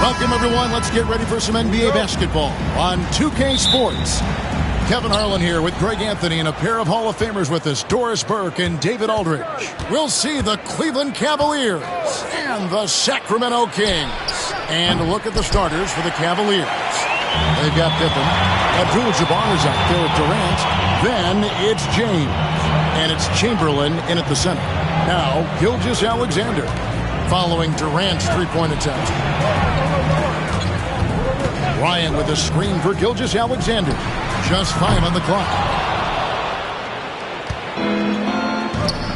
Welcome, everyone. Let's get ready for some NBA basketball on 2K Sports. Kevin Harlan here with Greg Anthony and a pair of Hall of Famers with us, Doris Burke and David Aldridge. We'll see the Cleveland Cavaliers and the Sacramento Kings. And look at the starters for the Cavaliers. They've got Pippen. Abdul-Jabbar is out there at Durant. Then it's James. And it's Chamberlain in at the center. Now, Gilgeous-Alexander following Durant's three-point attempt. Ryan with a screen for Gilgeous-Alexander. Just 5 on the clock.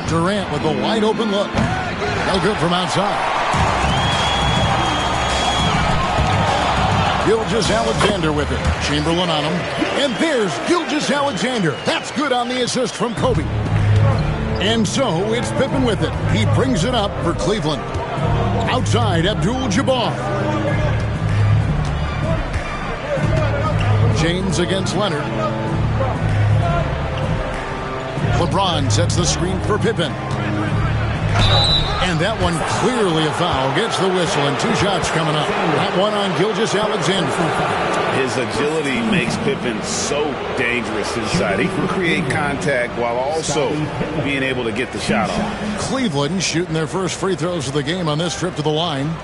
Durant with a wide-open look. No good from outside. Gilgeous-Alexander with it. Chamberlain on him. And there's Gilgeous-Alexander. That's good on the assist from Kobe. And so it's Pippen with it. He brings it up for Cleveland. Outside, Abdul-Jabbar. James against Leonard. LeBron sets the screen for Pippen. And that one clearly a foul. Gets the whistle and 2 shots coming up. That one on Gilgeous-Alexander. His agility makes Pippen so dangerous inside. He can create contact while also being able to get the shot off. Cleveland shooting their first free throws of the game on this trip to the line.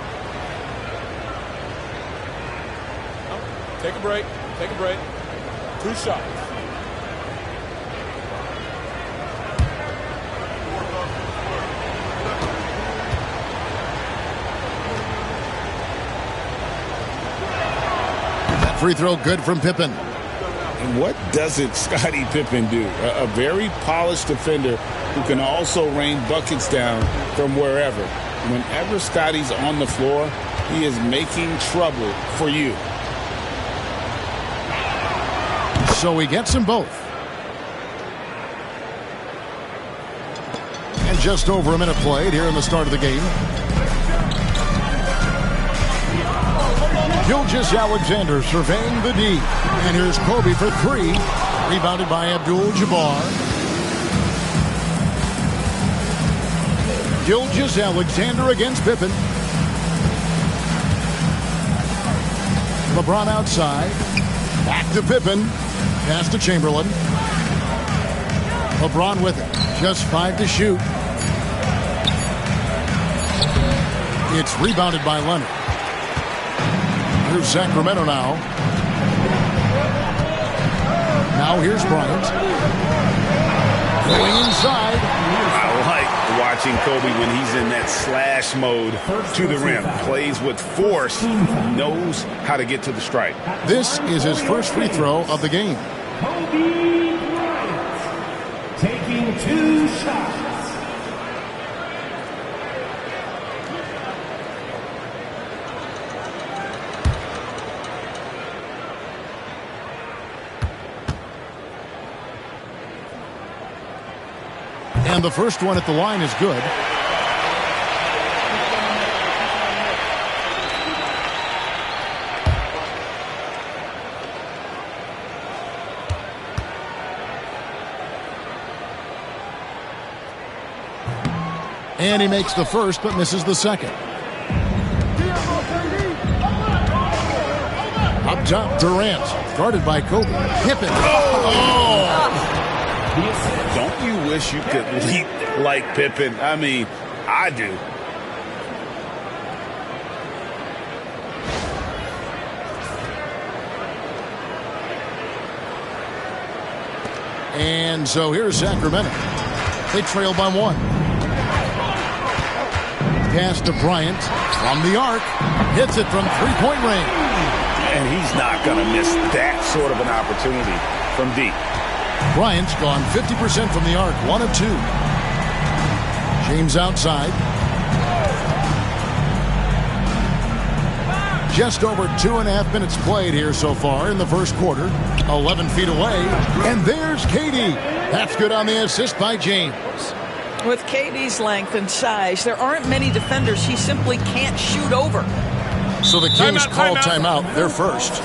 Take a break. Take a break. 2 shots. That free throw good from Pippen. And what doesn't Scottie Pippen do? A very polished defender who can also rain buckets down from wherever. Whenever Scottie's on the floor, he is making trouble for you. So he gets them both. And just over a minute played here in the start of the game. Gilgeous-Alexander surveying the D. And here's Kobe for 3. Rebounded by Abdul-Jabbar. Gilgeous-Alexander against Pippen. LeBron outside. Back to Pippen. Pass to Chamberlain. LeBron with it. Just 5 to shoot. It's rebounded by Leonard. Here's Sacramento now. Now here's Bryant. Going inside. I like watching Kobe when he's in that slash mode to the rim. Plays with force. Knows how to get to the stripe. This is his first free throw of the game. Kobe Bryant taking 2 shots. And the first one at the line is good. And he makes the first, but misses the second. Up top, Durant, guarded by Kobe. Pippen. Don't you wish you could leap like Pippen? I mean, I do. And so here's Sacramento. They trail by 1. Pass to Bryant from the arc. Hits it from 3-point range. And he's not going to miss that sort of an opportunity from deep. Bryant's gone 50% from the arc, 1 of 2. James outside. Just over 2.5 minutes played here so far in the first quarter. 11 feet away. And there's KD. That's good on the assist by James. With KD's length and size, there aren't many defenders he simply can't shoot over. So the Kings call timeout. They're first.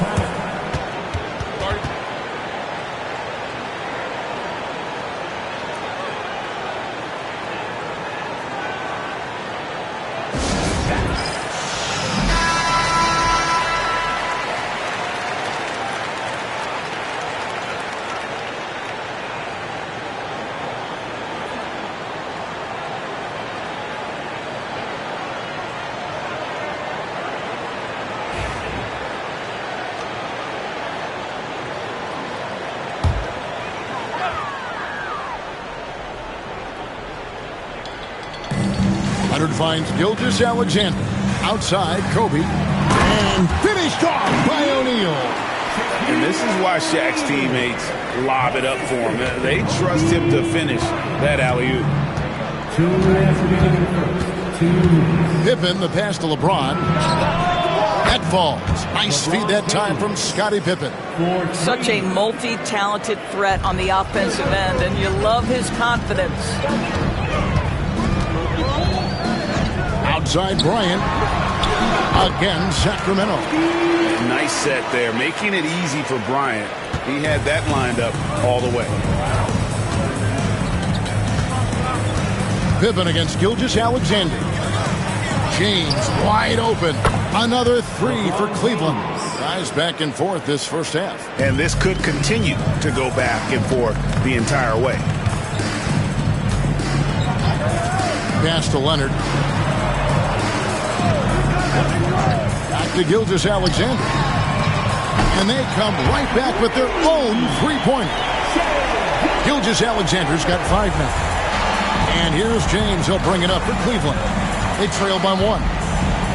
finds Gilgeous-Alexander. Outside, Kobe. And finished off by O'Neal. And this is why Shaq's teammates lob it up for him. They trust him to finish that alley-oop. 2 minutes remaining in the first. 2 minutes. Pippen, the pass to LeBron. That falls. Nice feed that time from Scottie Pippen. Such a multi-talented threat on the offensive end, and you love his confidence. Outside Bryant. Again, Sacramento. Nice set there, making it easy for Bryant. He had that lined up all the way. Pippen against Gilgeous-Alexander. James wide open. Another 3 for Cleveland. Guys back and forth this first half. And this could continue to go back and forth the entire way. Pass to Leonard. Back to Gilgeous-Alexander. And they come right back with their own three-pointer. Gilgeous-Alexander's got 5 now. And here's James. He'll bring it up for Cleveland. They trail by 1.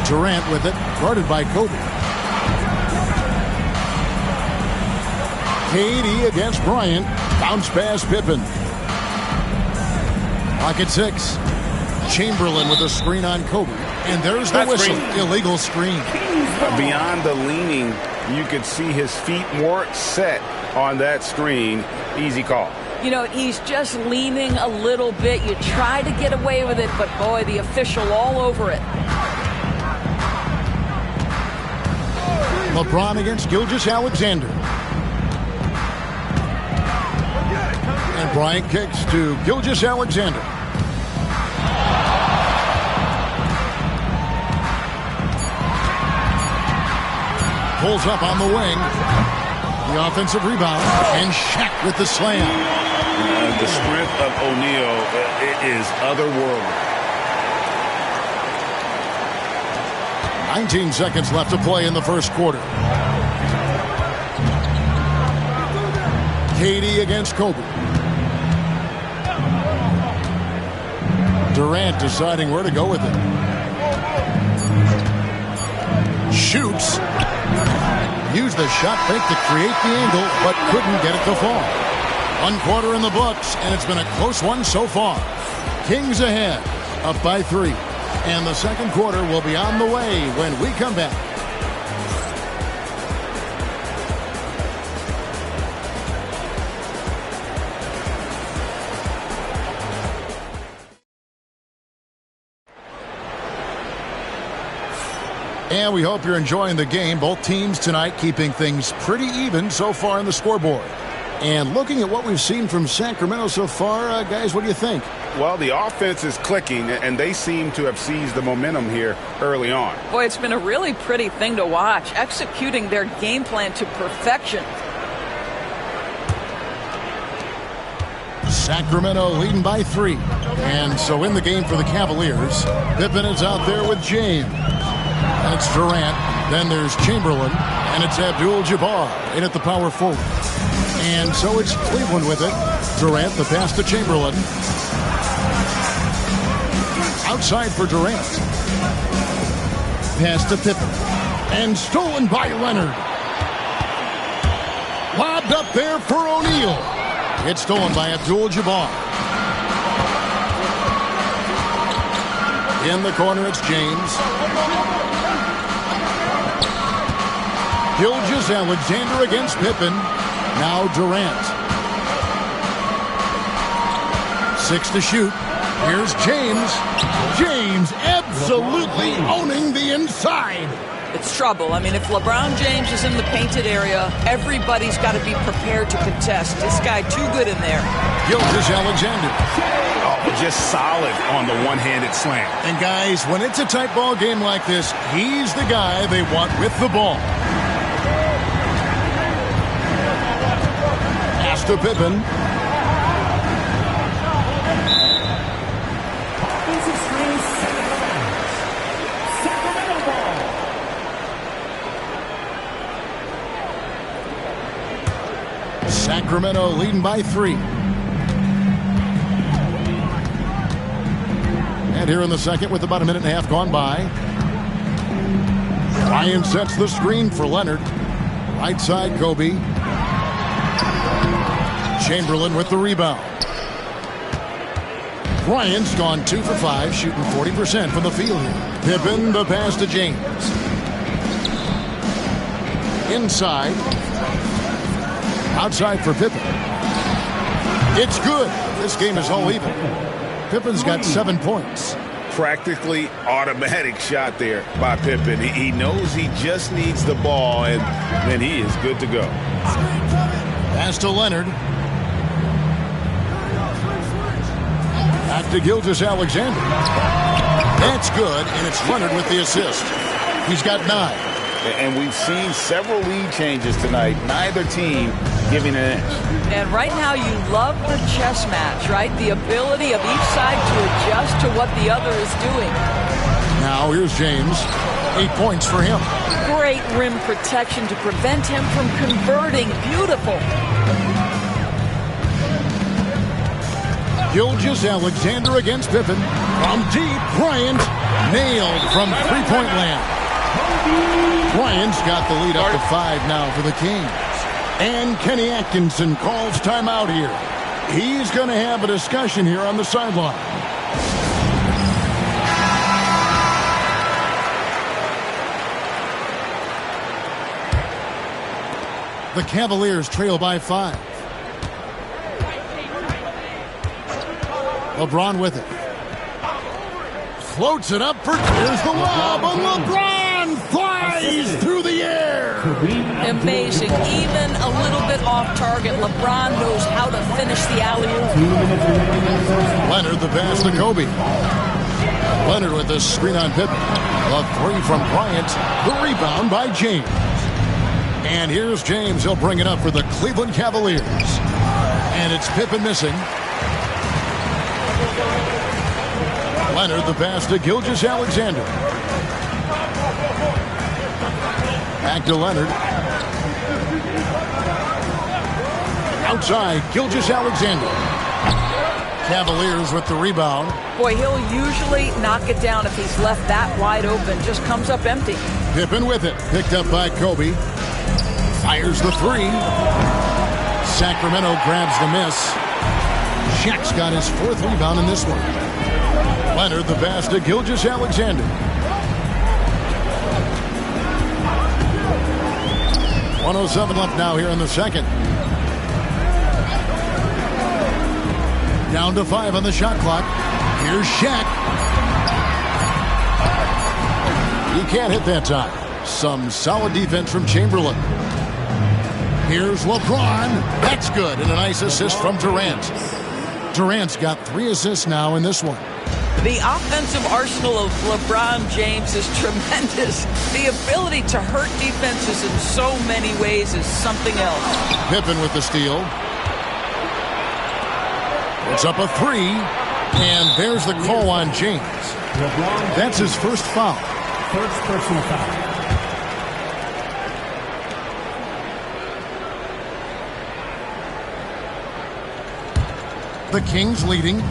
Durant with it, guarded by Kobe. KD against Bryant. Bounce pass Pippen. Pocket 6. Chamberlain with a screen on Kobe. And there's the whistle. Illegal screen. Beyond the leaning, you could see his feet more set on that screen. Easy call. You know, he's just leaning a little bit. You try to get away with it, but boy, the official all over it. LeBron against Gilgeous-Alexander. And Bryant kicks to Gilgeous-Alexander. Pulls up on the wing. The offensive rebound. And Shaq with the slam. The strength of O'Neal is otherworldly. 19 seconds left to play in the first quarter. KD against Kobe. Durant deciding where to go with it. Shoots. Used the shot fake to create the angle, but couldn't get it to fall. 1 quarter in the books, and it's been a close one so far. Kings ahead, up by 3. And the second quarter will be on the way when we come back. And we hope you're enjoying the game. Both teams tonight keeping things pretty even so far in the scoreboard. And looking at what we've seen from Sacramento so far, guys, what do you think? Well, the offense is clicking, and they seem to have seized the momentum here early on. Boy, it's been a really pretty thing to watch, executing their game plan to perfection. Sacramento leading by 3. And so in the game for the Cavaliers, Pippen is out there with James. And it's Durant. Then there's Chamberlain. And it's Abdul-Jabbar in at the power forward. And so it's Cleveland with it. Durant, the pass to Chamberlain. Outside for Durant. Pass to Pippen. And stolen by Leonard. Lobbed up there for O'Neal. It's stolen by Abdul-Jabbar. In the corner, it's James. Gilgeous-Alexander against Pippen. Now Durant. 6 to shoot. Here's James. James absolutely owning the inside. It's trouble. I mean, if LeBron James is in the painted area, everybody's got to be prepared to contest. This guy too good in there. Gilgeous-Alexander. Oh, just solid on the one-handed slam. And guys, when it's a tight ball game like this, he's the guy they want with the ball. Pass to Pippen. Sacramento leading by 3. And here in the second with about a minute and a half gone by. Ryan sets the screen for Leonard. Right side, Kobe. Chamberlain with the rebound. Bryant's gone 2 for 5, shooting 40% from the field here. Pippen, the pass to James. Inside. Outside for Pippen. It's good. This game is all even. Pippen's got 7 points. Practically automatic shot there by Pippen. He knows he just needs the ball, and then he is good to go. Pass to Leonard. Back to Gilgeous-Alexander. That's good, and it's Leonard with the assist. He's got 9. And we've seen several lead changes tonight. Neither team giving an inch. And right now you love the chess match, right? The ability of each side to adjust to what the other is doing. Now here's James. 8 points for him. Great rim protection to prevent him from converting. Beautiful. Gilgeous-Alexander against Pippen. From deep, Bryant nailed from three-point land. Bryant's got the lead up to 5 now for the Kings. And Kenny Atkinson calls timeout here. He's going to have a discussion here on the sideline. The Cavaliers trail by 5. LeBron with it. Floats it up for, here's the lob, and LeBron flies through the air. Amazing. Even a little bit off target, LeBron knows how to finish the alley-oop. Leonard the pass to Kobe. Leonard with the screen on Pippen. The 3 from Bryant. The rebound by James. And here's James. He'll bring it up for the Cleveland Cavaliers. And it's Pippen missing. Leonard the pass to Gilgeous-Alexander. Back to Leonard. Outside, Gilgeous-Alexander. Cavaliers with the rebound. Boy, he'll usually knock it down if he's left that wide open. Just comes up empty. Pippen with it. Picked up by Kobe. Fires the 3. Sacramento grabs the miss. Shaq's got his 4th rebound in this one. Leonard the pass to Gilgeous-Alexander. 1:07 left now here in the second. Down to 5 on the shot clock. Here's Shaq. He can't hit that time. Some solid defense from Chamberlain. Here's LeBron. That's good. And a nice assist from Durant. Durant's got 3 assists now in this one. The offensive arsenal of LeBron James is tremendous. The ability to hurt defenses in so many ways is something else. Pippen with the steal. It's up a 3. And there's the call on James. That's his first foul. First personal foul. The Kings leading.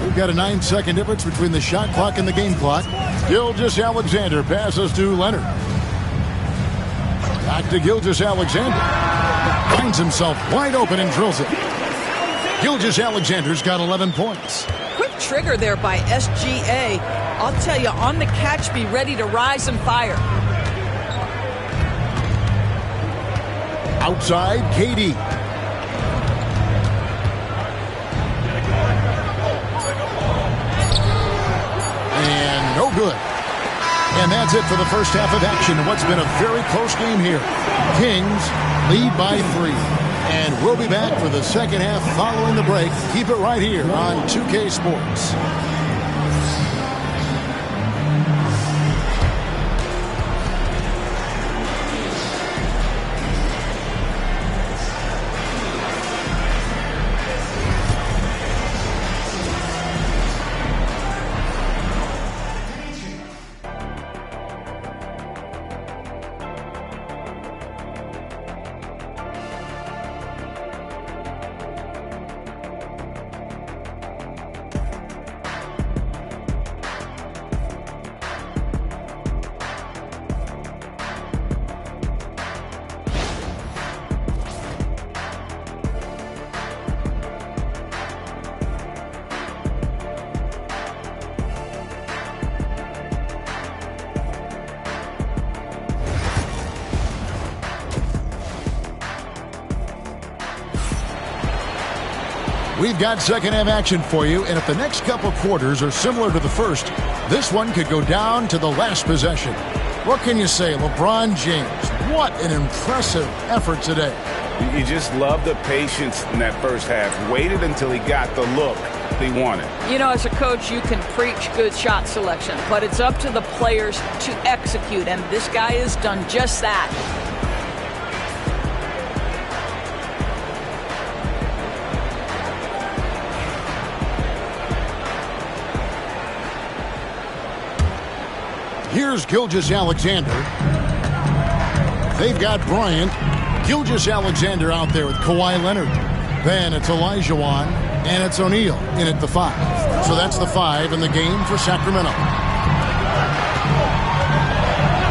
We've got a 9-second difference between the shot clock and the game clock. Gilgeous-Alexander passes to Leonard. Back to Gilgeous-Alexander. Finds himself wide open and drills it. Gilgeous-Alexander's got 11 points. Quick trigger there by SGA. I'll tell you, on the catch, be ready to rise and fire. Outside, KD. And no good. And that's it for the first half of action. What's been a very close game here. Kings lead by 3. And we'll be back for the second half following the break. Keep it right here on 2K Sports. We've got second half action for you, and if the next couple quarters are similar to the first, this one could go down to the last possession. What can you say, LeBron James? What an impressive effort today. You just love the patience in that first half. Waited until he got the look he wanted. You know, as a coach, you can preach good shot selection, but it's up to the players to execute, and this guy has done just that. Here's Gilgeous-Alexander. They've got Bryant. Gilgeous-Alexander out there with Kawhi Leonard. Then it's Olajuwon, and it's O'Neal in at the 5. So that's the 5 in the game for Sacramento.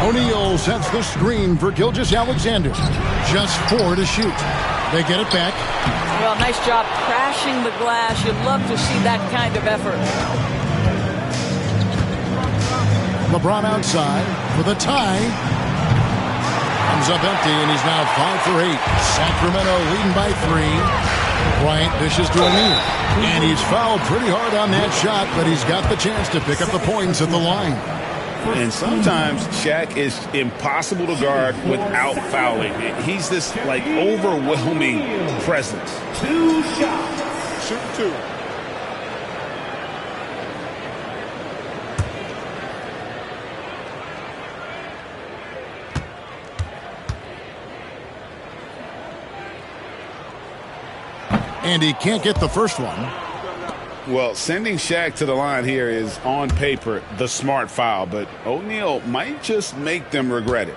O'Neal sets the screen for Gilgeous-Alexander. Just 4 to shoot. They get it back. Well, nice job crashing the glass. You'd love to see that kind of effort. LeBron outside for the tie. Comes up empty, and he's now 5 for 8. Sacramento leading by 3. Bryant dishes to O'Neal. And he's fouled pretty hard on that shot, but he's got the chance to pick up the points at the line. And sometimes Shaq is impossible to guard without fouling. He's this, like, overwhelming presence. 2 shots. Shoot 2. And he can't get the first one. Well, sending Shaq to the line here is, on paper, the smart foul, but O'Neal might just make them regret it.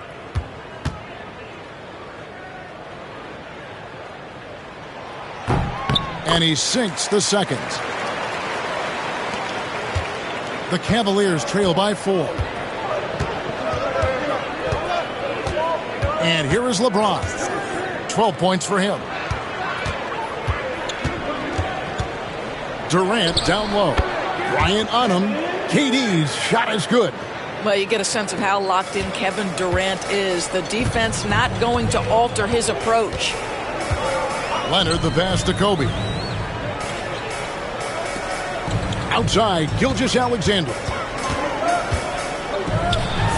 And he sinks the second. The Cavaliers trail by 4. And here is LeBron. 12 points for him. Durant down low. Bryant on him. KD's shot is good. Well, you get a sense of how locked in Kevin Durant is. The defense not going to alter his approach. Leonard the pass to Kobe. Outside, Gilgeous-Alexander.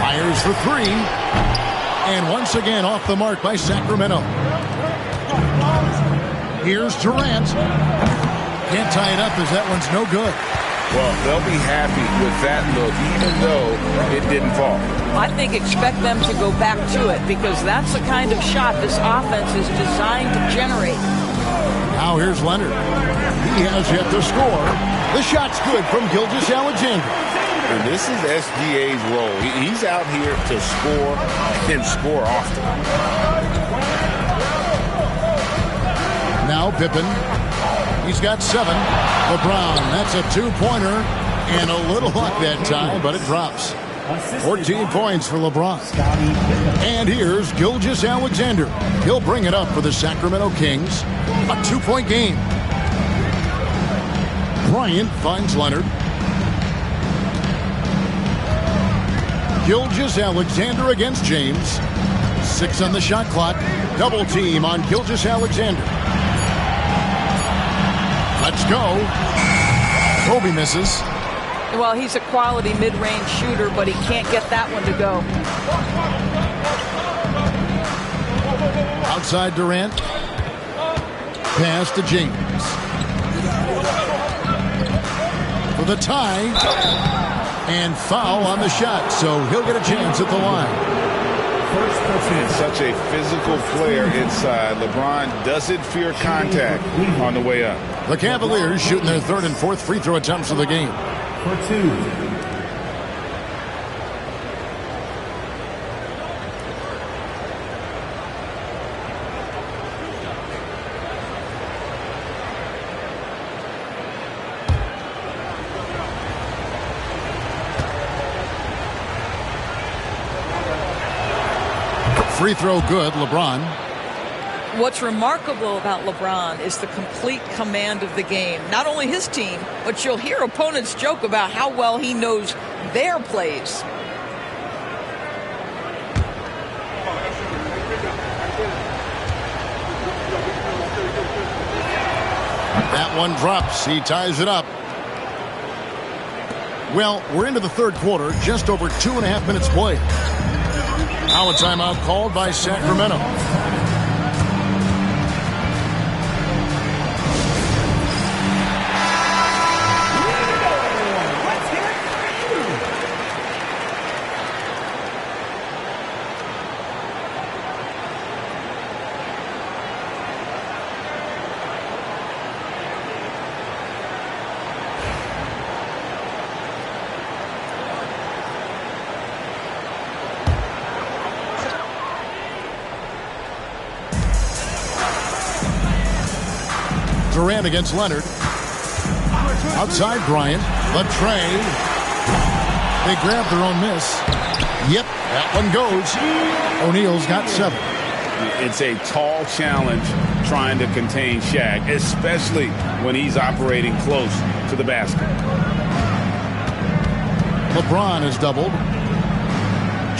Fires for 3. And once again off the mark by Sacramento. Here's Durant. Can't tie it up as that one's no good. Well, they'll be happy with that look, even though it didn't fall. I think expect them to go back to it because that's the kind of shot this offense is designed to generate. Now here's Leonard. He has yet to score. The shot's good from Gilgeous-Alexander. And this is SGA's role. He's out here to score and score often. Now Pippen. He's got 7. LeBron, that's a 2-pointer. And a little luck that time, but it drops. 14 points for LeBron. And here's Gilgeous-Alexander. He'll bring it up for the Sacramento Kings. A 2-point game. Bryant finds Leonard. Gilgeous-Alexander against James. 6 on the shot clock. Double team on Gilgeous-Alexander. Let's go. Kobe misses. Well, he's a quality mid-range shooter, but he can't get that one to go. Outside Durant. Pass to James. For the tie. And foul on the shot, so he'll get a chance at the line. Such a physical player inside. LeBron doesn't fear contact on the way up. The Cavaliers shooting their 3rd and 4th free throw attempts of the game. For 2. Free throw good, LeBron. What's remarkable about LeBron is the complete command of the game. Not only his team, but you'll hear opponents joke about how well he knows their plays. That That one drops. He ties it up. Well, we're into the third quarter, just over 2.5 minutes played. Now a timeout called by Sacramento. Durant against Leonard. Outside Bryant. The tray. They grab their own miss. Yep, that one goes. O'Neal's got 7. It's a tall challenge trying to contain Shaq, especially when he's operating close to the basket. LeBron is doubled.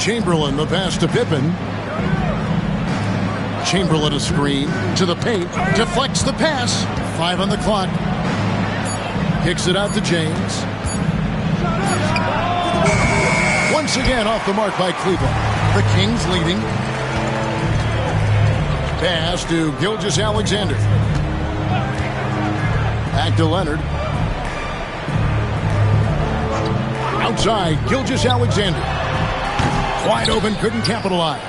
Chamberlain, the pass to Pippen. Chamberlain a screen to the paint. Deflects the pass. 5 on the clock. Kicks it out to James. Once again off the mark by Cleveland. The Kings leading. Pass to Gilgeous-Alexander. Back to Leonard. Outside, Gilgeous-Alexander. Wide open, couldn't capitalize.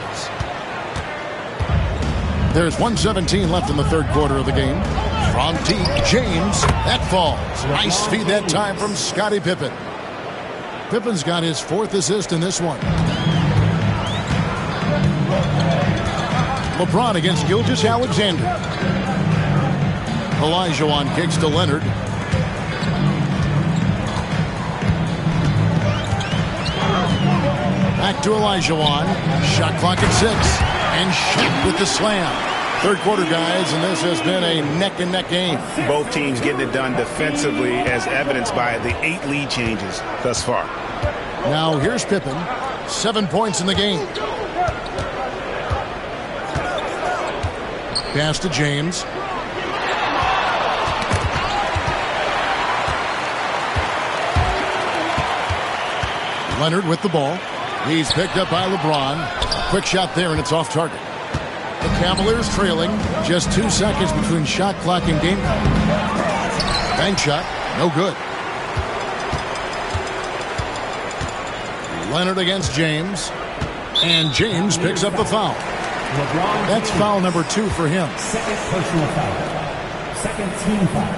There's 1:17 left in the third quarter of the game. From deep, James. That falls. Nice feed that time from Scottie Pippen. Pippen's got his 4th assist in this one. LeBron against Gilgeous-Alexander. Olajuwon kicks to Leonard. Back to Olajuwon. Shot clock at 6. And Shaq with the slam. Third quarter, guys, and this has been a neck-and-neck game. Both teams getting it done defensively, as evidenced by the 8 lead changes thus far. Now here's Pippen. 7 points in the game. Pass to James. Leonard with the ball. He's picked up by LeBron. Quick shot there, and it's off target. The Cavaliers trailing. Just 2 seconds between shot clock and game clock. Bank shot. No good. Leonard against James. And James picks up the foul. That's foul number 2 for him. Second personal foul. Second team foul.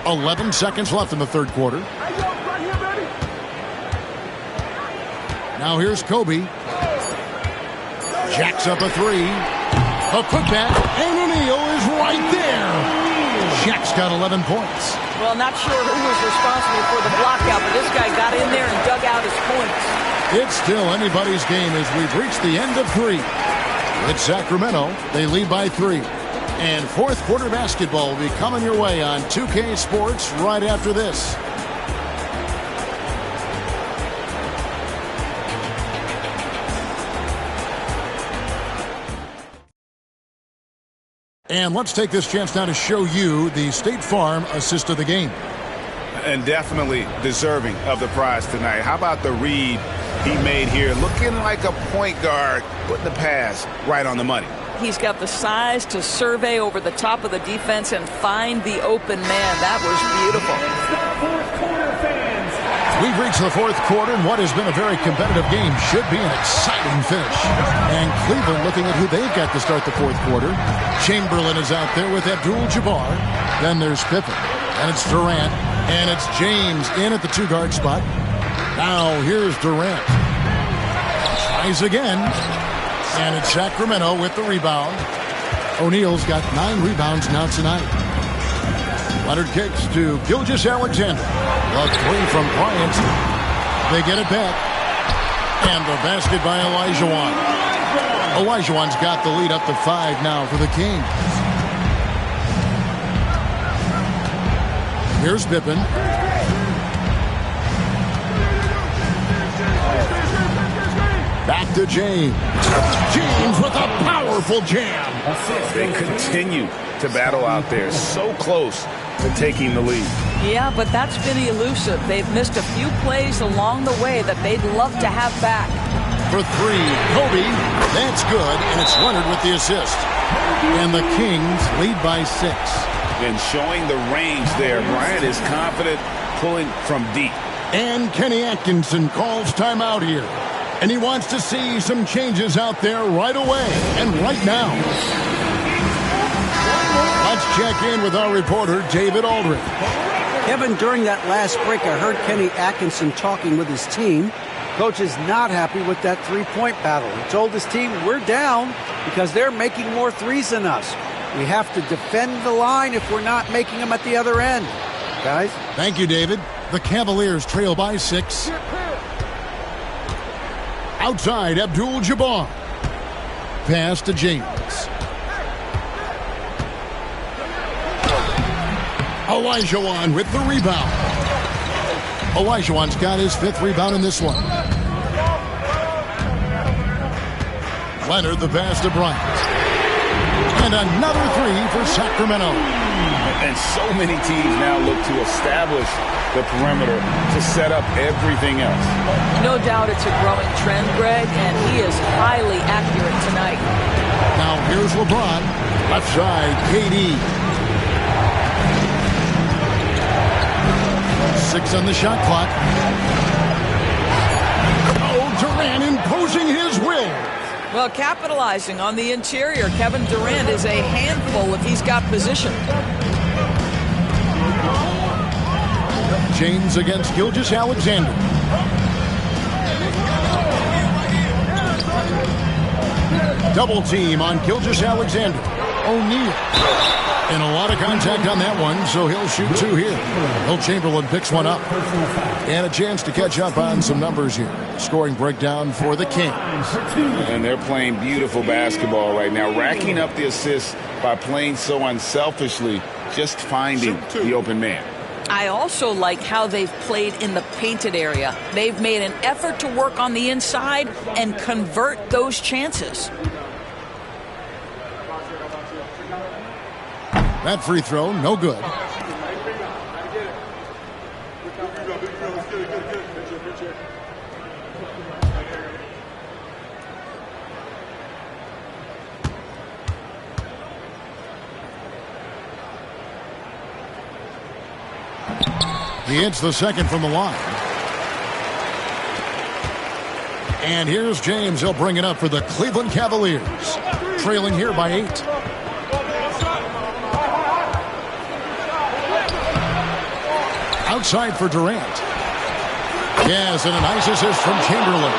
11 seconds left in the third quarter. Now here's Kobe. Jacks up a 3. A putback, and O'Neal is right there. Shaq's got 11 points. Well, not sure who was responsible for the blockout, but this guy got in there and dug out his points. It's still anybody's game as we've reached the end of 3. It's Sacramento. They lead by 3. And fourth quarter basketball will be coming your way on 2K Sports right after this. And let's take this chance now to show you the State Farm assist of the game. And definitely deserving of the prize tonight. How about the read he made here? Looking like a point guard, putting the pass right on the money. He's got the size to survey over the top of the defense and find the open man. That was beautiful. We've reached the fourth quarter, and what has been a very competitive game should be an exciting finish. And Cleveland looking at who they've got to start the fourth quarter. Chamberlain is out there with Abdul-Jabbar. Then there's Pippen, and it's Durant, and it's James in at the 2-guard spot. Now here's Durant. Tries again. And it's Sacramento with the rebound. O'Neal's got 9 rebounds now tonight. Leonard kicks to Gilgeous-Alexander. The 3 from Bryant. They get it back. And the basket by Olajuwon. Olajuwon's got the lead up to 5 now for the Kings. Here's Pippen. Back Back to James. James with a powerful jam. They continue to battle out there, so close to taking the lead. Yeah, but that's been elusive. They've missed a few plays along the way that they'd love to have back. For three, Kobe. That's good, and it's Leonard with the assist. And the Kings lead by 6. And showing the range there, Bryant is confident pulling from deep. And Kenny Atkinson calls timeout here. And he wants to see some changes out there right away and right now. Let's check in with our reporter, David Aldridge. Kevin, during that last break, I heard Kenny Atkinson talking with his team. Coach is not happy with that three-point battle. He told his team, we're down because they're making more threes than us. We have to defend the line if we're not making them at the other end. Guys? Thank you, David. The Cavaliers trail by 6. Outside, Abdul-Jabbar. Pass to James. Olajuwon with the rebound. Olajuwon's got his 5th rebound in this one. Leonard the pass to Bryant. And another 3 for Sacramento. And so many teams now look to establish the perimeter to set up everything else. No doubt it's a growing trend, Greg, and he is highly accurate tonight. Now here's LeBron. Left side, KD. 6 on the shot clock. Oh, Durant imposing his will. Well, capitalizing on the interior, Kevin Durant is a handful if he's got position. James against Gilgeous-Alexander. Double team on Gilgeous-Alexander. O'Neal. And a lot of contact on that one, so he'll shoot 2 here. Will Chamberlain picks one up. And a chance to catch up on some numbers here. Scoring breakdown for the Kings. And they're playing beautiful basketball right now, racking up the assists by playing so unselfishly, just finding the open man. I also like how they've played in the painted area. They've made an effort to work on the inside and convert those chances. That free throw, no good. He hits the second from the line. And here's James. He'll bring it up for the Cleveland Cavaliers. Trailing here by 8. Outside for Durant. Yes, and a nice assist from Chamberlain.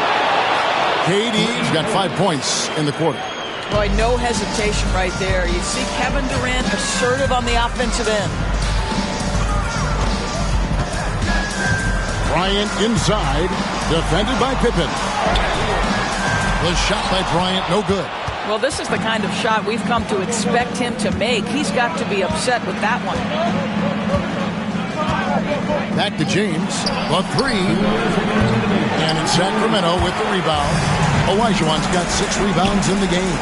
KD's got 5 points in the quarter. Boy, no hesitation right there. You see Kevin Durant assertive on the offensive end. Bryant inside, defended by Pippen. The shot by Bryant, no good. Well, this is the kind of shot we've come to expect him to make. He's got to be upset with that one. Back to James, the 3. And in Sacramento with the rebound. Olajuwon's got 6 rebounds in the game.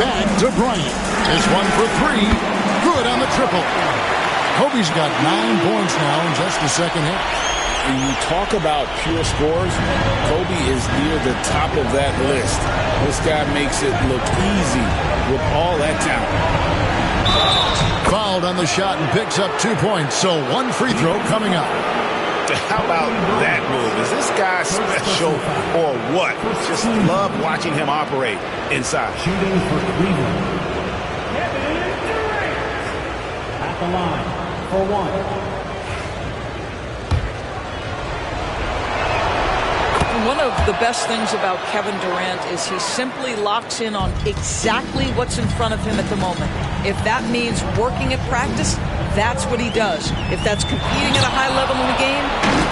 Back to Bryant. This one for 3. Good on the triple. Kobe's got 9 points now in just the second half. When you talk about pure scores, Kobe is near the top of that list. This guy makes it look easy with all that talent. Fouled on the shot and picks up 2 points, so 1 free throw coming up. How about that move? Is this guy special or what? Just love watching him operate inside. Shooting for Cleveland. At the line for 1. One of the best things about Kevin Durant is he simply locks in on exactly what's in front of him at the moment. If that means working at practice, that's what he does. If that's competing at a high level in the game,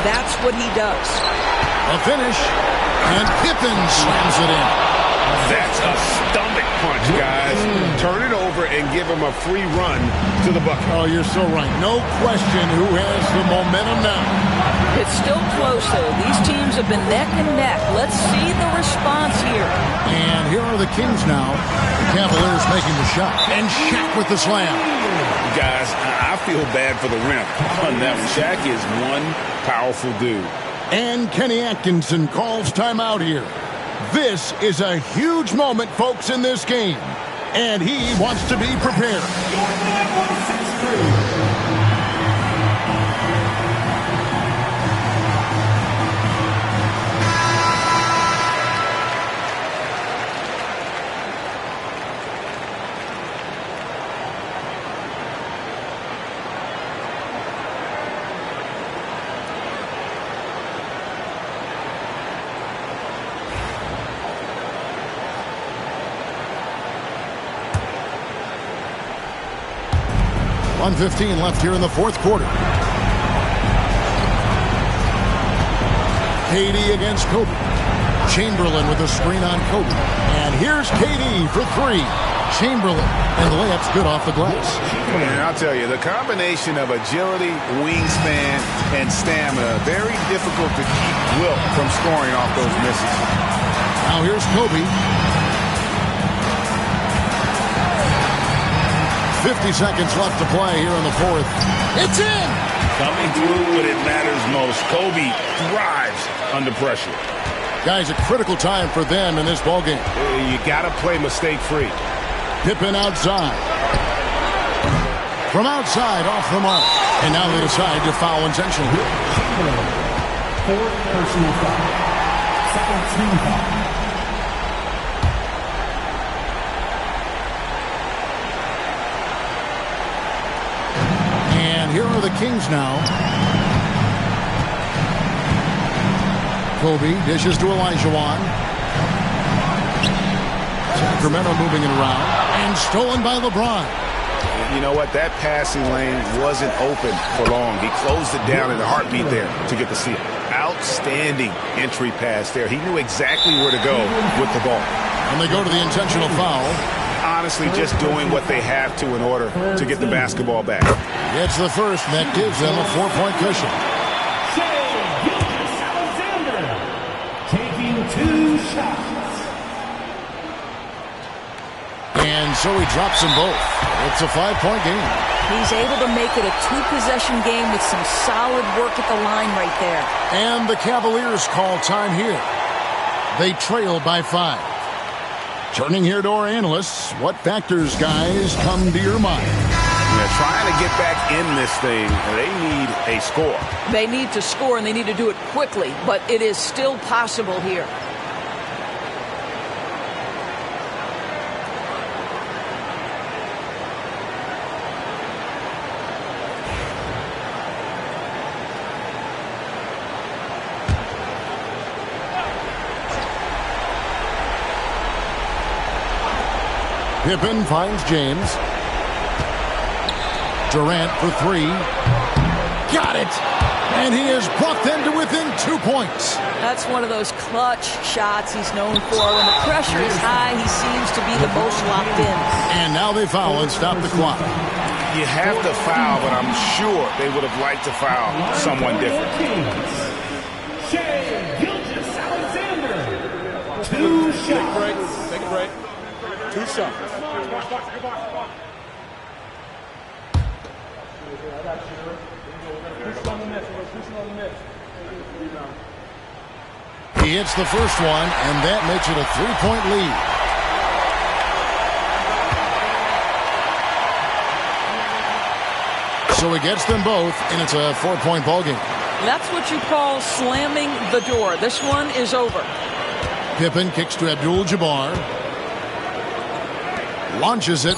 that's what he does. A finish, and Pippen slams it in. That's a stomach punch, guys. Turn it over and give him a free run to the bucket. Oh, you're so right. No question who has the momentum now. It's still close, though. These teams have been neck and neck. Let's see the response here. And here are the Kings now. The Cavaliers making the shot. And Shaq with the slam. Guys, I feel bad for the rim on that one. Shaq is one powerful dude. And Kenny Atkinson calls timeout here. This is a huge moment, folks, in this game. And he wants to be prepared. .115 left here in the fourth quarter. KD against Kobe. Chamberlain with a screen on Kobe. And here's KD for three. Chamberlain. And the layup's good off the glass. And I'll tell you, the combination of agility, wingspan, and stamina, very difficult to keep Wilt from scoring off those misses. Now here's Kobe. 50 seconds left to play here in the fourth. It's in! Coming through when it matters most. Kobe thrives under pressure. Guys, a critical time for them in this ballgame. You got to play mistake-free. Pippen outside. From outside, off the mark. And now they decide to foul intentionally. Fourth personal foul. Second team foul. Here are the Kings now. Kobe dishes to Olajuwon. Sacramento moving it around. And stolen by LeBron. You know what? That passing lane wasn't open for long. He closed it down in a heartbeat there to get the steal. Outstanding entry pass there. He knew exactly where to go with the ball. And they go to the intentional foul. Honestly, just doing what they have to in order to get the basketball back. It's the first, and that gives them a 4-point cushion. Alexander taking 2 shots. And so he drops them both. It's a 5-point game. He's able to make it a 2-possession game with some solid work at the line right there. And the Cavaliers call time here. They trail by 5. Turning here to our analysts, what factors, guys, come to your mind? Yeah, trying to get back in this thing, they need a score. They need to score, and they need to do it quickly, but it is still possible here. Pippen finds James. Durant for 3. Got it! And he has brought them to within 2 points. That's one of those clutch shots he's known for. When the pressure is high, he seems to be the most locked in. And now they foul and stop the clock. You have to foul, but I'm sure they would have liked to foul someone different. Alexander. 2 shots. Take a break. 2 shots. He hits the first one, and that makes it a 3-point lead. So he gets them both, and it's a 4-point ballgame. That's what you call slamming the door. This one is over. Pippen kicks to Abdul-Jabbar. Launches it.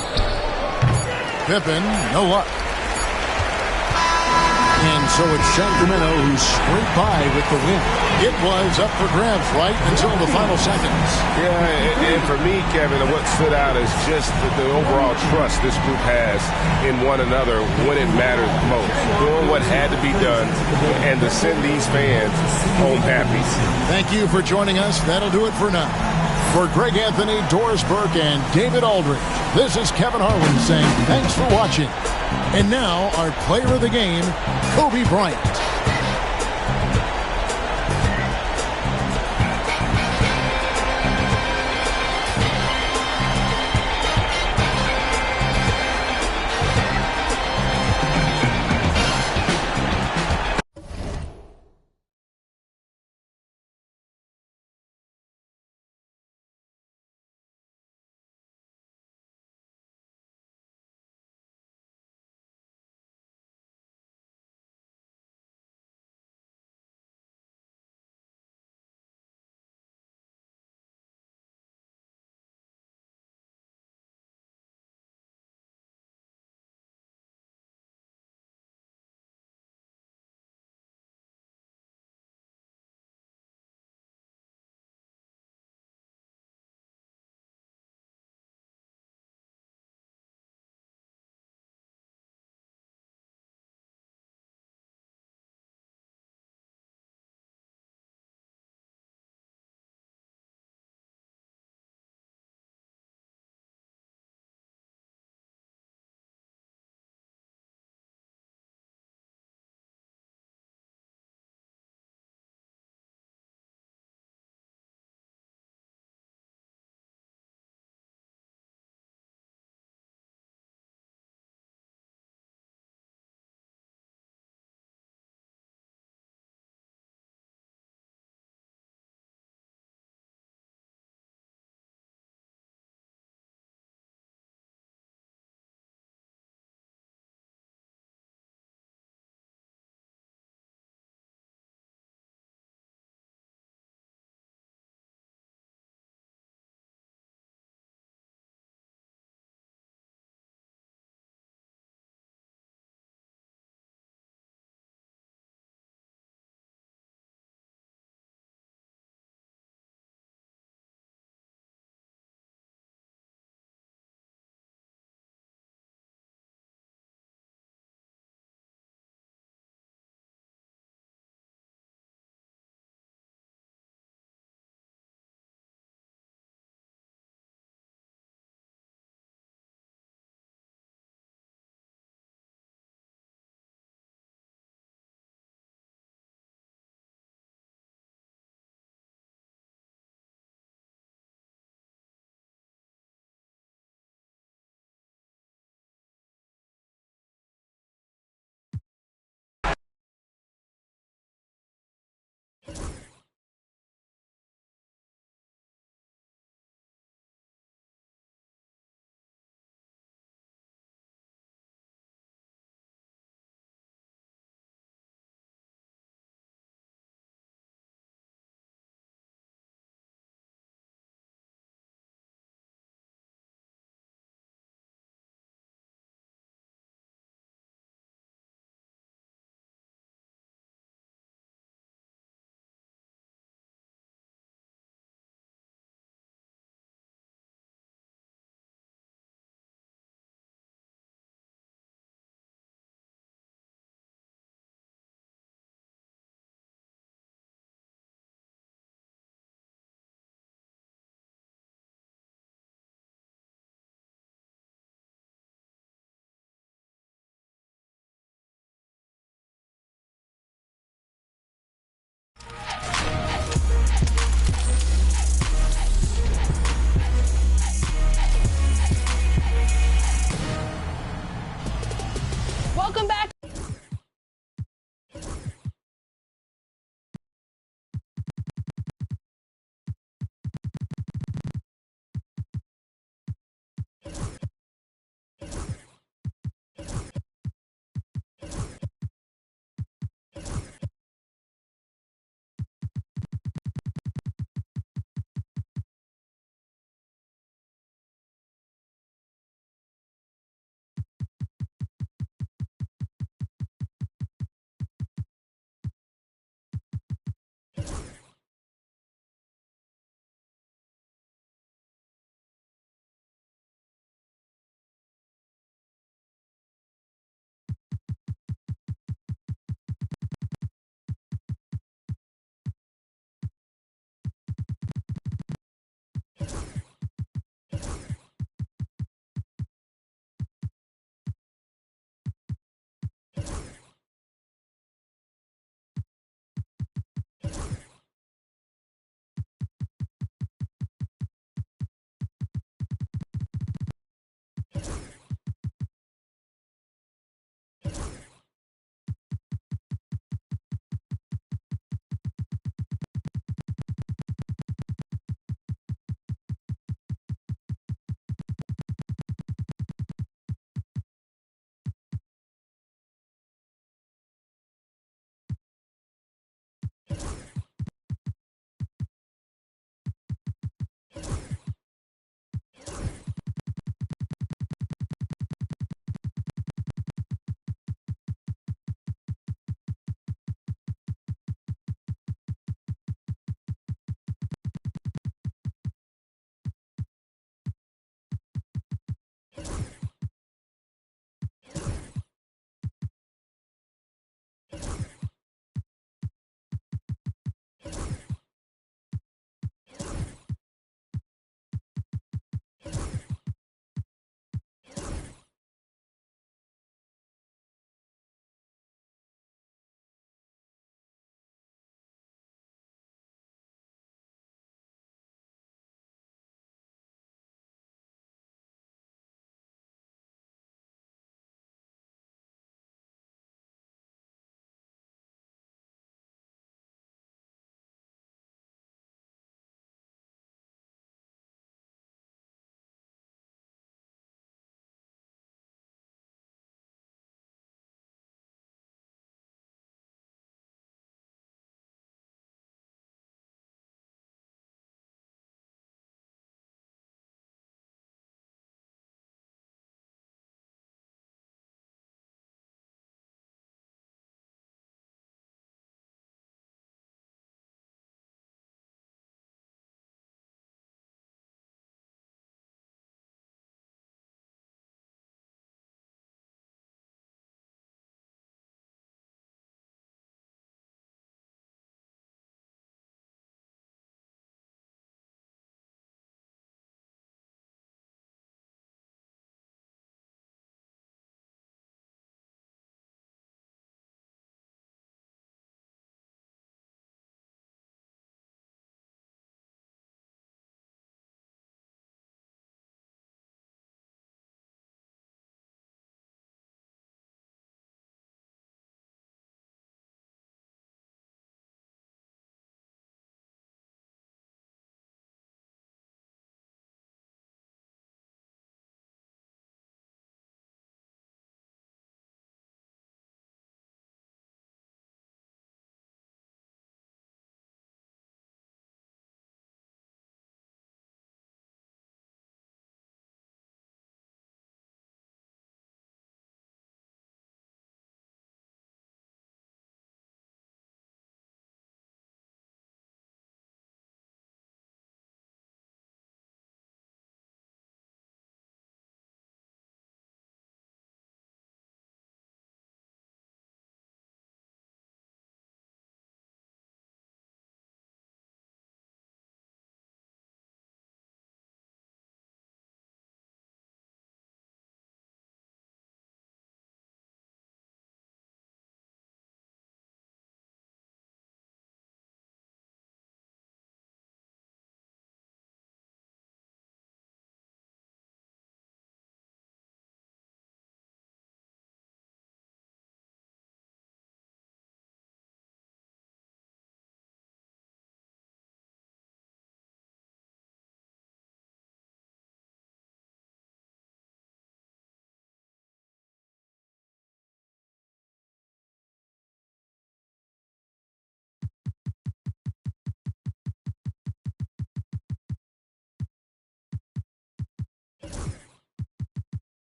Pippen, no luck. And so it's Sacramento who scraped by with the win. It was up for grabs right until the final seconds. Yeah, and for me, Kevin, what stood out is just the overall trust this group has in one another when it mattered most. Doing what had to be done and to send these fans home happy. Thank you for joining us. That'll do it for now. For Greg Anthony, Doris Burke, and David Aldridge, this is Kevin Harlan saying thanks for watching. And now, our player of the game, Kobe Bryant.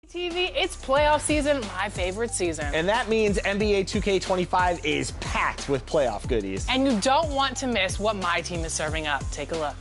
TV, it's playoff season, my favorite season. And that means NBA 2K25 is packed with playoff goodies. And you don't want to miss what my team is serving up. Take a look.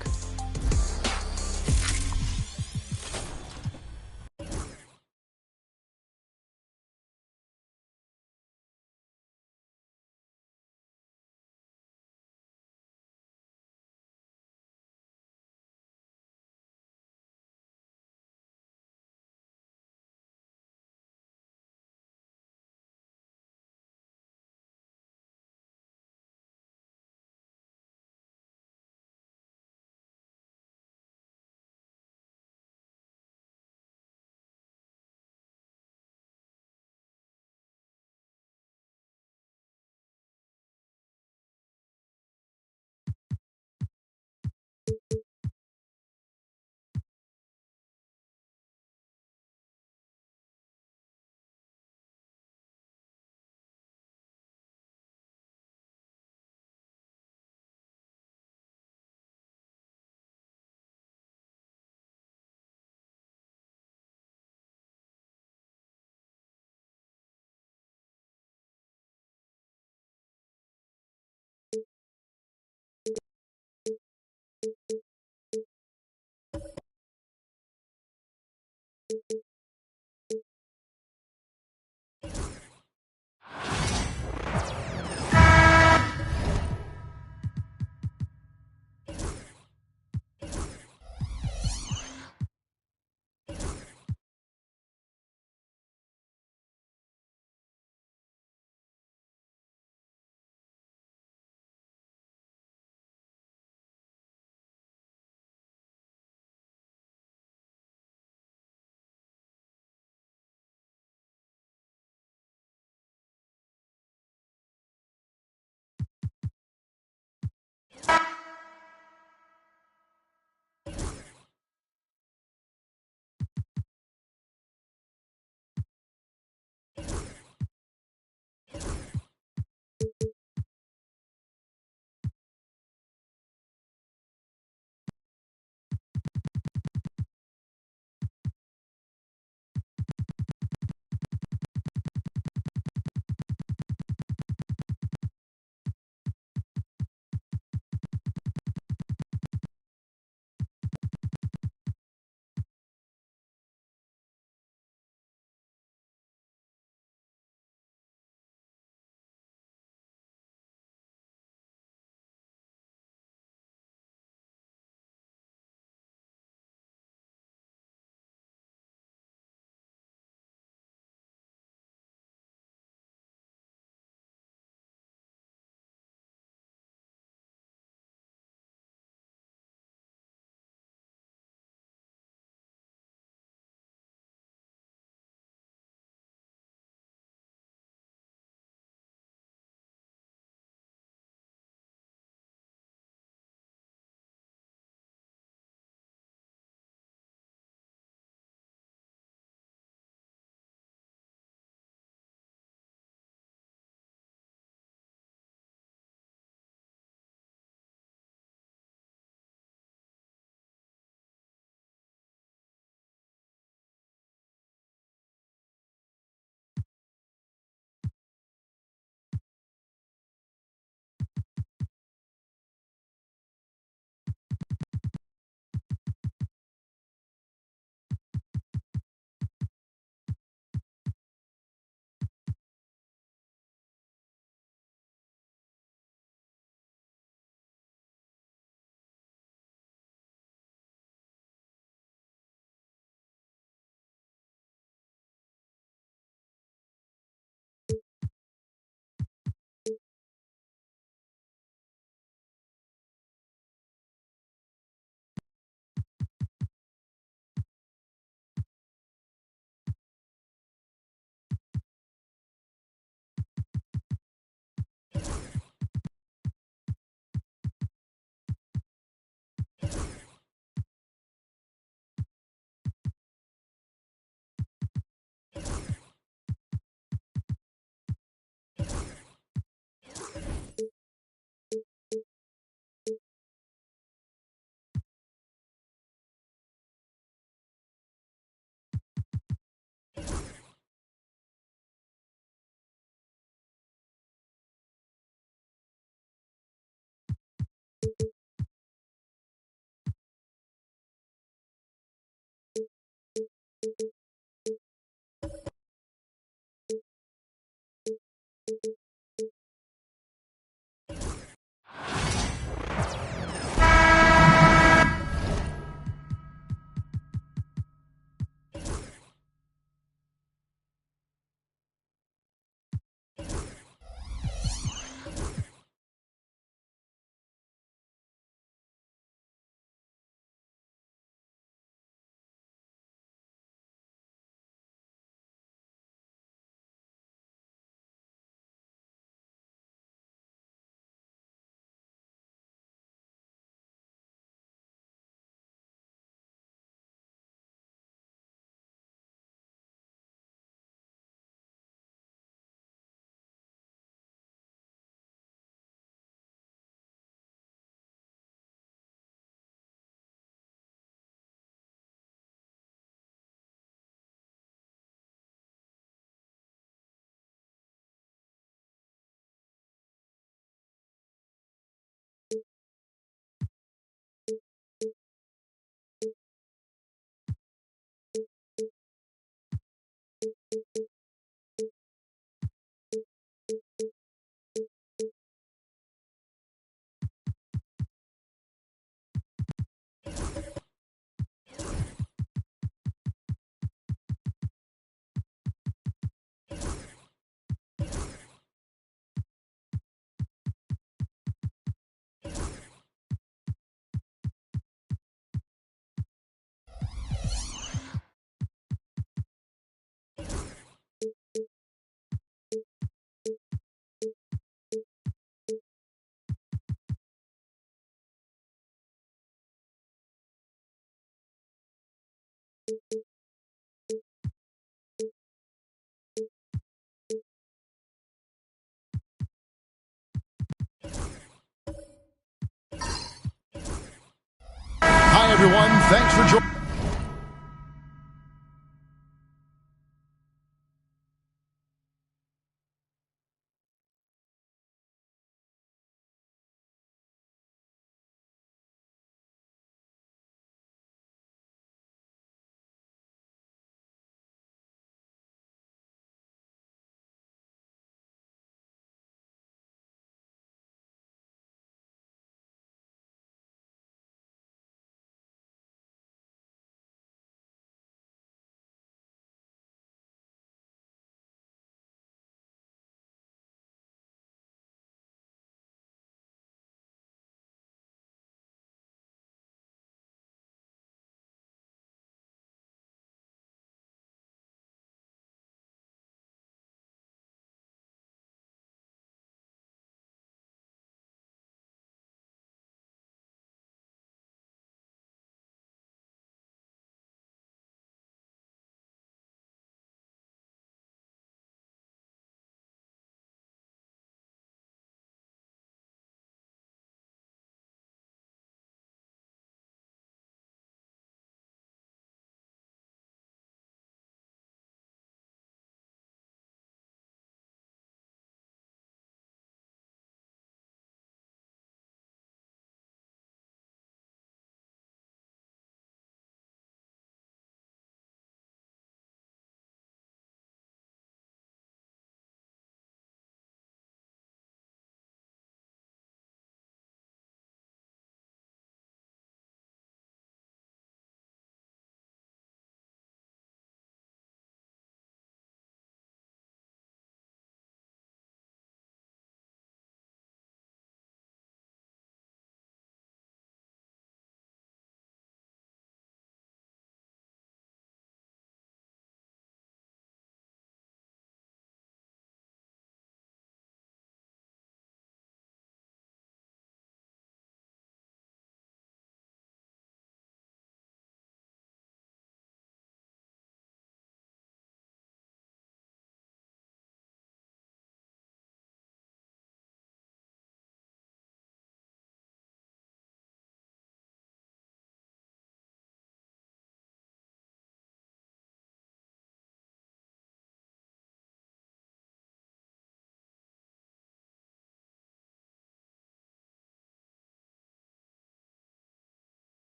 Hi, everyone. Thanks for joining.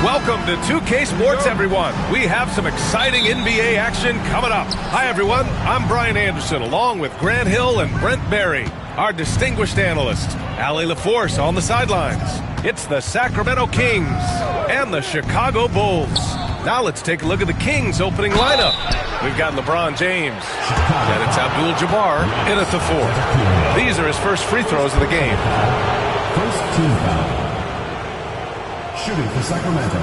Welcome to 2K Sports, everyone. We have some exciting NBA action coming up. Hi, everyone. I'm Brian Anderson, along with Grant Hill and Brent Berry, our distinguished analysts. Allie LaForce on the sidelines. It's the Sacramento Kings and the Chicago Bulls. Now let's take a look at the Kings' opening lineup. We've got LeBron James, and it's Abdul-Jabbar in at the 4. These are his first free throws of the game. First team foul. Shooting for Sacramento,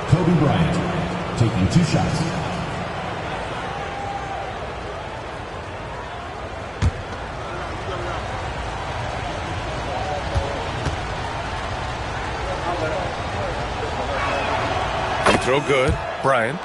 Kobe Bryant, taking 2 shots. Free throw good, Bryant.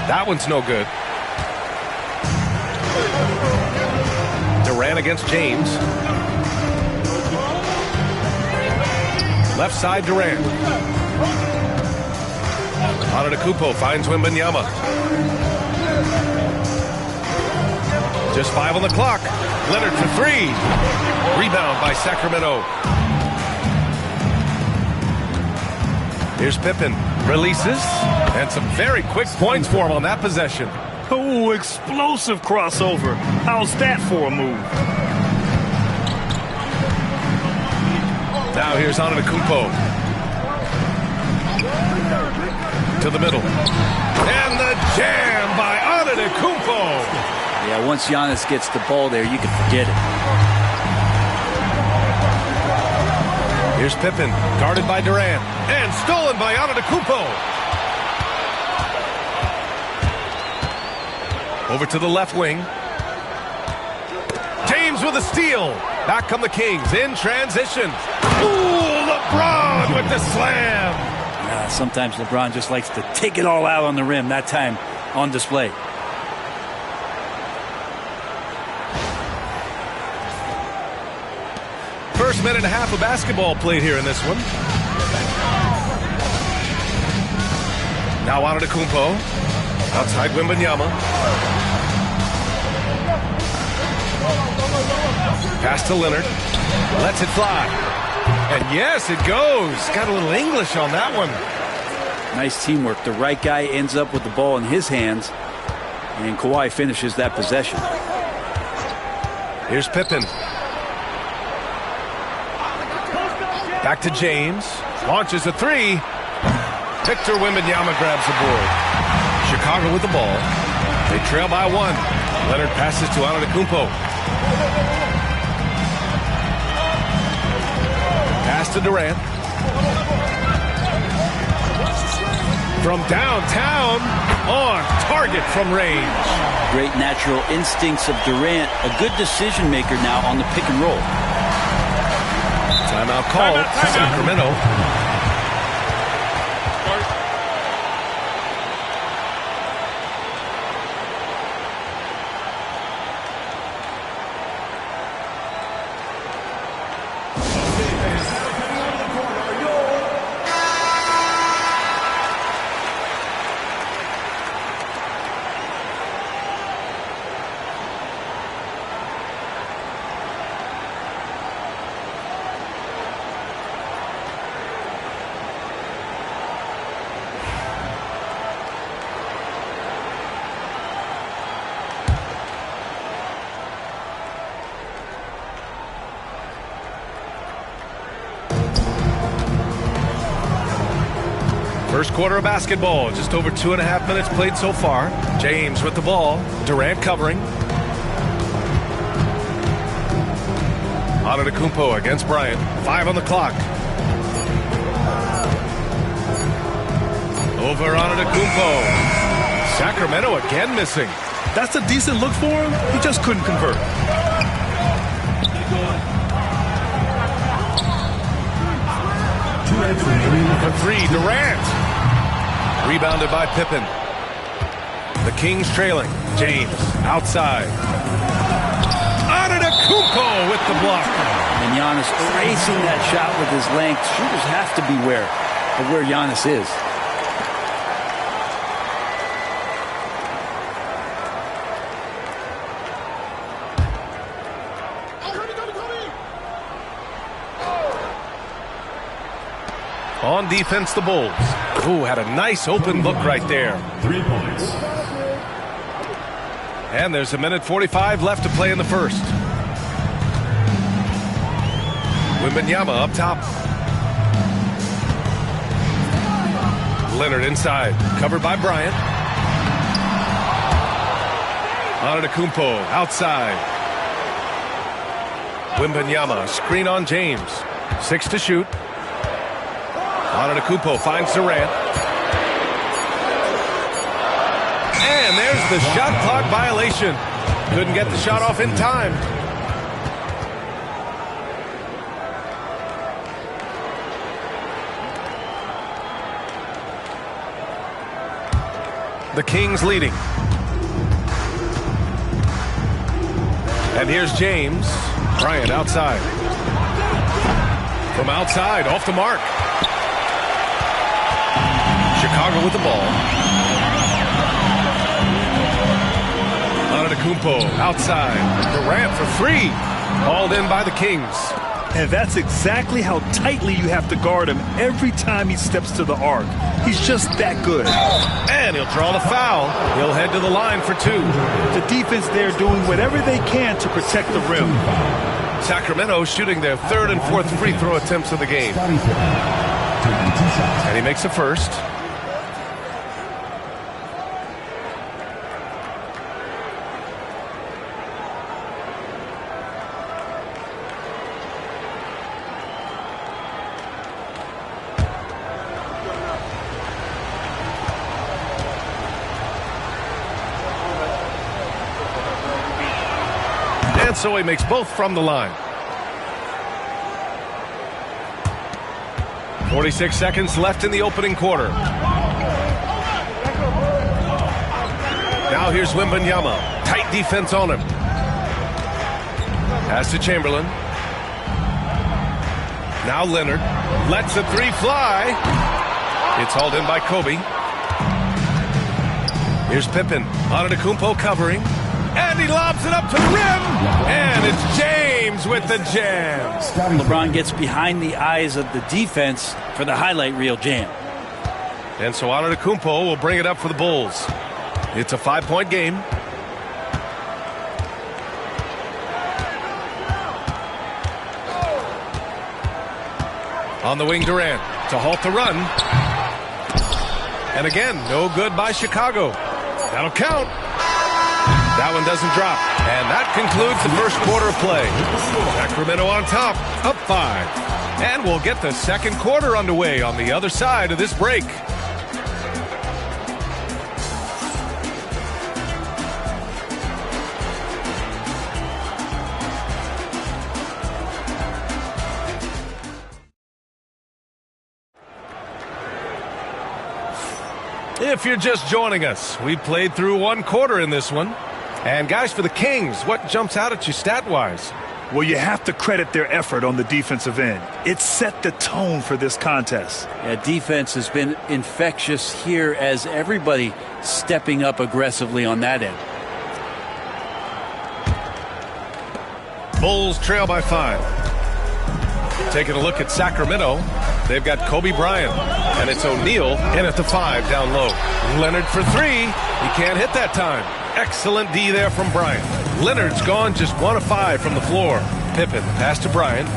That one's no good. Durant against James. Left side, Durant. Antetokounmpo finds Wembanyama. Just 5 on the clock. Leonard for 3. Rebound by Sacramento. Here's Pippen. Releases. And some very quick points for him on that possession. Oh, explosive crossover. How's that for a move? Now here's Antetokounmpo. To the middle. And the jam by Antetokounmpo. Yeah, once Giannis gets the ball there, you can forget it. Here's Pippen, guarded by Durant, and stolen by Antetokounmpo. Over to the left wing. James with a steal. Back come the Kings in transition. Ooh, LeBron with the slam. Sometimes LeBron just likes to take it all out on the rim. That time on display. First minute and a half of basketball played here in this one. Now Antetokounmpo. Outside Wembanyama. Pass to Leonard. Lets it fly. And yes, it goes. Got a little English on that one. Nice teamwork. The right guy ends up with the ball in his hands, and Kawhi finishes that possession. Here's Pippen. Back to James. Launches a 3. Victor Wembanyama grabs the board. Chicago with the ball. They trail by 1. Leonard passes to Antetokounmpo. Pass to Durant. From downtown, on target from range. Great natural instincts of Durant. A good decision maker now on the pick and roll. Timeout called. Sacramento. First quarter of basketball, just over 2.5 minutes played so far. James with the ball. Durant covering. Antetokounmpo against Bryant. 5 on the clock. Over Antetokounmpo. Sacramento again missing. That's a decent look for him. He just couldn't convert. For 3, Durant. Rebounded by Pippen. The Kings trailing. James outside. Antetokounmpo with the block. And Giannis erasing that shot with his length. Shooters have to beware of where Giannis is. On defense, the Bulls. Ooh, had a nice open look right there. 3 points. And there's 1:45 left to play in the first. Wembanyama up top. Leonard inside, covered by Bryant. Antetokounmpo outside. Wembanyama, screen on James. 6 to shoot. Antetokounmpo finds Durant. And there's the shot clock violation. Couldn't get the shot off in time. The Kings leading. And here's James. Bryant outside. From outside, off the mark. Chicago with the ball. Antetokounmpo outside. Durant for three. Hauled in by the Kings. And that's exactly how tightly you have to guard him every time he steps to the arc. He's just that good. And he'll draw the foul. He'll head to the line for two. The defense there doing whatever they can to protect the rim. Sacramento shooting their third and fourth free throw attempts of the game. And he makes the first. And so he makes both from the line. 46 seconds left in the opening quarter. Now here's Wembanyama. Tight defense on him. Pass to Chamberlain. Now Leonard lets the three fly. It's hauled in by Kobe. Here's Pippen. Antetokounmpo covering. And he lobs it up to the rim. And it's James with the jam. LeBron gets behind the eyes of the defense for the highlight reel jam. And so Antetokounmpo will bring it up for the Bulls. It's a 5-point game. On the wing, Durant to halt the run. And again, no good by Chicago. That'll count. That one doesn't drop. And that concludes the first quarter of play. Sacramento on top, up 5. And we'll get the second quarter underway on the other side of this break. If you're just joining us, we played through one quarter in this one. And guys, for the Kings, what jumps out at you stat-wise? Well, you have to credit their effort on the defensive end. It set the tone for this contest. Yeah, defense has been infectious here as everybody stepping up aggressively on that end. Bulls trail by 5. Taking a look at Sacramento, they've got Kobe Bryant, and it's O'Neal in at the 5 down low. Leonard for 3. He can't hit that time. Excellent D there from Bryant. Leonard's gone just 1 of 5 from the floor. Pippen, pass to Bryant.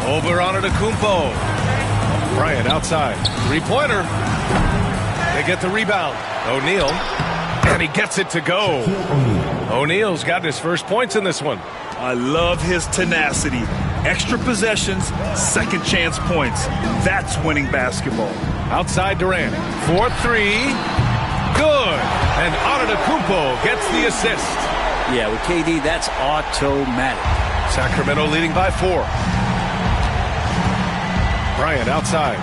Over on Antetokounmpo. Bryant outside. Three-pointer. They get the rebound. O'Neal. And he gets it to go. O'Neal's got his first points in this one. I love his tenacity. Extra possessions, second chance points. That's winning basketball. Outside Durant. 4-3. Good. And Antetokounmpo gets the assist. Yeah, with KD, that's automatic. Sacramento leading by 4. Bryant outside.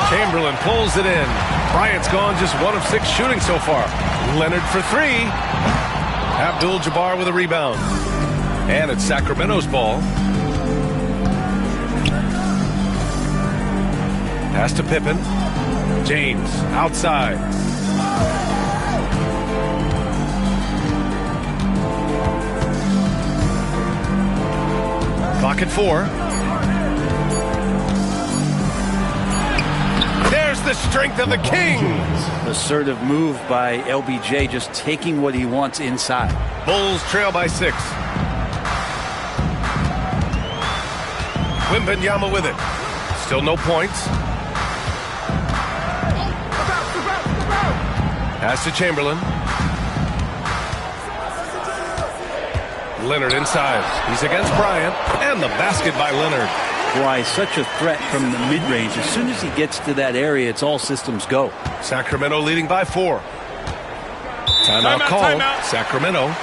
Chamberlain pulls it in. Bryant's gone just 1 of 6 shooting so far. Leonard for 3. Abdul-Jabbar with a rebound. And it's Sacramento's ball. Pass to Pippen. James outside. Clock at 4. There's the strength of the Kings. Assertive move by LBJ, just taking what he wants inside. Bulls trail by 6. Wembanyama with it. Still no points. Pass to Chamberlain. Leonard inside. He's against Bryant. And the basket by Leonard. Why, such a threat from the mid-range. As soon as he gets to that area, it's all systems go. Sacramento leading by 4. Timeout called. Sacramento.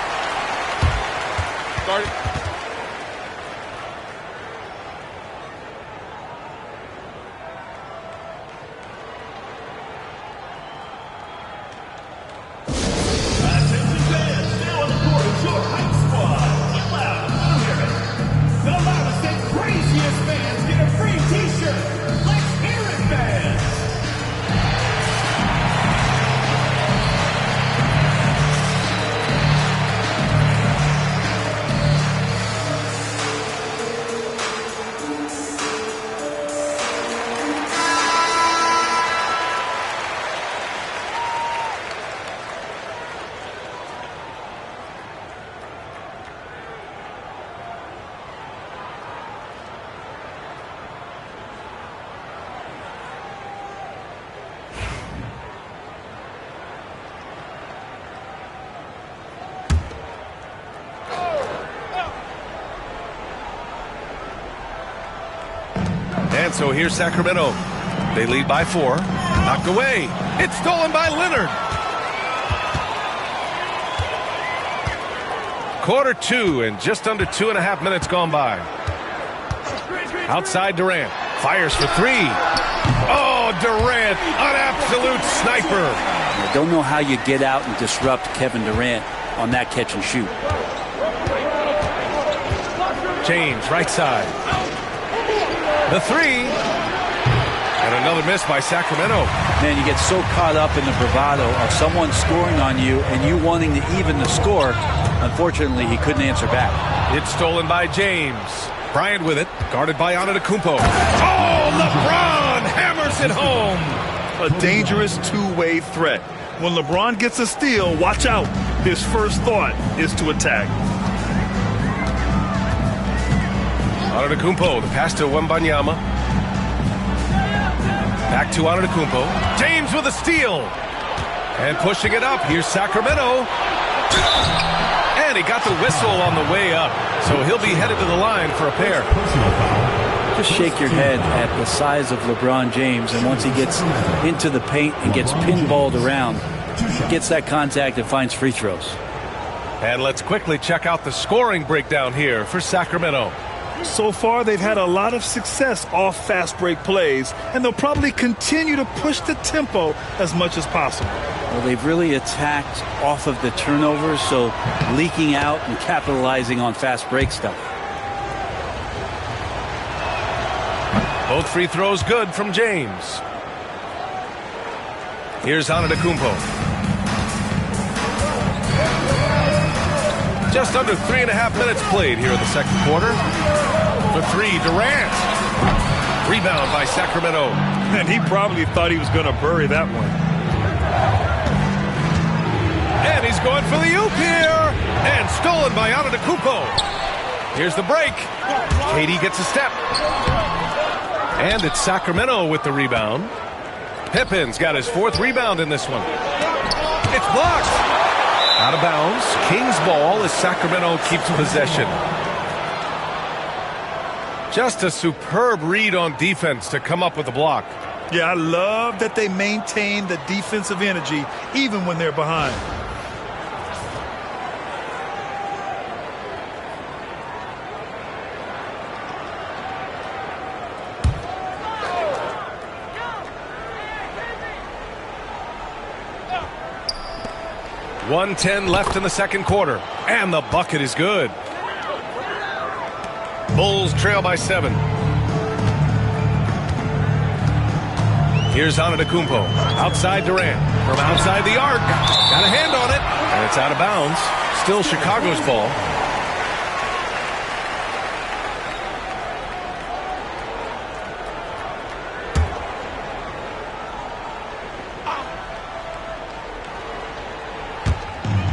And so here's Sacramento. They lead by 4. Knocked away. It's stolen by Leonard. Quarter 2 and just under 2.5 minutes gone by. Outside Durant. Fires for 3. Oh, Durant, an absolute sniper. I don't know how you get out and disrupt Kevin Durant on that catch and shoot. James, right side. The 3. And another miss by Sacramento. Man, you get so caught up in the bravado of someone scoring on you and you wanting to even the score. Unfortunately, he couldn't answer back. It's stolen by James. Bryant with it, guarded by Antetokounmpo. Oh, LeBron hammers it home. A dangerous two-way threat. When LeBron gets a steal, watch out. His first thought is to attack. Antetokounmpo, the pass to Wembanyama. Back to Antetokounmpo. James with a steal. And pushing it up. Here's Sacramento. And he got the whistle on the way up. So he'll be headed to the line for a pair. Just shake your head at the size of LeBron James. And once he gets into the paint and gets pinballed around, gets that contact and finds free throws. And let's quickly check out the scoring breakdown here for Sacramento. So far, they've had a lot of success off fast break plays, and they'll probably continue to push the tempo as much as possible. Well, they've really attacked off of the turnovers, so leaking out and capitalizing on fast break stuff. Both free throws good from James. Here's Antetokounmpo. Just under 3.5 minutes played here in the second quarter. For 3, Durant. Rebound by Sacramento. And he probably thought he was going to bury that one. And he's going for the oop here. And stolen by Antetokounmpo. Here's the break. KD gets a step. And it's Sacramento with the rebound. Pippen's got his 4th rebound in this one. It's blocked. Out of bounds. Kings ball as Sacramento keeps possession. Just a superb read on defense to come up with the block. Yeah, I love that they maintain the defensive energy even when they're behind. .110 left in the second quarter. And the bucket is good. Bulls trail by 7. Here's Antetokounmpo. Outside Durant. From outside the arc. Got a hand on it. And it's out of bounds. Still Chicago's ball.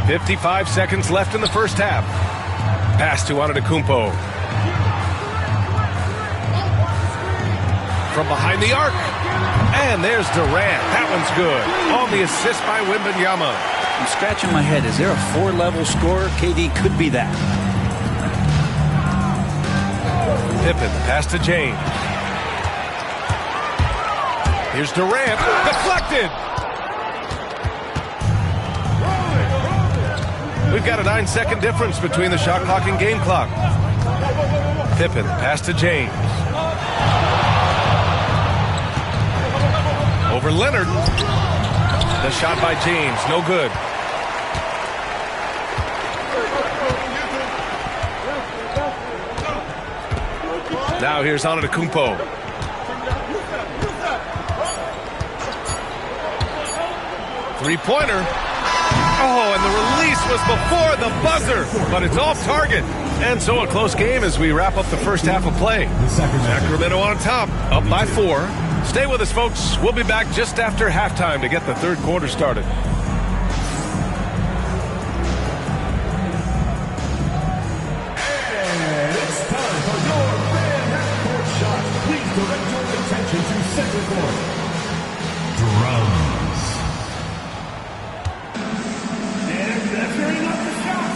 .55 seconds left in the first half. Pass to Antetokounmpo. From behind the arc. And there's Durant. That one's good. On the assist by Wembanyama. I'm scratching my head. Is there a 4-level scorer? KD could be that. Pippen, pass to James. Here's Durant. Deflected. We've got a 9-second difference between the shot clock and game clock. Pippen, pass to James. Over Leonard. The shot by James, no good. Now here's Antetokounmpo. Three-pointer. Oh, and the release was before the buzzer, but it's off target. And so a close game as we wrap up the first half of play. Sacramento on top, up by 4. Stay with us, folks. We'll be back just after halftime to get the third quarter started. And it's time for your fan half-court shot. Please direct your attention to center court. Drums. And that's very much the shot.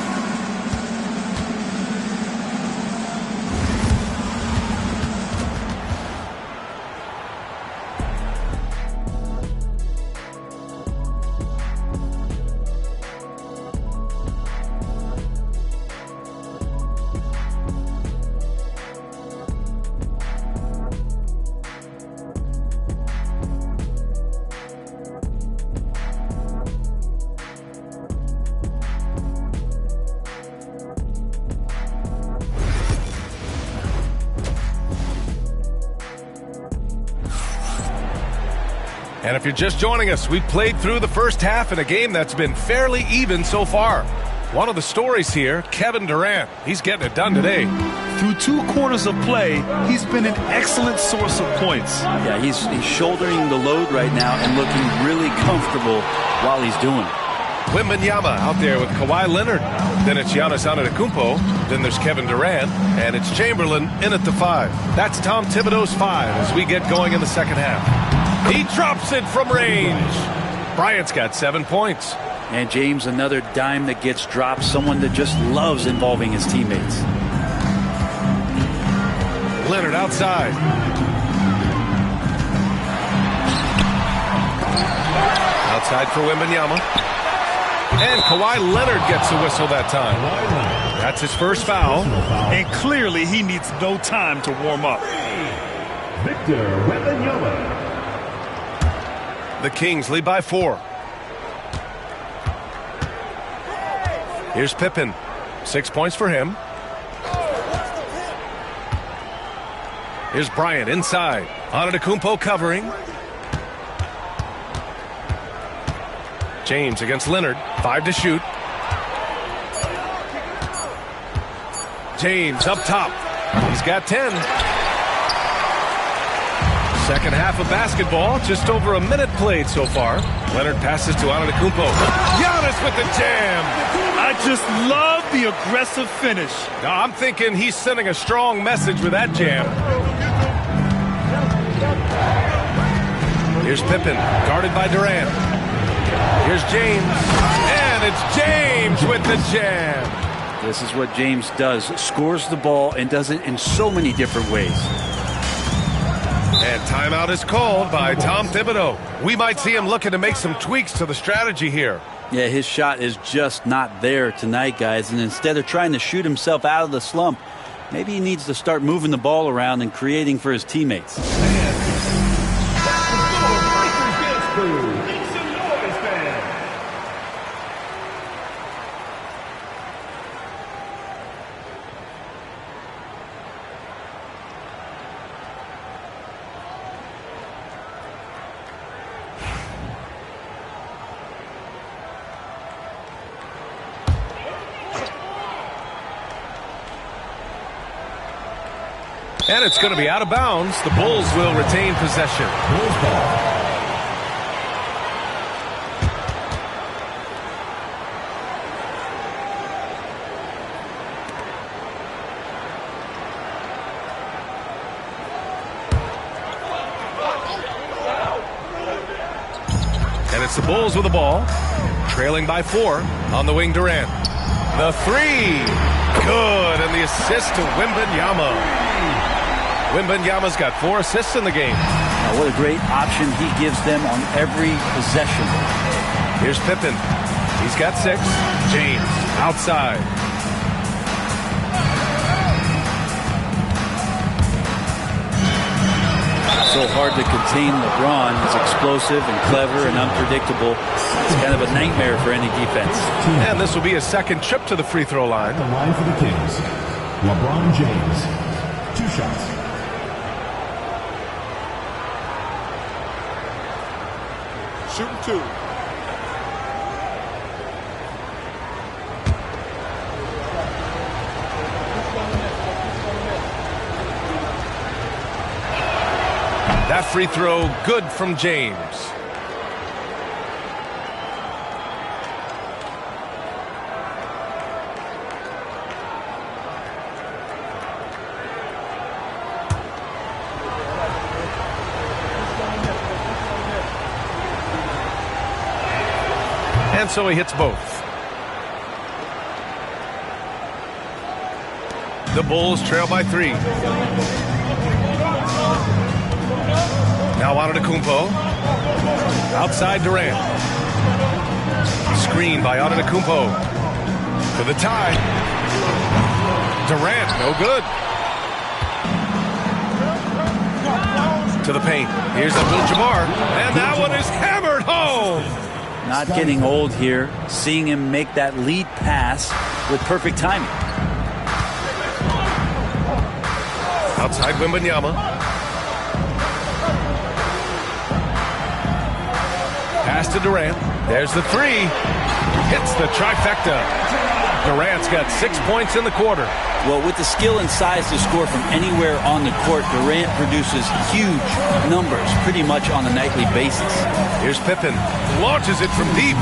And if you're just joining us, we've played through the first half in a game that's been fairly even so far. One of the stories here, Kevin Durant. He's getting it done today. Through 2 quarters of play, he's been an excellent source of points. Yeah, he's shouldering the load right now and looking really comfortable while he's doing it. Wembanyama out there with Kawhi Leonard. Then it's Giannis Antetokounmpo. Then there's Kevin Durant. And it's Chamberlain in at the 5. That's Tom Thibodeau's 5 as we get going in the second half. He drops it from range. Bryant's got 7 points. And James, another dime that gets dropped. Someone that just loves involving his teammates. Leonard outside. Outside for Wembanyama. And Kawhi Leonard gets a whistle that time. That's his first foul. And clearly he needs no time to warm up. Victor Wembanyama. The Kings lead by 4. Here's Pippen. 6 points for him. Here's Bryant inside. Antetokounmpo covering. James against Leonard. 5 to shoot. James up top. He's got 10. Second half of basketball. Just over a minute played so far. Leonard passes to Antetokounmpo. Giannis with the jam. I just love the aggressive finish. Now, I'm thinking he's sending a strong message with that jam. Here's Pippen, guarded by Durant. Here's James, and it's James with the jam. This is what James does. Scores the ball and does it in so many different ways. And timeout is called by Tom Thibodeau. We might see him looking to make some tweaks to the strategy here. Yeah, his shot is just not there tonight, guys. And instead of trying to shoot himself out of the slump, maybe he needs to start moving the ball around and creating for his teammates. And it's going to be out of bounds. The Bulls will retain possession. Bulls ball. And it's the Bulls with the ball. Trailing by 4 on the wing, Durant. The 3. Good. And the assist to Wembanyama. Wembanyama's got 4 assists in the game. Now, what a great option he gives them on every possession. Here's Pippen. He's got 6. James outside. So hard to contain LeBron. He's explosive and clever and unpredictable. It's kind of a nightmare for any defense. And this will be a second trip to the free throw line. The line for the Kings. LeBron James. 2 shots. Shooting 2. That free throw good from James. And so he hits both. The Bulls trail by 3. Now Antetokounmpo. Outside Durant. Screen by Antetokounmpo. For the tie. Durant, no good. To the paint. Here's Abdul-Jabbar. And that one is hammered home. Not getting old here. Seeing him make that lead pass with perfect timing. Outside Wembanyama. to Durant. There's the three. Hits the trifecta. Durant's got 6 points in the quarter. Well, with the skill and size to score from anywhere on the court, Durant produces huge numbers pretty much on a nightly basis. Here's Pippen. Launches it from deep.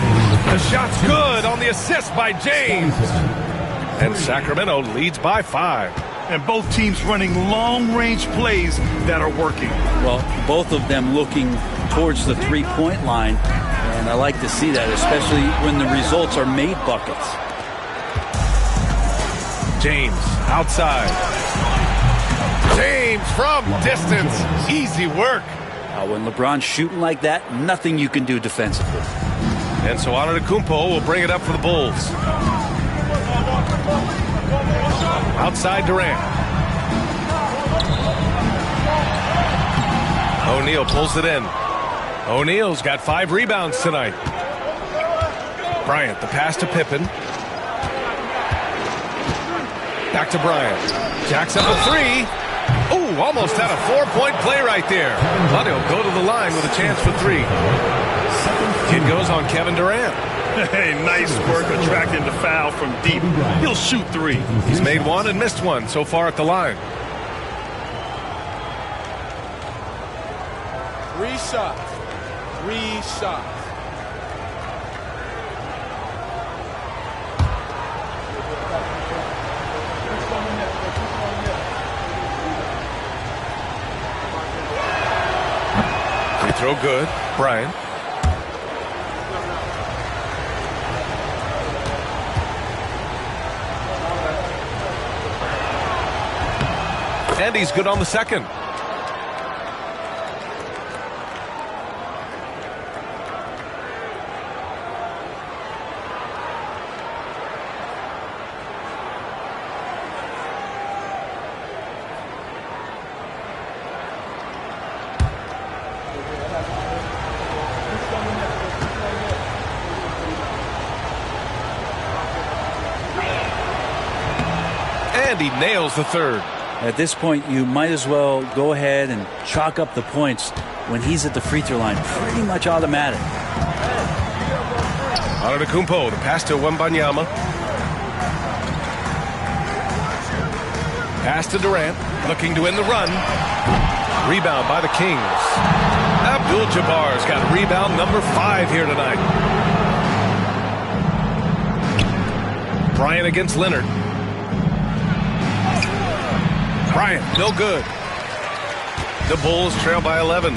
The shot's good on the assist by James. And Sacramento leads by 5. And both teams running long-range plays that are working. Well, both of them looking towards the three-point line. And I like to see that, especially when the results are made buckets. James outside. James from distance. Easy work. When LeBron's shooting like that, nothing you can do defensively. And so Antetokounmpo will bring it up for the Bulls. Outside Durant. O'Neal pulls it in. O'Neal's got 5 rebounds tonight. Bryant, the pass to Pippen. Back to Bryant. Jacks up a 3. Ooh, almost had a 4-point play right there. But he'll go to the line with a chance for 3. Kid goes on Kevin Durant. Hey, nice work attracting the foul from deep. He'll shoot 3. He's made 1 and missed 1 so far at the line. 3 shots. 3 shots. Free throw good. Bryant. And he's good on the second. And he nails the third. At this point, you might as well go ahead and chalk up the points when he's at the free throw line. Pretty much automatic. Antetokounmpo, the pass to Wembanyama. Pass to Durant, looking to win the run. Rebound by the Kings. Abdul-Jabbar's got rebound number 5 here tonight. Bryant against Leonard. Bryant, no good. The Bulls trail by 11.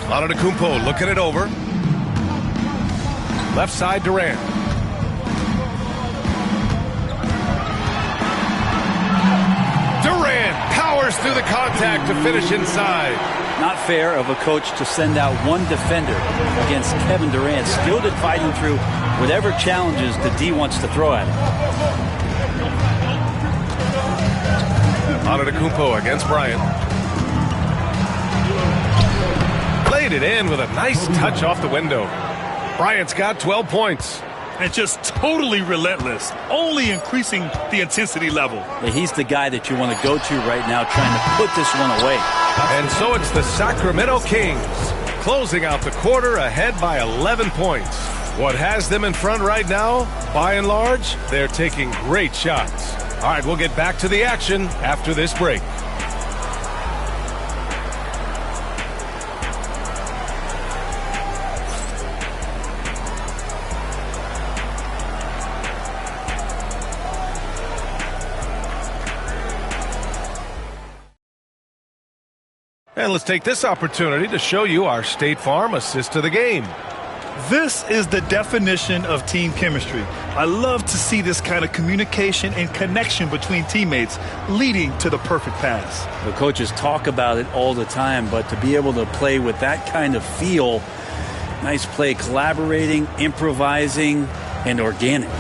Antetokounmpo looking it over. Left side Durant. Durant powers through the contact to finish inside. Not fair of a coach to send out one defender against Kevin Durant, skilled at fighting through whatever challenges the D wants to throw at him. Antetokounmpo against Bryant. Laid it in with a nice touch off the window. Bryant's got 12 points. And just totally relentless, only increasing the intensity level. Yeah, he's the guy that you want to go to right now, trying to put this one away. And so it's the Sacramento Kings closing out the quarter ahead by 11 points. What has them in front right now, by and large, they're taking great shots. All right, we'll get back to the action after this break. And let's take this opportunity to show you our State Farm assist to the game. This is the definition of team chemistry. I love to see this kind of communication and connection between teammates leading to the perfect pass. The coaches talk about it all the time, but to be able to play with that kind of feel, nice play, collaborating, improvising, and organic.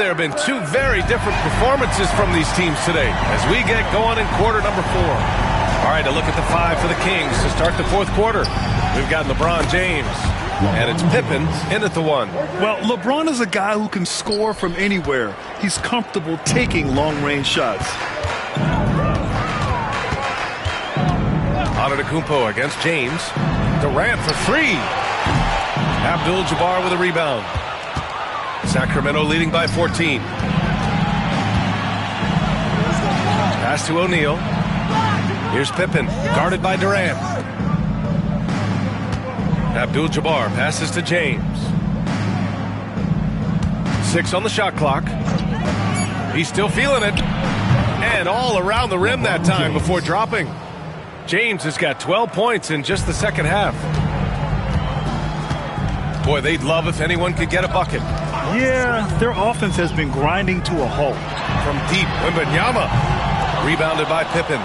There have been 2 very different performances from these teams today as we get going in quarter number 4. All right, a look at the 5 for the Kings to start the 4th quarter. We've got LeBron James. And it's Pippen in at the one. Well, LeBron is a guy who can score from anywhere. He's comfortable taking long-range shots. Antetokounmpo against James. Durant for three. Abdul-Jabbar with a rebound. Sacramento leading by 14. Pass to O'Neal. Here's Pippen, guarded by Durant. Abdul-Jabbar passes to James. 6 on the shot clock. He's still feeling it. And all around the rim that time before dropping. James has got 12 points in just the second half. Boy, they'd love if anyone could get a bucket. Yeah, their offense has been grinding to a halt. From deep, Wembanyama. Rebounded by Pippen.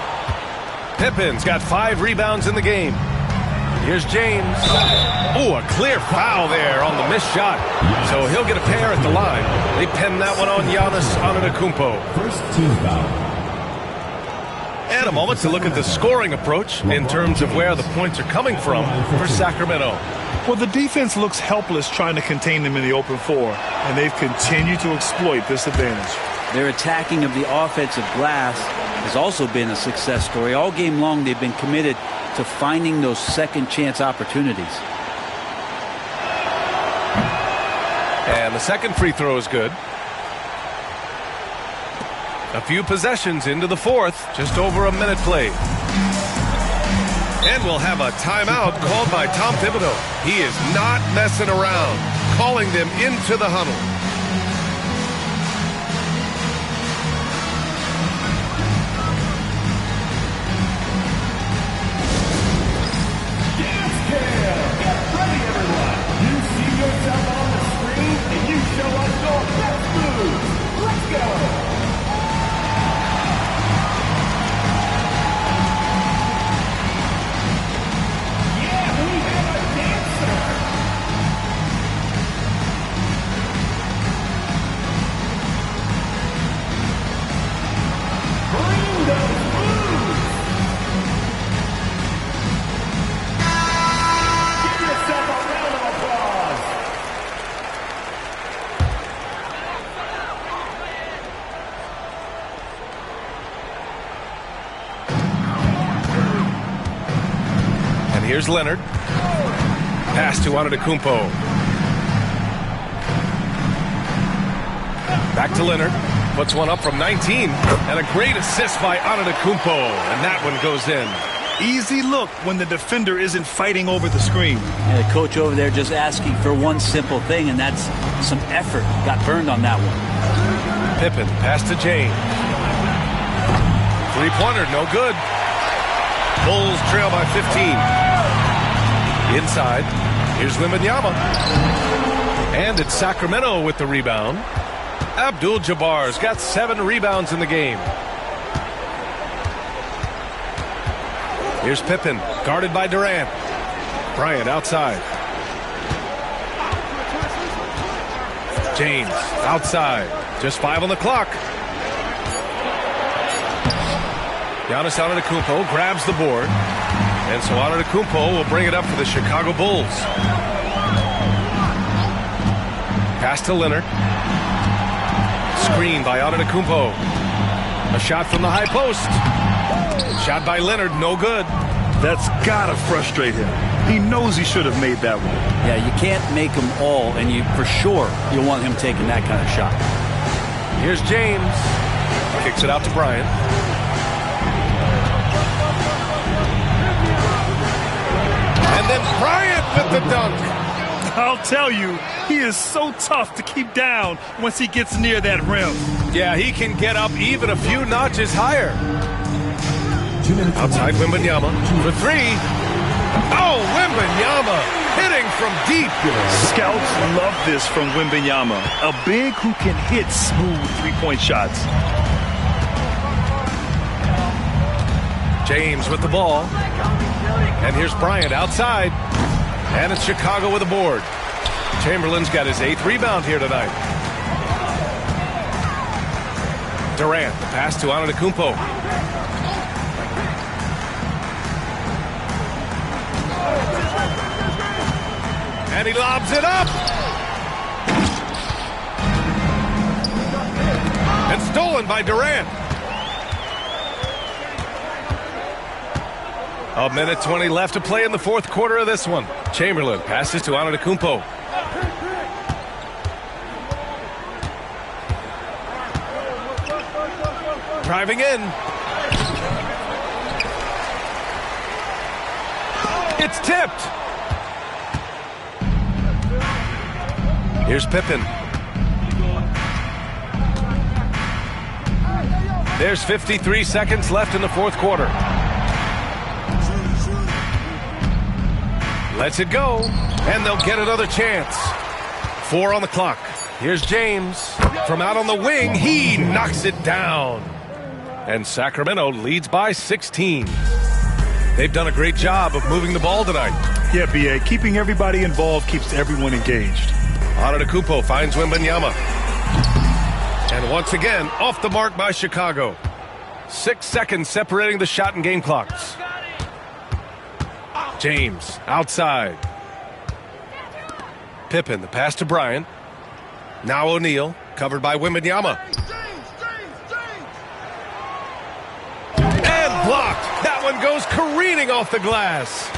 Pippen's got 5 rebounds in the game. Here's James. Oh, a clear foul there on the missed shot. So he'll get a pair at the line. They pen that one on Giannis Antetokounmpo. First team foul. And a moment to look at the scoring approach in terms of where the points are coming from for Sacramento. Well, the defense looks helpless trying to contain them in the open floor, and they've continued to exploit this advantage. Their attacking of the offensive glass has also been a success story. All game long, they've been committed to finding those second chance opportunities. And the second free throw is good. A few possessions into the fourth, just over a minute played. And we'll have a timeout called by Tom Thibodeau. He is not messing around, calling them into the huddle. Dance cam! Get ready, everyone! You see yourself on the screen, and you show us your best moves. Let's go! Here's Leonard. Pass to Antetokounmpo. Back to Leonard. Puts one up from 19. And a great assist by Antetokounmpo. And that one goes in. Easy look when the defender isn't fighting over the screen. And the coach over there just asking for one simple thing, and that's some effort. Got burned on that one. Pippen, pass to James. Three-pointer, no good. Bulls trail by 15. Inside, here's Wembanyama. And it's Sacramento with the rebound. Abdul-Jabbar's got 7 rebounds in the game. Here's Pippen, guarded by Durant. Bryant outside. James outside. Just 5 on the clock. Giannis Antetokounmpo grabs the board. And so Antetokounmpo will bring it up for the Chicago Bulls. Pass to Leonard. Screen by Antetokounmpo. A shot from the high post. Shot by Leonard, no good. That's gotta frustrate him. He knows he should have made that one. Yeah, you can't make them all, and you for sure you want him taking that kind of shot. Here's James. Kicks it out to Bryant. And then Bryant with the dunk. I'll tell you, he is so tough to keep down once he gets near that rim. Yeah, he can get up even a few notches higher. Outside Wembanyama for 3. Oh, Wembanyama hitting from deep. Scouts love this from Wembanyama. A big who can hit smooth three-point shots. James with the ball. And here's Bryant outside. And it's Chicago with a board. Chamberlain's got his 8th rebound here tonight. Durant, the pass to Antetokounmpo. And he lobs it up. And stolen by Durant. A minute 20 left to play in the fourth quarter of this one. Chamberlain passes to Antetokounmpo. Driving in. It's tipped. Here's Pippen. There's 53 seconds left in the fourth quarter. Lets it go, and they'll get another chance. 4 on the clock. Here's James. From out on the wing, he knocks it down. And Sacramento leads by 16. They've done a great job of moving the ball tonight. Yeah, B.A. Keeping everybody involved keeps everyone engaged. Antetokounmpo finds Wembanyama. And once again, off the mark by Chicago. 6 seconds separating the shot and game clocks. James outside. Pippen, the pass to Bryant. Now O'Neal, covered by Wembanyama. And blocked. That one goes careening off the glass.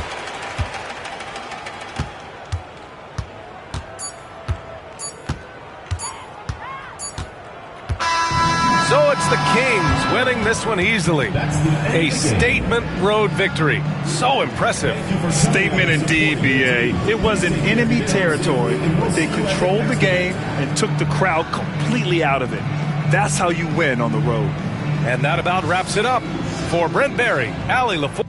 So it's the Kings winning this one easily. A statement road victory. So impressive. Statement indeed, B.A. It was in enemy territory. They controlled the game and took the crowd completely out of it. That's how you win on the road. And that about wraps it up. For Brent Barry, Allie LaFour.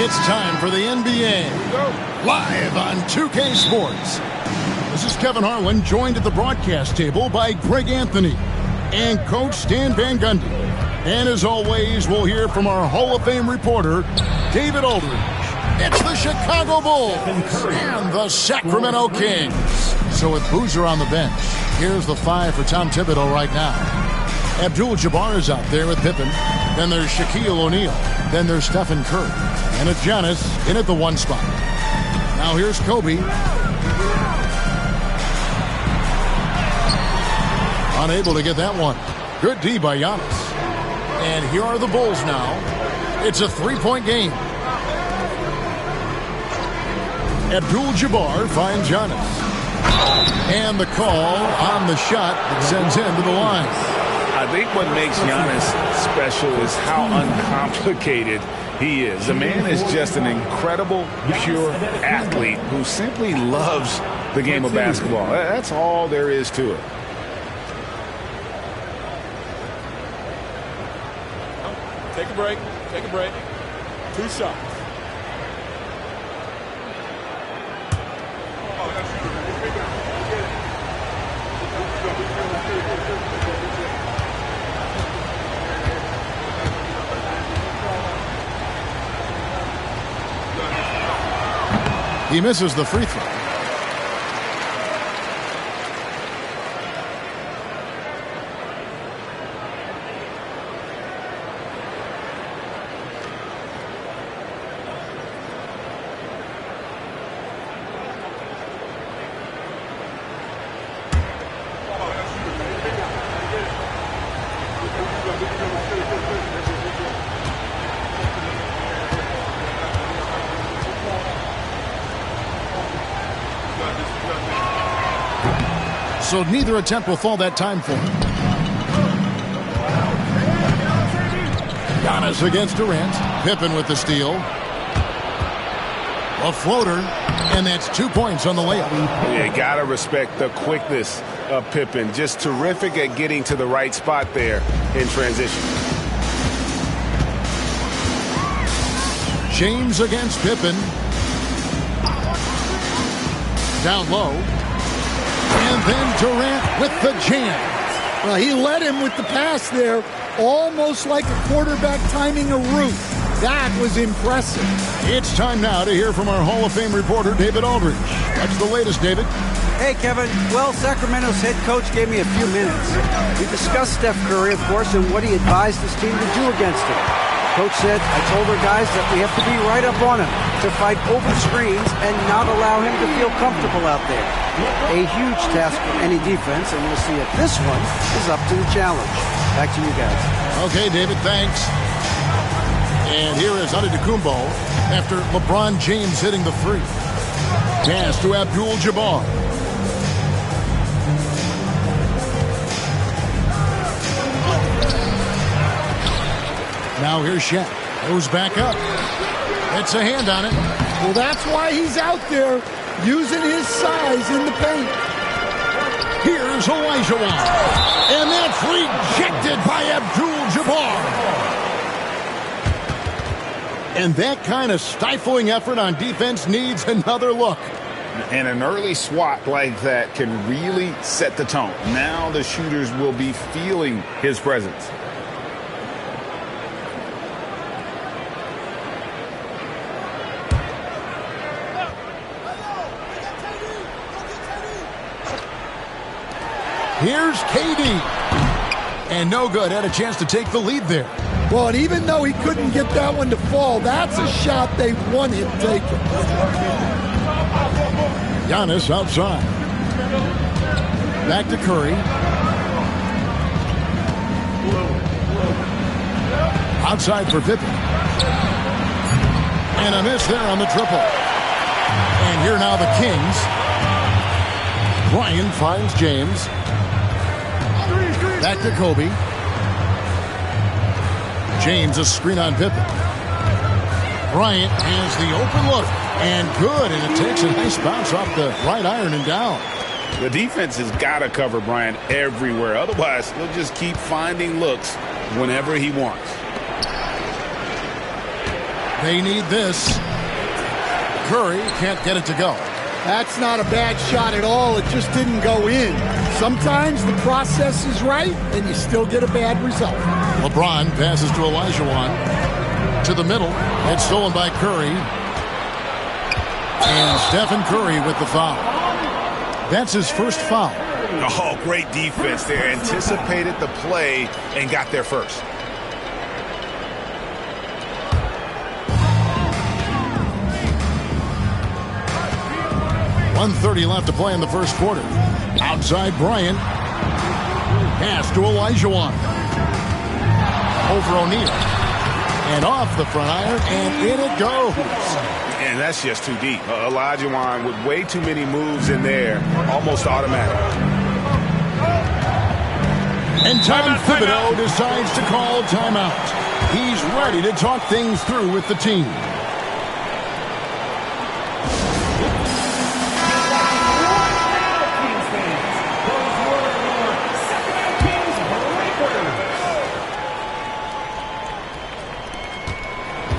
It's time for the NBA, live on 2K Sports. This is Kevin Harlan, joined at the broadcast table by Greg Anthony and Coach Stan Van Gundy. And as always, we'll hear from our Hall of Fame reporter, David Aldridge. It's the Chicago Bulls and the Sacramento Kings. So with Boozer on the bench, here's the 5 for Tom Thibodeau right now. Abdul-Jabbar is out there with Pippen. Then there's Shaquille O'Neal. Then there's Stephen Curry. And it's Giannis in at the 1 spot. Now here's Kobe. Unable to get that one. Good D by Giannis. And here are the Bulls now. It's a 3-point game. Abdul-Jabbar finds Giannis. And the call on the shot that sends him to the line. I think what makes Giannis special is how uncomplicated he is. The man is just an incredible, pure athlete who simply loves the game of basketball. That's all there is to it. Take a break. Take a break. 2 shots. He misses the free throw. So neither attempt will fall that time for him. Giannis against Durant. Pippen with the steal. A floater, and that's 2 points on the layup. You gotta respect the quickness of Pippen. Just terrific at getting to the right spot there in transition. James against Pippen. Down low. And then Durant with the jam. Well, he led him with the pass there, almost like a quarterback timing a route. That was impressive. It's time now to hear from our Hall of Fame reporter, David Aldridge. What's the latest, David? Hey, Kevin. Well, Sacramento's head coach gave me a few minutes. We discussed Steph Curry, of course, and what he advised his team to do against him. Coach said, I told our guys that we have to be right up on him, to fight over screens and not allow him to feel comfortable out there. A huge task for any defense, and we'll see if this one is up to the challenge. Back to you guys. Okay, David, thanks. And here is Antetokounmpo after LeBron James hitting the free. Pass to Abdul-Jabbar. Now here's Shaq. Goes back up. It's a hand on it. Well, that's why he's out there using his size in the paint. Here's Olajuwon. And that's rejected by Abdul-Jabbar. And that kind of stifling effort on defense needs another look. And an early swat like that can really set the tone. Now the shooters will be feeling his presence. Here's KD. And no good. Had a chance to take the lead there. Well, and even though he couldn't get that one to fall, that's a shot they want him taking. Giannis outside. Back to Curry. Outside for Pippen. And a miss there on the triple. And here now the Kings. Bryant finds James. Back to Kobe. James, a screen on Pippen. Bryant has the open look. And good. And it takes a nice bounce off the right iron and down. The defense has got to cover Bryant everywhere. Otherwise, he'll just keep finding looks whenever he wants. They need this. Curry can't get it to go. That's not a bad shot at all. It just didn't go in. Sometimes the process is right, and you still get a bad result. LeBron passes to Olajuwon. To the middle. It's stolen by Curry. And Stephen Curry with the foul. That's his first foul. Oh, great defense there. Anticipated the play and got there first. .130 left to play in the first quarter. Outside Bryant. Pass to Olajuwon. Over O'Neal. And off the front iron, and in it goes. And that's just too deep. Olajuwon with way too many moves in there, almost automatic. And Tom Thibodeau decides to call timeout. He's ready to talk things through with the team.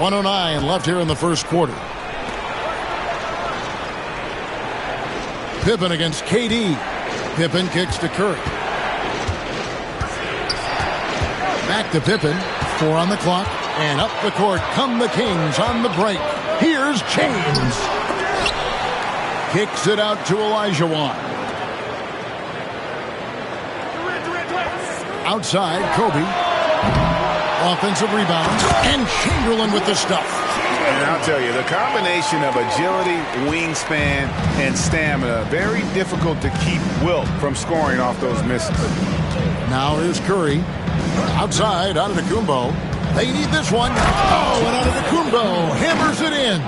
.109 left here in the first quarter. Pippen against KD. Pippen kicks to Curry. Back to Pippen. 4 on the clock. And up the court come the Kings on the break. Here's James. Kicks it out to Olajuwon. Outside, Kobe. Offensive rebound. And Chamberlain with the stuff. And I'll tell you, the combination of agility, wingspan, and stamina, very difficult to keep Wilt from scoring off those misses. Now here's Curry. Outside, Antetokounmpo. They need this one. Oh, and Antetokounmpo hammers it in.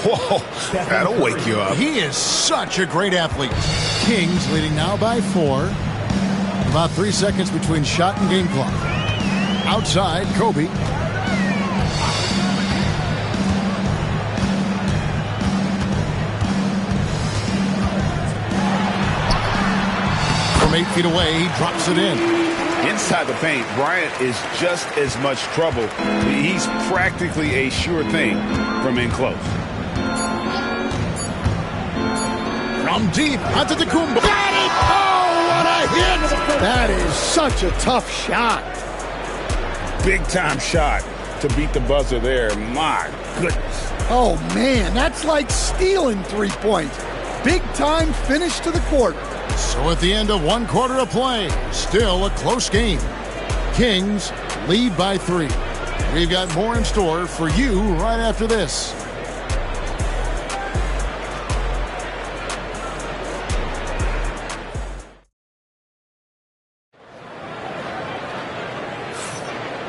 Whoa, that'll wake you up. He is such a great athlete. Kings leading now by 4. About 3 seconds between shot and game clock. Outside, Kobe. From 8 feet away, he drops it in. Inside the paint, Bryant is just as much trouble. He's practically a sure thing from in close. From deep, Antetokounmpo. Got it! Oh, what a hit! That is such a tough shot. Big time shot to beat the buzzer there. My goodness. Oh, man, that's like stealing 3 points. Big time finish to the quarter. So at the end of 1 quarter of play, still a close game. Kings lead by 3. We've got more in store for you right after this.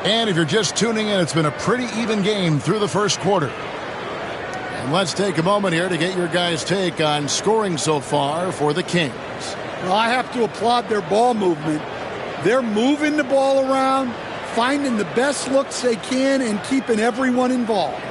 And if you're just tuning in, it's been a pretty even game through the first quarter. And let's take a moment here to get your guys' take on scoring so far for the Kings. Well, I have to applaud their ball movement. They're moving the ball around, finding the best looks they can, and keeping everyone involved.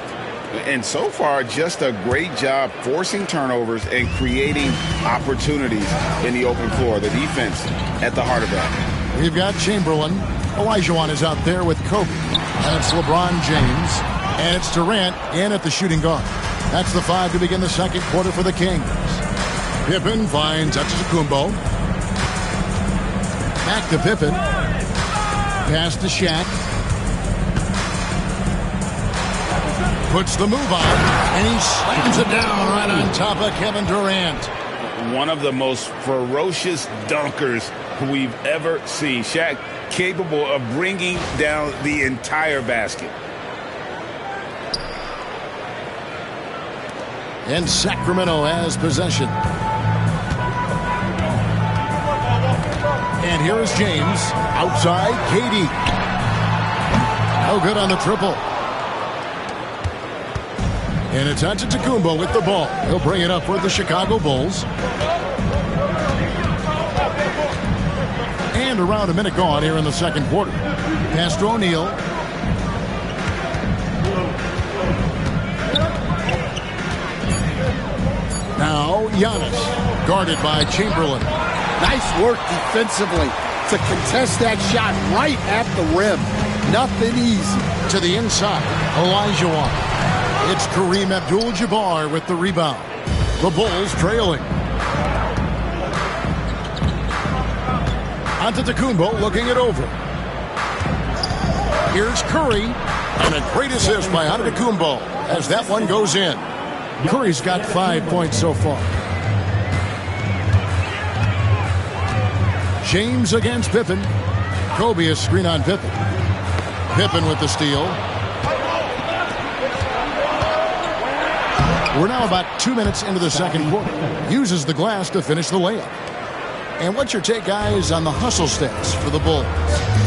And so far, just a great job forcing turnovers and creating opportunities in the open floor. The defense at the heart of that. We've got Chamberlain. Olajuwon is out there with Kobe. And it's LeBron James. And it's Durant in at the shooting guard. That's the 5 to begin the second quarter for the Kings. Pippen finds Antetokounmpo. Back to Pippen. Pass to Shaq. Puts the move on. And he slams it down right on top of Kevin Durant. one of the most ferocious dunkers we've ever seen. Shaq capable of bringing down the entire basket. And Sacramento has possession. And here is James. Outside, KD. No good on the triple. And it's Antetokounmpo with the ball. He'll bring it up for the Chicago Bulls. And around a minute gone here in the second quarter. Pass to O'Neal. Now Giannis, guarded by Chamberlain. Nice work defensively to contest that shot right at the rim. Nothing easy. To the inside, Olajuwon. It's Kareem Abdul-Jabbar with the rebound. The Bulls trailing. Antetokounmpo looking it over. Here's Curry. And a great assist by Antetokounmpo as that one goes in. Curry's got 5 points so far. James against Pippen. Kobe is screen on Pippen. Pippen with the steal. We're now about 2 minutes into the second quarter. Uses the glass to finish the layup. And what's your take, guys, on the hustle stats for the Bulls?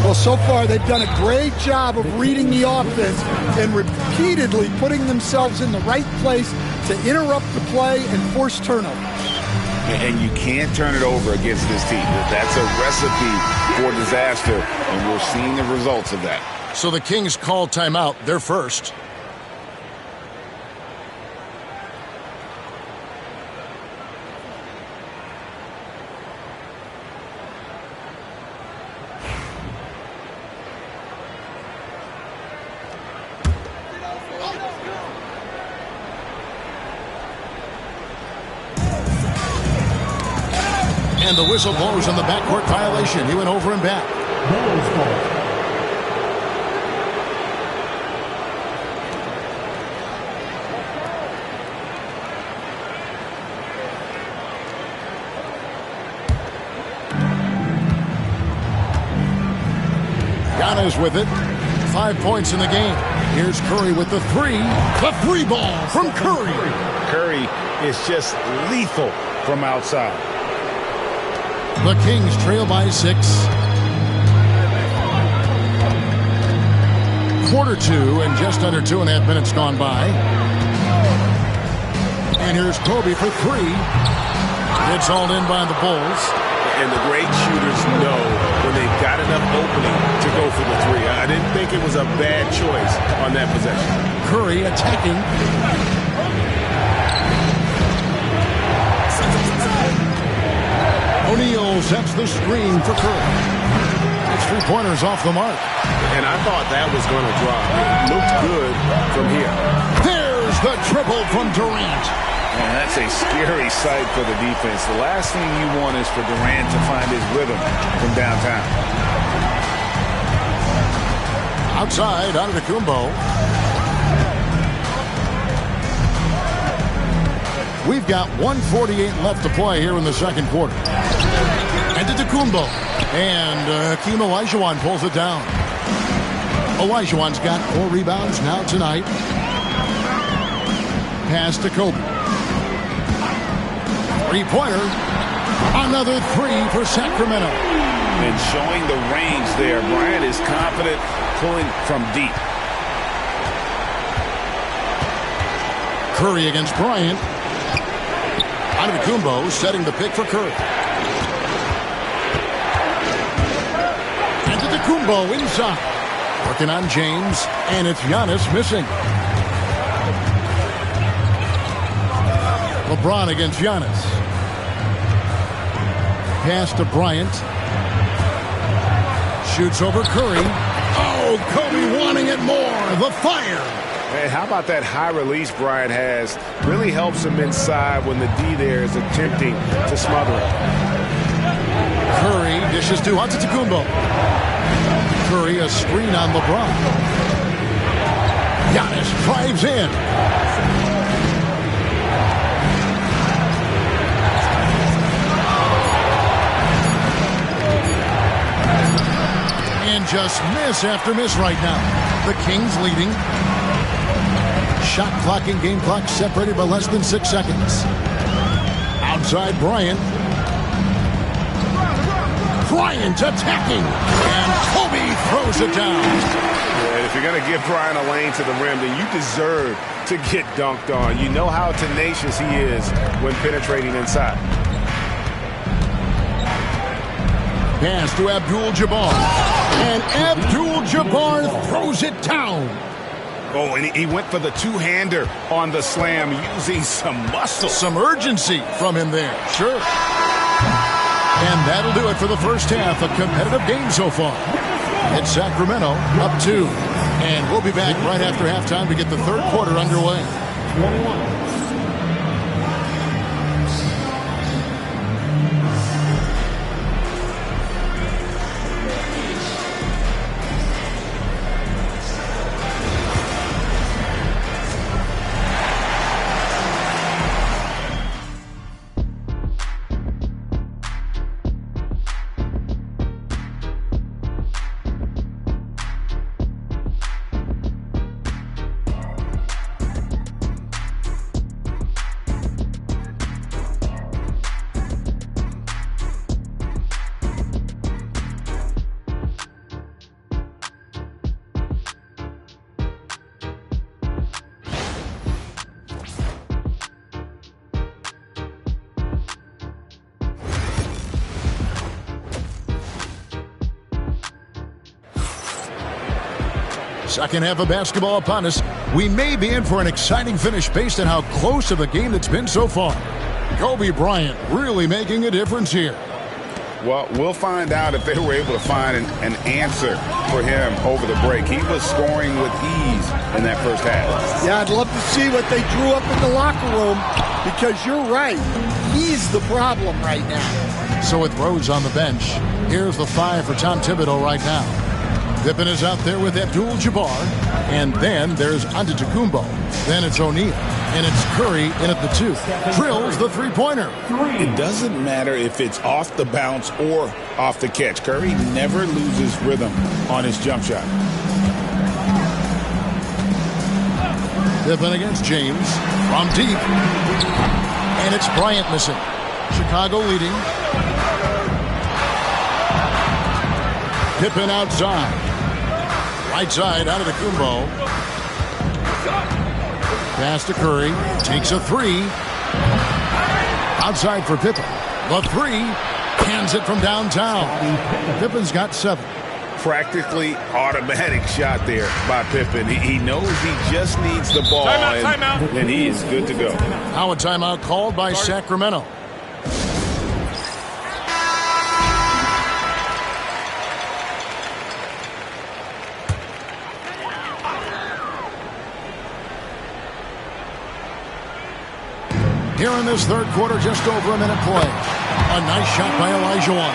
Well, so far they've done a great job of reading the offense and repeatedly putting themselves in the right place to interrupt the play and force turnovers. And you can't turn it over against this team. That's a recipe for disaster, and we're seeing the results of that. So the Kings call timeout. They're first. And the whistle blows on the backcourt violation. He went over and back. Giannis with it. 5 points in the game. Here's Curry with the three. The three ball from Curry. Curry is just lethal from outside. The Kings trail by 6. Quarter 2 and just under 2.5 minutes gone by. And here's Kobe for 3. It's all in by the Bulls. And the great shooters know when they've got enough opening to go for the 3. I didn't think it was a bad choice on that possession. Curry attacking. O'Neal sets the screen for Curry. It's 3-pointers off the mark. And I thought that was going to drop. It looked good from here. There's the triple from Durant. And that's a scary sight for the defense. The last thing you want is for Durant to find his rhythm from downtown. Outside, Antetokounmpo. We've got 1:48 left to play here in the second quarter. Antetokounmpo. And Hakeem Olajuwon pulls it down. Olajuwon's got 4 rebounds now tonight. Pass to Kobe. 3-pointer. Another 3 for Sacramento. And showing the range there. Bryant is confident pulling from deep. Curry against Bryant. Antetokounmpo setting the pick for Curry. Antetokounmpo inside. Working on James. And it's Giannis missing. LeBron against Giannis. Pass to Bryant. Shoots over Curry. Oh, Kobe wanting it more. The fire. And how about that high release Bryant has? Really helps him inside when the D there is attempting to smother him. Curry dishes to Antetokounmpo. Curry a screen on LeBron. Giannis drives in. just miss after miss right now. The Kings leading. Shot clock and game clock separated by less than 6 seconds. Outside Bryant. Bryant attacking. And Kobe throws it down. Yeah, if you're going to give Bryant a lane to the rim, then you deserve to get dunked on. You know how tenacious he is when penetrating inside. Pass to Abdul-Jabbar. And Abdul-Jabbar throws it down. Oh, and he went for the two-hander on the slam using some muscle. Some urgency from him there. Sure. And that'll do it for the first half. A competitive game so far. It's Sacramento up 2. And we'll be back right after halftime to get the third quarter underway. 21. Second half of basketball upon us. We may be in for an exciting finish based on how close of a game it's been so far. Kobe Bryant really making a difference here. Well, we'll find out if they were able to find an answer for him over the break. He was scoring with ease in that first half. Yeah, I'd love to see what they drew up in the locker room, because you're right. He's the problem right now. So with Rose on the bench, here's the 5 for Tom Thibodeau right now. Pippen is out there with Abdul-Jabbar, and then there's Antetokounmpo. Then it's O'Neal, and it's Curry in at the 2. Drills the three-pointer. It doesn't matter if it's off the bounce or off the catch. Curry never loses rhythm on his jump shot. Pippen against James from deep, and it's Bryant missing. Chicago leading. Pippen outside. Right side out of the Kumbo. Pass to Curry. Takes a 3. Outside for Pippen. The 3. Hands it from downtown. Pippen's got 7. Practically automatic shot there by Pippen. He knows he just needs the ball. Timeout. And he is good to go. Now a timeout called by Sacramento. Here in this third quarter, just over a minute play. A nice shot by Olajuwon.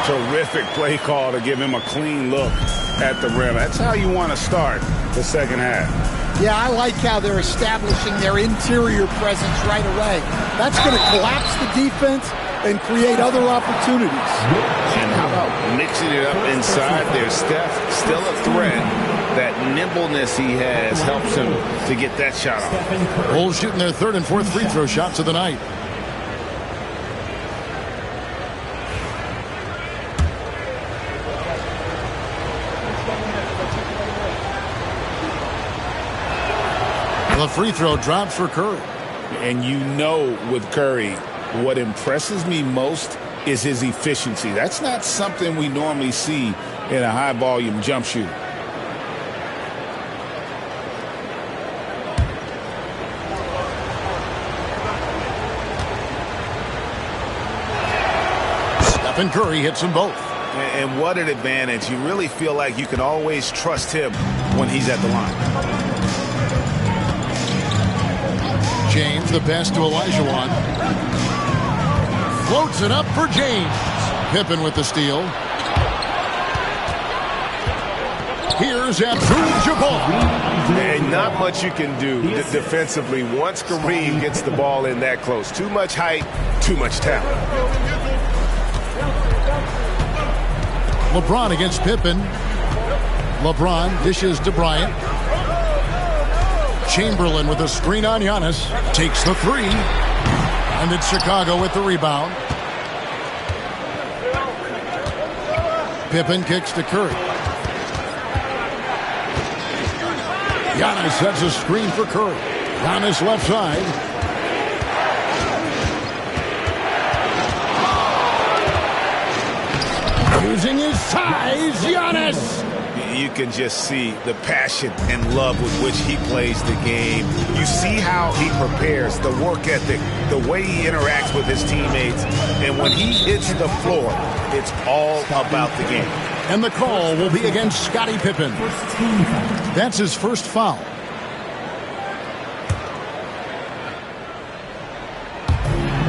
Terrific play call to give him a clean look at the rim. That's how you want to start the second half. Yeah, I like how they're establishing their interior presence right away. That's going to collapse the defense and create other opportunities. And how about mixing it up inside there? Steph still a threat. That nimbleness he has helps him to get that shot off. Bulls shooting their third and fourth free throw shots of the night. The free throw drops for Curry. And you know with Curry, what impresses me most is his efficiency. That's not something we normally see in a high-volume jump shooter. Stephen Curry hits them both. And what an advantage. You really feel like you can always trust him when he's at the line. James, the pass to Olajuwon. Floats it up for James. Pippen with the steal. Here's Abdul-Jabbar. And not much you can do defensively once Kareem gets the ball in that close. Too much height, too much talent. LeBron against Pippen. LeBron dishes to Bryant. Chamberlain with a screen on Giannis. Takes the three. And it's Chicago with the rebound. Pippen kicks to Curry. Giannis sets a screen for Curry. Giannis left side. Using his size, Giannis. You can just see the passion and love with which he plays the game. You see how he prepares, the work ethic, the way he interacts with his teammates. And when he hits the floor, it's all about the game. And the call will be against Scottie Pippen. That's his first foul.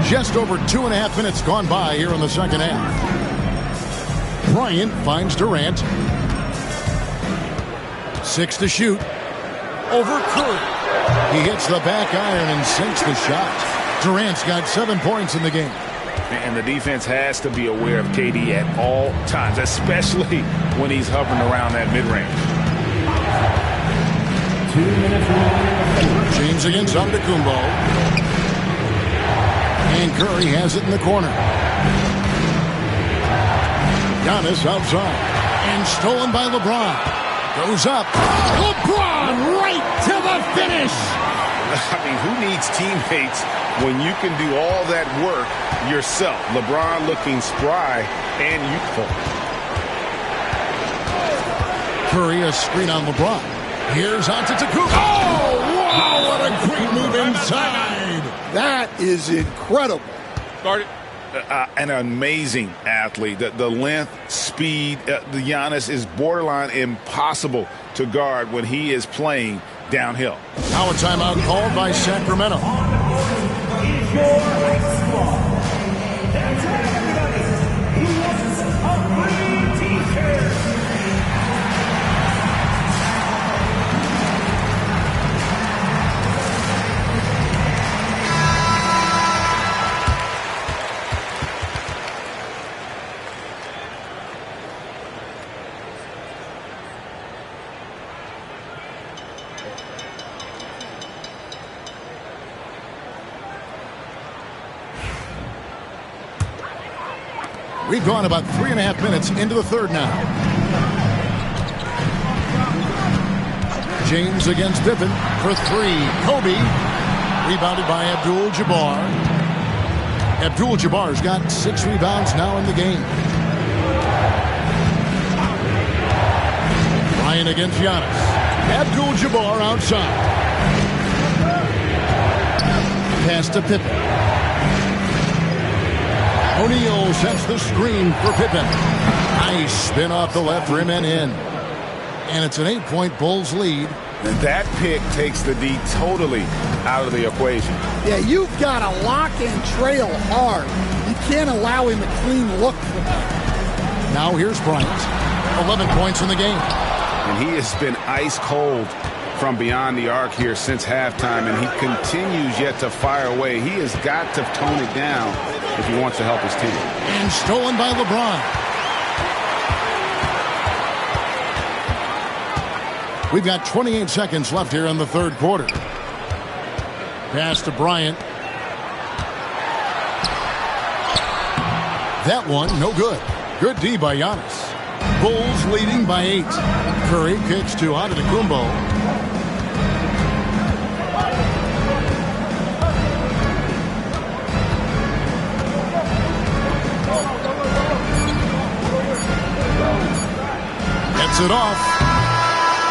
Just over 2.5 minutes gone by here in the second half. Bryant finds Durant. 6 to shoot. Over Curry. He hits the back iron and sinks the shot. Durant's got 7 points in the game. And the defense has to be aware of KD at all times, especially when he's hovering around that mid-range. 2 minutes remaining. James against Antetokounmpo. And Curry has it in the corner. Giannis outside. And stolen by LeBron. Goes up. LeBron right to the finish. I mean, who needs teammates when you can do all that work yourself? LeBron looking spry and youthful. Curry, a screen on LeBron. Here's Antetokounmpo. Oh, wow, what a great move inside. That is incredible. Guard it. An amazing athlete. The length, speed, the Giannis is borderline impossible to guard when he is playing downhill. Now a timeout called by Sacramento. We've gone about 3.5 minutes into the third now. James against Pippen for 3. Kobe. Rebounded by Abdul-Jabbar. Abdul-Jabbar's got 6 rebounds now in the game. Ryan against Giannis. Abdul-Jabbar outside. Pass to Pippen. O'Neal sets the screen for Pippen. Nice spin off the left rim and in. And it's an 8-point Bulls lead. And that pick takes the D totally out of the equation. Yeah, you've got to lock and trail hard. You can't allow him a clean look for that. Now here's Bryant. 11 points in the game. And he has been ice cold from beyond the arc here since halftime, and he continues yet to fire away. He has got to tone it down if he wants to help his team. And stolen by LeBron. We've got 28 seconds left here in the third quarter. Pass to Bryant. That one, no good. Good D by Giannis. Bulls leading by 8. Curry kicks to Antetokounmpo. Gets it off.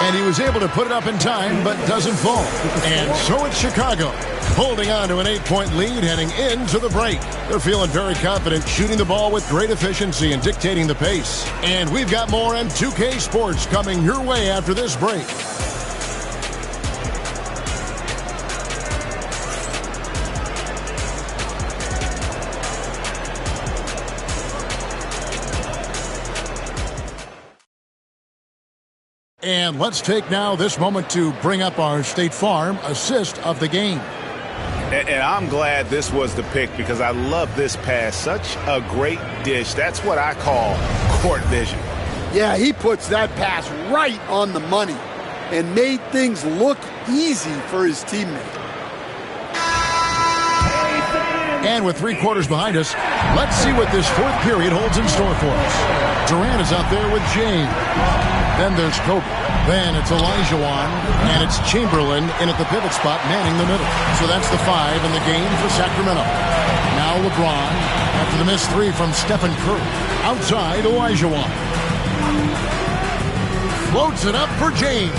And he was able to put it up in time, but doesn't fall. And so it's Chicago, holding on to an 8-point lead heading into the break. They're feeling very confident, shooting the ball with great efficiency and dictating the pace. And we've got more M2K Sports coming your way after this break. And let's take now this moment to bring up our State Farm assist of the game. And I'm glad this was the pick because I love this pass. Such a great dish. That's what I call court vision. Yeah, he puts that pass right on the money and made things look easy for his teammate. And with 3 quarters behind us, let's see what this 4th period holds in store for us. Durant is out there with James. Then there's Kobe. Then it's Olajuwon. And it's Chamberlain in at the pivot spot, manning the middle. So that's the 5 in the game for Sacramento. Now LeBron, after the missed 3 from Stephen Curry. Outside, Olajuwon. Floats it up for James.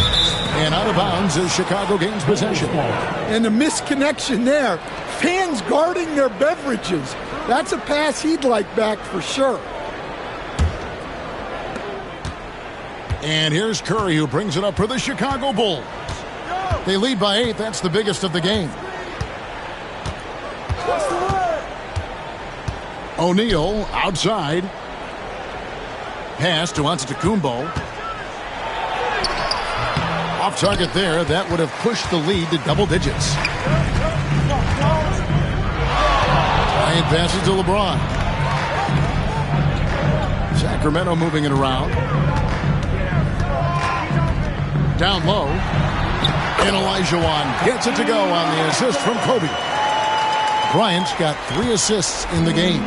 And out of bounds as Chicago gains possession. And the misconnection there. Fans guarding their beverages. That's a pass he'd like back for sure. And here's Curry, who brings it up for the Chicago Bulls. They lead by 8. That's the biggest of the game. O'Neal outside. Pass to Antetokounmpo. Off target there. That would have pushed the lead to double digits. Bryant passes to LeBron. Sacramento moving it around. Down low. And Olajuwon gets it to go on the assist from Kobe. Bryant's got 3 assists in the game.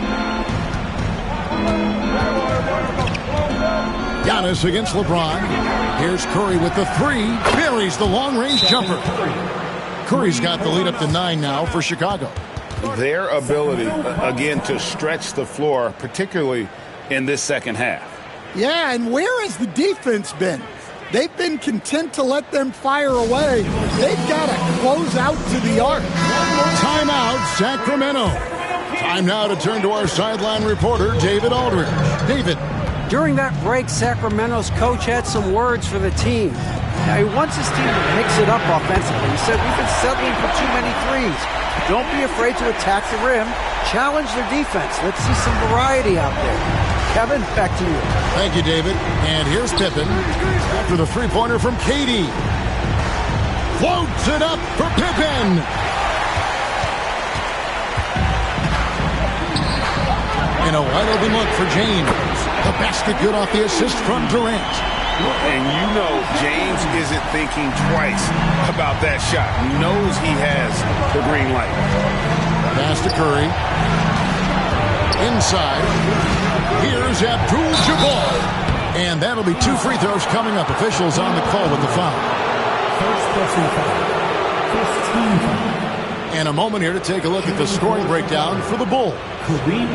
Giannis against LeBron. Here's Curry with the 3. Buries the long-range jumper. Curry's got the lead up to 9 now for Chicago. Their ability, again, to stretch the floor, particularly in this second half. Yeah, and where has the defense been? They've been content to let them fire away. They've got to close out to the arc. Timeout, Sacramento. Time now to turn to our sideline reporter, David Aldridge. David. During that break, Sacramento's coach had some words for the team. Now, he wants his team to mix it up offensively. He said, we've been settling for too many threes. Don't be afraid to attack the rim. Challenge their defense. Let's see some variety out there. Kevin, back to you. Thank you, David. And here's Pippen after the 3-pointer from KD. Floats it up for Pippen. And a wide open look for James. The basket good off the assist from Durant. And you know James isn't thinking twice about that shot. He knows he has the green light. Pass to Curry. Inside. Here's Abdul-Jabbar. And that'll be 2 free throws coming up. Officials on the call with the foul. And a moment here to take a look at the scoring breakdown for the Bulls.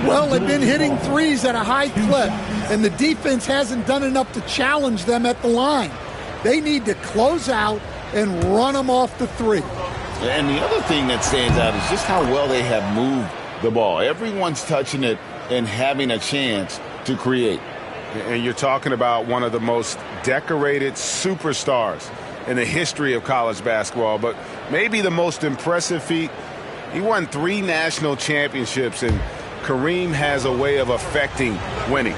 Well, they've been hitting threes at a high clip, and the defense hasn't done enough to challenge them at the line. They need to close out and run them off the 3. And the other thing that stands out is just how well they have moved the ball. Everyone's touching it and having a chance to create. And you're talking about one of the most decorated superstars in the history of college basketball, but maybe the most impressive feat, he won 3 national championships, and Kareem has a way of affecting winning.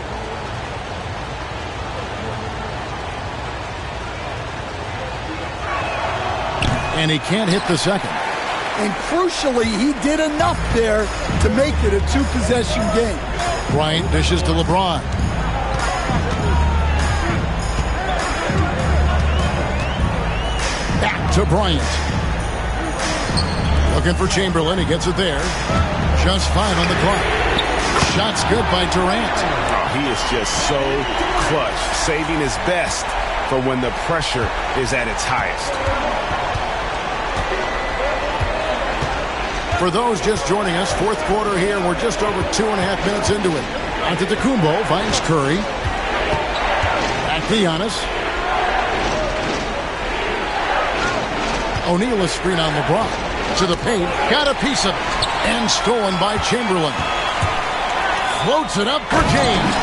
And he can't hit the second. And crucially, he did enough there to make it a 2-possession game. Bryant dishes to LeBron. Back to Bryant. Looking for Chamberlain. He gets it there. Just 5 on the clock. Shot's good by Durant. Oh, he is just so clutch, saving his best for when the pressure is at its highest. For those just joining us, 4th quarter here. We're just over 2.5 minutes into it. Antetokounmpo finds Curry. Back to Giannis. O'Neal is screen on LeBron. To the paint. Got a piece of it. And stolen by Chamberlain. Floats it up for James.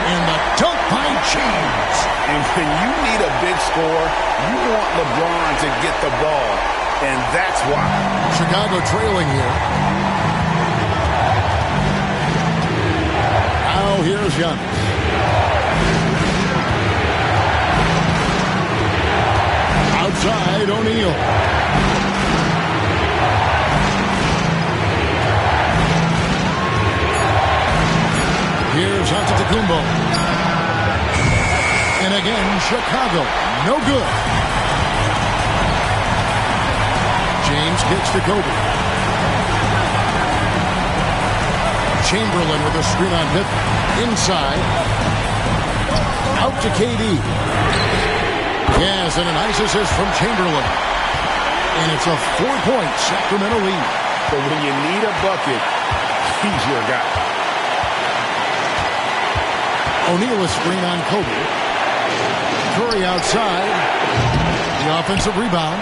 And the dunk by James. And when you need a big score, you want LeBron to get the ball. And that's why. Chicago trailing here. Now here's Giannis. Outside, O'Neal. Here's Antetokounmpo. again, Chicago. No good. James kicks to Kobe. Chamberlain with a screen on Pippen. Inside. Out to KD. Yes, and a nice assist from Chamberlain. And it's a 4-point Sacramento lead. So when you need a bucket, he's your guy. O'Neal a screen on Kobe. Curry outside. The offensive rebound.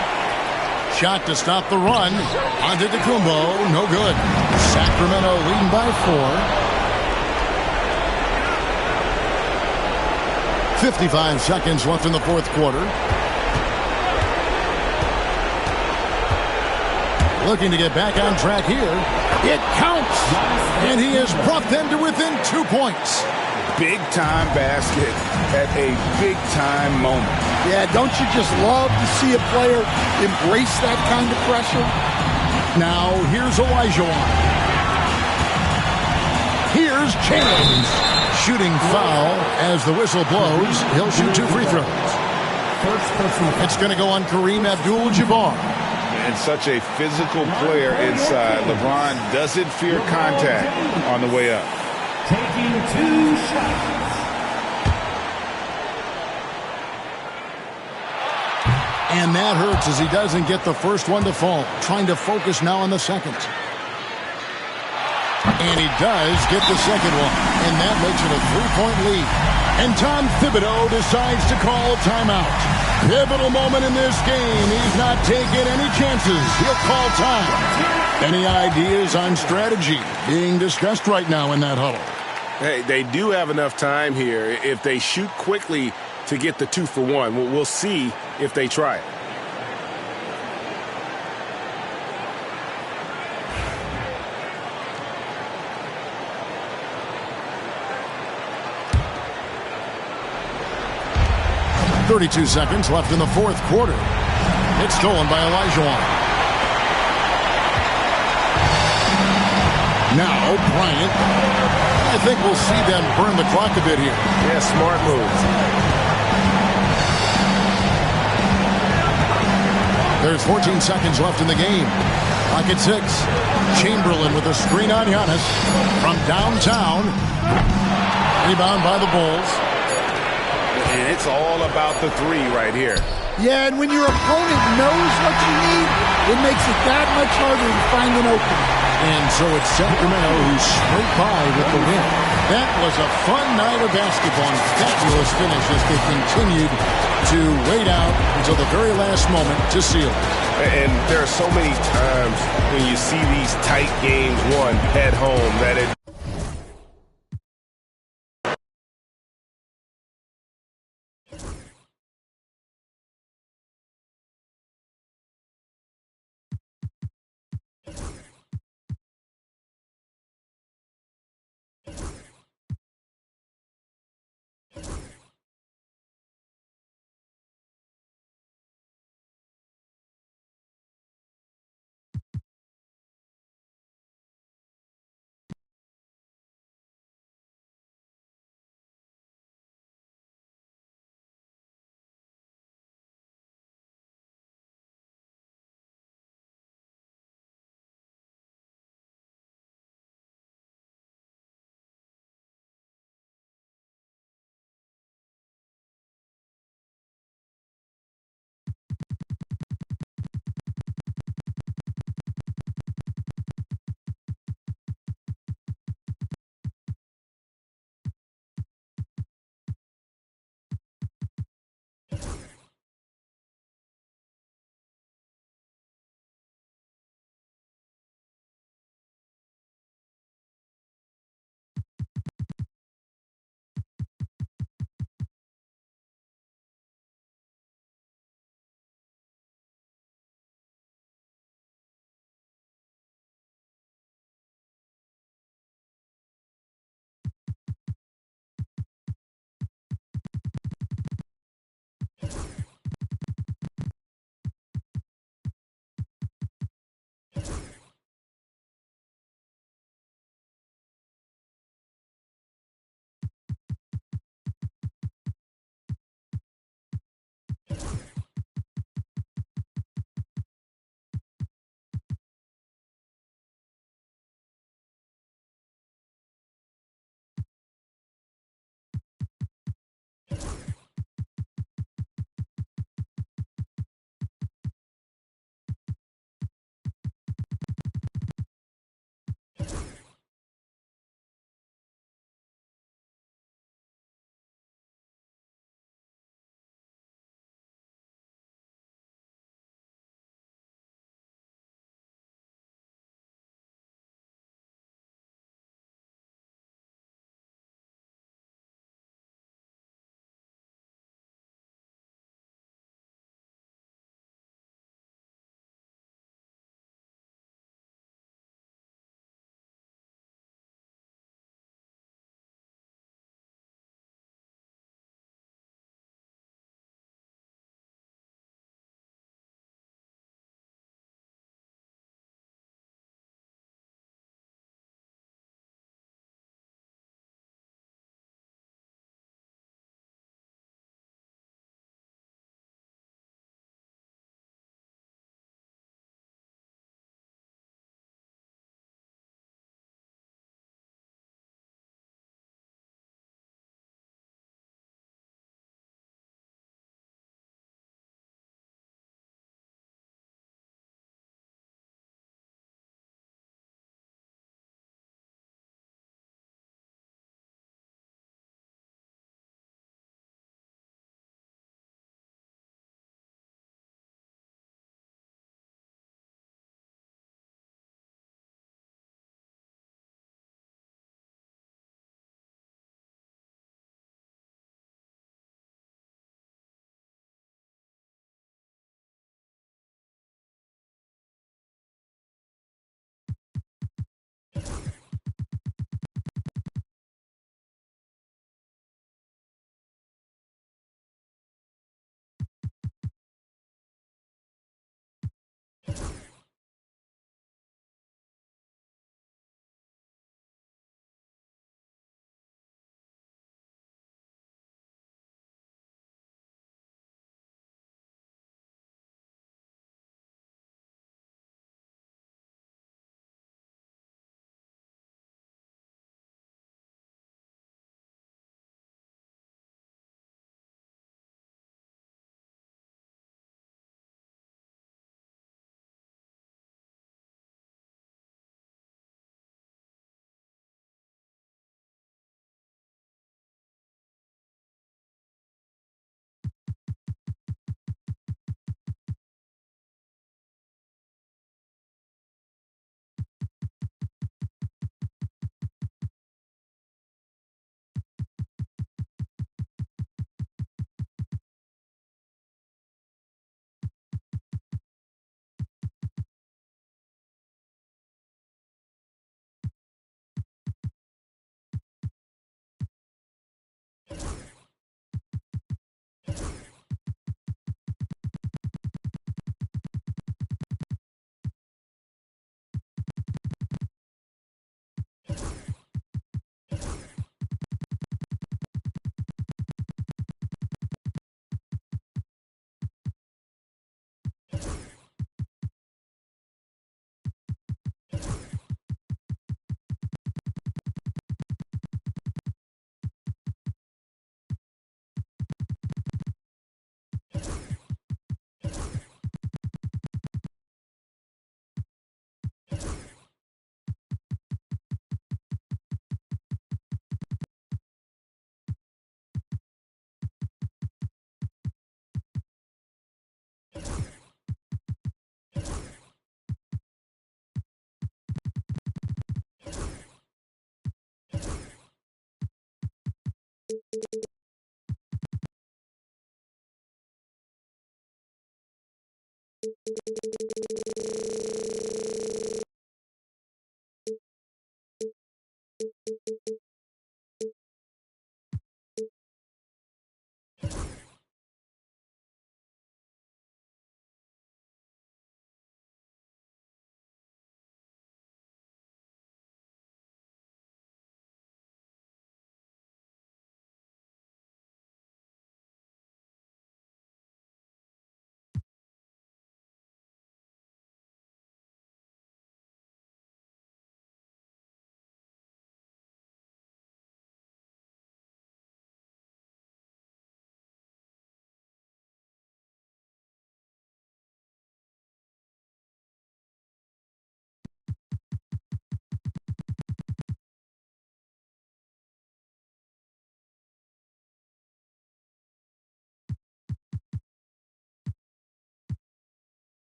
Shot to stop the run. Onto Antetokounmpo. No good. Sacramento leading by 4. 55 seconds left in the fourth quarter. Looking to get back on track here. It counts. And he has brought them to within 2 points. Big-time basket at a big-time moment. Yeah, don't you just love to see a player embrace that kind of pressure? Now, here's Olajuwon. Here's James. Shooting foul as the whistle blows. He'll shoot 2 free throws. It's going to go on Kareem Abdul-Jabbar. And such a physical player inside. LeBron doesn't fear contact on the way up. Taking 2 shots. And that hurts as he doesn't get the first one to fall. Trying to focus now on the second. And he does get the second one. And that makes it a 3-point lead. And Tom Thibodeau decides to call timeout. Pivotal moment in this game. He's not taking any chances. He'll call time. Any ideas on strategy being discussed right now in that huddle? Hey, they do have enough time here. If they shoot quickly to get the 2 for 1, we'll see if they try it. .32 seconds left in the fourth quarter. It's stolen by Olajuwon. Now Bryant. I think we'll see them burn the clock a bit here. Yeah, smart move. There's 14 seconds left in the game. Clock at 6. Chamberlain with a screen on Giannis from downtown. Rebound by the Bulls. And it's all about the 3 right here. Yeah, and when your opponent knows what you need, it makes it that much harder to find an opening. And so it's Sacramento who scraped by with the win. That was a fun night of basketball and fabulous finish as they continued to wait out until the very last moment to seal it. And there are so many times when you see these tight games won at home that it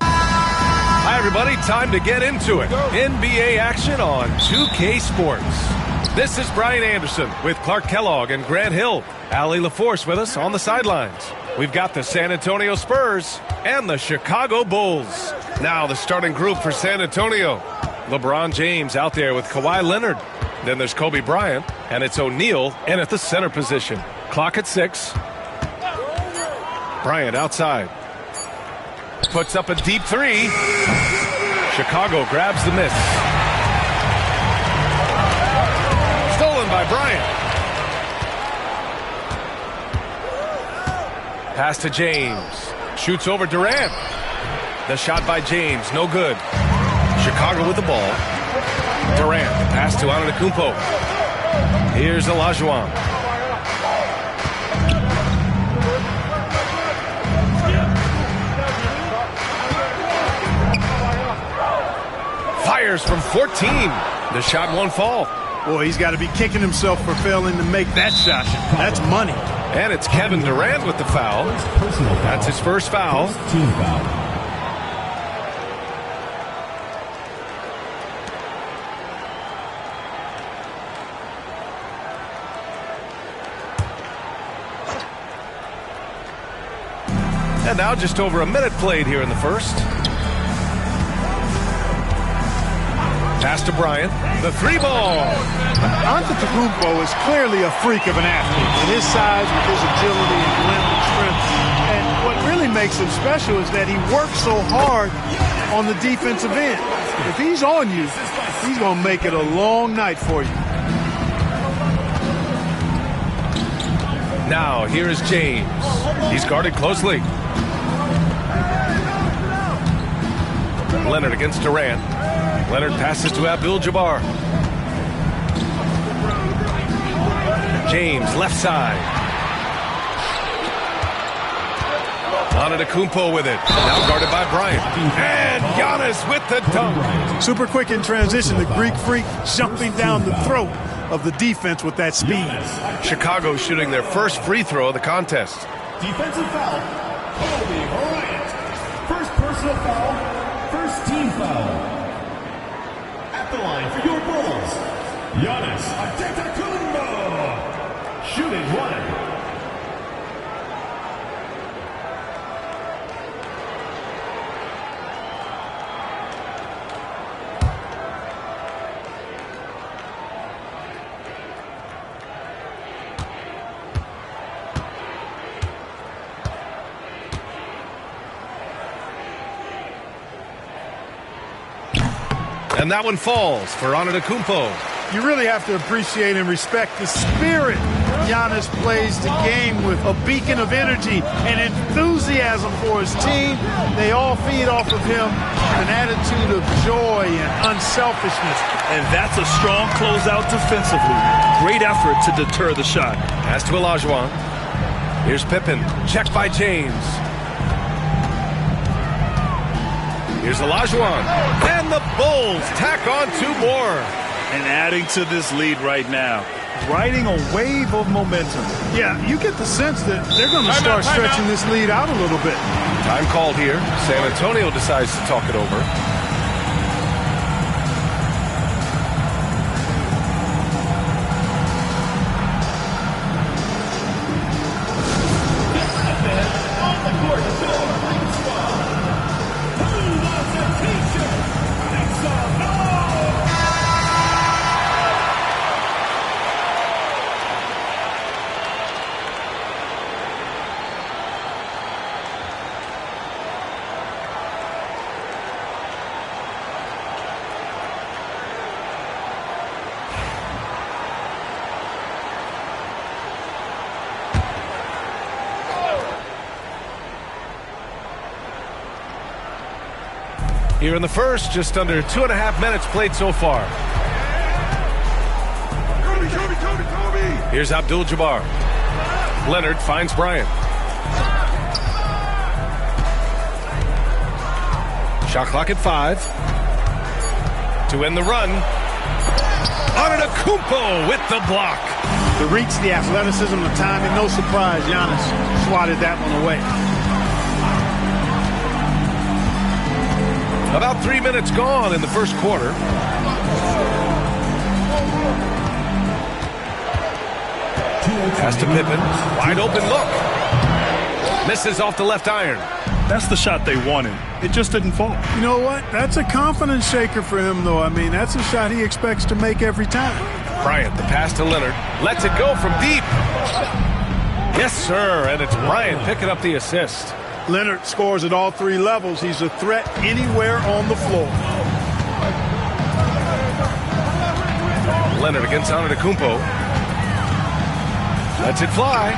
Hi, everybody. Time to get into it. NBA action on 2K Sports. This is Brian Anderson with Clark Kellogg and Grant Hill. Allie LaForce with us on the sidelines. We've got the San Antonio Spurs and the Chicago Bulls. Now the starting group for San Antonio. LeBron James out there with Kawhi Leonard. Then there's Kobe Bryant, and it's O'Neal in at the center position. Clock at 6. Bryant outside. Puts up a deep three. Chicago grabs the miss. Stolen by Bryant. Pass to James. Shoots over Durant. The shot by James, no good. Chicago with the ball. Durant, pass to Antetokounmpo. Here's Olajuwon. Fires from 14. The shot won't fall. Boy, he's got to be kicking himself for failing to make that shot. That's money. And it's Kevin Durant with the foul. That's his first foul. Team foul. And now just over a minute played here in the first. Pass to Bryant. The three ball. Antetokounmpo is clearly a freak of an athlete. With his size, with his agility and length and strength. And what really makes him special is that he works so hard on the defensive end. If he's on you, he's going to make it a long night for you. Now, here is James. He's guarded closely. Leonard against Durant. Leonard passes to Abdul-Jabbar. James, left side. Antetokounmpo with it. Now guarded by Bryant. And Giannis with the dunk. Super quick in transition. The Greek freak jumping down the throat of the defense with that speed. Chicago shooting their first free throw of the contest. Defensive foul, Kobe Bryant. First personal foul, first team foul. At the line for your Bulls, Giannis Antetokounmpo. Shooting one. And that one falls for Antetokounmpo. You really have to appreciate and respect the spirit Giannis plays the game with. A beacon of energy and enthusiasm for his team. They all feed off of him. An attitude of joy and unselfishness. And that's a strong closeout defensively. Great effort to deter the shot. Pass to Olajuwon. Here's Pippen. Checked by James. Here's Olajuwon. And the Bulls tack on 2 more. And adding to this lead right now. Riding a wave of momentum. Yeah, you get the sense that they're going to start stretching this lead out a little bit. Time called here. San Antonio decides to talk it over. Here in the first, just under 2.5 minutes played so far. Here's Abdul-Jabbar. Leonard finds Bryant. Shot clock at 5. To end the run. Antetokounmpo with the block. The reach, the athleticism, the timing, no surprise. Giannis swatted that one away. About 3 minutes gone in the first quarter. Pass to Pippen. Wide open look. Misses off the left iron. That's the shot they wanted. It just didn't fall. You know what? That's a confidence shaker for him, though. I mean, that's a shot he expects to make every time. Bryant, the pass to Leonard. Lets it go from deep. Yes, sir. And it's Bryant picking up the assist. Leonard scores at all 3 levels. He's a threat anywhere on the floor. Leonard against Antetokounmpo. Lets it fly.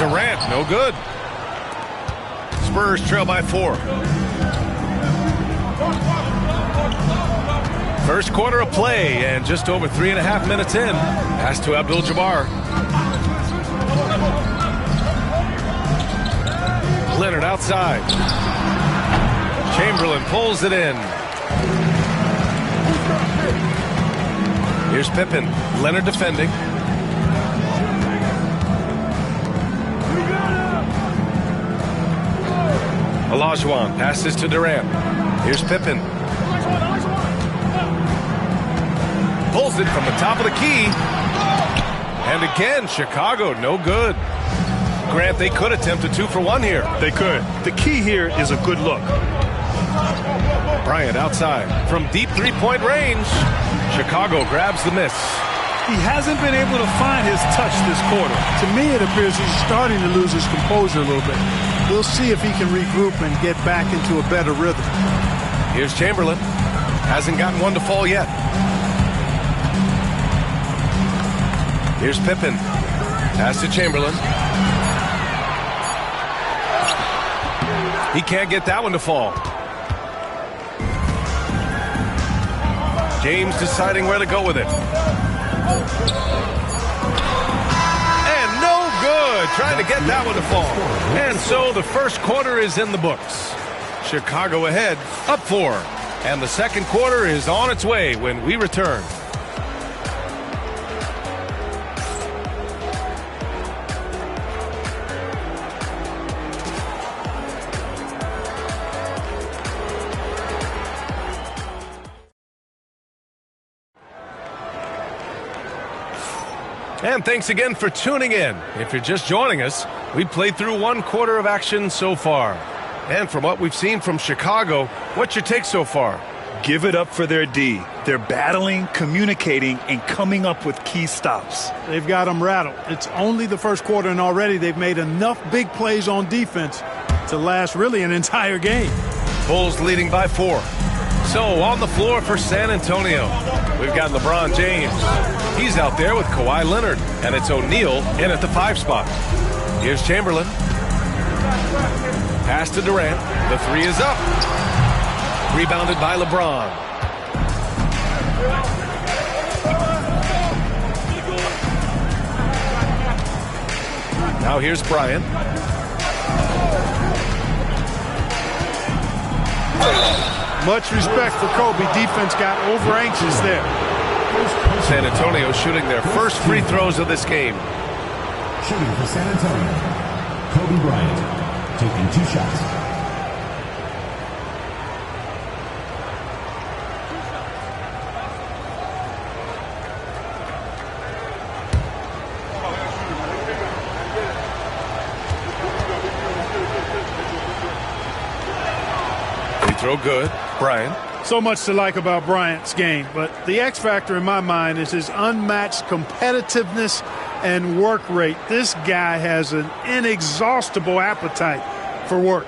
Durant, no good. Spurs trail by 4. First quarter of play and just over 3.5 minutes in. Pass to Abdul-Jabbar. Leonard outside. Chamberlain pulls it in. Here's Pippen. Leonard defending. Olajuwon passes to Durant. Here's Pippen. Pulls it from the top of the key. And again, Chicago, no good. Grant, they could attempt a 2-for-1 here. They could. The key here is a good look. Bryant outside. From deep 3-point range, Chicago grabs the miss. He hasn't been able to find his touch this quarter. To me, it appears he's starting to lose his composure a little bit. We'll see if he can regroup and get back into a better rhythm. Here's Chamberlain. Hasn't gotten one to fall yet. Here's Pippen. Pass to Chamberlain. He can't get that one to fall. James deciding where to go with it. And no good. Trying to get that one to fall. And so the first quarter is in the books. Chicago ahead, up 4. And the second quarter is on its way when we return. And thanks again for tuning in. If you're just joining us, we played through 1 quarter of action so far. And from what we've seen from Chicago, what's your take so far? Give it up for their D. They're battling, communicating, and coming up with key stops. They've got them rattled. It's only the first quarter, and already they've made enough big plays on defense to last really an entire game. Bulls leading by 4. So on the floor for San Antonio, we've got LeBron James. He's out there with Kawhi Leonard, and it's O'Neal in at the 5 spot. Here's Chamberlain. Pass to Durant. The 3 is up. Rebounded by LeBron. Now here's Bryant. Much respect for Kobe. Defense got over anxious there. San Antonio shooting their first free throws of this game. Shooting for San Antonio, Kobe Bryant, taking 2 shots. Free throw good. Bryant. So much to like about Bryant's game, but the X factor in my mind is his unmatched competitiveness and work rate. This guy has an inexhaustible appetite for work.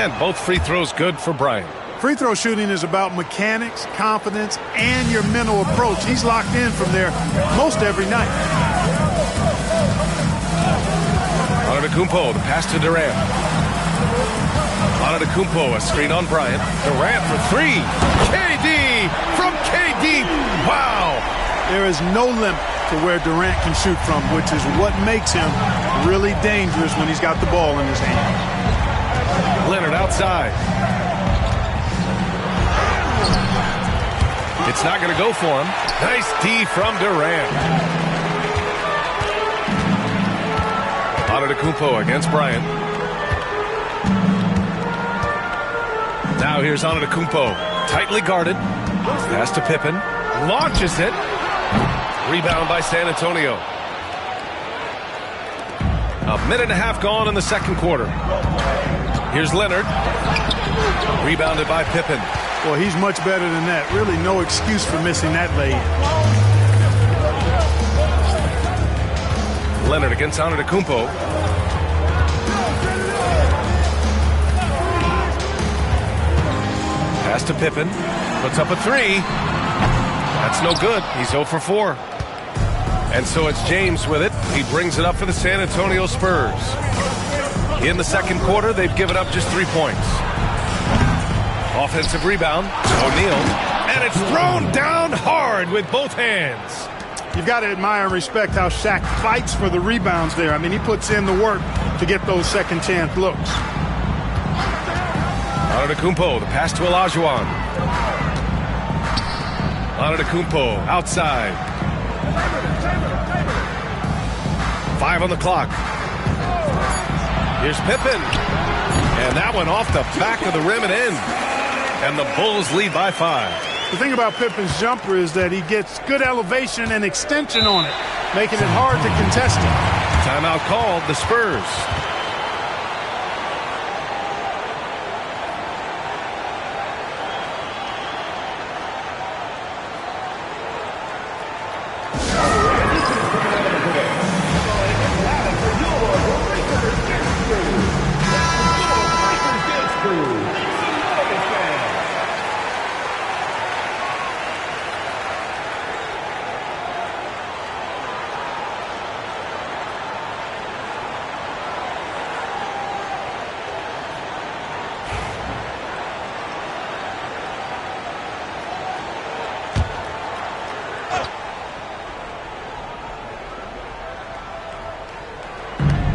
And both free throws good for Bryant. Free throw shooting is about mechanics, confidence, and your mental approach. He's locked in from there most every night. Antetokounmpo, the pass to Durant. Antetokounmpo, a screen on Bryant. Durant for 3. KD from KD. Wow. There is no limit to where Durant can shoot from, which is what makes him really dangerous when he's got the ball in his hand. Leonard outside. It's not going to go for him. Nice D from Durant. Antetokounmpo against Bryant. Now here's Antetokounmpo. Tightly guarded. Pass to Pippen. Launches it. Rebound by San Antonio. 1.5 minutes gone in the second quarter. Here's Leonard. Rebounded by Pippen. Well, he's much better than that. Really no excuse for missing that lay-in. Leonard against Antetokounmpo. Pass to Pippen. Puts up a 3. That's no good. He's 0 for 4. And so it's James with it. He brings it up for the San Antonio Spurs. In the second quarter, they've given up just 3 points. Offensive rebound. O'Neal. And it's thrown down hard with both hands. You've got to admire and respect how Shaq fights for the rebounds there. I mean, he puts in the work to get those second chance looks. Antetokounmpo, the pass to Olajuwon. Antetokounmpo outside. 5 on the clock. Here's Pippen. And that one off the back of the rim and in. And the Bulls lead by 5. The thing about Pippen's jumper is that he gets good elevation and extension on it, making it hard to contest it. Timeout called, the Spurs.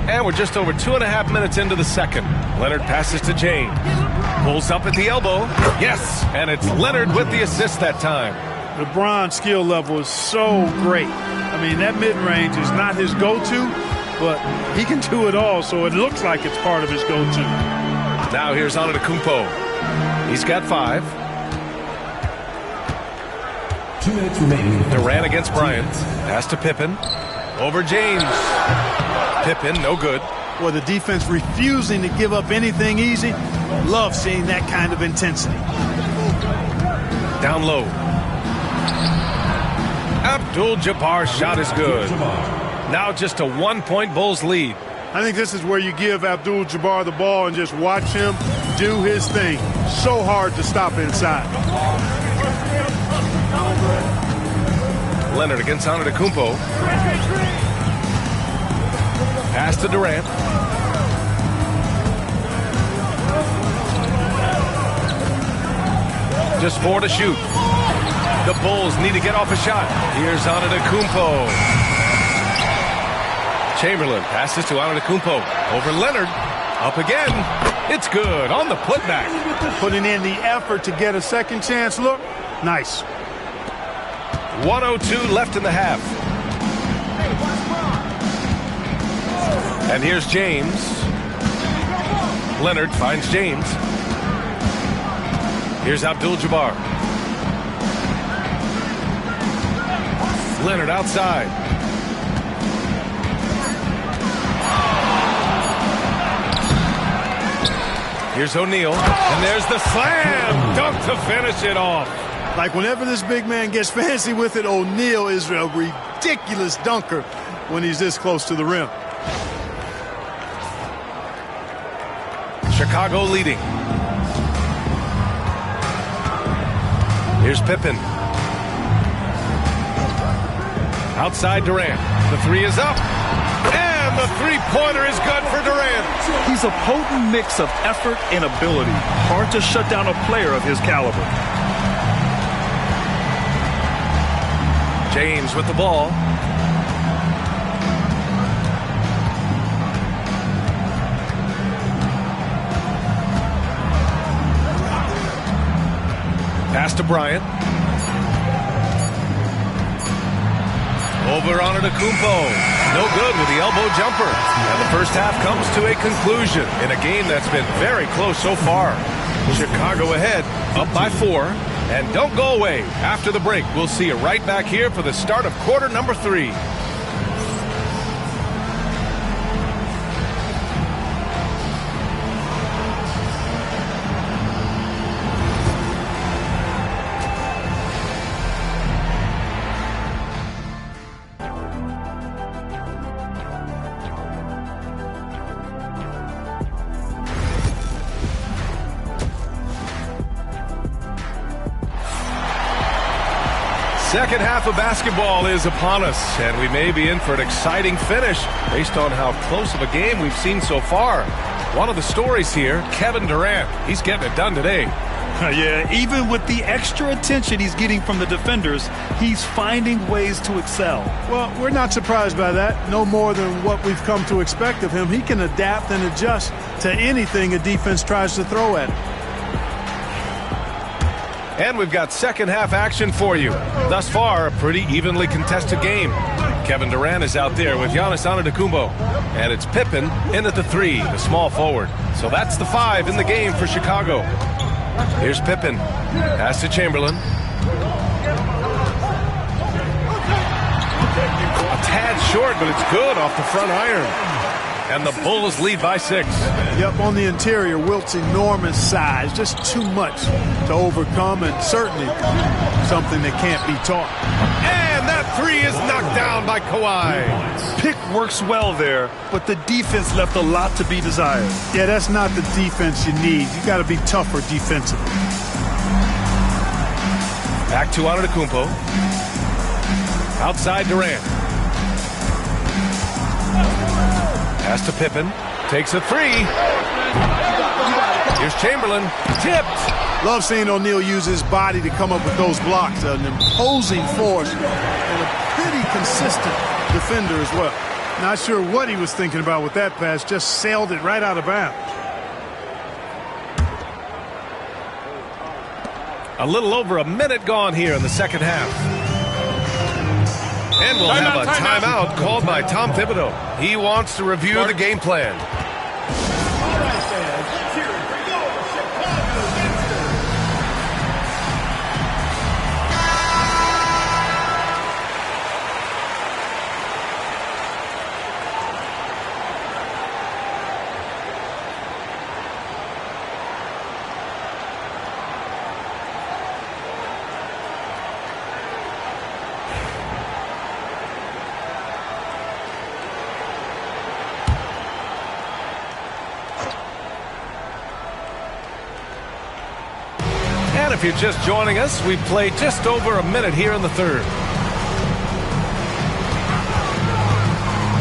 And we're just over 2.5 minutes into the second. Leonard passes to James. Pulls up at the elbow. Yes, and it's Leonard with the assist that time. LeBron's skill level is so great. I mean, that mid-range is not his go-to, but he can do it all, so it looks like it's part of his go-to. Now here's Antetokounmpo. He's got 5. 2 minutes remaining. Durant against Bryant. Pass to Pippen. Over James. Pippen, no good. Well, the defense refusing to give up anything easy. Love seeing that kind of intensity. Down low. Abdul-Jabbar's shot is good. Now just a 1-point Bulls lead. I think this is where you give Abdul-Jabbar the ball and just watch him do his thing. So hard to stop inside. Leonard against Antetokounmpo. Pass to Durant. Just 4 to shoot. The Bulls need to get off a shot. Here's Antetokounmpo. Chamberlain passes to Antetokounmpo. Over Leonard. Up again. It's good on the putback. Putting in the effort to get a second chance look. Nice. 1:02 left in the half. And here's James. Leonard finds James. Here's Abdul-Jabbar. Leonard outside. Here's O'Neal. And there's the slam dunk to finish it off. Like whenever this big man gets fancy with it, O'Neal is a ridiculous dunker when he's this close to the rim. Chicago leading. Here's Pippen. Outside Durant. The 3 is up. And the 3-pointer is good for Durant. He's a potent mix of effort and ability. Hard to shut down a player of his caliber. James with the ball. Pass to Bryant. Over Antetokounmpo. No good with the elbow jumper. And the first half comes to a conclusion in a game that's been very close so far. Chicago ahead, up by 4. And don't go away. After the break, we'll see you right back here for the start of quarter number 3. Second half of basketball is upon us, and we may be in for an exciting finish based on how close of a game we've seen so far. One of the stories here, Kevin Durant. He's getting it done today. Yeah, even with the extra attention he's getting from the defenders, he's finding ways to excel. Well, we're not surprised by that. No more than what we've come to expect of him. He can adapt and adjust to anything a defense tries to throw at him. And we've got second half action for you. Thus far, a pretty evenly contested game. Kevin Durant is out there with Giannis Antetokounmpo. And it's Pippen in at the 3, the small forward. So that's the 5 in the game for Chicago. Here's Pippen. Pass to Chamberlain. A tad short, but it's good off the front iron. And the Bulls lead by 6. Yep, on the interior, Wilt's enormous size. Just too much to overcome, and certainly something that can't be taught. And that 3 is knocked down by Kawhi. Pick works well there, but the defense left a lot to be desired. Yeah, that's not the defense you need. You got to be tougher defensively. Back to Antetokounmpo. Outside Durant. Pass to Pippen. Takes a 3. Here's Chamberlain. Tipped. Love seeing O'Neal use his body to come up with those blocks. An imposing force and a pretty consistent defender as well. Not sure what he was thinking about with that pass. Just sailed it right out of bounds. A little over a minute gone here in the second half. And we'll have a timeout called by Tom Thibodeau. He wants to review the game plan. All right, fans, let's hear it for your Chicago if you're just joining us, we've played just over a minute here in the third.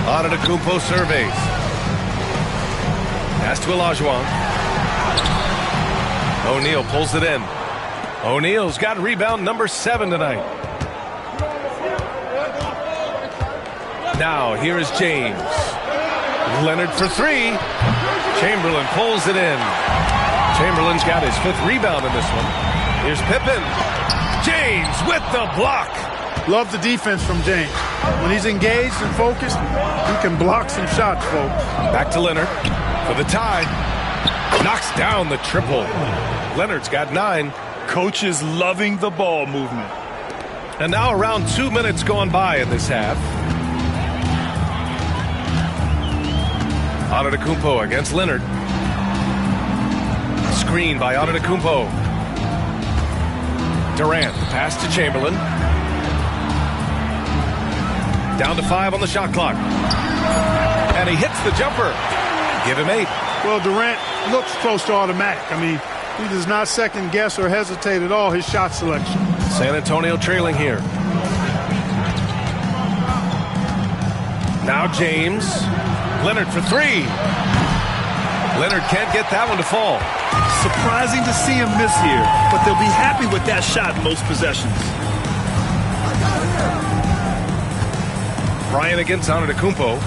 Antetokounmpo surveys. Pass to Olajuwon. O'Neal pulls it in. O'Neal's got rebound number 7 tonight. Now here is James. Leonard for 3. Chamberlain pulls it in. Chamberlain's got his 5th rebound in this one. Here's Pippen. James with the block. Love the defense from James. When he's engaged and focused, he can block some shots, folks. Back to Leonard for the tie. Knocks down the triple. Leonard's got 9. Coach is loving the ball movement. And now around 2 minutes gone by in this half. Antetokounmpo against Leonard. Screen by Antetokounmpo. Durant, pass to Chamberlain. Down to 5 on the shot clock. And he hits the jumper. Give him 8. Well, Durant looks close to automatic. I mean, he does not second guess or hesitate at all his shot selection. San Antonio trailing here. Now James. Leonard for 3. Leonard can't get that one to fall. Surprising to see him miss here, but they'll be happy with that shot most possessions. Bryant against Antetokounmpo.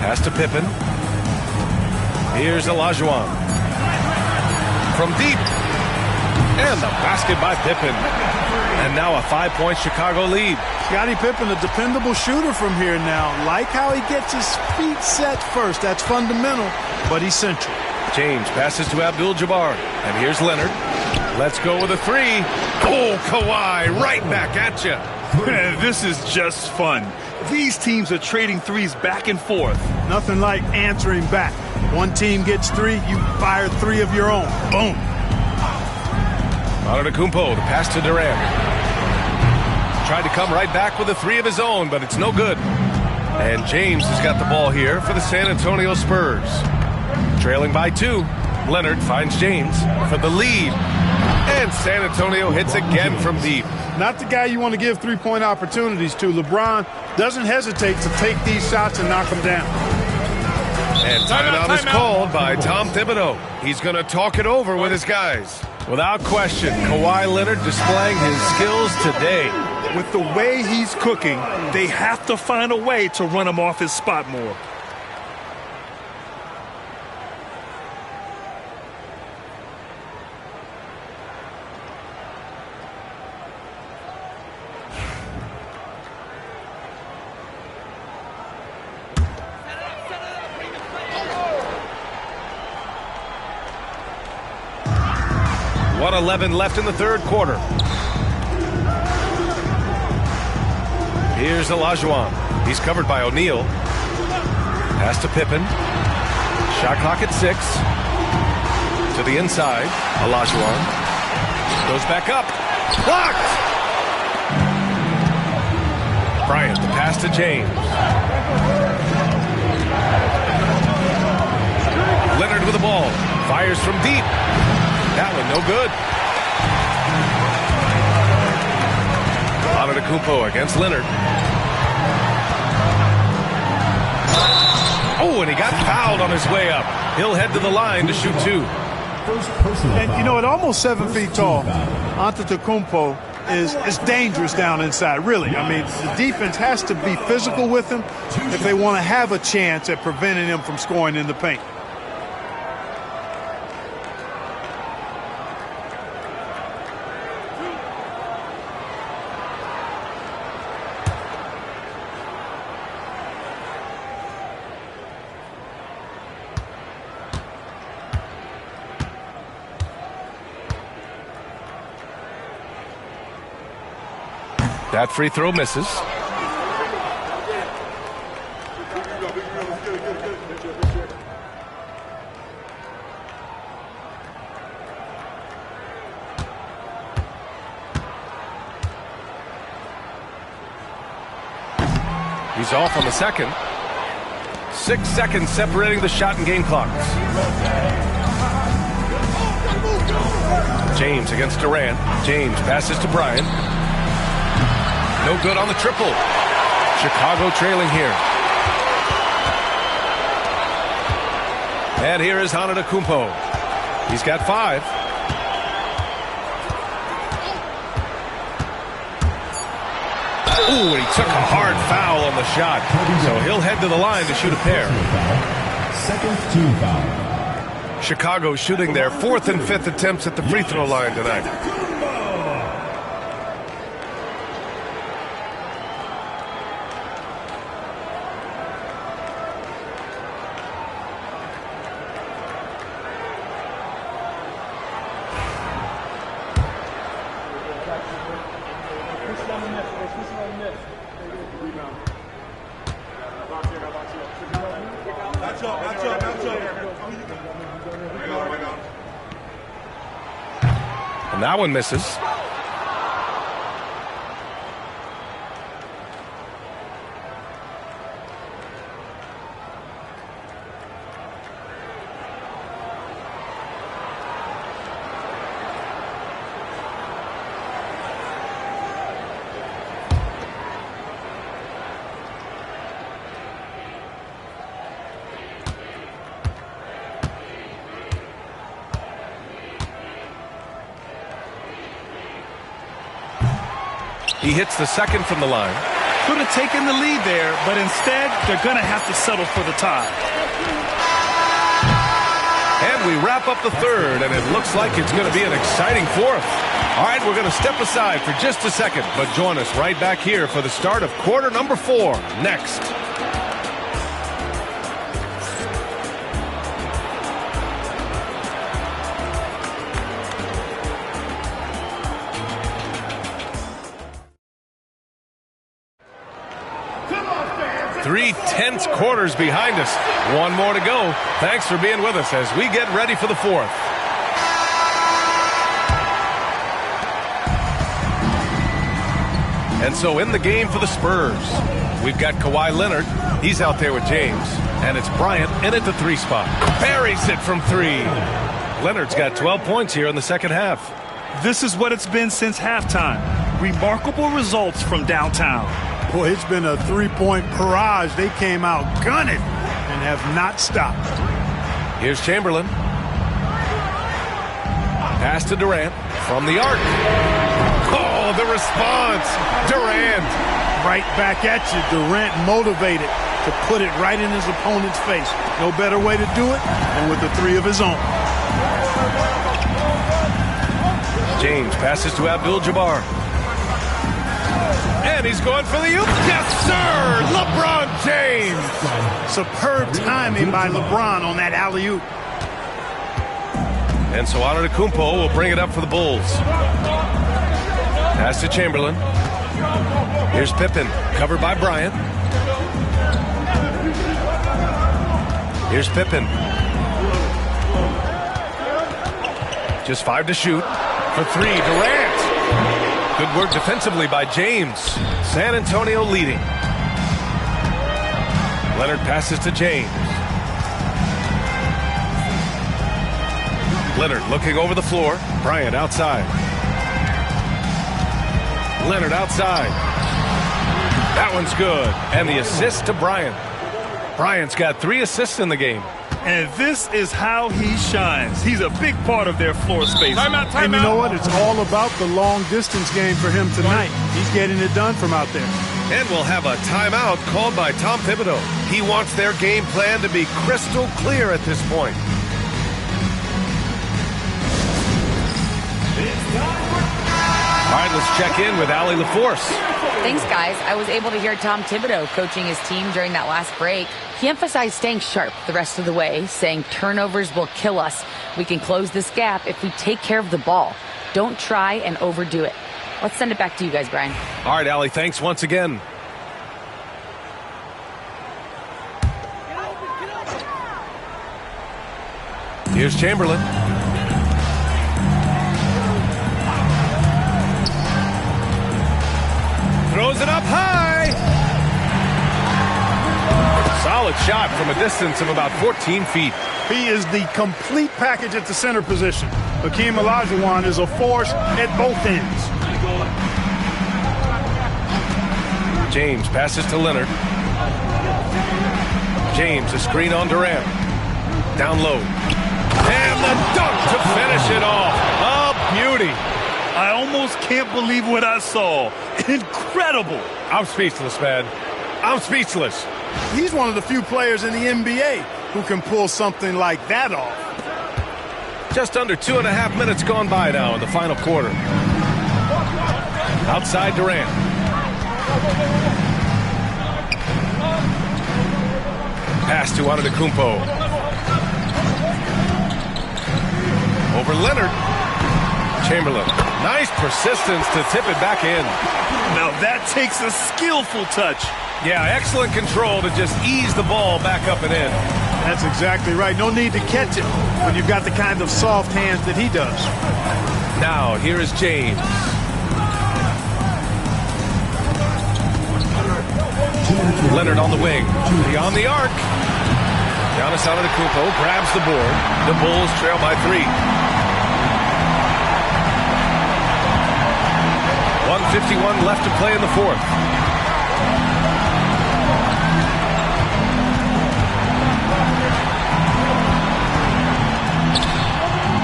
Pass to Pippen. Here's Olajuwon. From deep. And the basket by Pippen. And now a 5-point Chicago lead. Scottie Pippen, a dependable shooter from here now. Like how he gets his feet set first. That's fundamental, but essential. James passes to Abdul-Jabbar. And here's Leonard. Let's go with a 3. Oh, Kawhi, right back at you. This is just fun. These teams are trading threes back and forth. Nothing like answering back. One team gets 3, you fire 3 of your own. Boom. Antetokounmpo, the pass to Durant. Tried to come right back with a 3 of his own, but it's no good. And James has got the ball here for the San Antonio Spurs. Trailing by 2. Leonard finds James for the lead. And San Antonio hits again from deep. Not the guy you want to give 3-point opportunities to. LeBron doesn't hesitate to take these shots and knock them down. And timeout is called by Tom Thibodeau. He's going to talk it over with his guys. Without question, Kawhi Leonard displaying his skills today. With the way he's cooking, they have to find a way to run him off his spot more. .11 left in the third quarter. Here's Olajuwon. He's covered by O'Neal. Pass to Pippen. Shot clock at 6. To the inside. Olajuwon. Goes back up. Blocked! Bryant, the pass to James. Leonard with the ball. Fires from deep. That one no good. Antetokounmpo against Leonard. Oh, and he got fouled on his way up. He'll head to the line to shoot 2. And, you know, at almost 7 feet tall, Antetokounmpo is dangerous down inside, really. I mean, the defense has to be physical with him if they want to have a chance at preventing him from scoring in the paint. That free throw misses. He's off on the second. 6 seconds separating the shot and game clocks. James against Durant. James passes to Bryant. No good on the triple. Chicago trailing here. And here is Antetokounmpo. He's got 5. Ooh, and he took a hard foul on the shot. So he'll head to the line to shoot a pair. Second team foul. Chicago shooting their 4th and 5th attempts at the free throw line tonight. And that one misses. He hits the second from the line. Could have taken the lead there, but instead, they're going to have to settle for the tie. And we wrap up the third, and it looks like it's going to be an exciting fourth. All right, we're going to step aside for just a second, but join us right back here for the start of quarter number 4 next. Three tense quarters behind us. One more to go. Thanks for being with us as we get ready for the fourth. And so in the game for the Spurs, we've got Kawhi Leonard. He's out there with James. And it's Bryant in at the 3 spot. Buries it from 3. Leonard's got 12 points here in the second half. This is what it's been since halftime. Remarkable results from downtown. Boy, it's been a 3-point barrage. They came out gunning and have not stopped. Here's Chamberlain. Pass to Durant from the arc. Oh, the response. Durant. Right back at you. Durant motivated to put it right in his opponent's face. No better way to do it than with the 3 of his own. James passes to Abdul-Jabbar. And he's going for the oop. Yes, sir! LeBron James! Superb timing by LeBron on that alley-oop. And so Antetokounmpo will bring it up for the Bulls. Pass to Chamberlain. Here's Pippen, covered by Bryant. Here's Pippen. Just 5 to shoot. For 3, Durant. Good work defensively by James. San Antonio leading. Leonard passes to James. Leonard looking over the floor. Bryant outside. Leonard outside. That one's good. And the assist to Bryant. Bryant's got 3 assists in the game. And this is how he shines. He's a big part of their floor space. Timeout. And you know what? It's all about the long-distance game for him tonight. He's getting it done from out there. And we'll have a timeout called by Tom Thibodeau. He wants their game plan to be crystal clear at this point. All right, let's check in with Allie LaForce. Thanks, guys. I was able to hear Tom Thibodeau coaching his team during that last break. He emphasized staying sharp the rest of the way, saying turnovers will kill us. We can close this gap if we take care of the ball. Don't try and overdo it. Let's send it back to you guys, Brian. All right, Allie, thanks once again. Here's Chamberlain. Throws it up high. Solid Solid shot from a distance of about 14 feet. He is the complete package at the center position. Hakeem Olajuwon is a force at both ends. James passes to Leonard. James, a screen on Durant. Down low. And the dunk to finish it off. A beauty. I almost can't believe what I saw. Incredible. I'm speechless, man. I'm speechless. He's one of the few players in the NBA who can pull something like that off. Just under 2.5 minutes gone by now in the final quarter. Outside Durant. Pass to Antetokounmpo. Over Leonard. Chamberlain. Nice persistence to tip it back in. Now that takes a skillful touch. Yeah, excellent control to just ease the ball back up and in. That's exactly right. No need to catch it when you've got the kind of soft hands that he does. Now, here is James. Leonard on the wing. Beyond the arc. Giannis Antetokounmpo grabs the board. The Bulls trail by 3. 1:51 left to play in the fourth.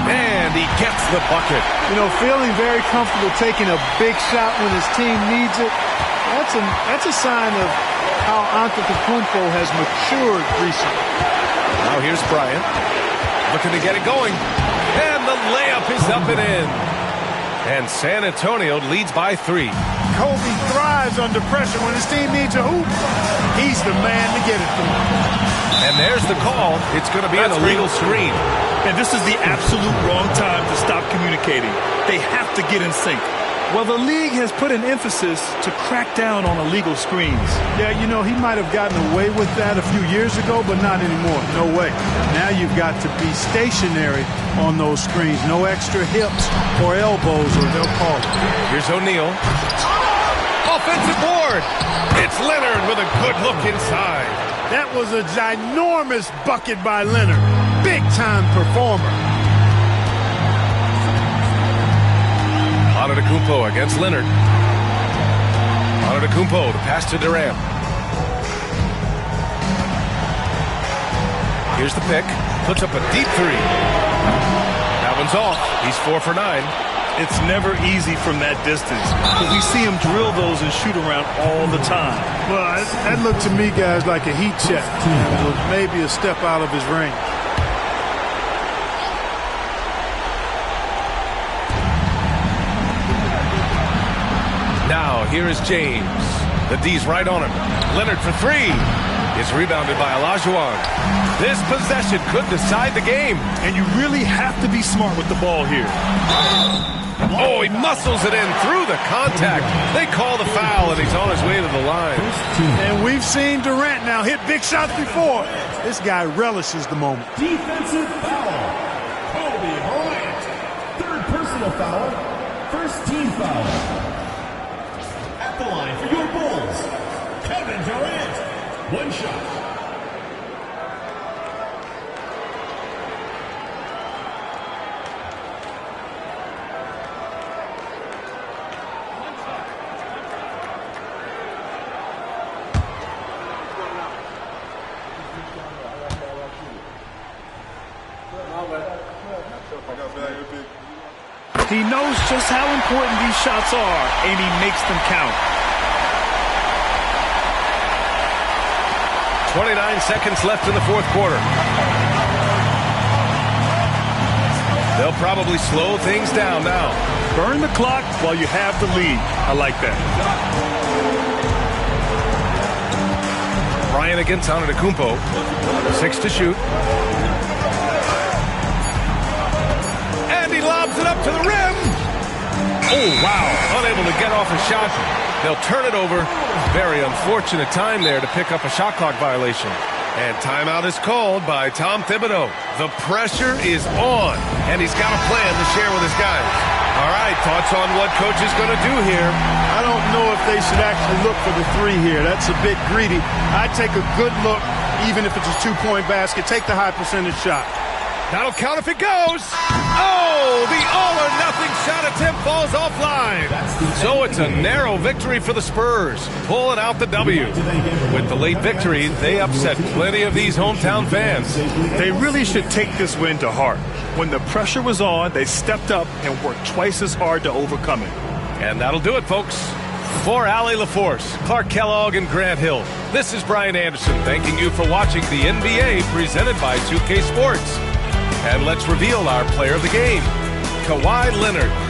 And he gets the bucket. You know, feeling very comfortable taking a big shot when his team needs it. That's a sign of how Antetokounmpo has matured recently. Now here's Bryant. Looking to get it going. And the layup is up and in. And San Antonio leads by 3. Kobe thrives under pressure when his team needs a hoop. He's the man to get it through. And there's the call. It's going to be an illegal screen. And this is the absolute wrong time to stop communicating. They have to get in sync. Well, the league has put an emphasis to crack down on illegal screens. Yeah, you know, he might have gotten away with that a few years ago, but not anymore. No way. Now you've got to be stationary on those screens. No extra hips or elbows, or they'll call it. Here's O'Neal. Offensive board. It's Leonard with a good look inside. That was a ginormous bucket by Leonard. Big-time performer. Antetokounmpo against Leonard. Antetokounmpo to pass to Durant. Here's the pick. Puts up a deep 3. That one's off. He's 4 for 9. It's never easy from that distance. But we see him drill those and shoot around all the time. Well, that looked to me, guys, like a heat check. Maybe a step out of his range. Now, here is James. The D's right on him. Leonard for 3. It's rebounded by Olajuwon. This possession could decide the game. And you really have to be smart with the ball here. Oh, he muscles it in through the contact. They call the foul, and he's on his way to the line. And we've seen Durant now hit big shots before. This guy relishes the moment. Defensive foul. Kobe Bryant. Third personal foul. First team foul. At the line for your Bulls, Kevin Durant. 1 shot. He knows just how important these shots are, and he makes them count. 29 seconds left in the fourth quarter. They'll probably slow things down now. Burn the clock while you have the lead. I like that. Bryant against Antetokounmpo. 6 to shoot. And he lobs it up to the rim. Oh, wow. Unable to get off a shot. They'll turn it over. Very unfortunate time there to pick up a shot clock violation. And timeout is called by Tom Thibodeau. The pressure is on, and he's got a plan to share with his guys. All right, thoughts on what coach is going to do here? I don't know if they should actually look for the 3 here. That's a bit greedy. I'd take a good look even if it's a two-point basket. Take the high percentage shot. That'll count if it goes. Oh, the all-or-nothing shot attempt falls offline. So it's a narrow victory for the Spurs, pulling out the W. With the late victory, they upset plenty of these hometown fans. They really should take this win to heart. When the pressure was on, they stepped up and worked twice as hard to overcome it. And that'll do it, folks. For Allie LaForce, Clark Kellogg, and Grant Hill, this is Brian Anderson thanking you for watching the NBA presented by 2K Sports. And let's reveal our player of the game, Kawhi Leonard.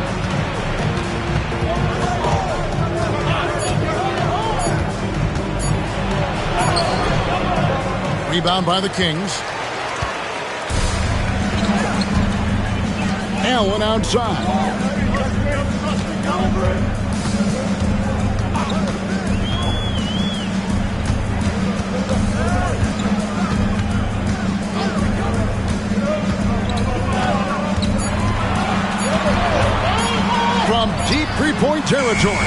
Rebound by the Kings. Allen outside. From deep three-point territory.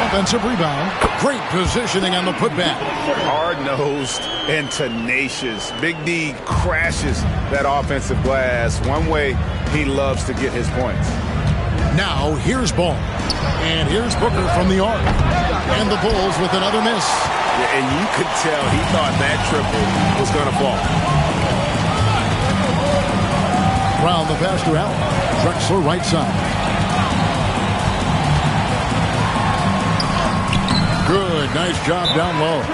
Offensive rebound. Great positioning on the putback. Hard-nosed and tenacious. Big D crashes that offensive glass. One way he loves to get his points. Now here's Ball. And here's Booker from the arc. And the Bulls with another miss. Yeah, and you could tell he thought that triple was going to fall. Brown the pass to Allen. Drexler right side. Good, nice job down low.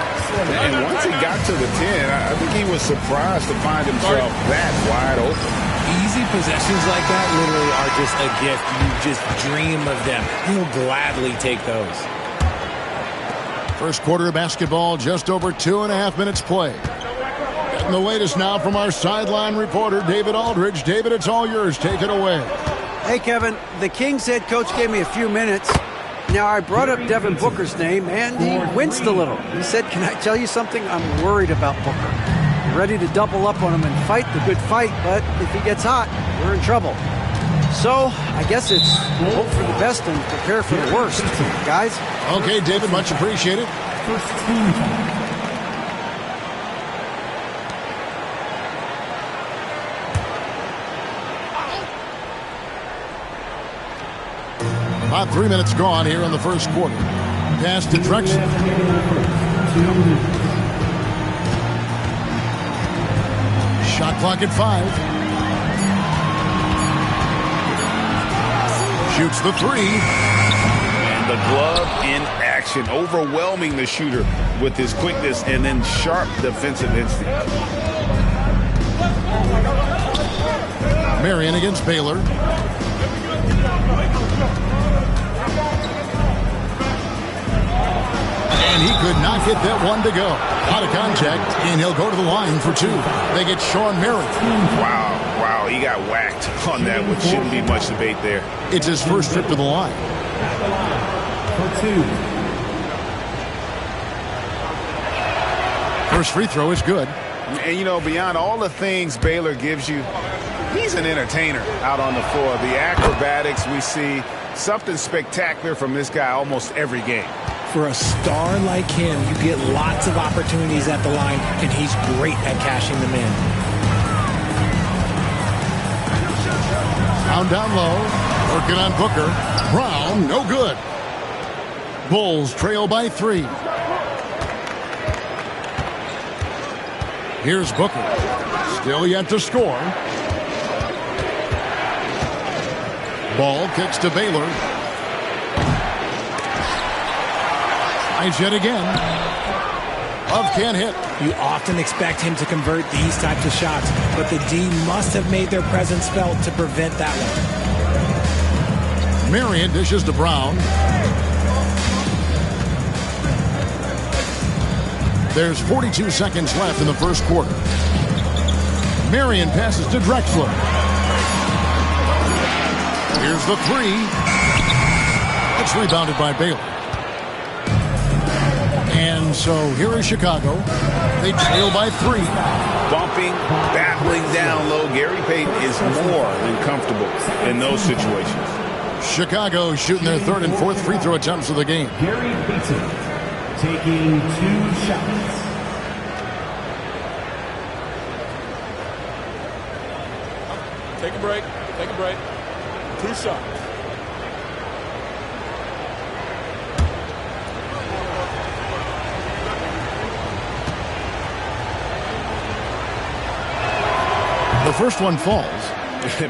And once he got to the 10, I think he was surprised to find himself that wide open. Easy possessions like that literally are just a gift. You just dream of them. He'll gladly take those. First quarter of basketball, just over 2.5 minutes play. Getting the latest now from our sideline reporter, David Aldridge. David, it's all yours. Take it away. Hey, Kevin, the Kings head coach gave me a few minutes. Now, I brought up Devin Booker's name, and he winced a little. He said, can I tell you something? I'm worried about Booker. I'm ready to double up on him and fight the good fight, but if he gets hot, we're in trouble. So, I guess it's hope for the best and prepare for the worst. Guys? Okay, David, much appreciated. First team foul. About 3 minutes gone here in the first quarter. Pass to Drexler. Shot clock at 5. Shoots the 3. And the glove in action, overwhelming the shooter with his quickness and then sharp defensive instinct. Marion against Baylor. And he could not get that one to go. Out of contact, and he'll go to the line for 2. They get Sean Marion. Wow, he got whacked on that, which shouldn't be much debate there. It's his first trip to the line. For 2. First free throw is good. And, you know, beyond all the things Baylor gives you, he's an entertainer out on the floor. The acrobatics we see, something spectacular from this guy almost every game. For a star like him, you get lots of opportunities at the line, and he's great at cashing them in. Down low, working on Booker. Brown, no good. Bulls trail by 3. Here's Booker. Still yet to score. Ball kicks to Baylor. Tries yet again. Love can't hit. You often expect him to convert these types of shots, but the D must have made their presence felt to prevent that one. Marion dishes to Brown. There's 42 seconds left in the first quarter. Marion passes to Drexler. Here's the 3. It's rebounded by Baylor. And so here is Chicago. They trail by 3. Bumping, battling down low. Gary Payton is more than comfortable in those situations. Chicago shooting their 3rd and 4th free throw attempts of the game. Gary Payton taking 2 shots. Take a break. Take a break. 2 shots. The first one falls.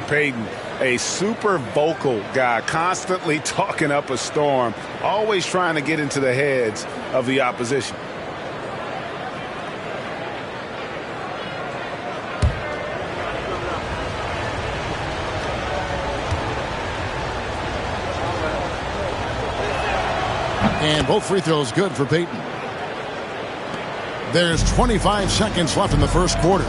Payton, a super vocal guy, constantly talking up a storm, always trying to get into the heads of the opposition. And both free throws good for Payton. There's 25 seconds left in the first quarter.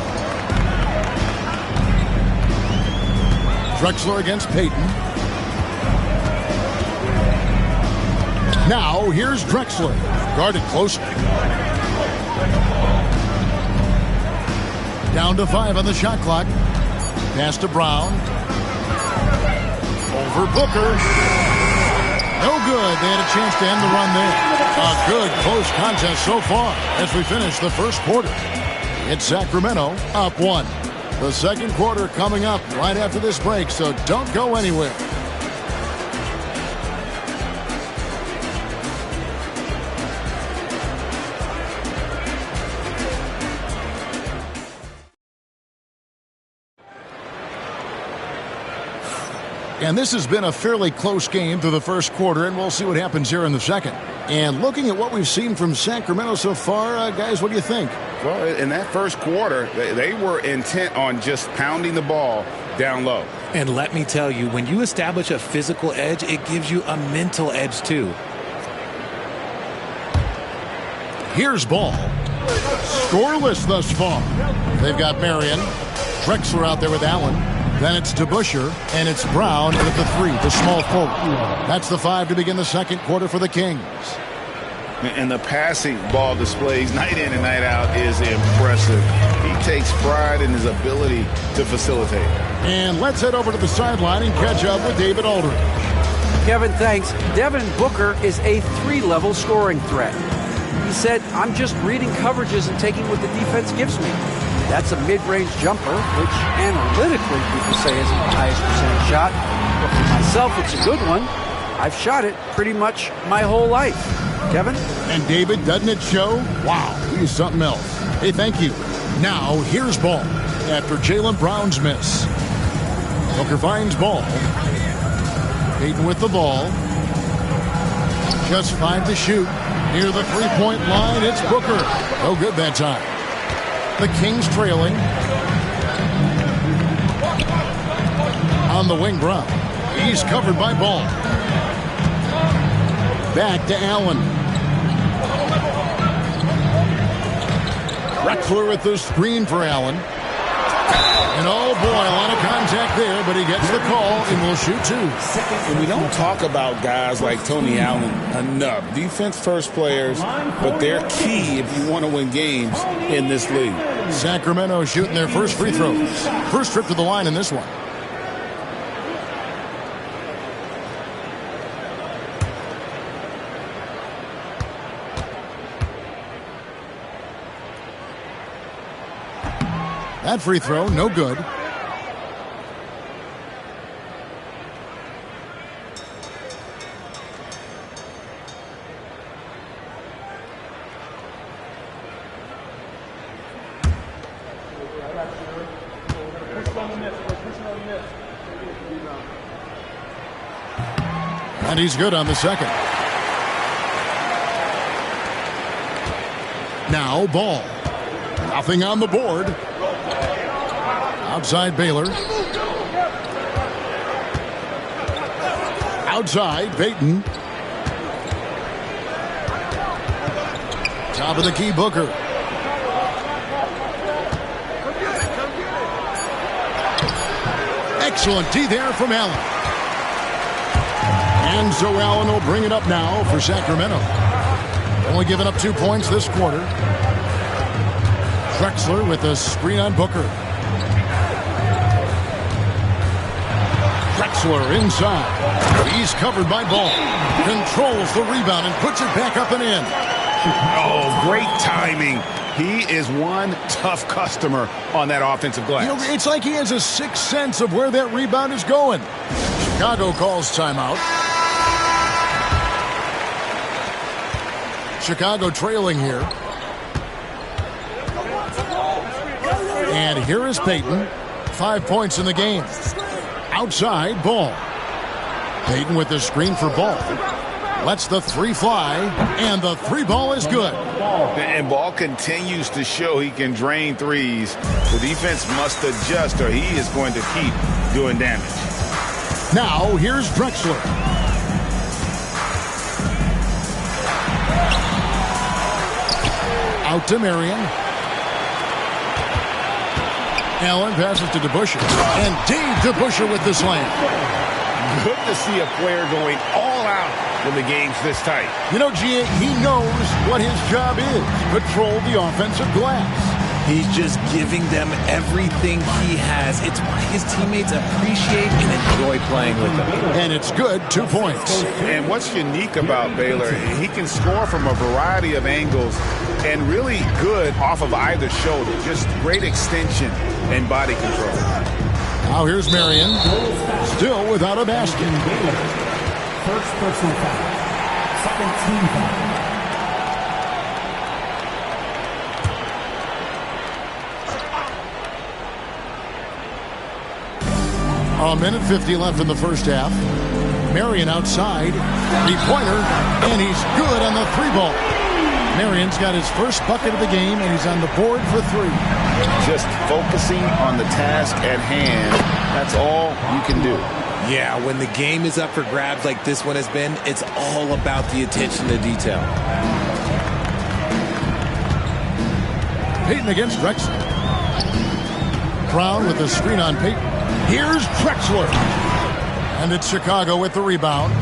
Drexler against Payton. Now here's Drexler. Guarded closely. Down to 5 on the shot clock. Pass to Brown. Over Booker. No good. They had a chance to end the run there. A good close contest so far as we finish the first quarter. It's Sacramento up 1. The second quarter coming up right after this break, so don't go anywhere. And this has been a fairly close game through the first quarter, and we'll see what happens here in the second. And looking at what we've seen from Sacramento so far, guys, what do you think? Well, in that first quarter, they were intent on just pounding the ball down low. And let me tell you, when you establish a physical edge, it gives you a mental edge too. Here's Ball. Scoreless thus far. They've got Marion. Drexler out there with Allen. Then it's DeBusschere, and it's Brown with the 3, the small forward. That's the 5 to begin the second quarter for the Kings. And the passing ball displays night in and night out is impressive. He takes pride in his ability to facilitate. And let's head over to the sideline and catch up with David Aldridge. Kevin, thanks. Devin Booker is a 3-level scoring threat. He said, I'm just reading coverages and taking what the defense gives me. That's a mid-range jumper, which analytically people say isn't the highest percentage shot. But for myself, it's a good one. I've shot it pretty much my whole life. Kevin? And David, doesn't it show? Wow, he's something else. Hey, thank you. Now, here's Ball after Jaylen Brown's miss. Booker finds Ball. Payton with the ball. Just 5 to shoot. Near the three-point line, it's Booker. No good that time. The Kings trailing. On the wing, Brown. He's covered by Ball. Back to Allen. Drexler with the screen for Allen. And oh boy, a lot of contact there, but he gets the call and will shoot 2. And we don't talk about guys like Tony Allen enough. Defense first players, but they're key if you want to win games in this league. Sacramento shooting their first free throws. First trip to the line in this one. That free throw, no good. And he's good on the second. Now Ball. Nothing on the board. Outside Baylor. Outside Payton. Top of the key, Booker. Excellent D there from Allen. And so Allen will bring it up now for Sacramento. Only giving up 2 points this quarter. Drexler with a screen on Booker. Drexler inside. He's covered by Ball. Controls the rebound and puts it back up and in. Oh, great timing. He is one tough customer on that offensive glass. You know, it's like he has a sixth sense of where that rebound is going. Chicago calls timeout. Chicago trailing here. And here is Payton. 5 points in the game. Outside, Ball. Payton with the screen for Ball. Lets the 3 fly, and the 3 ball is good. And Ball continues to show he can drain threes. The defense must adjust or he is going to keep doing damage. Now, here's Drexler. Out to Marion. Allen passes to DeBusschere. And Dave DeBusschere with the slam. Good to see a player going all out when the game's this tight. You know, G.A., he knows what his job is. Control the offensive glass. He's just giving them everything he has. It's why his teammates appreciate and enjoy playing with him. And it's good, 2 points. And what's unique about Baylor, he can score from a variety of angles and really good off of either shoulder. Just great extension and body control. Now here's Marion, still without a basket. First personal foul. Second team foul. A minute 50 left in the first half. Marion outside. Three-pointer, and he's good on the three ball. Marion's got his first bucket of the game, and he's on the board for three. Just focusing on the task at hand. That's all you can do. Yeah, when the game is up for grabs like this one has been, it's all about the attention to detail. Payton against Drexler. Brown with the screen on Payton. Here's Drexler. And it's Chicago with the rebound.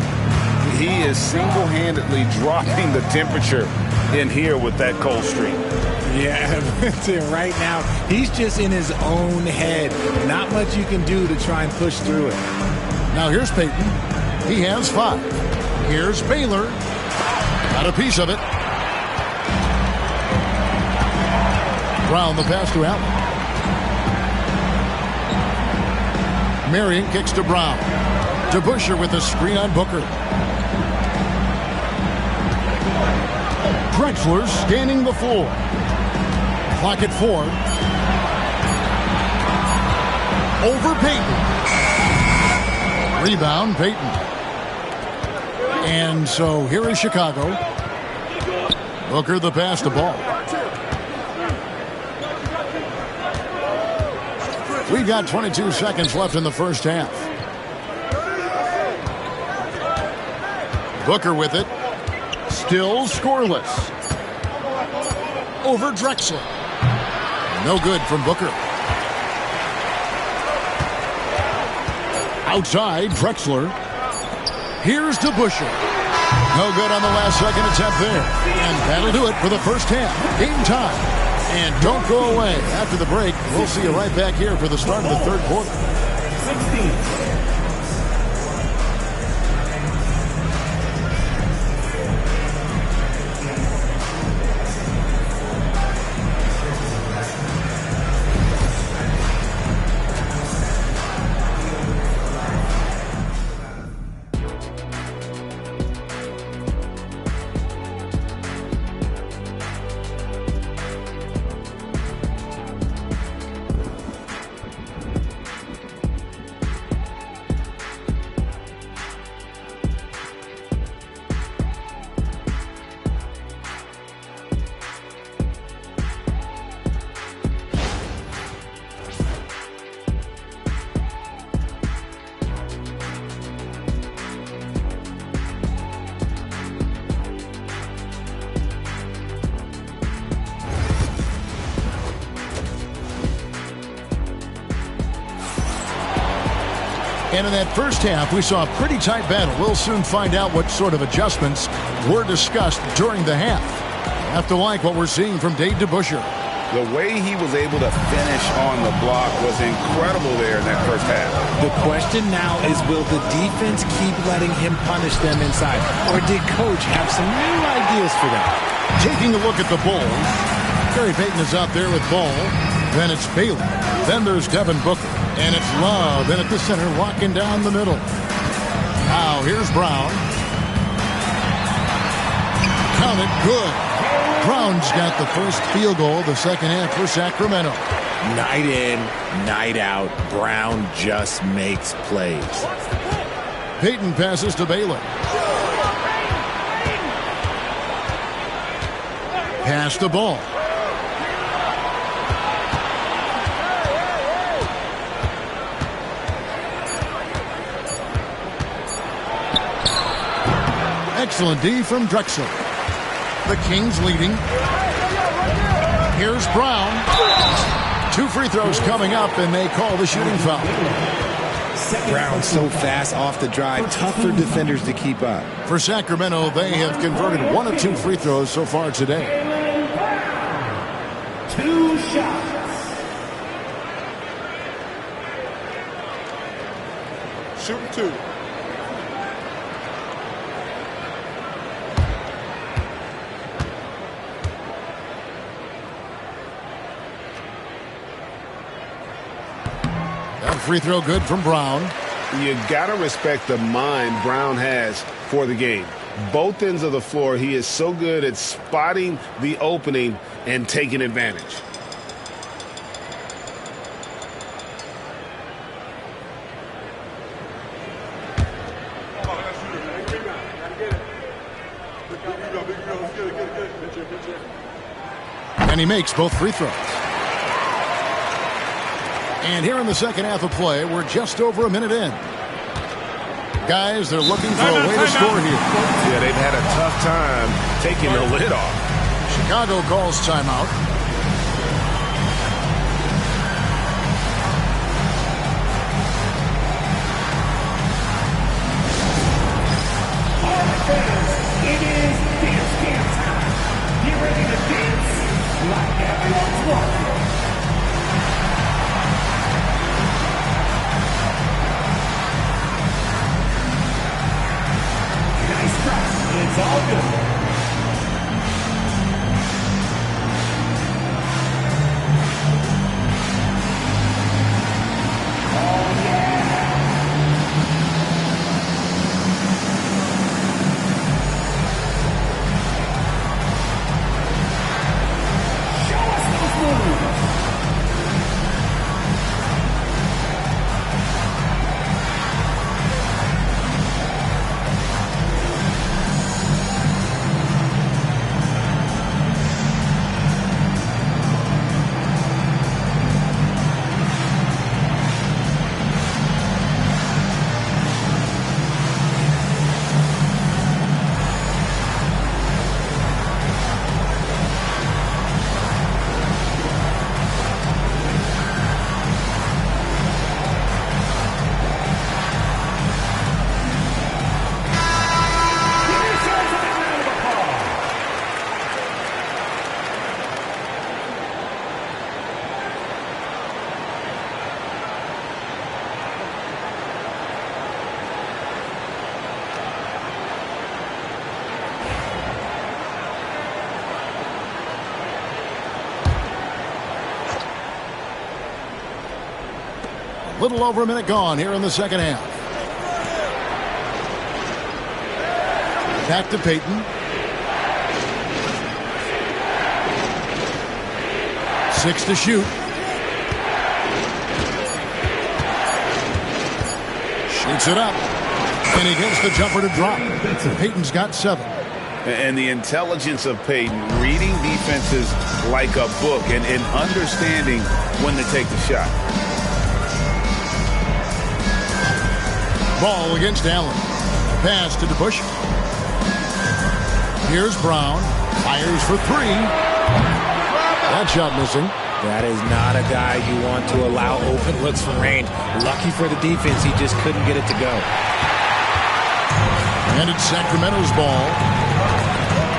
He is single-handedly dropping the temperature in here with that cold streak. Yeah, right now, he's just in his own head. Not much you can do to try and push through it. Now here's Payton. He has 5. Here's Baylor. Got a piece of it. Brown the pass to Allen. Marion kicks to Brown. DeBusschere with a screen on Booker. Drexler scanning the floor. Clock at 4. Over Payton. Rebound, Payton. And so here is Chicago. Booker the pass to Ball. We've got 22 seconds left in the first half. Booker with it. Still scoreless. Over Drexler. No good from Booker. Outside, Drexler. Here's DeBusschere. No good on the last second attempt there. And that'll do it for the first half. Game time. And don't go away. After the break, we'll see you right back here for the start of the third quarter. 16. And in that first half, we saw a pretty tight battle. We'll soon find out what sort of adjustments were discussed during the half. Have to like what we're seeing from Dave DeBusschere. The way he was able to finish on the block was incredible there in that first half. The question now is, will the defense keep letting him punish them inside? Or did Coach have some new ideas for them? Taking a look at the Bulls, Gary Payton is out there with Ball. Then it's Baylor. Then there's Devin Booker. And it's Love in at the center, walking down the middle. Now here's Brown. Count it, good. Brown's got the first field goal, the second half for Sacramento. Night in, night out, Brown just makes plays. Payton passes to Baylor. Pass the ball. Excellent D from Drexler. The Kings leading. Here's Brown. 2 free throws coming up, and they call the shooting foul. Brown so fast off the drive, tough for defenders to keep up. For Sacramento, they have converted 1 of 2 free throws so far today. 2 shots. Shooting 2. That free throw good from Brown. You got to respect the mind Brown has for the game. Both ends of the floor, he is so good at spotting the opening and taking advantage. And he makes both free throws. And here in the second half of play, we're just over a minute in. Guys, they're looking for a way to score here. Yeah, they've had a tough time taking the lid off. Chicago calls timeout. It is dance time. Get ready to dance like everyone's watching. Nice press. It's all good. Little over a minute gone here in the second half. Back to Payton. 6 to shoot. Shoots it up. And he gets the jumper to drop. Payton's got 7. And the intelligence of Payton, reading defenses like a book and understanding when to take the shot. Ball against Allen. Pass to DeBusschere. Here's Brown. Fires for 3. That shot missing. That is not a guy you want to allow open looks from range. Lucky for the defense, he just couldn't get it to go. And it's Sacramento's ball.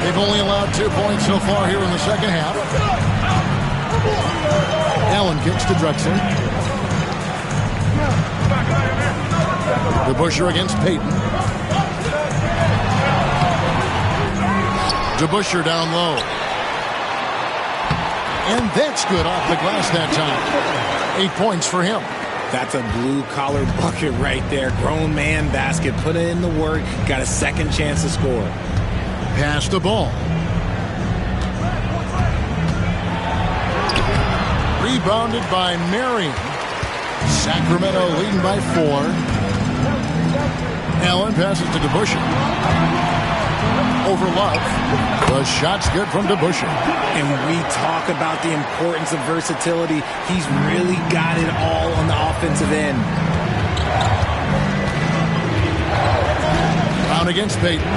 They've only allowed 2 points so far here in the second half. Allen kicks to Drexler. DeBusschere against Payton. DeBusschere down low. And that's good off the glass that time. 8 points for him. That's a blue-collar bucket right there. Grown man basket. Put in the work. Got a second chance to score. Pass the ball. Rebounded by Marion. Sacramento leading by 4. Allen passes to DeBusschere. Over Love. The shot's good from DeBusschere. And we talk about the importance of versatility. He's really got it all on the offensive end. Brown against Payton.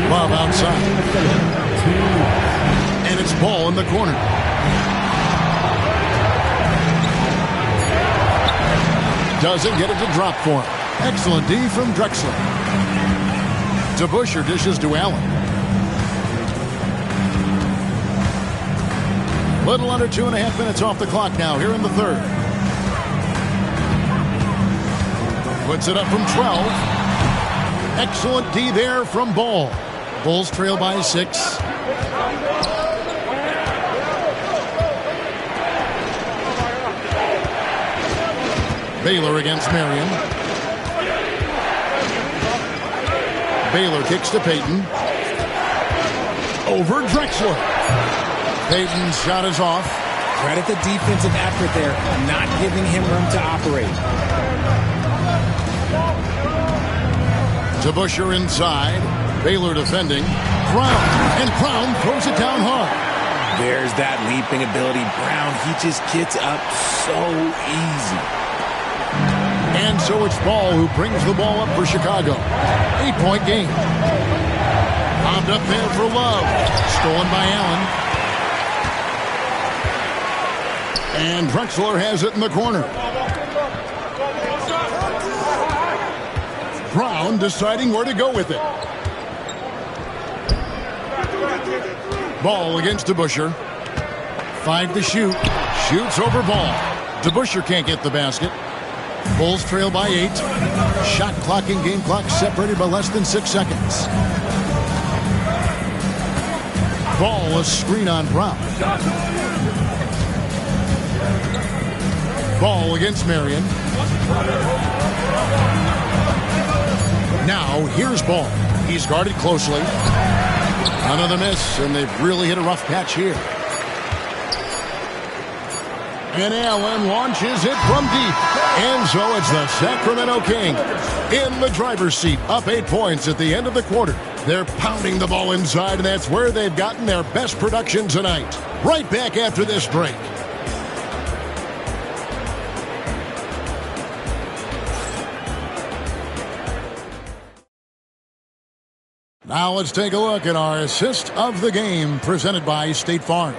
Love outside. And it's ball in the corner. Doesn't get it to drop for him. Excellent D from Drexler. DeBusschere dishes to Allen. Little under 2.5 minutes off the clock now here in the third. Puts it up from 12. Excellent D there from Ball. Bulls trail by 6. Baylor against Marion. Baylor kicks to Payton. Over Drexler. Payton's shot is off. Credit the defensive effort there, not giving him room to operate. DeBusschere inside. Baylor defending. Brown. And Brown throws it down hard. There's that leaping ability. Brown, he just gets up so easy. And so it's Ball who brings the ball up for Chicago. 8-point game. Bombed up there for Love. Stolen by Allen. And Drexler has it in the corner. Brown deciding where to go with it. Ball against DeBusschere. 5 to shoot. Shoots over Ball. DeBusschere can't get the basket. Bulls trail by 8. Shot clock and game clock separated by less than 6 seconds. Ball a screen on Brown. Ball against Marion. Now here's Ball. He's guarded closely. Another miss, and they've really hit a rough patch here. And Allen launches it from deep. And so it's the Sacramento Kings in the driver's seat, up 8 points at the end of the quarter. They're pounding the ball inside, and that's where they've gotten their best production tonight. Right back after this break. Now let's take a look at our assist of the game presented by State Farm.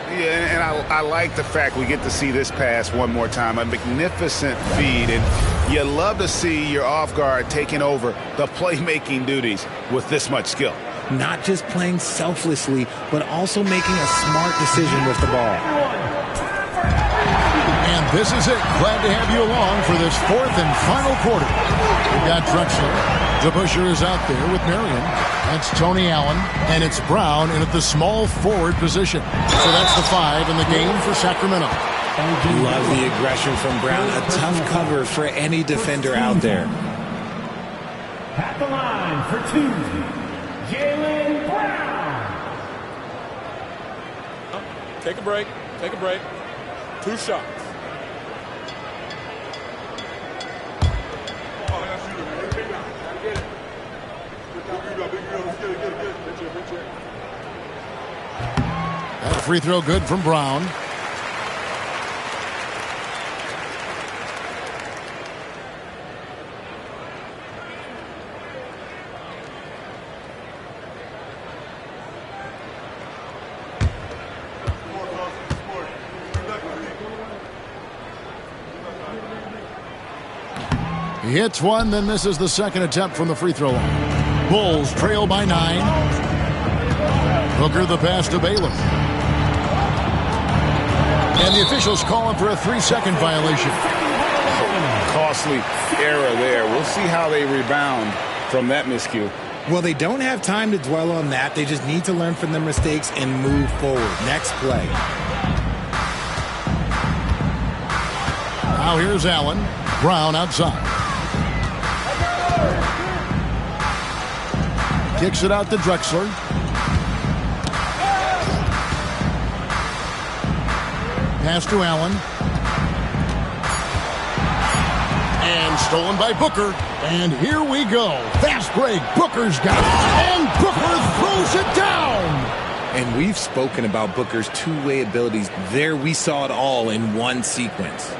Yeah, and I like the fact we get to see this pass one more time. A magnificent feed, and you love to see your off guard taking over the playmaking duties with this much skill. Not just playing selflessly, but also making a smart decision with the ball. And this is it. Glad to have you along for this fourth and final quarter. We've got Drexler. DeBusschere is out there with Marion. That's Tony Allen, and it's Brown in at the small forward position. So that's the 5 in the game for Sacramento. Love the aggression from Brown. A tough cover for any defender out there. At the line for 2, Jaylen Brown. Take a break. Take a break. 2 shots. That free throw good from Brown. He hits one, then misses the second attempt from the free throw line. Bulls trail by 9. Hooker the pass to Baylor. And the officials calling for a 3-second violation. Costly error there. We'll see how they rebound from that miscue. Well, they don't have time to dwell on that. They just need to learn from their mistakes and move forward. Next play. Now here's Allen. Brown outside. Kicks it out to Drexler. Pass to Allen. And stolen by Booker. And here we go. Fast break. Booker's got it. And Booker throws it down. And we've spoken about Booker's two-way abilities. There we saw it all in one sequence.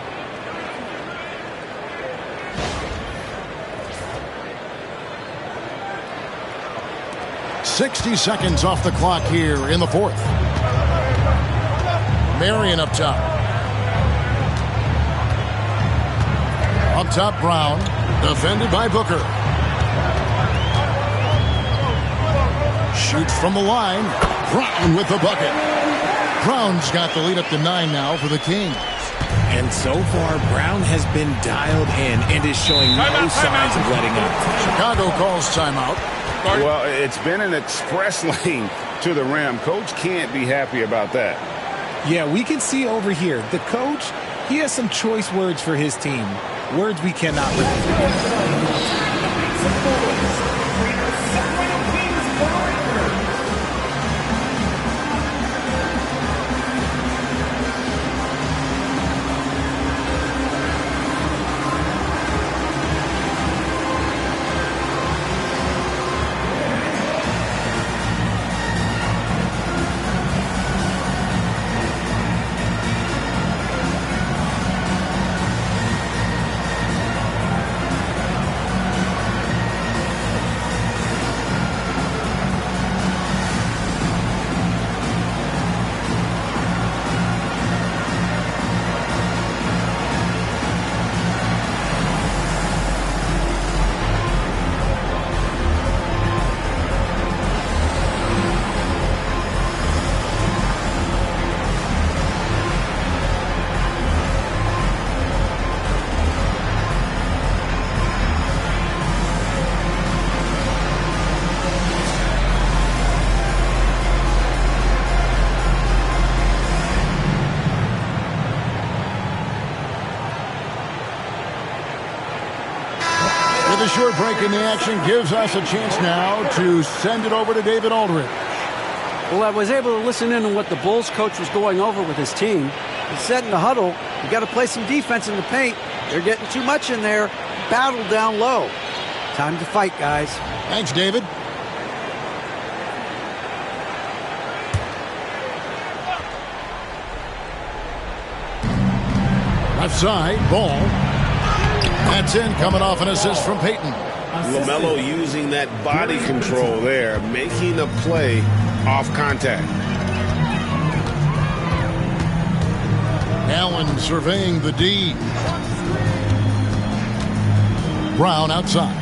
60 seconds off the clock here in the fourth. Marion up top. Up top, Brown. Defended by Booker. Shoots from the line. Brown with the bucket. Brown's got the lead up to 9 now for the Kings. And so far, Brown has been dialed in and is showing no signs of letting up. Chicago calls timeout. Well, it's been an express lane to the rim. Coach can't be happy about that. Yeah, we can see over here. The coach, he has some choice words for his team. Words we cannot repeat. A short break in the action gives us a chance now to send it over to David Aldridge. Well, I was able to listen in on what the Bulls coach was going over with his team. He said in the huddle, you got to play some defense in the paint. They're getting too much in there. Battle down low. Time to fight, guys. Thanks, David. Left side, ball. That's in, coming off an assist from Payton. LaMelo using that body control there, making a play off contact. Allen surveying the D. Brown outside.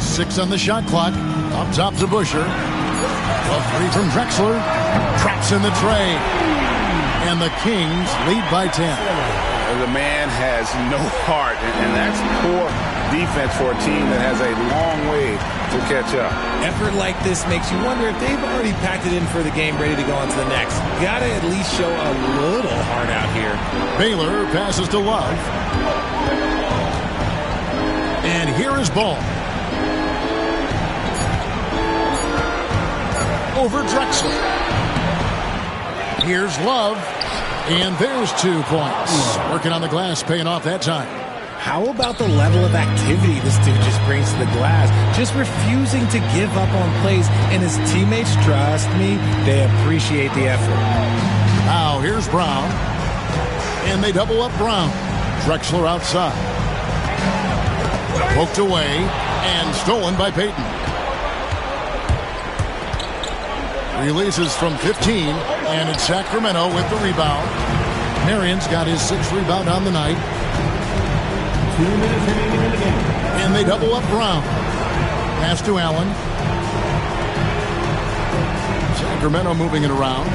Six on the shot clock. Up top to Busher. A three from Drexler. Traps in the tray. And the Kings lead by 10. The man has no heart, and that's poor defense for a team that has a long way to catch up. Effort like this makes you wonder if they've already packed it in for the game, ready to go on to the next. Gotta at least show a little heart out here. Baylor passes to Love. And here is Ball. Over Drexler. Here's Love. And there's 2 points. Working on the glass, paying off that time. How about the level of activity this dude just brings to the glass? Just refusing to give up on plays. And his teammates, trust me, they appreciate the effort. Now here's Brown. And they double up Brown. Drexler outside. Poked away and stolen by Payton. Releases from 15, and it's Sacramento with the rebound. Marion's got his 6th rebound on the night. 2 minutes remaining in the game. And they double up Brown. Pass to Allen. Sacramento moving it around.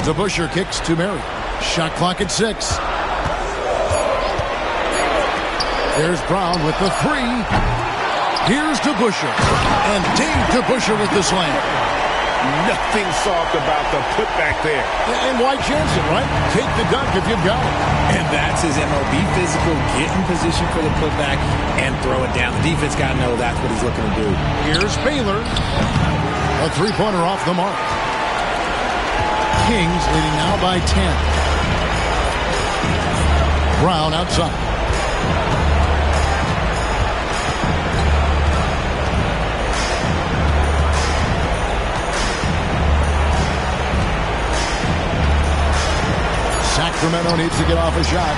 DeBusschere kicks to Marion. Shot clock at 6. There's Brown with the 3. Here's DeBusschere. And Dave DeBusschere with the slam. Nothing soft about the putback there. And why chance it, right? Take the dunk if you've got it. And that's his MO. Be physical, get in position for the putback, and throw it down. The defense got to know that's what he's looking to do. Here's Baylor. A three-pointer off the mark. Kings leading now by 10. Brown outside. Sacramento needs to get off a shot.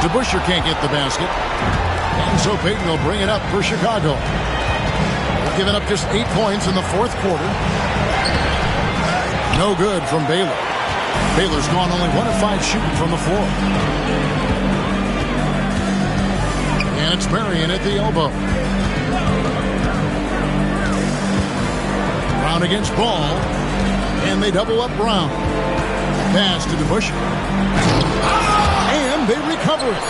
DeBusschere can't get the basket. And so Payton will bring it up for Chicago. They've given up just 8 points in the fourth quarter. No good from Baylor. Baylor's gone only 1 of 5 shooting from the floor. And it's Marion at the elbow. Brown against Ball. And they double up Brown. Pass to DeBusschere. And they recover it.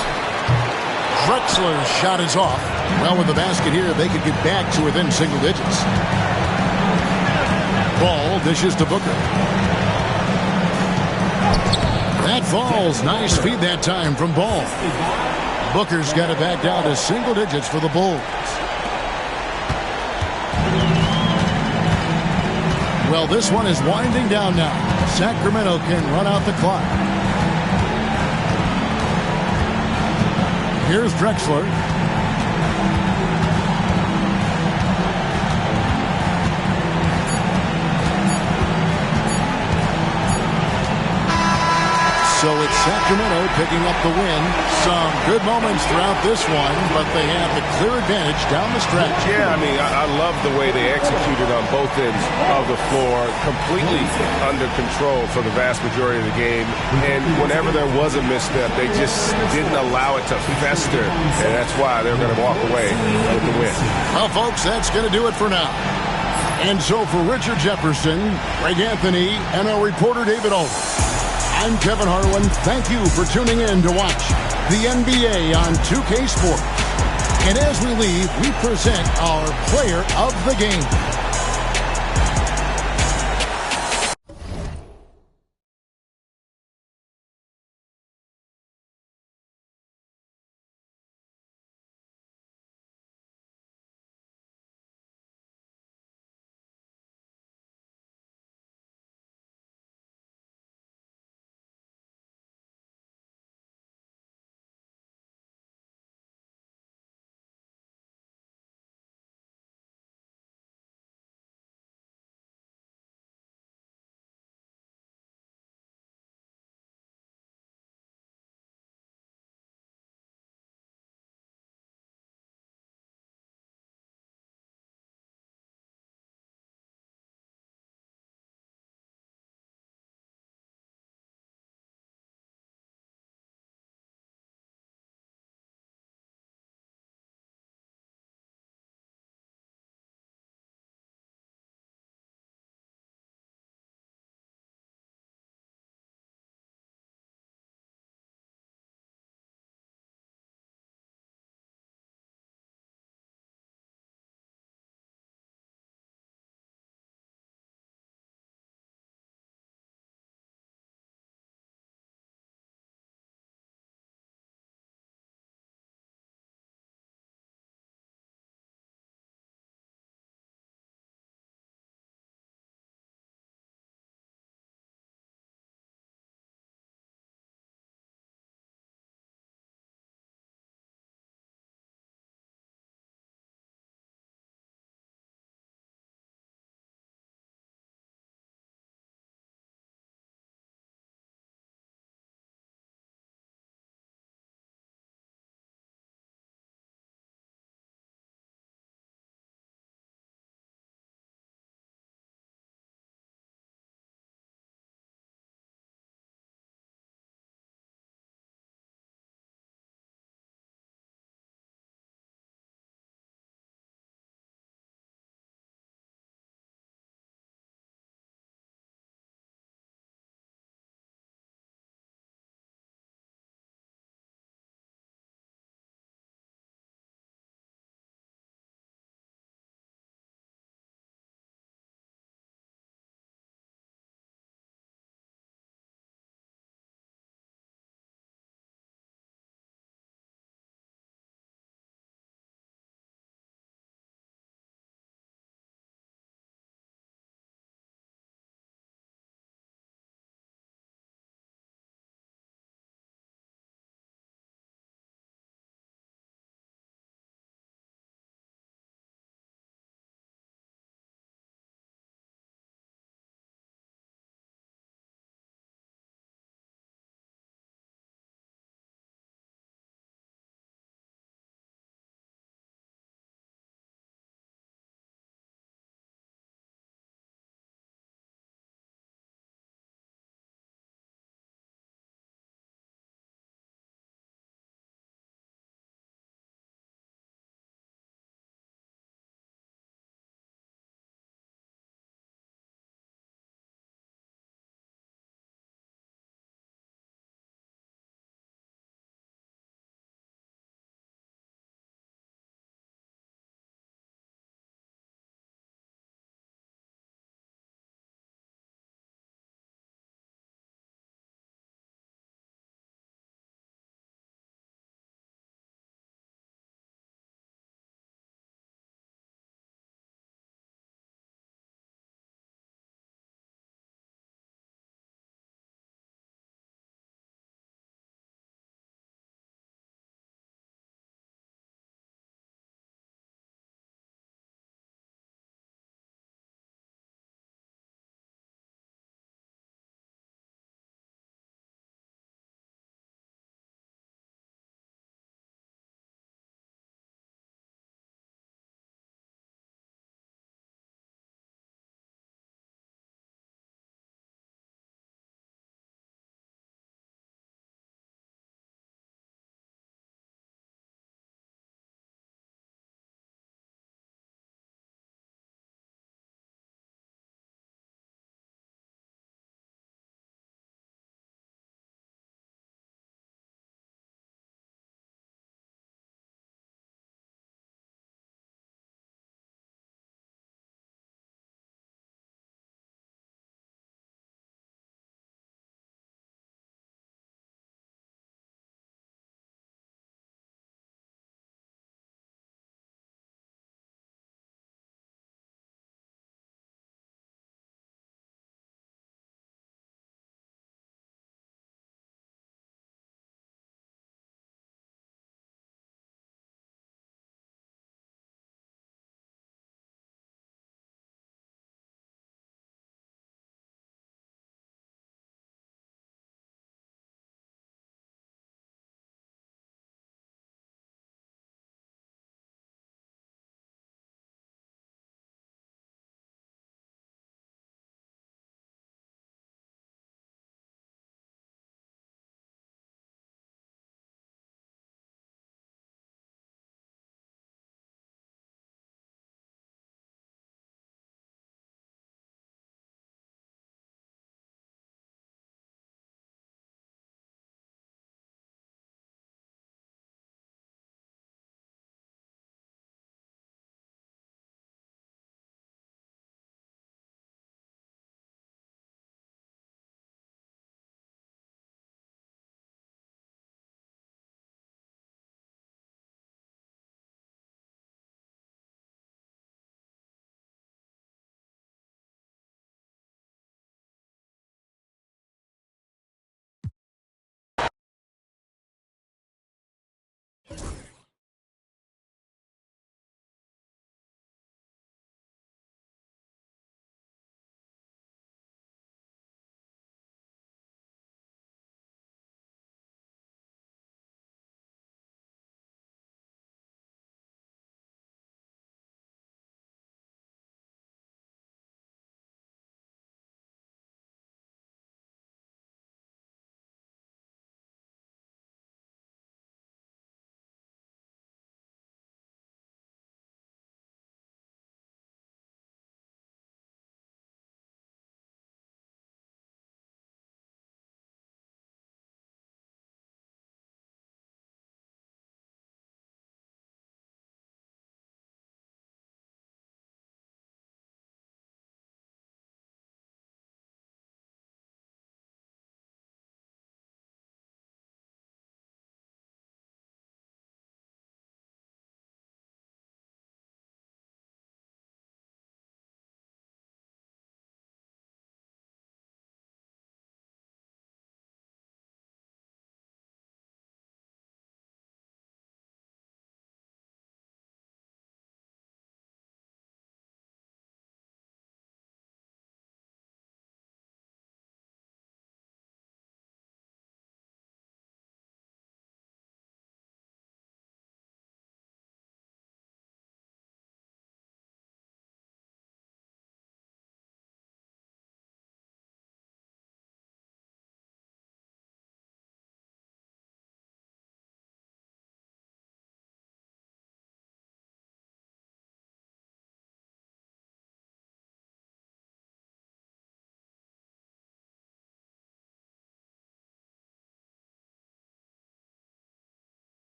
Drexler's shot is off. Well, with the basket here, they could get back to within single digits. Ball dishes to Booker. That falls. Nice feed that time from Ball. Booker's got it back down to single digits for the Bulls. Well, this one is winding down now. Sacramento can run out the clock. Here's Drexler. So it's Sacramento picking up the win. Some good moments throughout this one, but they have the clear advantage down the stretch. Yeah, I mean, I love the way they executed on both ends of the floor, completely under control for the vast majority of the game. And whenever there was a misstep, they just didn't allow it to fester, and that's why they're going to walk away with the win. Well, folks, that's going to do it for now. And so for Richard Jefferson, Greg Anthony, and our reporter David Aldridge, I'm Kevin Harlan. Thank you for tuning in to watch the NBA on 2K Sports. And as we leave, we present our player of the game.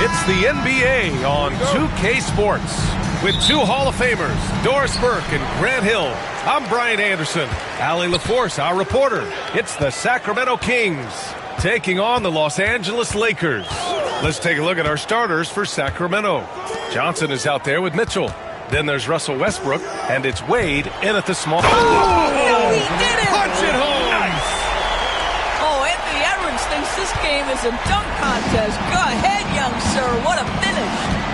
It's the NBA on 2K Sports. With two Hall of Famers, Doris Burke and Grant Hill. I'm Brian Anderson. Allie LaForce, our reporter. It's the Sacramento Kings taking on the Los Angeles Lakers. Let's take a look at our starters for Sacramento. Johnson is out there with Mitchell. Then there's Russell Westbrook, and it's Wade in at the small. Oh, he did it! Punch it home! Nice! Oh, Anthony Edwards thinks this game is a dunk contest. Go ahead, young sir. What a finish.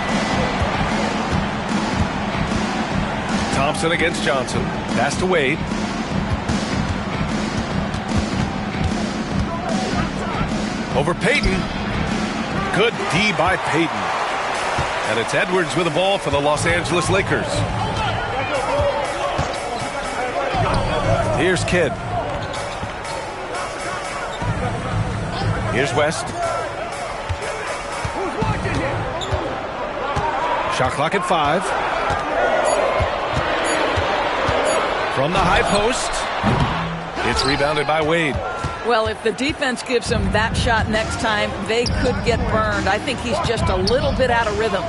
Thompson against Johnson. Pass to Wade. Over Payton. Good D by Payton. And it's Edwards with the ball for the Los Angeles Lakers. Here's Kidd. Here's West. Shot clock at 5. From the high post, it's rebounded by Wade. Well, if the defense gives him that shot next time, they could get burned. I think he's just a little bit out of rhythm.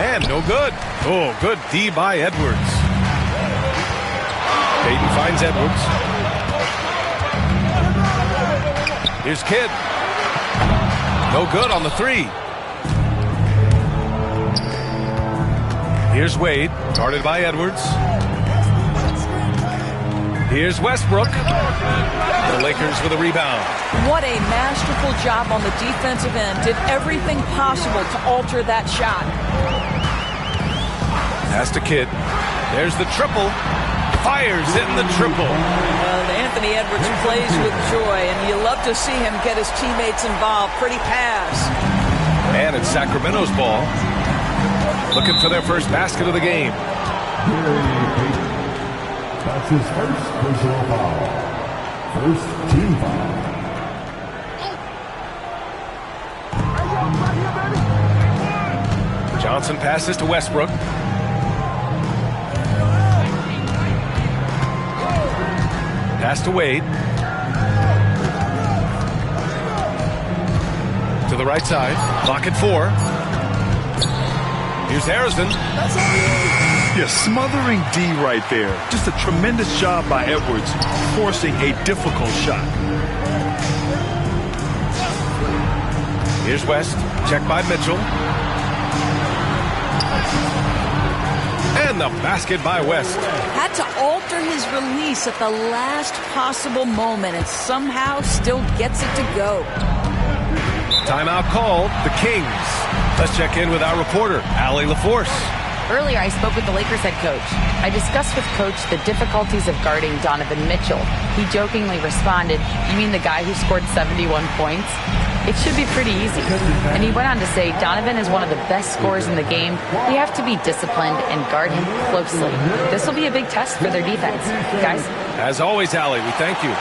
And no good. Oh, good D by Edwards. Payton finds Edwards. Here's Kidd. No good on the 3. Here's Wade, guarded by Edwards. Here's Westbrook. The Lakers with a rebound. What a masterful job on the defensive end. Did everything possible to alter that shot. Pass to Kidd. There's the triple. Fires in the triple. Anthony Edwards plays with joy, and you love to see him get his teammates involved. Pretty pass. And it's Sacramento's ball. Looking for their first basket of the game. That's his first personal foul. First team foul. Johnson passes to Westbrook. Pass to Wade. To the right side. Clock at 4. Here's Harrison. Yeah, smothering D right there. Just a tremendous job by Edwards, forcing a difficult shot. Here's West. Check by Mitchell. And the basket by West. Had to alter his release at the last possible moment and somehow still gets it to go. Timeout called. The Kings. Let's check in with our reporter, Allie LaForce. Earlier, I spoke with the Lakers head coach. I discussed with Coach the difficulties of guarding Donovan Mitchell. He jokingly responded, "You mean the guy who scored 71 points? It should be pretty easy." And he went on to say, Donovan is one of the best scorers in the game. We have to be disciplined and guard him closely. This will be a big test for their defense. Guys? As always, Allie, we thank you.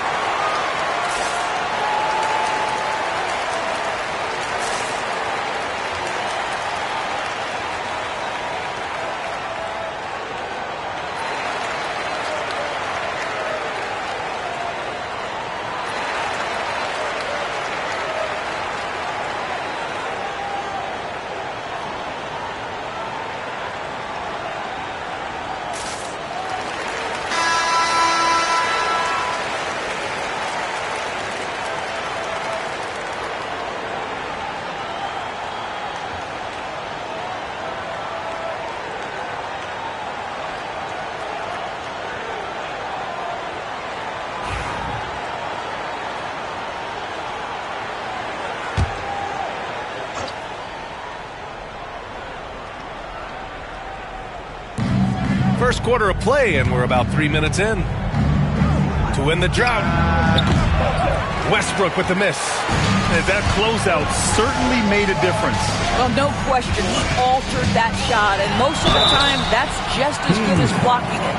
First quarter of play, and we're about 3 minutes in. To win the drought, Westbrook with the miss. And that closeout certainly made a difference. Well, no question. He altered that shot, and most of the time, that's just as good as blocking it.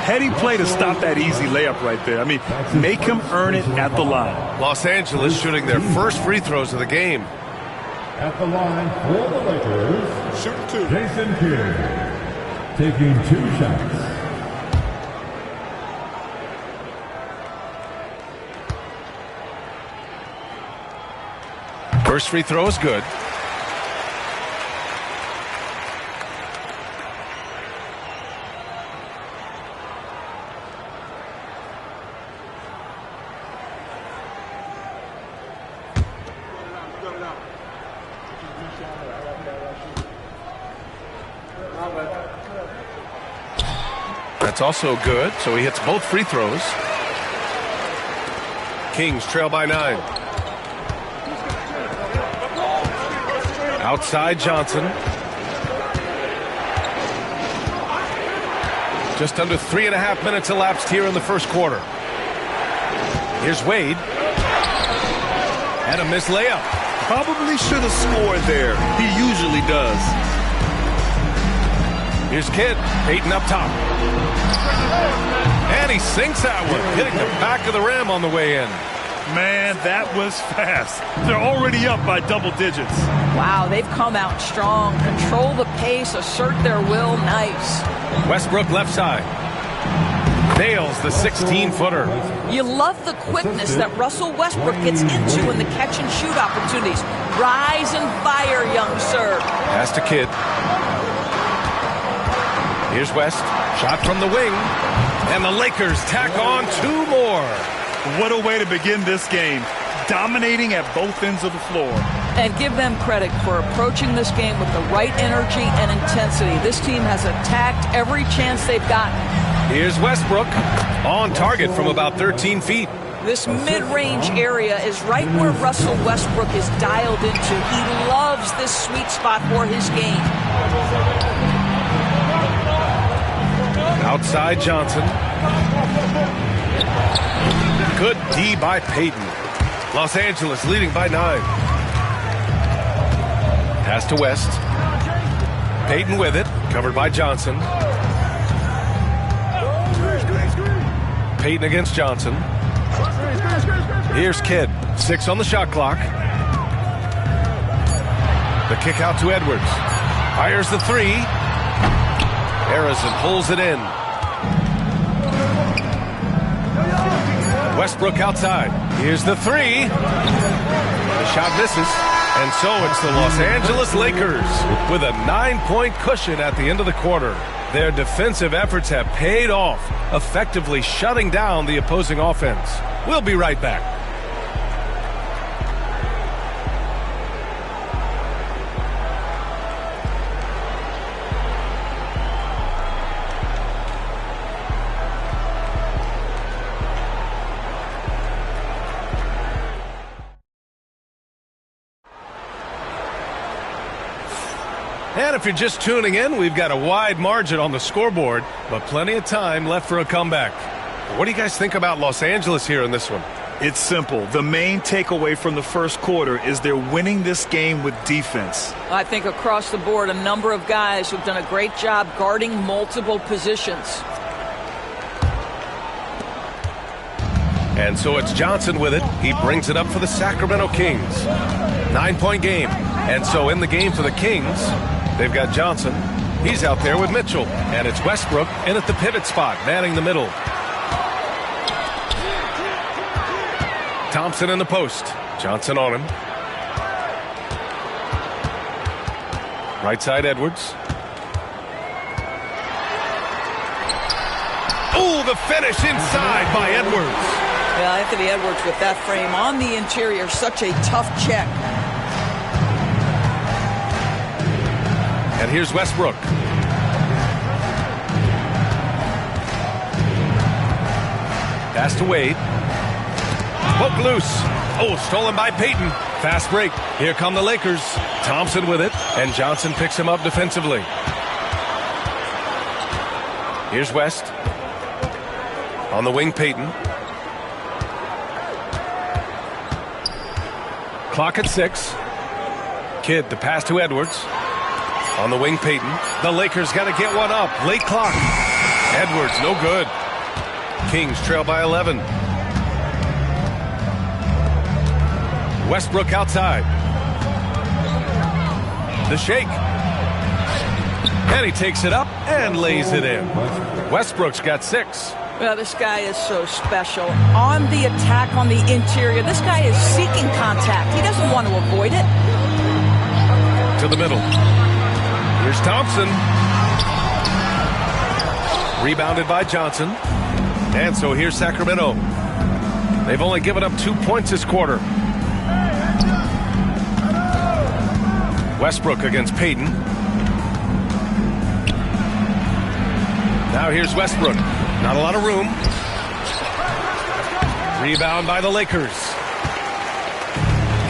Heady play to stop that easy layup right there. I mean, make him earn it at the line. Los Angeles shooting their first free throws of the game. At the line for the Lakers, Shooting 2. Jason Kidd. taking 2 shots. First free throw is good. That's also good, so he hits both free throws. Kings trail by 9. Outside Johnson. Just under 3.5 minutes elapsed here in the first quarter. Here's Wade. And a missed layup. Probably should have scored there. He usually does. Here's Kidd. Payton up top. And he sinks that one, hitting the back of the rim on the way in. Man, that was fast. They're already up by double digits. Wow, they've come out strong. Control the pace, assert their will. Nice. Westbrook left side. Nails the 16-footer. You love the quickness that Russell Westbrook gets into in the catch-and-shoot opportunities. Rise and fire, young sir. Pass to Kidd. Here's West. Shot from the wing. And the Lakers tack on 2 more. What a way to begin this game. Dominating at both ends of the floor. And give them credit for approaching this game with the right energy and intensity. This team has attacked every chance they've gotten. Here's Westbrook. On target from about 13 feet. This mid-range area is right where Russell Westbrook is dialed into. He loves this sweet spot for his game. Outside Johnson. Good D by Payton. Los Angeles leading by 9. Pass to West. Payton with it. Covered by Johnson. Payton against Johnson. Here's Kidd. 6 on the shot clock. The kick out to Edwards. Fires the 3. Harrison pulls it in. Westbrook outside. Here's the 3. The shot misses. And so it's the Los Angeles Lakers with a 9-point cushion at the end of the quarter. Their defensive efforts have paid off, effectively shutting down the opposing offense. We'll be right back. And if you're just tuning in, we've got a wide margin on the scoreboard, but plenty of time left for a comeback. What do you guys think about Los Angeles here in this one? It's simple. The main takeaway from the first quarter is they're winning this game with defense. I think across the board, a number of guys who've done a great job guarding multiple positions. And so it's Johnson with it. He brings it up for the Sacramento Kings. 9-point game. And so in the game for the Kings, they've got Johnson. He's out there with Mitchell. And it's Westbrook in at the pivot spot, manning the middle. Thompson in the post. Johnson on him. Right side Edwards. Oh, the finish inside by Edwards. Yeah, Anthony Edwards with that frame on the interior. Such a tough check. And here's Westbrook. Pass to Wade. Poke loose. Oh, stolen by Payton. Fast break. Here come the Lakers. Thompson with it. And Johnson picks him up defensively. Here's West. On the wing, Payton. Clock at 6. Kidd, the pass to Edwards. On the wing, Payton. The Lakers got to get one up. Late clock. Edwards, no good. Kings trail by 11. Westbrook outside. The shake. And he takes it up. and lays it in. Westbrook's got 6. Well, this guy is so special. On the attack on the interior, this guy is seeking contact. He doesn't want to avoid it. To the middle. Here's Thompson. Rebounded by Johnson. And so here's Sacramento. They've only given up 2 points this quarter. Westbrook against Payton. Now here's Westbrook. Not a lot of room. Rebound by the Lakers.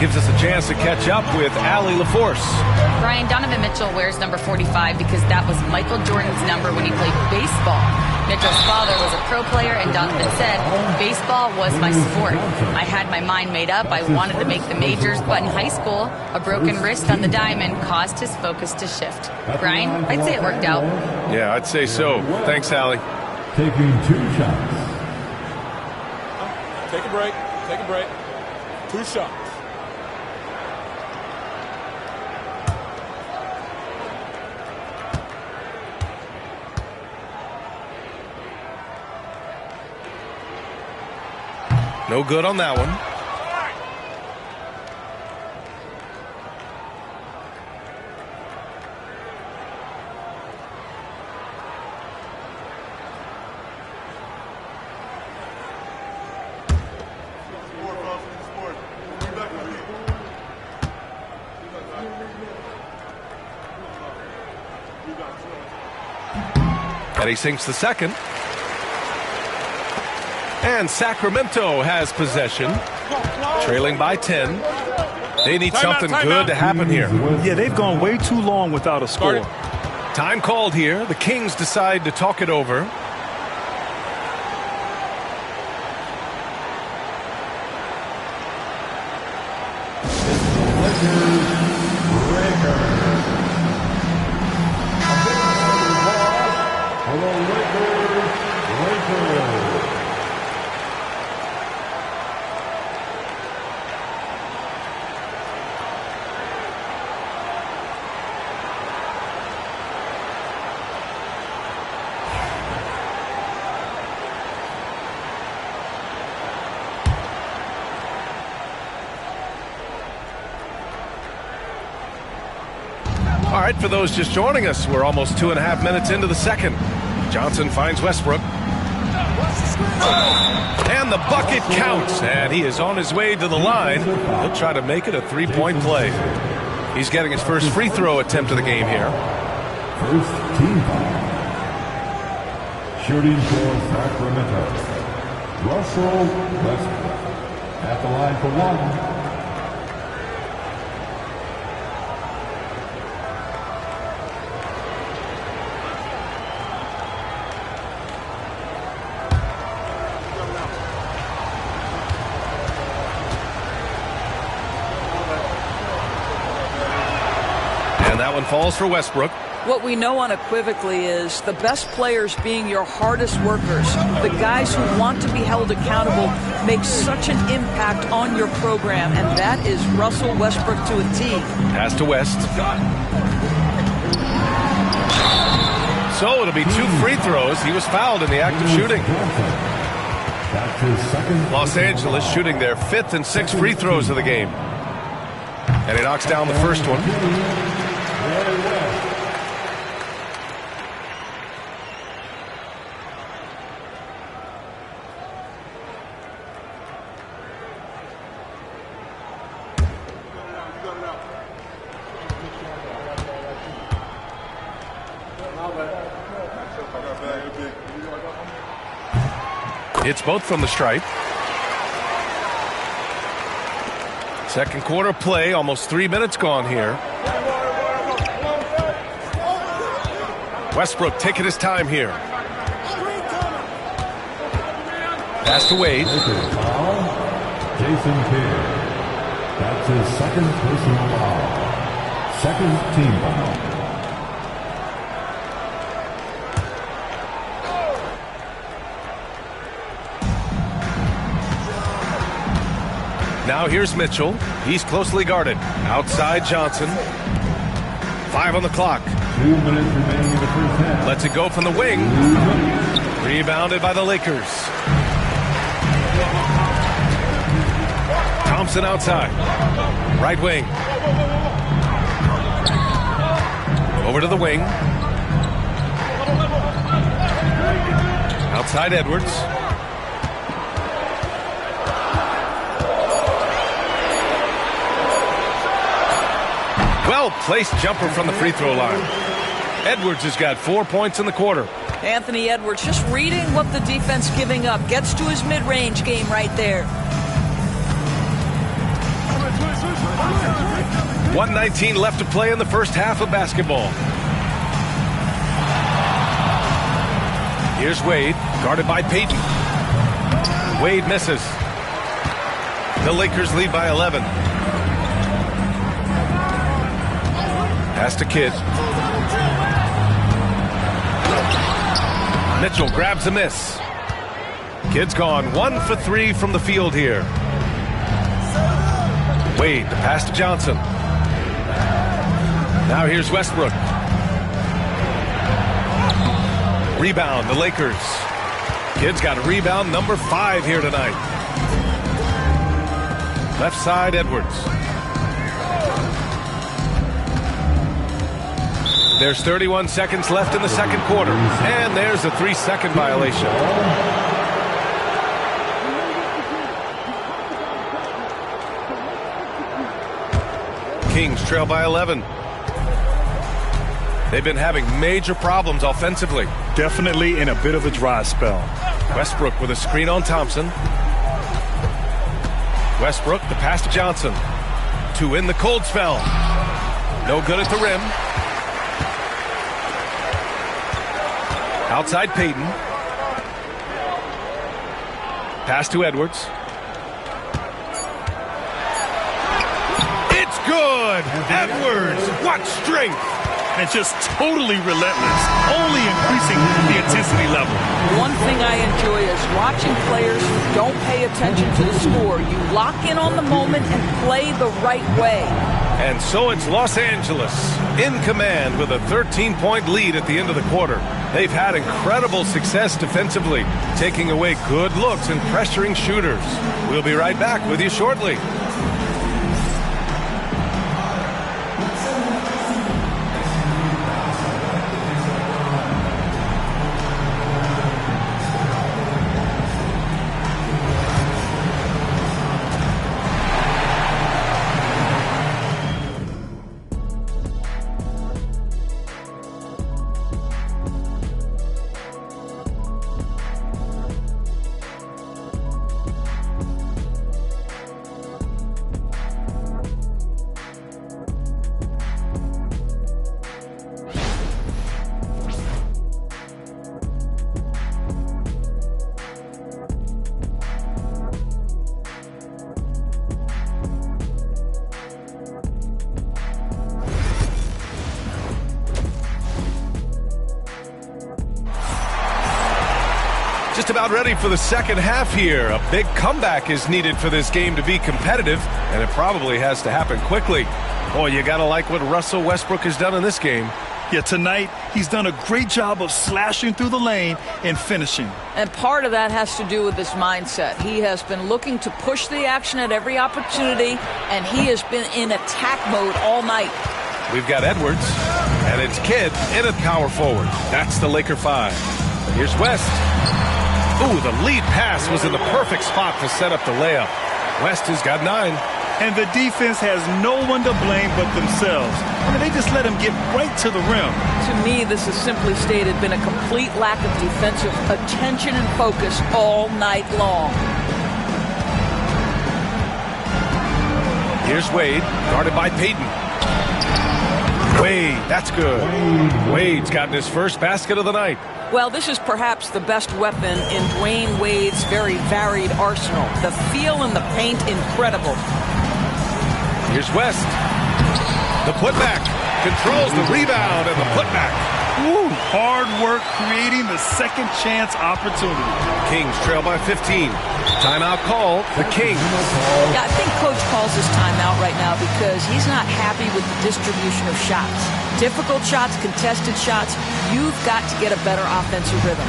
Gives us a chance to catch up with Allie LaForce. Brian, Donovan Mitchell wears number 45 because that was Michael Jordan's number when he played baseball. Mitchell's father was a pro player, and Donovan said, baseball was my sport. I had my mind made up. I wanted to make the majors, but in high school, a broken wrist on the diamond caused his focus to shift. Brian, I'd say it worked out. Yeah, I'd say so. Thanks, Allie. Taking 2 shots. Take a break. Take a break. 2 shots. No good on that one. And he sinks the second. And Sacramento has possession, trailing by 10. They need something good to happen here. Yeah, they've gone way too long without a score. Time called here. The Kings decide to talk it over. All right, for those just joining us, we're almost 2.5 minutes into the second. Johnson finds Westbrook. And the bucket counts, and he is on his way to the line. He'll try to make it a 3-point play. He's getting his first free throw attempt of the game here. First team foul. Shooting for Sacramento. Russell Westbrook at the line for 1. Falls for Westbrook. What we know unequivocally is the best players being your hardest workers, the guys who want to be held accountable, make such an impact on your program, and that is Russell Westbrook to a T. Pass to West. So it'll be 2 free throws. He was fouled in the act of shooting. Los Angeles shooting their 5th and 6th free throws of the game. And he knocks down the first one. It's both from the stripe. Second quarter play, almost 3 minutes gone here. Westbrook taking his time here. Pass to Wade. Jason Kidd. That's his second personal foul. Second team foul. Now here's Mitchell. He's closely guarded. Outside Johnson. 5 on the clock. 2 minutes remaining in the first half. Lets it go from the wing. Rebounded by the Lakers. Thompson outside. Right wing. Over to the wing. Outside Edwards. Well-placed jumper from the free throw line. Edwards has got 4 points in the quarter. Anthony Edwards just reading what the defense giving up. Gets to his mid-range game right there. 1:19 left to play in the first half of basketball. Here's Wade, guarded by Payton. Wade misses. The Lakers lead by 11. Pass to Kidd. Mitchell grabs a miss. Kidd's gone 1 for 3 from the field here. Wade, the pass to Johnson. Now here's Westbrook. Rebound, the Lakers. Kidd's got a rebound number 5 here tonight. Left side, Edwards. There's 31 seconds left in the second quarter. And there's a 3-second violation. Kings trail by 11. They've been having major problems offensively. Definitely in a bit of a dry spell. Westbrook with a screen on Thompson. Westbrook, the pass to Johnson. 2 in the cold spell. No good at the rim. Outside Payton. Pass to Edwards. It's good! Edwards, what strength! And just totally relentless, only increasing the intensity level. One thing I enjoy is watching players who don't pay attention to the score. You lock in on the moment and play the right way. And so it's Los Angeles in command with a 13-point lead at the end of the quarter. They've had incredible success defensively, taking away good looks and pressuring shooters. We'll be right back with you shortly. Just about ready for the second half here. A big comeback is needed for this game to be competitive, and it probably has to happen quickly. Boy, you gotta like what Russell Westbrook has done in this game. Yeah, tonight he's done a great job of slashing through the lane and finishing. And part of that has to do with his mindset. He has been looking to push the action at every opportunity, and he has been in attack mode all night. We've got Edwards, and it's Kidd in at power forward. That's the Laker 5. Here's West. Ooh, the lead pass was in the perfect spot to set up the layup. West has got 9. And the defense has no one to blame but themselves. I mean, they just let him get right to the rim. To me, this has simply stated been a complete lack of defensive attention and focus all night long. Here's Wade, guarded by Payton. Wade, that's good. Wade's gotten his first basket of the night. Well, this is perhaps the best weapon in Dwayne Wade's very varied arsenal. The feel in the paint, incredible. Here's West. The putback. Controls the rebound and the putback. Woo, hard work creating the second chance opportunity. Kings trail by 15. Timeout call, the Kings. Yeah, I think Coach calls this timeout right now because he's not happy with the distribution of shots. Difficult shots, contested shots. You've got to get a better offensive rhythm.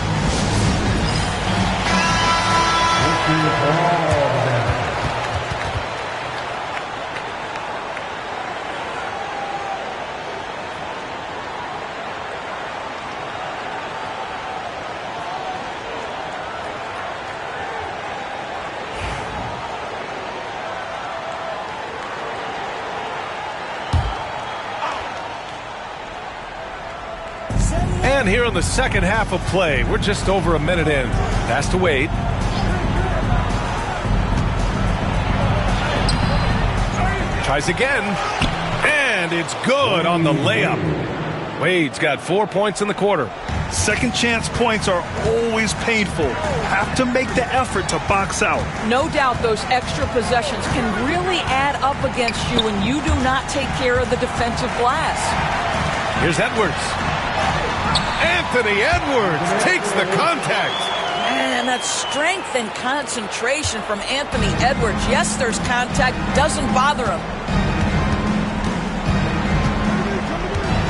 And here in the second half of play, we're just over a minute in. Pass to Wade. Tries again. And it's good on the layup. Wade's got 4 points in the quarter. Second chance points are always painful. Have to make the effort to box out. No doubt those extra possessions can really add up against you when you do not take care of the defensive glass. Here's Edwards. Anthony Edwards takes the contact. And that strength and concentration from Anthony Edwards. Yes, there's contact. Doesn't bother him.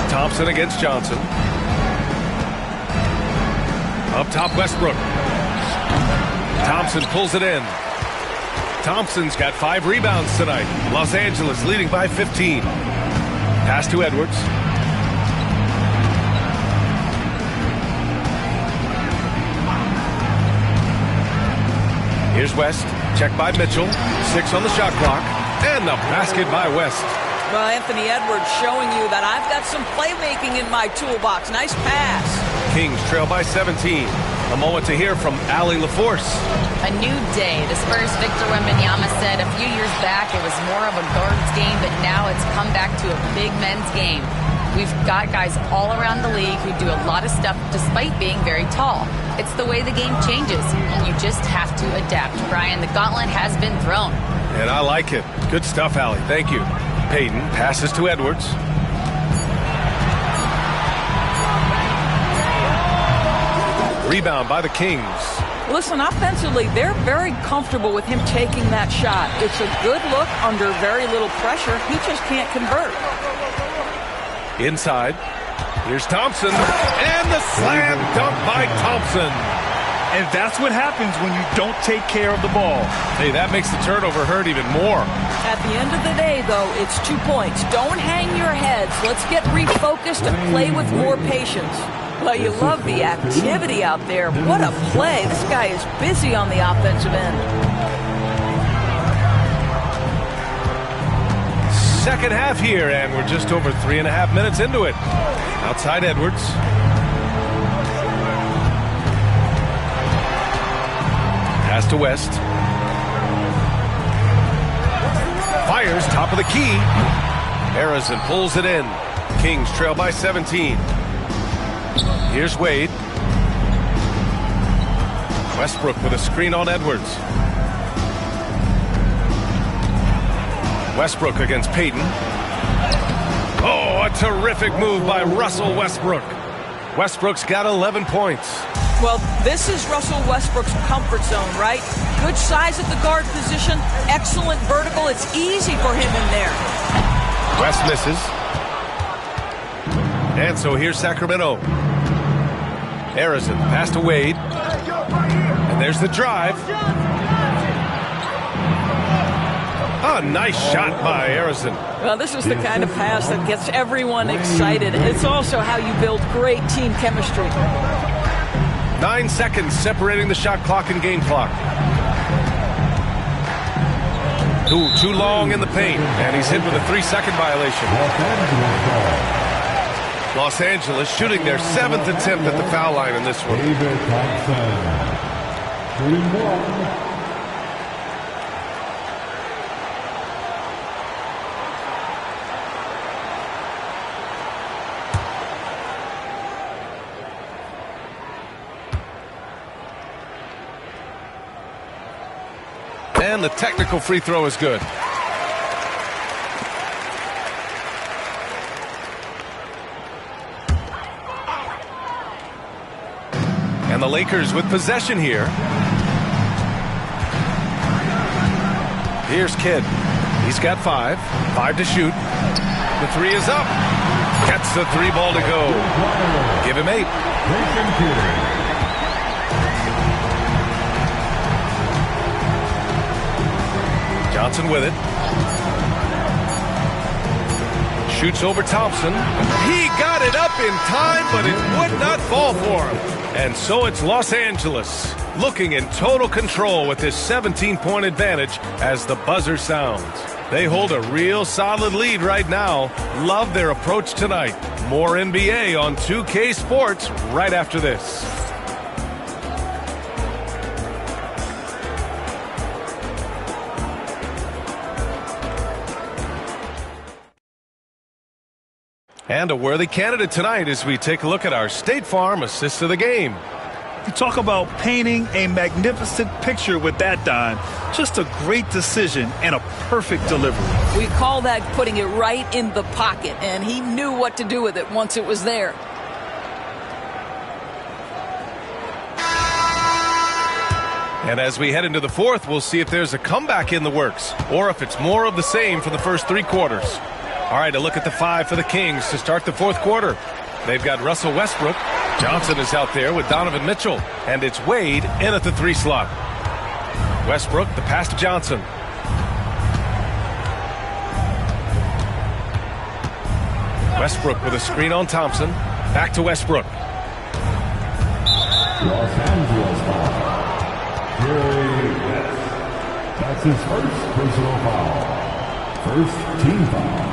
Thompson against Johnson. Up top, Westbrook. Thompson pulls it in. Thompson's got 5 rebounds tonight. Los Angeles leading by 15. Pass to Edwards. Here's West. Check by Mitchell. 6 on the shot clock. And the basket by West. Well, Anthony Edwards showing you that I've got some playmaking in my toolbox. Nice pass. Kings trail by 17. A moment to hear from Allie LaForce. A new day. The Spurs' Victor Wembanyama said a few years back it was more of a guards game, but now it's come back to a big men's game. We've got guys all around the league who do a lot of stuff despite being very tall. It's the way the game changes. You just have to adapt. Brian, the gauntlet has been thrown. And I like it. Good stuff, Allie. Thank you. Payton passes to Edwards. Rebound by the Kings. Listen, offensively, they're very comfortable with him taking that shot. It's a good look under very little pressure. He just can't convert. Inside. Here's Thompson. And the slam dunk by Thompson. And that's what happens when you don't take care of the ball. Hey, that makes the turnover hurt even more. At the end of the day, though, it's 2 points. Don't hang your heads. Let's get refocused and play with more patience. Well, you love the activity out there. What a play. This guy is busy on the offensive end. Second half here, and we're just over 3.5 minutes into it. Outside Edwards. Pass to West. Fires top of the key. Harrison pulls it in. Kings trail by 17. Here's Wade. Westbrook with a screen on Edwards. Westbrook against Payton. Oh, a terrific move by Russell Westbrook. Westbrook's got 11 points. Well, this is Russell Westbrook's comfort zone, right? Good size at the guard position, excellent vertical. It's easy for him in there. West misses. And so here's Sacramento. Harrison, pass to Wade. And there's the drive. A nice shot by Harrison. Well, this is the kind of pass that gets everyone excited. It's also how you build great team chemistry. 9 seconds separating the shot clock and game clock. Too long in the paint, and he's hit with a 3-second violation. Los Angeles shooting their 7th attempt at the foul line in this one. And the technical free throw is good. And the Lakers with possession here. Here's Kidd. He's got 5. 5 to shoot. The three is up. Gets the three ball to go. Give him 8. Johnson with it. Shoots over Thompson. He got it up in time, but it would not fall for him. And so it's Los Angeles looking in total control with this 17-point advantage as the buzzer sounds. They hold a real solid lead right now. Love their approach tonight. More NBA on 2K Sports right after this. And a worthy candidate tonight as we take a look at our State Farm assist of the game. You talk about painting a magnificent picture with that dime. Just a great decision and a perfect delivery. We call that putting it right in the pocket, and he knew what to do with it once it was there. And as we head into the fourth, we'll see if there's a comeback in the works or if it's more of the same for the first 3 quarters. All right, a look at the 5 for the Kings to start the fourth quarter. They've got Russell Westbrook. Johnson is out there with Donovan Mitchell. And it's Wade in at the 3 slot. Westbrook, the pass to Johnson. Westbrook with a screen on Thompson. Back to Westbrook. Los Angeles foul. That's his first personal foul. First team foul.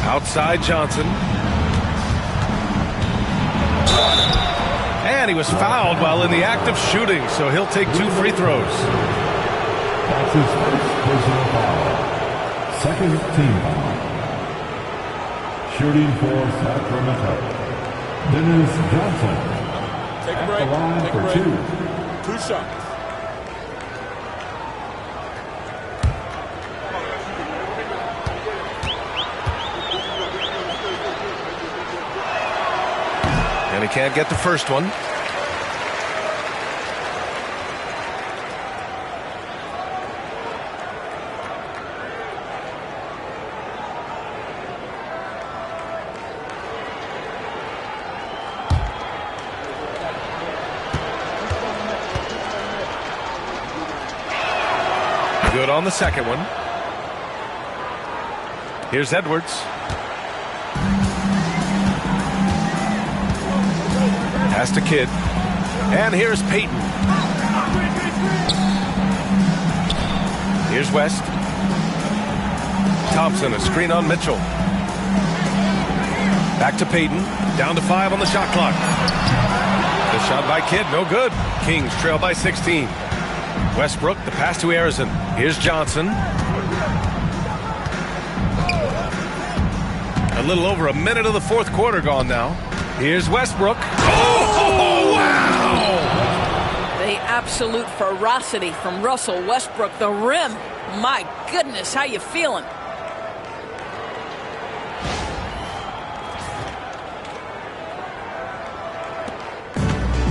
Outside Johnson. And he was fouled while in the act of shooting, so he'll take 2 free throws. That's his first personal foul. Second team foul. Shooting for Sacramento. Dennis Johnson. Take a at break. the line Take for a break. 2. 2 shots. And he can't get the first one. Good on the second one. Here's Edwards. Pass to Kidd. And here's Payton. Here's West. Thompson, a screen on Mitchell. Back to Payton. Down to 5 on the shot clock. The shot by Kidd, no good. Kings trail by 16. Westbrook, the pass to Arizon. Here's Johnson. A little over a minute of the fourth quarter gone now. Here's Westbrook. Oh, wow! The absolute ferocity from Russell Westbrook. The rim. My goodness, how you feeling?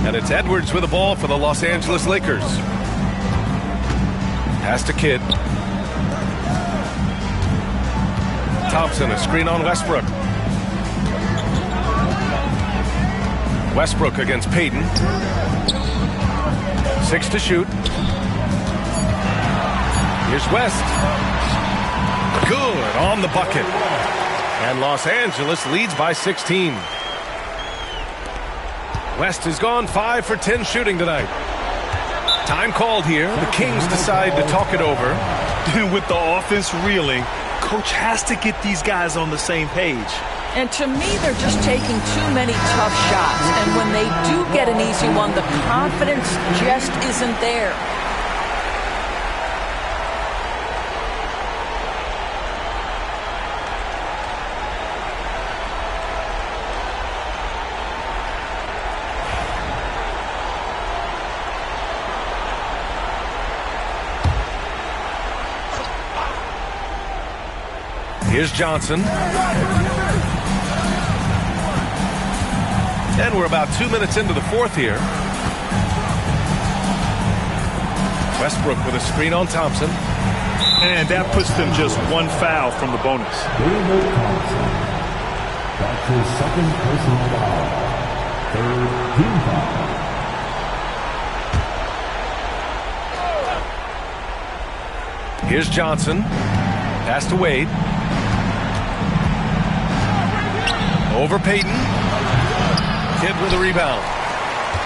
And it's Edwards with the ball for the Los Angeles Lakers. Pass to Kidd. Thompson, a screen on Westbrook. Westbrook against Payton. 6 to shoot. Here's West. Good on the bucket. And Los Angeles leads by 16. West has gone 5 for 10 shooting tonight. Time called here. The Kings decide to talk it over. With the offense reeling, coach has to get these guys on the same page. And to me, they're just taking too many tough shots. And when they do get an easy one, the confidence just isn't there. Here's Johnson. And we're about 2 minutes into the fourth here. Westbrook with a screen on Thompson. And that puts them just one foul from the bonus. David Thompson. That's his second personal foul. Third team foul. Here's Johnson. Pass to Wade. Over Payton. Kidd with a rebound.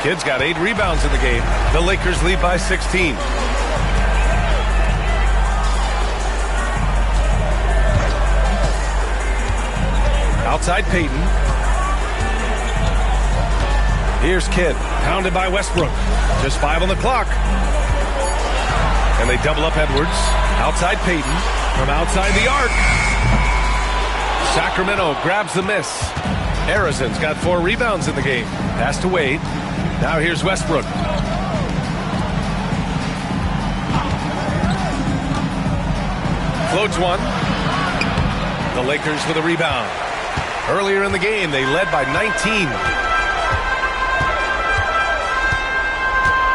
Kidd's got 8 rebounds in the game. The Lakers lead by 16. Outside Payton. Here's Kidd. Pounded by Westbrook. Just 5 on the clock. And they double up Edwards. Outside Payton. From outside the arc. Sacramento grabs the miss. Harrison's got 4 rebounds in the game. Pass to Wade. Now here's Westbrook. Floats one. The Lakers with a rebound. Earlier in the game, they led by 19.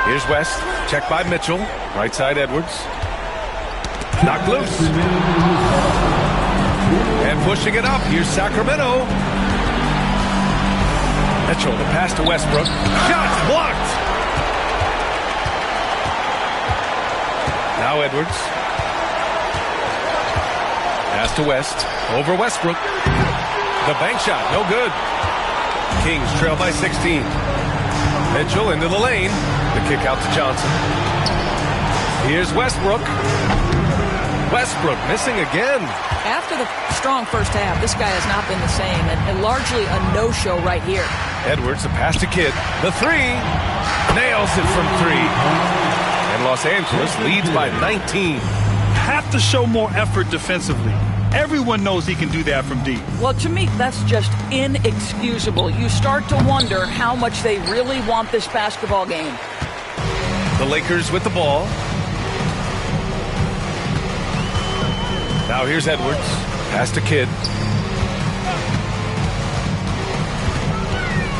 Here's West. Checked by Mitchell. Right side Edwards. Knocked loose. And pushing it up. Here's Sacramento. Mitchell, the pass to Westbrook. Shots blocked. Now Edwards. Pass to West. Over Westbrook. The bank shot, no good. Kings trail by 16. Mitchell into the lane. The kick out to Johnson. Here's Westbrook. Westbrook missing again. After the strong first half, this guy has not been the same, and largely a no-show right here. Edwards, the pass to Kidd. The three. Nails it from 3. And Los Angeles leads by 19. Have to show more effort defensively. Everyone knows he can do that from deep. Well, to me, that's just inexcusable. You start to wonder how much they really want this basketball game. The Lakers with the ball. Now here's Edwards. Pass to Kidd.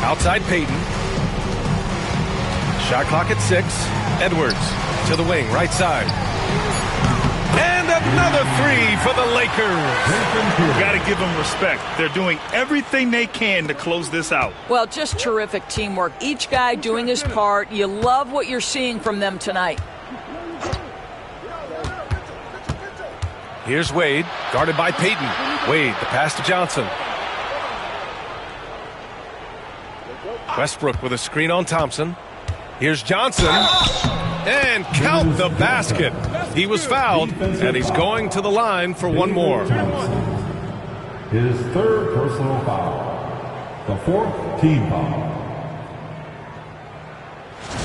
Outside Payton. Shot clock at 6. Edwards to the wing, right side. And another 3 for the Lakers. Got to give them respect. They're doing everything they can to close this out. Well, just terrific teamwork. Each guy doing his part. You love what you're seeing from them tonight. Here's Wade, guarded by Payton. Wade, the pass to Johnson. Westbrook with a screen on Thompson. Here's Johnson. And count the basket. He was fouled, and he's going to the line for one more. His third personal foul. The 4th team foul.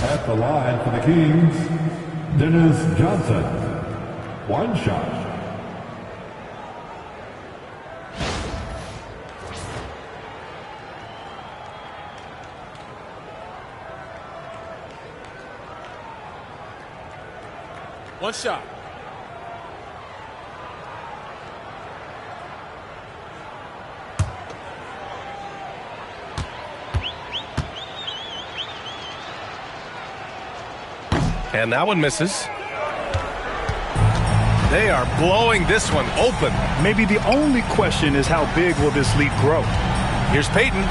At the line for the Kings, Dennis Johnson. 1 shot. One shot. And that one misses. They are blowing this one open. Maybe the only question is how big will this lead grow? Here's Payton.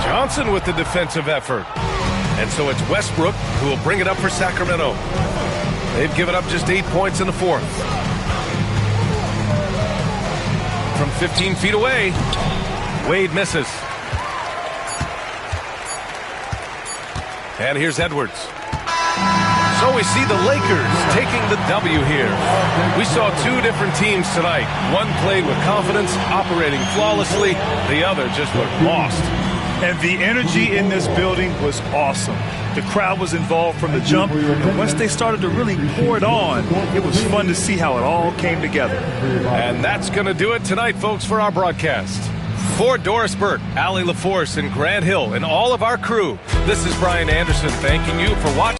Johnson with the defensive effort. And so it's Westbrook who will bring it up for Sacramento. They've given up just 8 points in the 4th. From 15 feet away, Wade misses. And here's Edwards. So we see the Lakers taking the W here. We saw 2 different teams tonight. One played with confidence, operating flawlessly. The other just looked lost. And the energy in this building was awesome. The crowd was involved from the jump, and once they started to really pour it on, it was fun to see how it all came together. And that's going to do it tonight, folks, for our broadcast. For Doris Burke, Allie LaForce, and Grant Hill, and all of our crew, this is Brian Anderson thanking you for watching.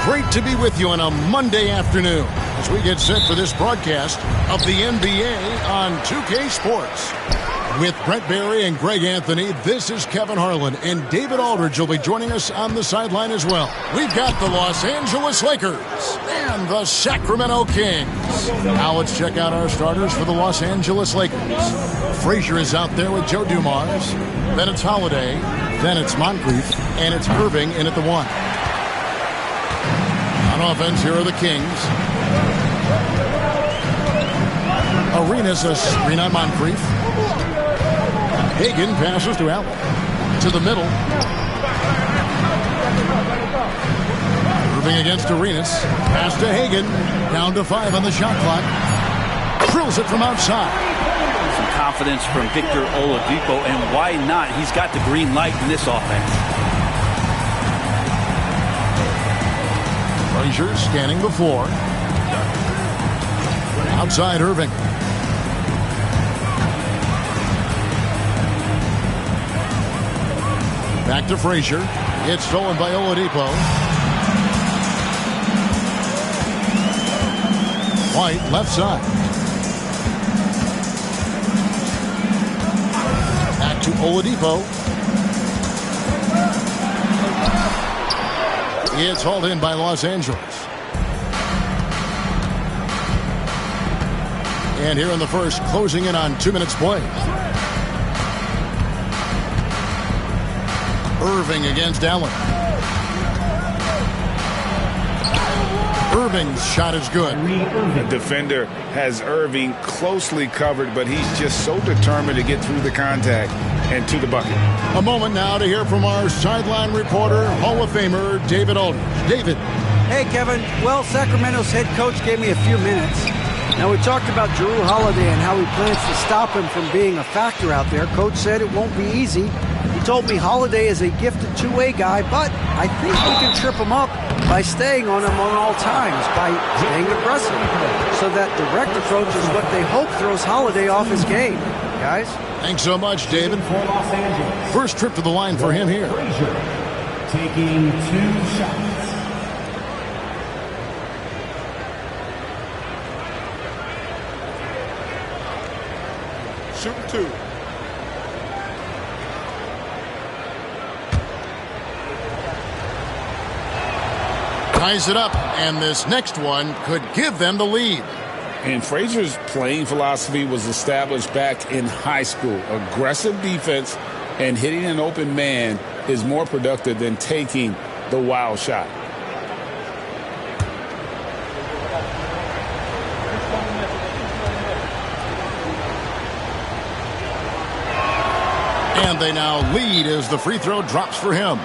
Great to be with you on a Monday afternoon as we get set for this broadcast of the NBA on 2K Sports. With Brent Barry and Greg Anthony, this is Kevin Harlan, and David Aldridge will be joining us on the sideline as well. We've got the Los Angeles Lakers and the Sacramento Kings. Now let's check out our starters for the Los Angeles Lakers. Frazier is out there with Joe Dumars. Then it's Holiday. Then it's Moncrief. And it's Irving in at the 1. On offense, here are the Kings. Arenas a screen on Moncrief. Hagan passes to Allen. To the middle. Irving against Arenas. Pass to Hagan. Down to 5 on the shot clock. Drills it from outside. Some confidence from Victor Oladipo, and why not? He's got the green light in this offense. Frazier scanning the floor. Outside Irving. Back to Frazier. It's stolen by Oladipo. White left side. Back to Oladipo. It's hauled in by Los Angeles. And here in the first, closing in on 2 minutes play. Irving against Allen. Irving's shot is good. The defender has Irving closely covered, but he's just so determined to get through the contact and to the bucket. A moment now to hear from our sideline reporter, Hall of Famer David Aldridge. David. Hey, Kevin. Well, Sacramento's head coach gave me a few minutes. Now, we talked about Jrue Holiday and how he plans to stop him from being a factor out there. Coach said it won't be easy. He told me Holiday is a gifted two-way guy, but I think we can trip him up by staying on him on all times, by staying aggressive. So that direct approach is what they hope throws Holiday off his game. Guys? Thanks so much, David. First trip to the line for him here. Taking 2 shots. Shooting 2. Ties it up, and this next one could give them the lead. And Frazier's playing philosophy was established back in high school. Aggressive defense and hitting an open man is more productive than taking the wild shot. And they now lead as the free throw drops for him.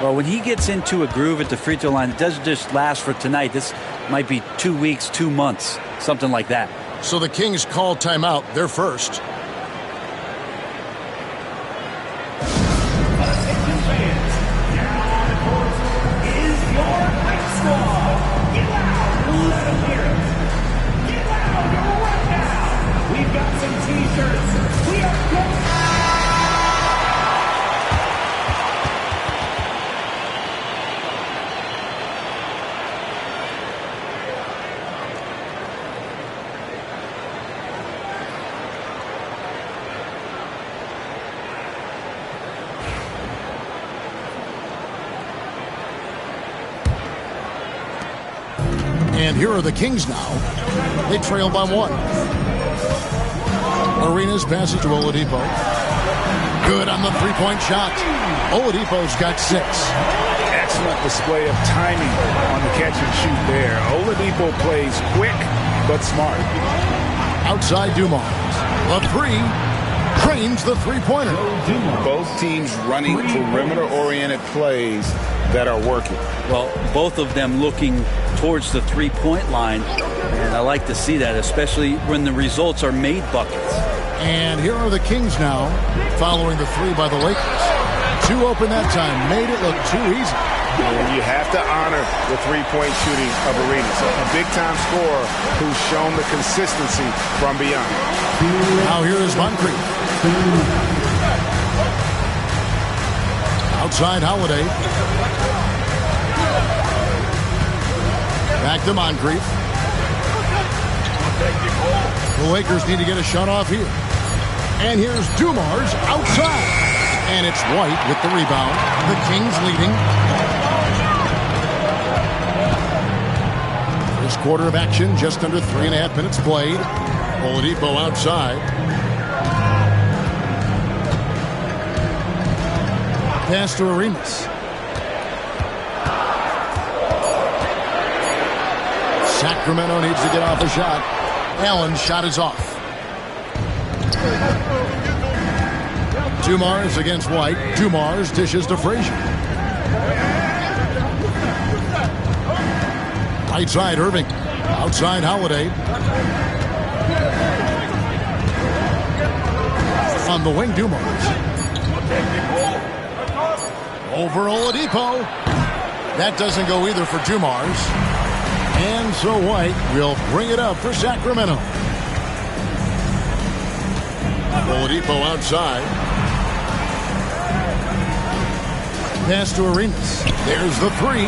Well, when he gets into a groove at the free throw line, it doesn't just last for tonight. This might be 2 weeks, 2 months, something like that. So the Kings call timeout. They're first. And here are the Kings now. They trail by 1. Arenas passes to Oladipo. Good on the three-point shot. Oladipo's got 6. Excellent display of timing on the catch and shoot there. Oladipo plays quick but smart. Outside Dumars. The 3 drains the three-pointer. Both teams running perimeter-oriented plays that are working. Well, both of them looking towards the three-point line, and I like to see that, especially when the results are made buckets. And here are the Kings now, following the 3 by the Lakers. 2 open that time, made it look too easy. You have to honor the three-point shooting of Arenas, a big-time scorer who's shown the consistency from beyond. Now here is Moncrief. Outside Holiday. Back to Moncrief. The Lakers need to get a shot off here. And here's Dumars outside. And it's White with the rebound. The Kings leading. First quarter of action, just under 3.5 minutes played. Oladipo outside. Pass to Arenas. Sacramento needs to get off a shot. Allen's shot is off. Dumars against White. Dumars dishes to Frazier. Right side, Irving. Outside, Holiday. On the wing, Dumars. Over Oladipo. That doesn't go either for Dumars. And so White will bring it up for Sacramento. Oladipo outside. Pass to Arenas. There's the three.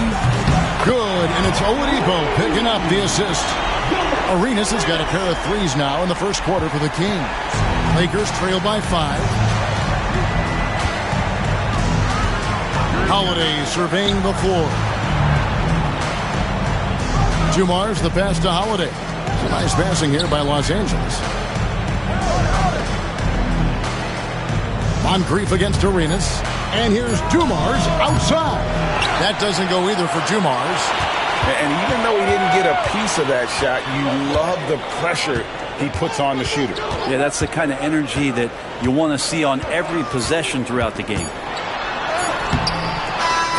Good, and it's Oladipo picking up the assist. Arenas has got a pair of threes now in the first quarter for the Kings. Lakers trail by 5. Holiday surveying the floor. Dumars, the pass to Holiday. It's a nice passing here by Los Angeles. Moncrief against Arenas. And here's Dumars outside. That doesn't go either for Dumars. And even though he didn't get a piece of that shot, you love the pressure he puts on the shooter. Yeah, that's the kind of energy that you want to see on every possession throughout the game.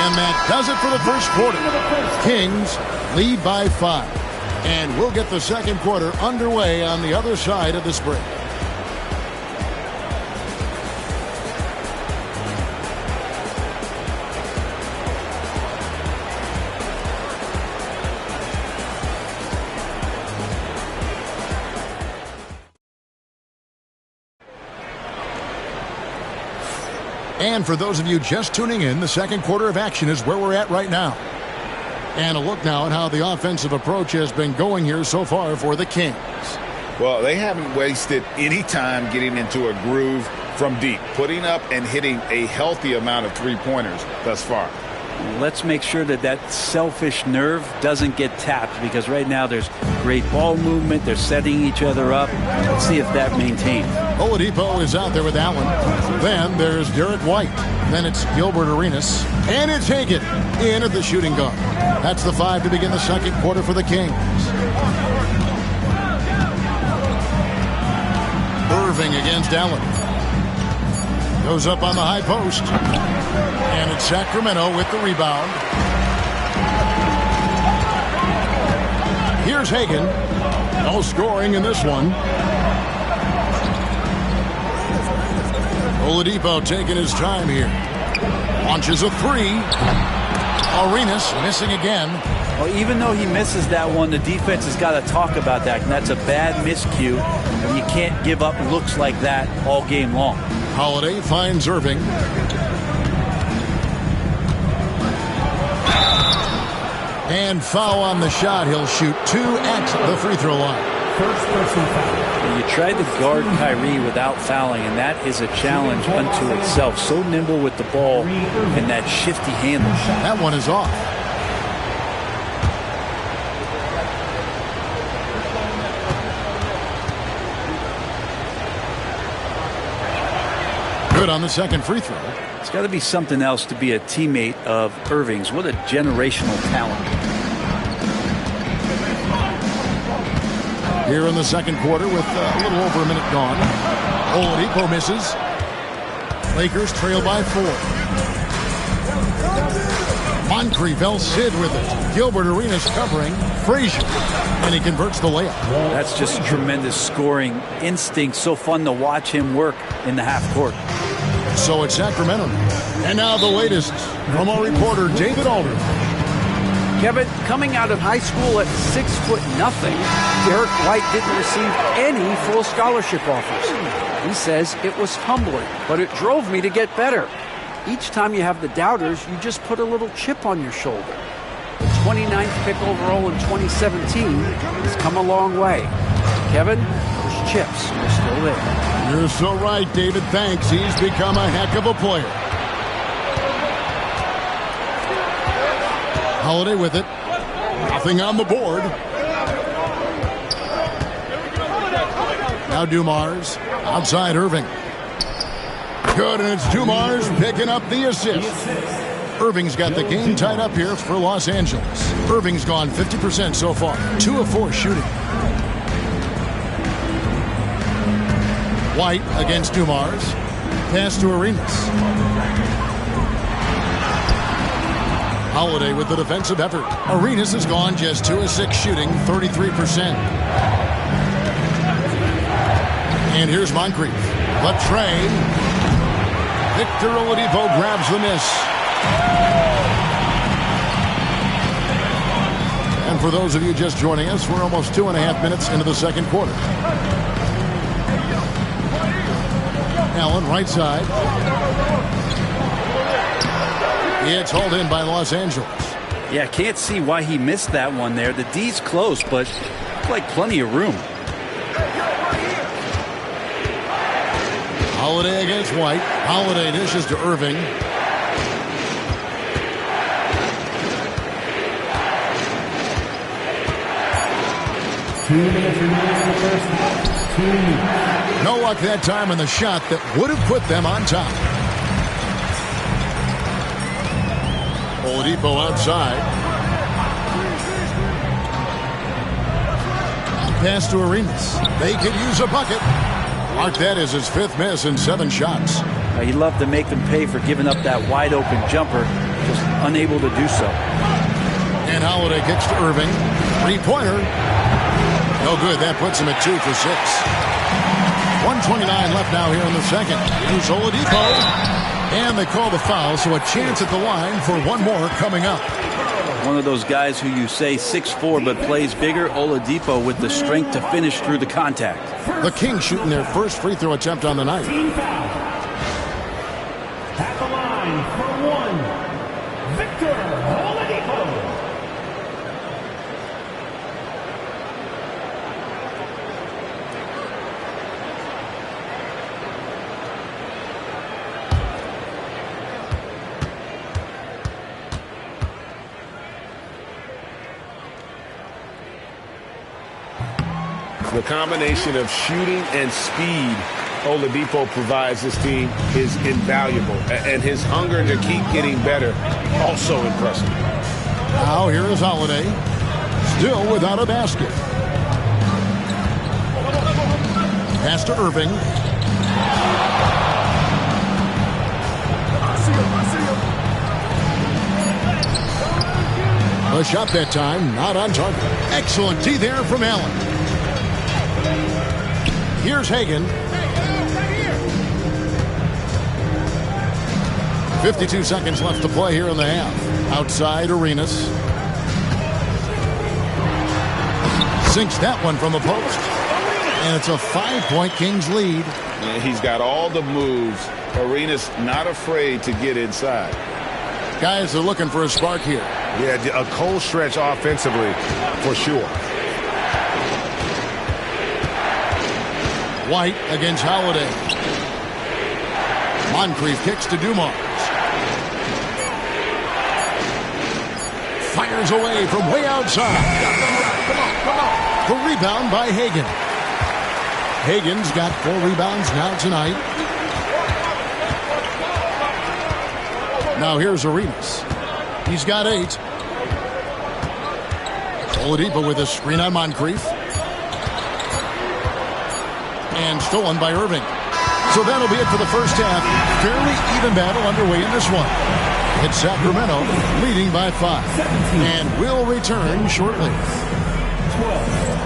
And that does it for the first quarter. Kings lead by 5. And we'll get the second quarter underway on the other side of this break. And for those of you just tuning in, the second quarter of action is where we're at right now. And a look now at how the offensive approach has been going here so far for the Kings. Well, they haven't wasted any time getting into a groove from deep, putting up and hitting a healthy amount of three-pointers thus far. Let's make sure that that selfish nerve doesn't get tapped, because right now there's great ball movement. They're setting each other up. Let's see if that maintains. Oladipo is out there with Allen. Then there's Derek White. Then it's Gilbert Arenas. And it's Hagan in at the shooting guard. That's the 5 to begin the second quarter for the Kings. Irving against Allen. Goes up on the high post. And it's Sacramento with the rebound. Here's Hagan. No scoring in this one. Oladipo taking his time here. Launches a three. Arenas missing again. Well, even though he misses that one, the defense has got to talk about that. And that's a bad miscue. And you can't give up looks like that all game long. Holiday finds Irving. And foul on the shot. He'll shoot 2 at the free throw line. First person foul. You tried to guard Kyrie without fouling, and that is a challenge unto itself. So nimble with the ball and that shifty handle. That one is off. Good on the second free throw. It's got to be something else to be a teammate of Irving's. What a generational talent. Here in the second quarter with a little over a minute gone. Oladipo misses. Lakers trail by 4. Moncrief Sid with it. Gilbert Arenas covering. Frazier. And he converts the layup. That's just tremendous scoring instinct. So fun to watch him work in the half court. So it's Sacramento. And now the latest from our reporter, David Aldridge. Kevin, coming out of high school at 6'0", Derek White didn't receive any full scholarship offers. He says it was humbling, but it drove me to get better. Each time you have the doubters, you just put a little chip on your shoulder. It's 29th pick overall in 2017, has come a long way. Kevin, those chips are still there. You're so right, David. Thanks. He's become a heck of a player. Holiday with it. Nothing on the board. Now Dumars. Outside Irving. Good, and it's Dumars picking up the assist. Irving's got the game tied up here for Los Angeles. Irving's gone 50% so far. 2 of 4 shooting. White against Dumars. Pass to Arenas. Holiday with the defensive effort. Arenas has gone just 2 of 6 shooting, 33%. And here's Moncrief. Latre. Victor Oladipo grabs the miss. And for those of you just joining us, we're almost 2.5 minutes into the second quarter. Allen, right side. It's hauled in by Los Angeles. Yeah, can't see why he missed that one there. The D's close, but like plenty of room. Holiday against White. Holiday dishes to Irving. No luck that time in the shot that would have put them on top. Oladipo outside. Pass to Arenas. They could use a bucket. Mark that as his 5th miss in 7 shots. He'd love to make them pay for giving up that wide open jumper, just unable to do so. And Holiday kicks to Irving. 3-pointer. No good. That puts him at 2 for 6. 1:29 left now here in the second. Here's Oladipo. And they call the foul, so a chance at the line for one more coming up. One of those guys who you say 6'4", but plays bigger. Oladipo with the strength to finish through the contact. The Kings shooting their first free throw attempt on the night. At the line for 1, Victor Oladipo. The combination of shooting and speed Oladipo provides this team is invaluable. And his hunger to keep getting better, also impressive. Now here is Holiday. Still without a basket. Pass to Irving. A shot that time, not on target. Excellent D there from Allen. Here's Hagan. 52 seconds left to play here in the half. Outside Arenas. Sinks that one from the post. And it's a 5-point Kings lead. And he's got all the moves. Arenas not afraid to get inside. Guys are looking for a spark here. Yeah, a cold stretch offensively for sure. White against Holiday. Moncrief kicks to Dumars. Fires away from way outside. Come on. The rebound by Hagan. Hagan's got 4 rebounds now tonight. Now here's Arenas. He's got 8. Oladipo with a screen on Moncrief. And stolen by Irving. So that'll be it for the first half. Fairly even battle underway in this one. It's Sacramento leading by 5. And we'll return shortly. 12.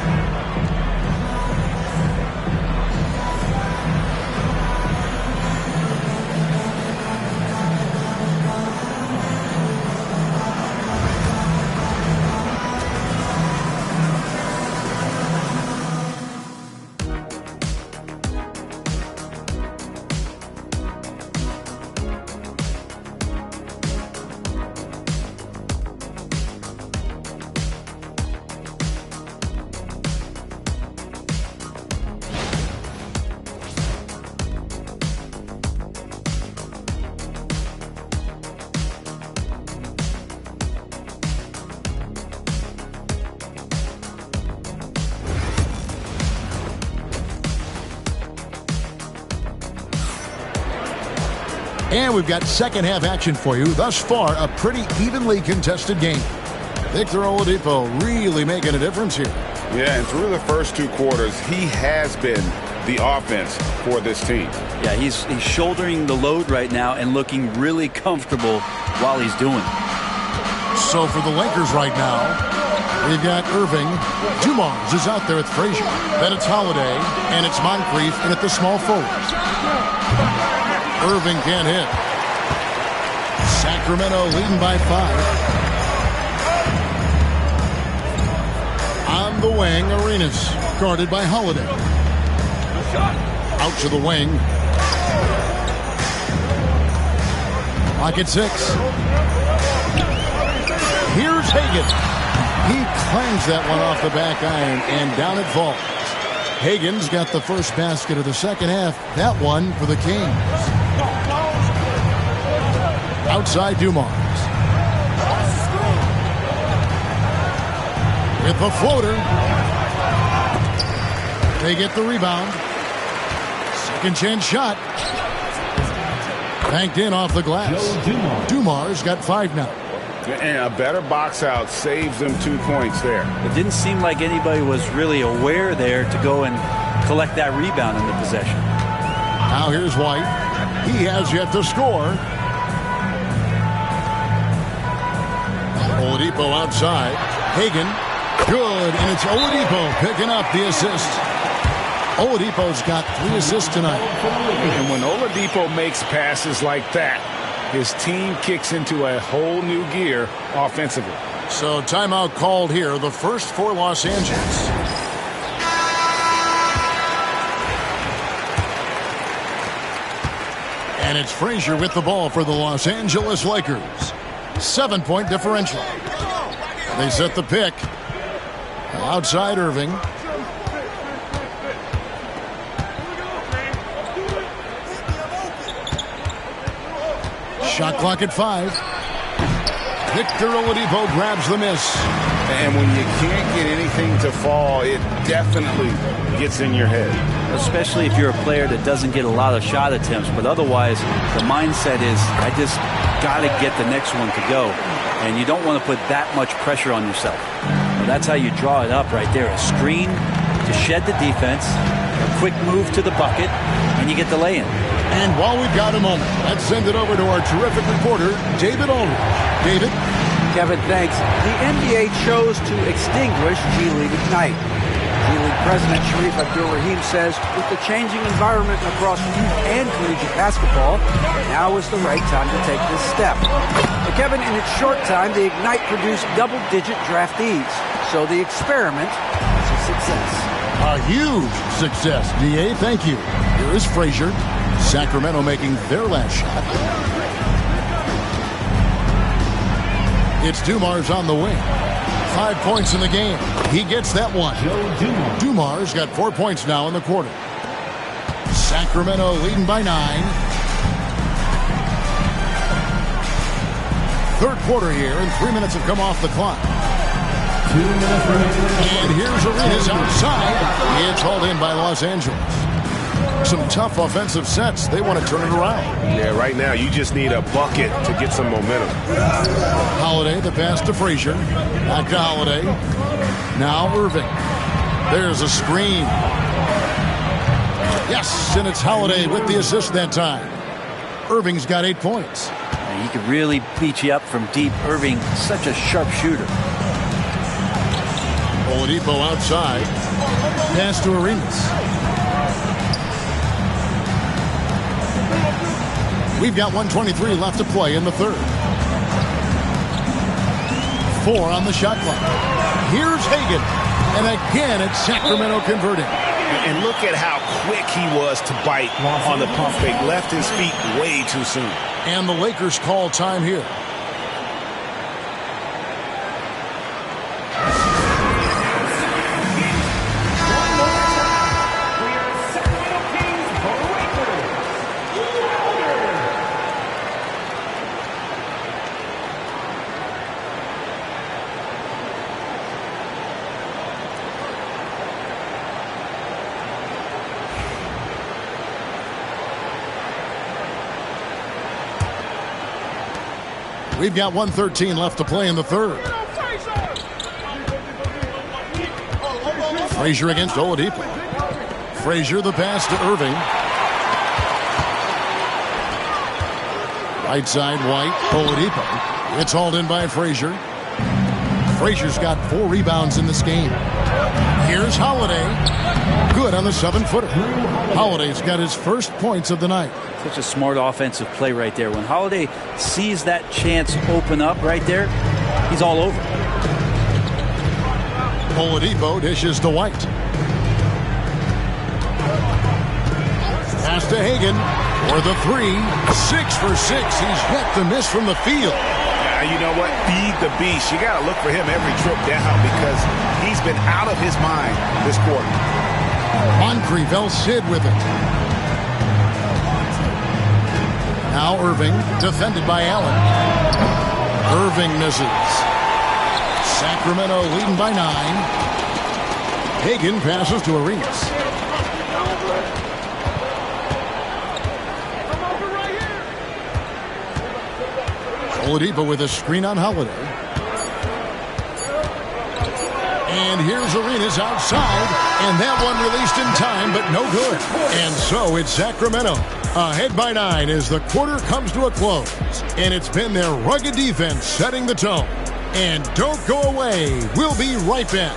And we've got second half action for you. Thus far, a pretty evenly contested game. Victor Oladipo really making a difference here. Yeah, and through the first 2 quarters, he has been the offense for this team. Yeah, he's shouldering the load right now and looking really comfortable while he's doing it. So for the Lakers right now, we've got Irving. Dumars is out there with Frazier. Then it's Holiday, and it's Moncrief in at the small forward. Irving can't hit. Sacramento leading by 5. On the wing, Arenas, guarded by Holiday. Out to the wing. Lock at 6. Here's Hagan. He clangs that one off the back iron, and down it falls. Hagan's got the first basket of the second half. That one for the Kings. Outside Dumars. With the floater. They get the rebound. Second chance shot. Banked in off the glass. Dumars got 5 now. And a better box out saves them 2 points there. It didn't seem like anybody was really aware there to go and collect that rebound in the possession. Now here's White. He has yet to score. Oladipo outside. Hagan. Good, and it's Oladipo picking up the assist. Oladipo's got 3 assists tonight. And when Oladipo makes passes like that, his team kicks into a whole new gear offensively. So timeout called here, the first for Los Angeles. And it's Frazier with the ball for the Los Angeles Lakers. 7-point differential. They set the pick. Outside Irving. Shot clock at 5. Victor Oladipo grabs the miss. And when you can't get anything to fall, it definitely gets in your head. Especially if you're a player that doesn't get a lot of shot attempts. But otherwise, the mindset is, I just got to get the next one to go. And you don't want to put that much pressure on yourself. Well, that's how you draw it up right there. A screen to shed the defense, a quick move to the bucket, and you get the lay-in. And while we've got a moment, let's send it over to our terrific reporter, David Aldridge. David? Kevin, thanks. The NBA chose to extinguish G League Ignite. G League President Sharif Abdul-Rahim says with the changing environment across youth and collegiate basketball, now is the right time to take this step. But Kevin, in its short time, the Ignite produced double-digit draftees. So the experiment was a success. A huge success, DA. Thank you. Here is Frazier. Sacramento making their last shot. It's Dumars on the wing. 5 points in the game. He gets that one. Dumars got 4 points now in the quarter. Sacramento leading by 9. Third quarter here, and 3 minutes have come off the clock. 2 minutes remaining. And here's Arenas outside. It's hauled in by Los Angeles. Some tough offensive sets. They want to turn it around. Yeah, right now you just need a bucket to get some momentum. Holiday, the pass to Frazier. Back to Holiday. Now Irving. There's a screen. Yes, and it's Holiday with the assist that time. Irving's got 8 points. And he could really beat you up from deep. Irving, such a sharp shooter. Oladipo outside. Pass to Arenas. We've got 1:23 left to play in the third. 4 on the shot clock. Here's Hagan. And again, it's Sacramento converting. And look at how quick he was to bite on the pump fake. Left his feet way too soon. And the Lakers call time here. We've got 1:13 left to play in the third. Frazier against Oladipo. Frazier, the pass to Irving. Right side, White. Oladipo. It's hauled in by Frazier. Frazier's got 4 rebounds in this game. Here's Holiday. Good on the 7-footer. Holiday's got his first points of the night. Such a smart offensive play right there. When Holiday sees that chance open up right there, he's all over. Oladipo dishes to White. Pass to Hagan for the 3. 6 for 6. He's yet to miss from the field. You know what? Feed the beast. You got to look for him every trip down because he's been out of his mind this quarter. Moncrief, El Cid with it. Now Irving, defended by Allen. Irving misses. Sacramento leading by 9. Hagan passes to Arenas. Oladipo with a screen on Holiday. And here's Arenas outside, and that one released in time, but no good. And so it's Sacramento ahead by 9 as the quarter comes to a close. And it's been their rugged defense setting the tone. And don't go away. We'll be right back.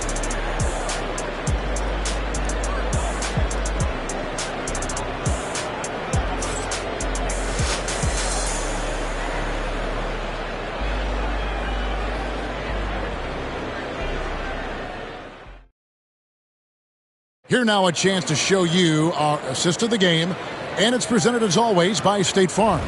Here now a chance to show you our assist of the game, and it's presented as always by State Farm.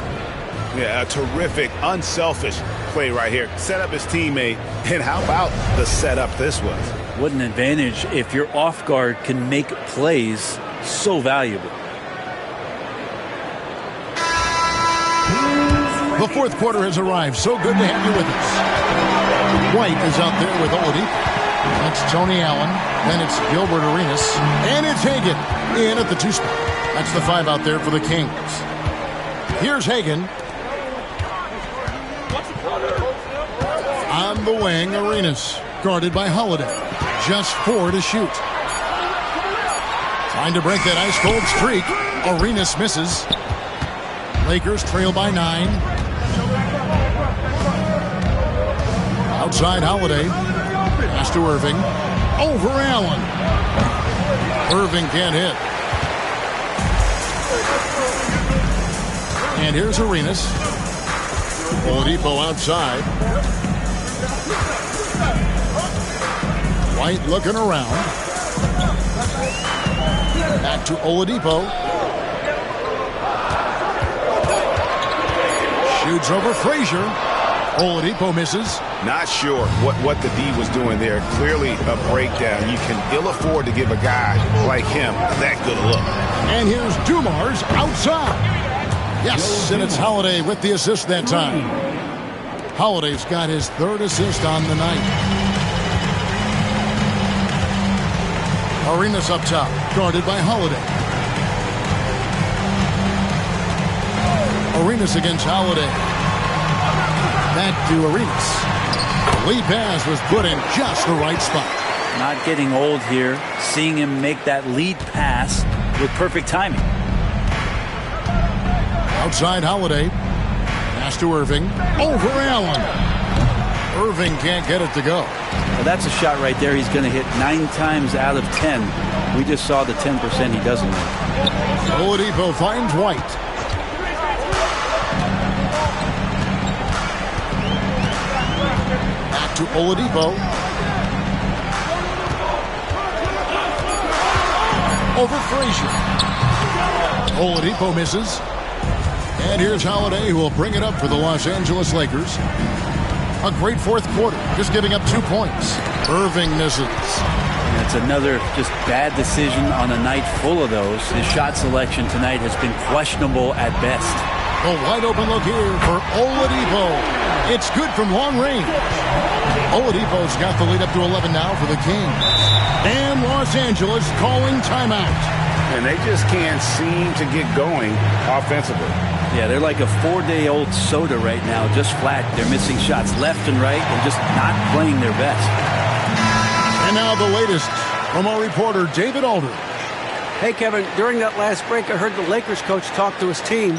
Yeah, a terrific, unselfish play right here. Set up his teammate, and how about the setup this was? What an advantage if your off guard can make plays so valuable. The fourth quarter has arrived. So good to have you with us. White is out there with Oladipo. That's Tony Allen. Then it's Gilbert Arenas. And it's Hagan in at the 2 spot. That's the 5 out there for the Kings. Here's Hagan. On the wing, Arenas. Guarded by Holiday. Just 4 to shoot. Trying to break that ice-cold streak. Arenas misses. Lakers trail by 9. Outside Holiday. Pass to Irving. Over Allen. Irving can't hit. And here's Arenas. Oladipo outside. White looking around. Back to Oladipo. Shoots over Frazier. Oladipo misses. Not sure what the D was doing there. Clearly a breakdown. You can ill afford to give a guy like him that good a look. And here's Dumars outside. Yes, and it's Holiday with the assist that time. Holiday's got his 3rd assist on the night. Arenas up top, guarded by Holiday. Arenas against Holiday. Back to Arenas. Lead pass was put in just the right spot. Not getting old here. Seeing him make that lead pass with perfect timing. Outside Holiday. Pass to Irving. Over Allen. Irving can't get it to go. Well, that's a shot right there he's going to hit 9 times out of 10. We just saw the 10% he doesn't make. Oladipo finds White. To Oladipo. Over Frazier. Oladipo misses. And here's Holiday, who will bring it up for the Los Angeles Lakers. A great fourth quarter, just giving up 2 points. Irving misses. That's another just bad decision on a night full of those. His shot selection tonight has been questionable at best. A wide open look here for Oladipo. It's good from long range. Oladipo's got the lead up to 11 now for the Kings. And Los Angeles calling timeout. And they just can't seem to get going offensively. Yeah, they're like a 4-day-old soda right now, just flat. They're missing shots left and right and just not playing their best. And now the latest from our reporter, David Aldridge. Hey, Kevin, during that last break, I heard the Lakers coach talk to his team.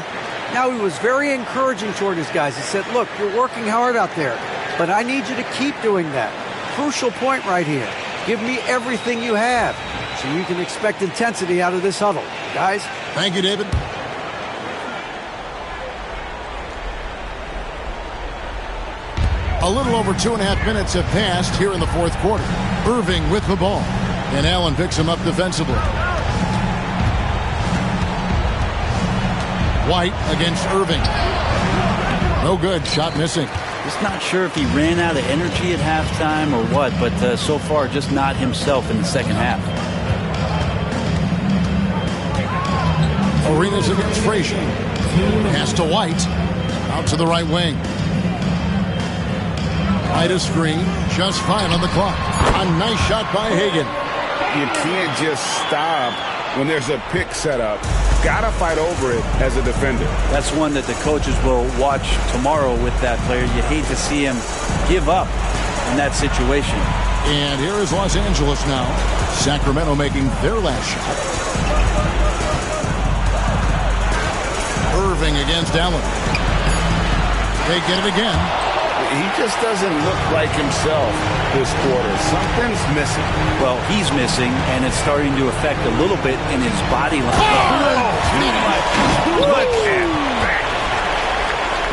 Now, he was very encouraging toward his guys. He said, look, you're working hard out there, but I need you to keep doing that. Crucial point right here. Give me everything you have so you can expect intensity out of this huddle. Guys? Thank you, David. A little over 2.5 minutes have passed here in the fourth quarter. Irving with the ball. And Allen picks him up defensively. White against Irving. No good. Shot missing. Just not sure if he ran out of energy at halftime or what, but so far just not himself in the second half. Arenas against Frazier. Pass to White. Out to the right wing. White a screen. Just fine on the clock. A nice shot by Hagan. You can't just stop when there's a pick set up. Gotta fight over it as a defender. That's one that the coaches will watch tomorrow with that player. You hate to see him give up in that situation. And here is Los Angeles now. Sacramento making their last shot. Irving against Allen. They get it again. He just doesn't look like himself this quarter. Something's missing. Well, he's missing, and it's starting to affect a little bit in his body language. Look at that.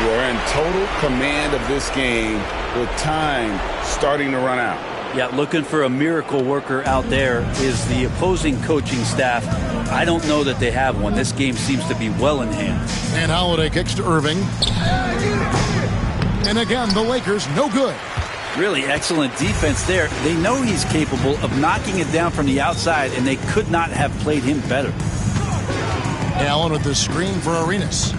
You're in total command of this game with time starting to run out. Yeah, looking for a miracle worker out there is the opposing coaching staff. I don't know that they have one. This game seems to be well in hand. And Holiday kicks to Irving. And again, the Lakers no good. Really excellent defense there. They know he's capable of knocking it down from the outside, and they could not have played him better. Allen with the screen for Arenas.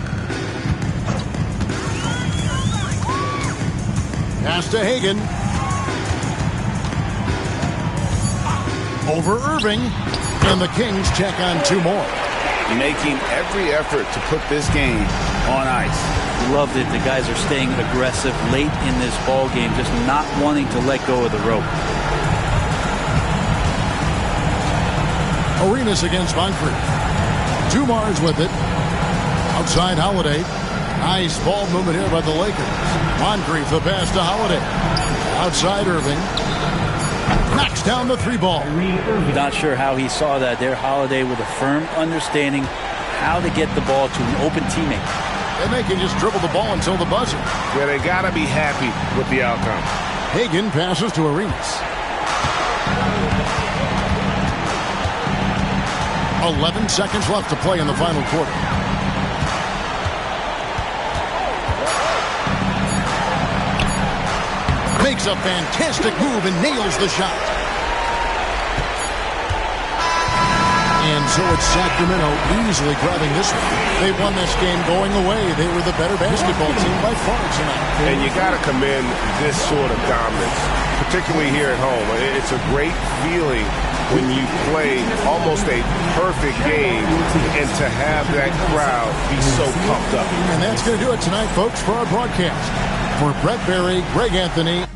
Pass to Hagan. Over Irving. And the Kings check on two more. Making every effort to put this game on ice. Loved it. The guys are staying aggressive late in this ball game, just not wanting to let go of the rope. Arenas against Moncrief. Dumars with it. Outside Holiday. Nice ball movement here by the Lakers. Moncrief the pass to Holiday. Outside Irving. Knocks down the three ball. Not sure how he saw that there. Holiday with a firm understanding how to get the ball to an open teammate. And they can just dribble the ball until the buzzer. Yeah, they got to be happy with the outcome. Hagan passes to Arenas. 11 seconds left to play in the final quarter. Makes a fantastic move and nails the shot. And so it's Sacramento easily grabbing this one. They won this game going away. They were the better basketball team by far tonight. And you got to commend this sort of dominance, particularly here at home. It's a great feeling when you play almost a perfect game and to have that crowd be so pumped up. And that's going to do it tonight, folks, for our broadcast. For Brett Berry, Greg Anthony.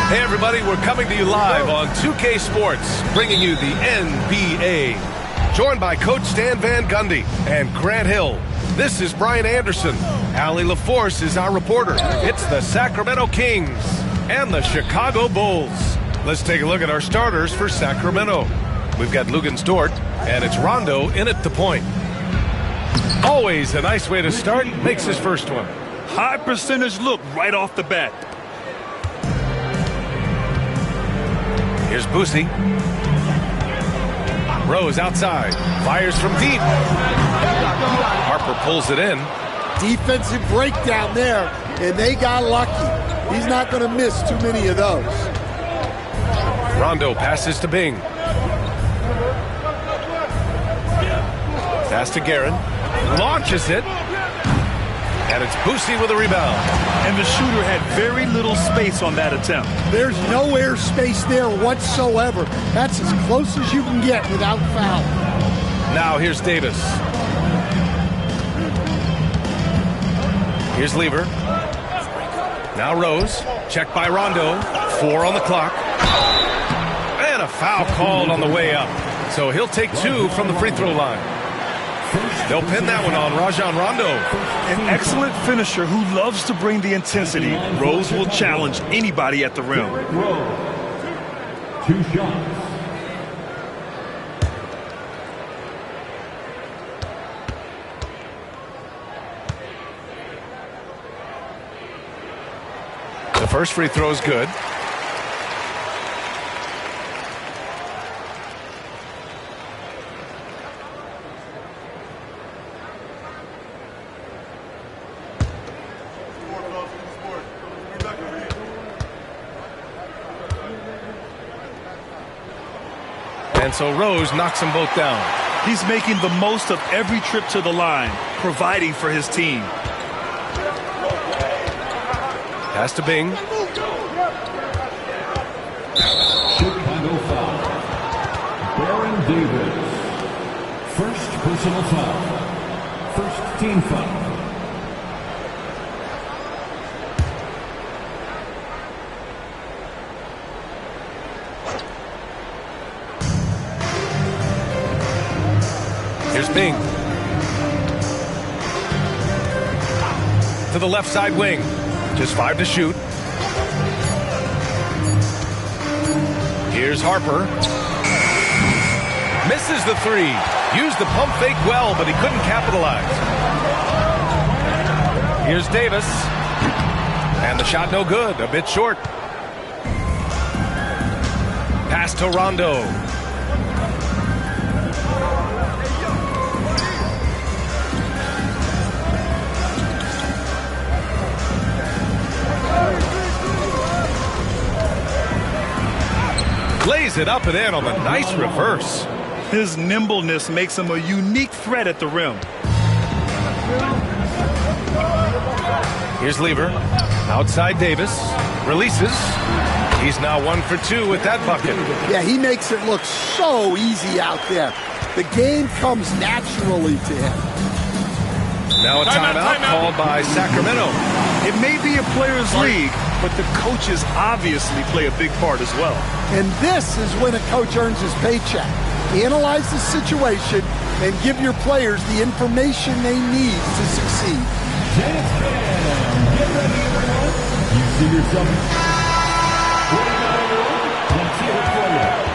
Hey everybody, we're coming to you live on 2K Sports, bringing you the NBA. Joined by Coach Stan Van Gundy and Grant Hill. This is Brian Anderson. Allie LaForce is our reporter. It's the Sacramento Kings and the Chicago Bulls. Let's take a look at our starters for Sacramento. We've got Luguentz Dort, and it's Rondo in at the point. Always a nice way to start. Makes his first one. High percentage look right off the bat. Here's Boosie. Rose outside. Fires from deep. Harper pulls it in. Defensive breakdown there, and they got lucky. He's not going to miss too many of those. Rondo passes to Bing. Pass to Guerin. Launches it. And it's Boosie with a rebound. And the shooter had very little space on that attempt. There's no air space there whatsoever. That's as close as you can get without foul. Now here's Davis. Here's Lever. Now Rose. Checked by Rondo. 4 on the clock. And a foul called on the way up. So he'll take 2 from the free throw line. They'll pin that one on Rajon Rondo. An excellent finisher who loves to bring the intensity. Rose will challenge anybody at the rim. 2 shots. The first free throw is good. And so Rose knocks them both down. He's making the most of every trip to the line, providing for his team. Pass to Bing. Chicago foul. Baron Davis. First personal foul. First team foul. Here's Bing. To the left side wing. Just 5 to shoot. Here's Harper. Misses the 3. Used the pump fake well, but he couldn't capitalize. Here's Davis. And the shot no good. A bit short. Pass to Rondo. Lays it up and in on the nice reverse. His nimbleness makes him a unique threat at the rim. Here's Lever. Outside Davis. Releases. He's now 1 for 2 with that bucket. Yeah, he makes it look so easy out there. The game comes naturally to him. Now a timeout called by Sacramento. It may be a players' league, but the coaches obviously play a big part as well. And this is when a coach earns his paycheck. Analyze the situation and give your players the information they need to succeed. Giants fan, get ready. You see yourself. Let's hear it for you.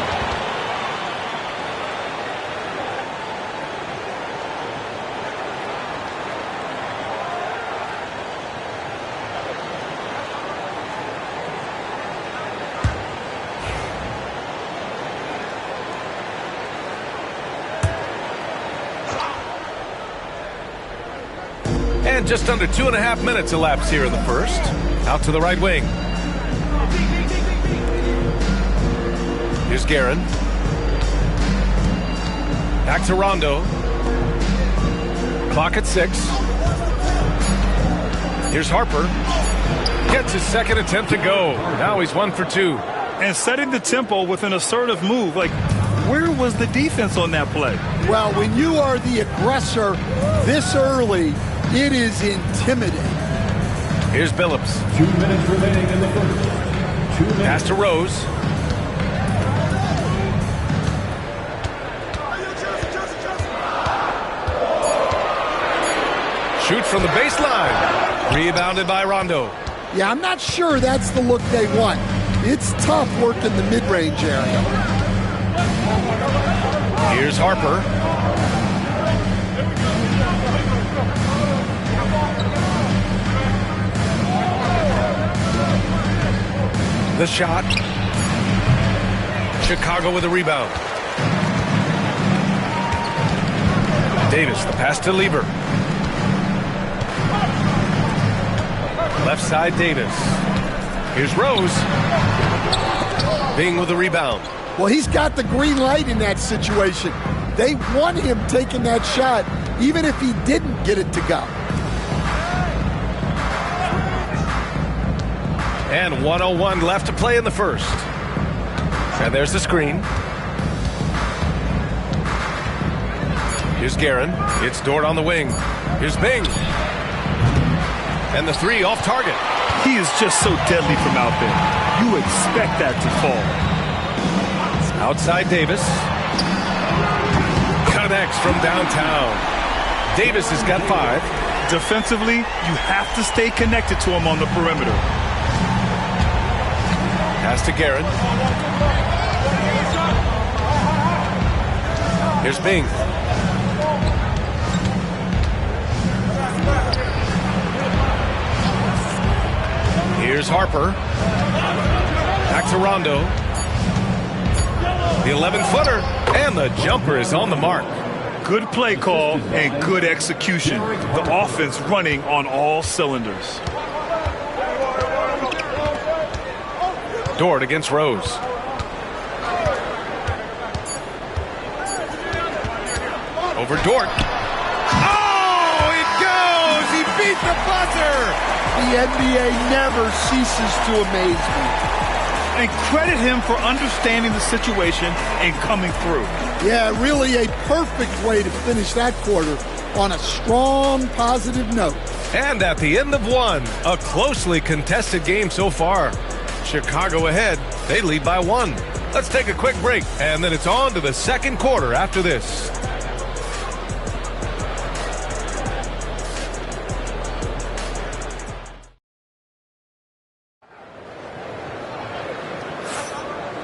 And just under 2.5 minutes elapsed here in the first. Out to the right wing. Here's Guerin. Back to Rondo. Clock at 6. Here's Harper. Gets his second attempt to go. Now he's 1 for 2. And setting the tempo with an assertive move. Like, where was the defense on that play? Well, when you are the aggressor this early, it is intimidating. Here's Billups. 2 minutes remaining in the first. 2 minutes. Pass to Rose. Shoot from the baseline. Rebounded by Rondo. Yeah, I'm not sure that's the look they want. It's tough working the mid-range area. Here's Harper. The shot. Chicago with a rebound. Davis, the pass to Lever. Left side, Davis. Here's Rose. Bing with the rebound. Well, he's got the green light in that situation. They want him taking that shot, even if he didn't get it to go. And 1:01 left to play in the first. And there's the screen. Here's Guerin. It's Dort on the wing. Here's Bing. And the 3 off target. He is just so deadly from out there. You expect that to fall. Outside Davis. Connects from downtown. Davis has got 5. Defensively, you have to stay connected to him on the perimeter. Pass to Guerin. Here's Bing. Here's Harper. Back to Rondo. The 11-footer. And the jumper is on the mark. Good play call and good execution. The offense running on all cylinders. Dort against Rose. Over Dort. Oh, it goes! He beat the buzzer! The NBA never ceases to amaze me. And credit him for understanding the situation and coming through. Yeah, really a perfect way to finish that quarter on a strong, positive note. And at the end of one, a closely contested game so far. Chicago ahead. They lead by 1. Let's take a quick break, and then it's on to the second quarter after this.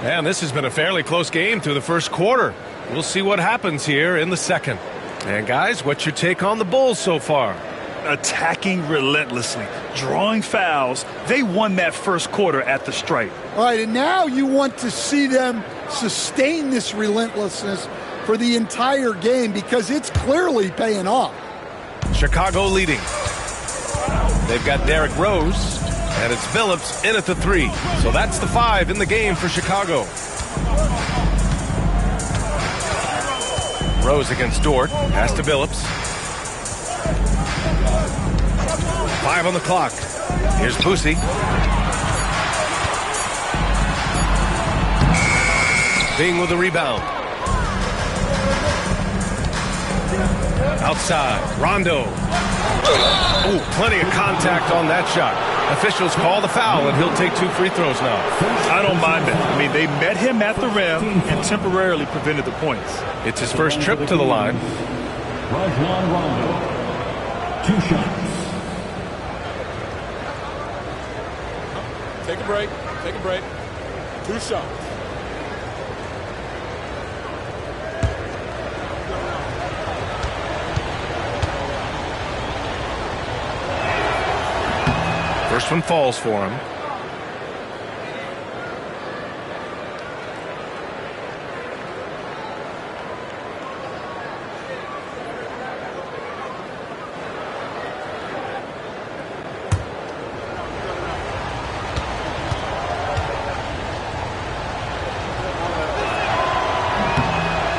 And this has been a fairly close game through the first quarter. We'll see what happens here in the second. And guys, what's your take on the Bulls so far? Attacking relentlessly, drawing fouls. They won that first quarter at the stripe. All right, and now you want to see them sustain this relentlessness for the entire game because it's clearly paying off. Chicago leading. They've got Derrick Rose, and it's Phillips in at the 3. So that's the 5 in the game for Chicago. Rose against Dort. Pass to Phillips. 5 on the clock. Here's Boosie. Bing with the rebound. Outside, Rondo. Oh, plenty of contact on that shot. Officials call the foul, and he'll take 2 free throws now. I don't mind that. I mean, they met him at the rim and temporarily prevented the points. It's his first trip to the line. Rajon Rondo, 2 shots. Take a break. Take a break. 2 shots. First one falls for him.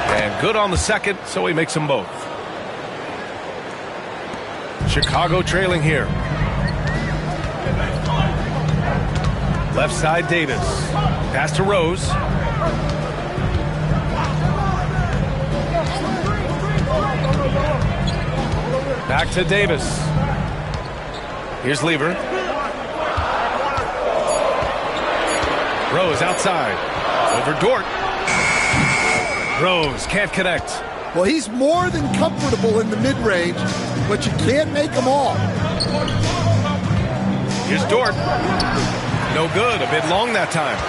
And good on the second, so he makes them both. Chicago trailing here. Left side, Davis. Pass to Rose. Back to Davis. Here's Lever. Rose outside. Over Dort. Rose can't connect. Well, he's more than comfortable in the mid-range, but you can't make them all. Here's Dort. No good. A bit long that time.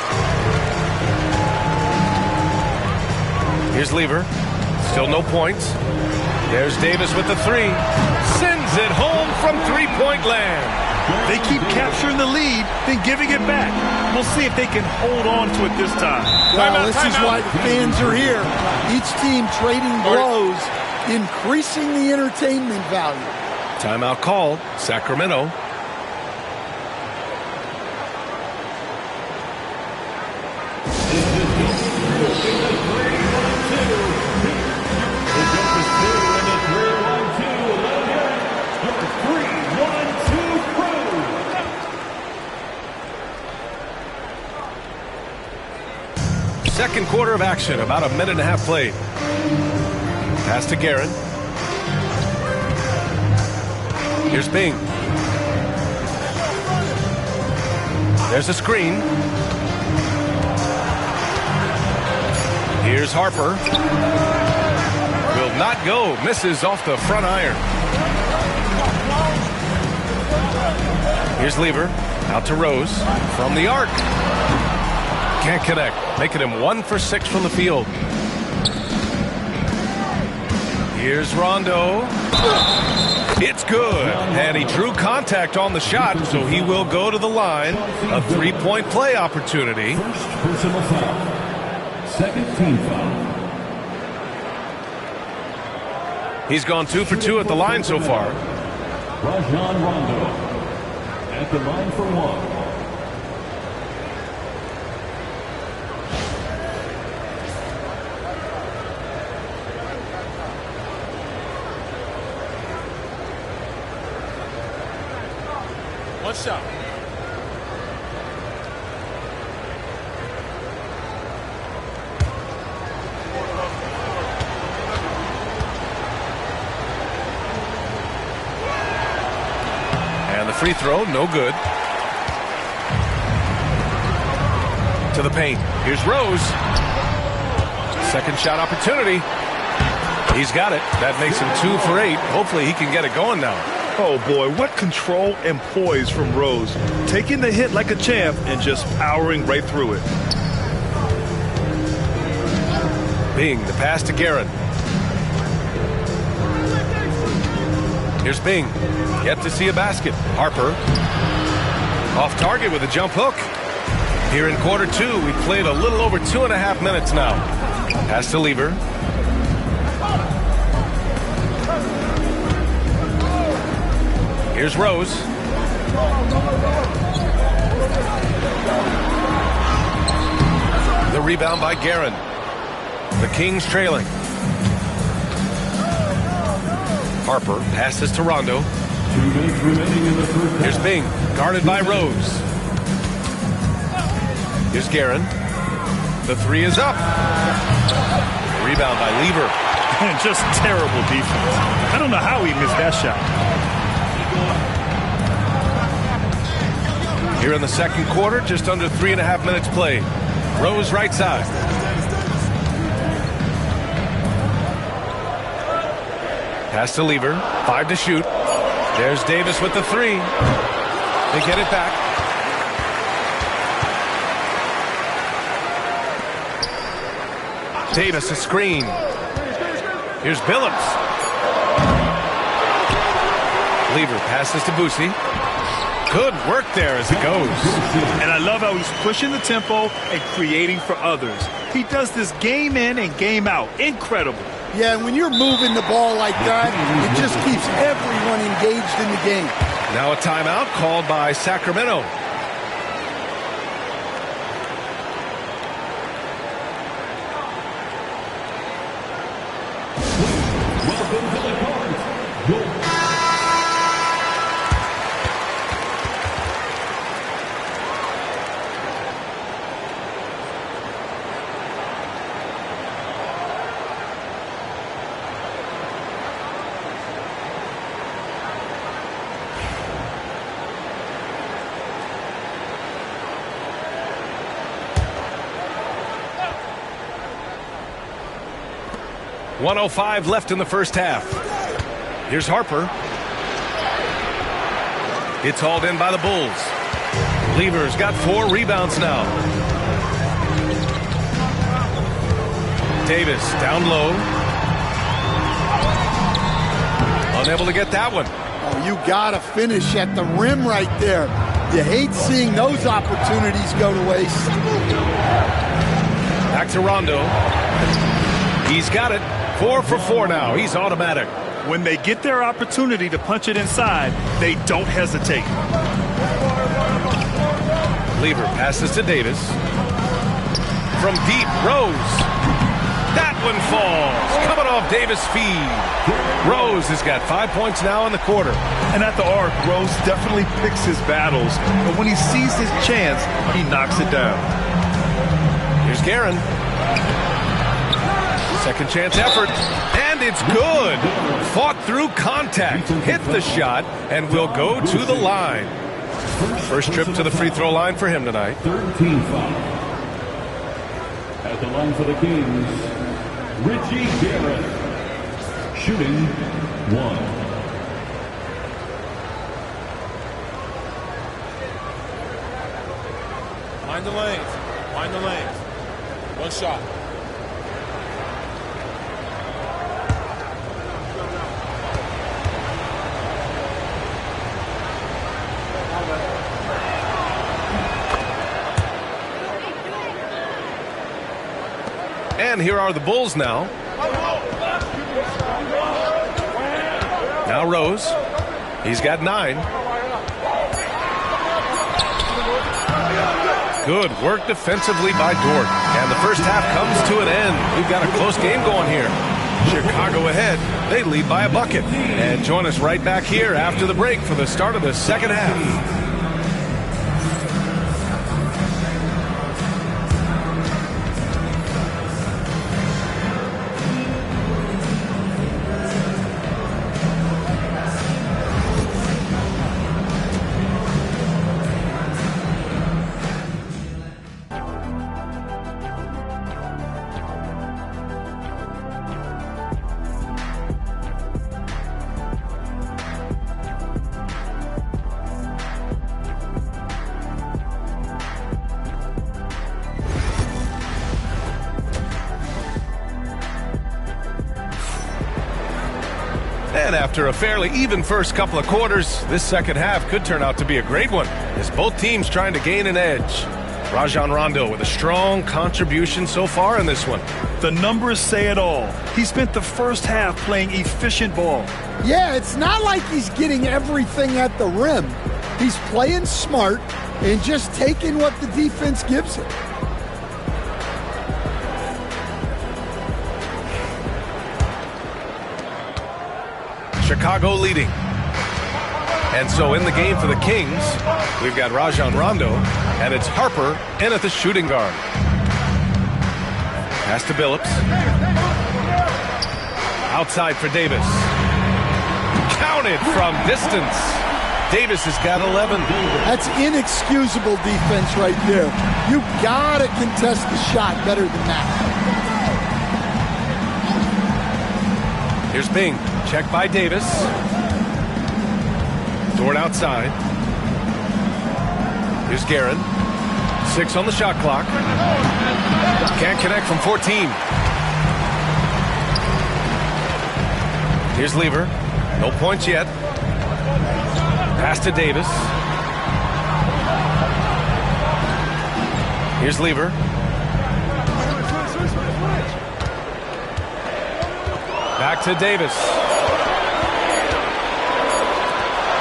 Here's Lever. Still no points. There's Davis with the 3. Sends it home from three-point land. They keep capturing the lead, then giving it back. We'll see if they can hold on to it this time. Well, this is why the fans are here. Each team trading blows, increasing the entertainment value. Timeout called. Sacramento. Second quarter of action, about a minute and a half played. Pass to Guerin. Here's Bing. There's a screen. Here's Harper. Will not go. Misses off the front iron. Here's Lever. Out to Rose. From the arc. Can't connect. Making him 1 for 6 from the field. Here's Rondo. It's good. And he drew contact on the shot, so he will go to the line. A 3-point play opportunity. First personal foul. Second team foul. He's gone 2 for 2 at the line so far. Rajon Rondo at the line for 1. One shot. And the free throw, no good. To the paint. Here's Rose. Second shot opportunity. He's got it. That makes him 2 for 8. Hopefully he can get it going now. Oh, boy, what control and poise from Rose. Taking the hit like a champ and just powering right through it. Bing, the pass to Guerin. Here's Bing. Yet to see a basket. Harper. Off target with a jump hook. Here in quarter 2, we played a little over 2.5 minutes now. Pass to Lever. Here's Rose. The rebound by Guerin. The Kings trailing. Harper passes to Rondo. 2 minutes remaining in the first half. Here's Bing, guarded by Rose. Here's Guerin. The 3 is up. Rebound by Lever. Just terrible defense. I don't know how he missed that shot. Here in the second quarter, just under 3.5 minutes played. Rose right side. Pass to Lever. 5 to shoot. There's Davis with the 3. They get it back. Davis a screen. Here's Billups. Lever passes to Boosie. Good work there as it goes. And I love how he's pushing the tempo and creating for others. He does this game in and game out. Incredible. Yeah, and when you're moving the ball like that, it just keeps everyone engaged in the game. Now a timeout called by Sacramento. Welcome to the court. .105 left in the first half. Here's Harper. It's hauled in by the Bulls. Lever's got 4 rebounds now. Davis down low. Unable to get that one. Oh, you got to finish at the rim right there. You hate seeing those opportunities go to waste. Back to Rondo. He's got it. 4 for 4 now. He's automatic. When they get their opportunity to punch it inside, they don't hesitate. Lever passes to Davis. From deep, Rose. That one falls. Coming off Davis' feed. Rose has got 5 points now in the quarter. And at the arc, Rose definitely picks his battles. But when he sees his chance, he knocks it down. Here's Guerin. Second chance effort, and it's good. Fought through contact, hit the shot, and will go to the line. First trip to the free throw line for him tonight. 13 foul. At the line for the Kings, Richie Guerin. Shooting 1. Mind the lanes. Mind the lanes. One shot. And here are the Bulls now. Now Rose. He's got 9. Good work defensively by Dort. And the first half comes to an end. We've got a close game going here. Chicago ahead. They lead by a bucket. And join us right back here after the break for the start of the second half. And after a fairly even first couple of quarters, this second half could turn out to be a great one, as both teams trying to gain an edge. Rajon Rondo with a strong contribution so far in this one. The numbers say it all. He spent the first half playing efficient ball. Yeah, it's not like he's getting everything at the rim. He's playing smart and just taking what the defense gives him. Chicago leading. And so in the game for the Kings, we've got Rajon Rondo, and it's Harper in at the shooting guard. Pass to Billups. Outside for Davis. Counted from distance. Davis has got 11. That's inexcusable defense right there. You gotta contest the shot better than that. Here's Bing. Check by Davis. Dort outside. Here's Guerin. 6 on the shot clock. Can't connect from 14. Here's Lever. No points yet. Pass to Davis. Here's Lever. Back to Davis.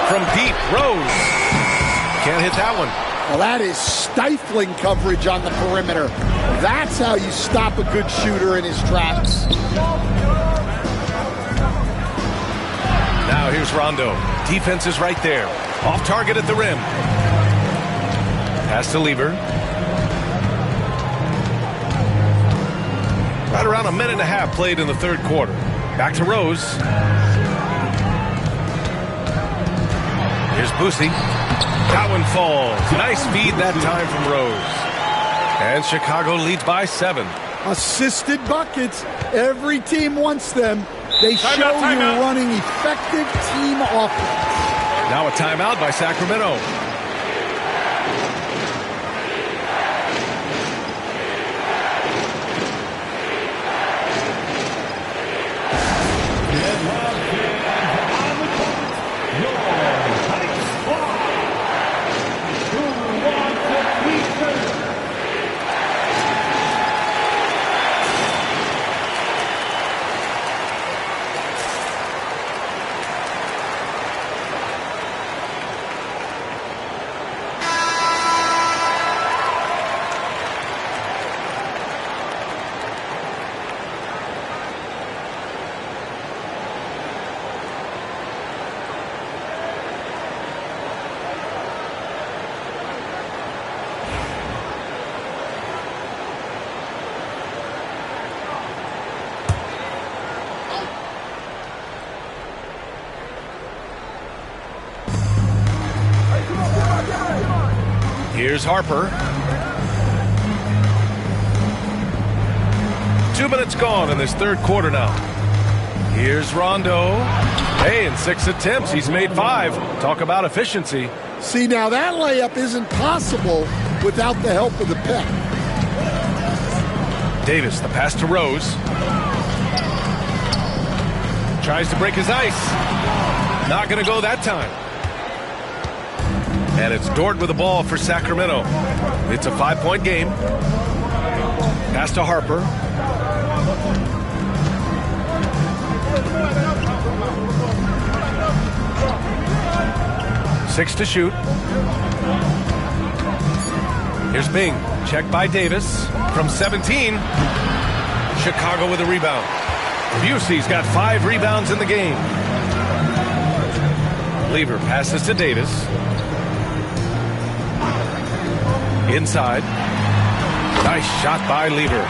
From deep, Rose. Can't hit that one. Well, that is stifling coverage on the perimeter. That's how you stop a good shooter in his tracks. Now here's Rondo. Defense is right there. Off target at the rim. Pass to Lever. Right around a minute and a half played in the third quarter. Back to Rose. Here's Boosie. That one falls. Nice feed that time from Rose. And Chicago leads by 7. Assisted buckets. Every team wants them. They show you're running effective team offense. Now a timeout by Sacramento. Here's Harper. 2 minutes gone in this third quarter now. Here's Rondo. Hey, in 6 attempts, he's made 5. Talk about efficiency. See, now that layup isn't possible without the help of the pick. Davis, the pass to Rose. Tries to break his ice. Not going to go that time. And it's Dort with the ball for Sacramento. It's a 5-point game. Pass to Harper. Six to shoot. Here's Bing. Checked by Davis. From 17. Chicago with a rebound. Busey's got 5 rebounds in the game. Lever passes to Davis. Inside. Nice shot by Lever.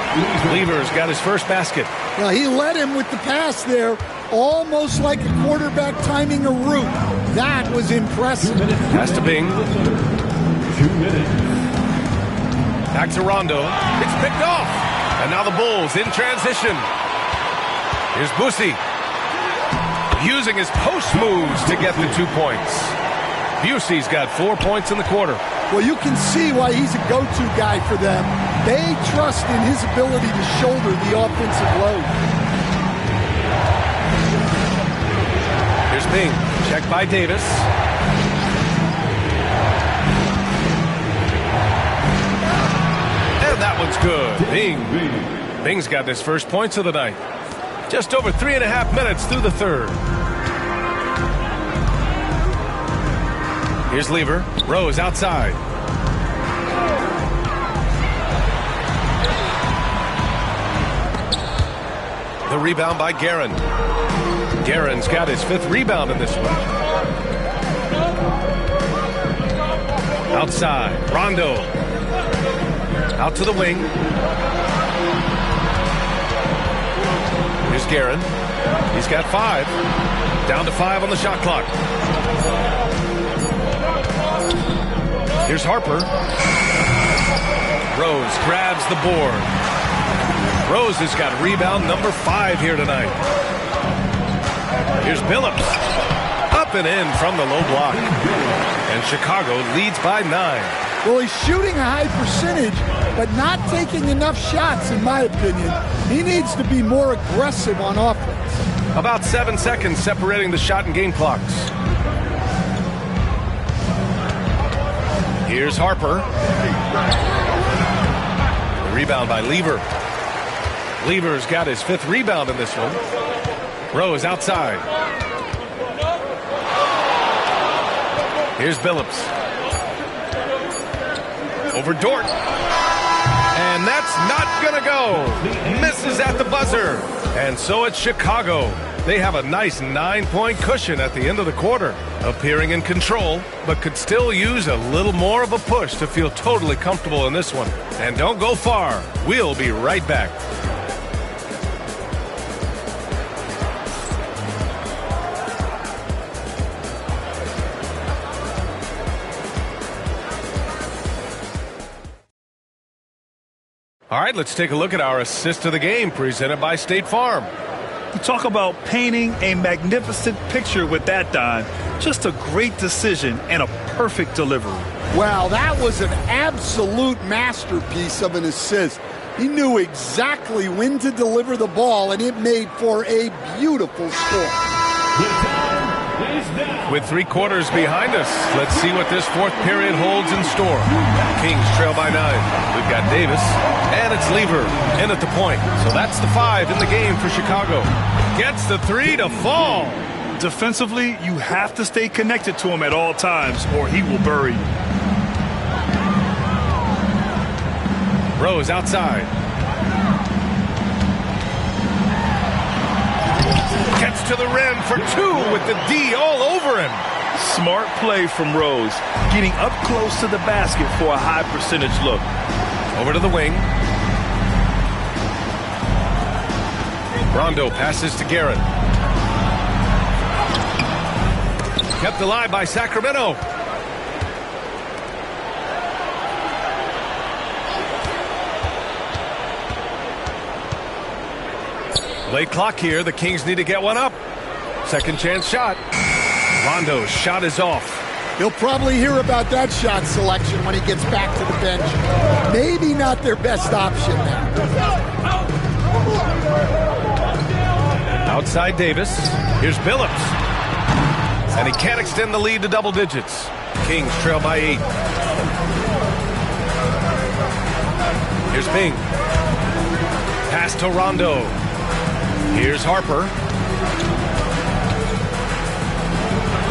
Lever's got his first basket. Now he led him with the pass there, almost like a quarterback timing a route. That was impressive. Pass to Bing. 2 minutes. Back to Rondo. It's picked off. And now the Bulls in transition. Here's Boosie. Using his post moves to get the 2 points. Busey's got 4 points in the quarter. Well, you can see why he's a go-to guy for them. They trust in his ability to shoulder the offensive load. Bing, checked by Davis. And that one's good. Bing. Bing's got his first points of the night. Just over 3.5 minutes through the third. Here's Lever. Rose outside. The rebound by Guerin. Guerin's got his 5th rebound in this one. Outside. Rondo. Out to the wing. Here's Guerin. He's got 5. Down to 5 on the shot clock. Here's Harper. Rose grabs the board. Rose has got rebound number 5 here tonight. Here's Billups. Up and in from the low block. And Chicago leads by 9. Well, he's shooting a high percentage, but not taking enough shots, in my opinion. He needs to be more aggressive on offense. About 7 seconds separating the shot and game clocks. Here's Harper. The rebound by Lever. Lever's got his 5th rebound in this one. Rose outside. Here's Billups. Over Dort. And that's not gonna go. Misses at the buzzer. And so it's Chicago. They have a nice 9-point cushion at the end of the quarter. Appearing in control, but could still use a little more of a push to feel totally comfortable in this one. And don't go far. We'll be right back. All right, let's take a look at our assist of the game presented by State Farm. You talk about painting a magnificent picture with that, Don. Just a great decision and a perfect delivery. Wow, that was an absolute masterpiece of an assist. He knew exactly when to deliver the ball, and it made for a beautiful score. With 3 quarters behind us, let's see what this 4th period holds in store. Kings trail by 9. We've got Davis, and it's Lever in at the point. So that's the 5 in the game for Chicago. Gets the 3 to fall. Defensively, you have to stay connected to him at all times, or he will bury you. Rose outside. Gets to the rim for 2 with the D all over him. Smart play from Rose, getting up close to the basket for a high percentage look. Over to the wing. Rondo passes to Guerin. Kept alive by Sacramento. Late clock here. The Kings need to get one up. Second chance shot. Rondo's shot is off. He'll probably hear about that shot selection when he gets back to the bench. Maybe not their best option there. Outside Davis. Here's Billups. And he can't extend the lead to double digits. Kings trail by 8. Here's Bing. Pass to Rondo. Here's Harper.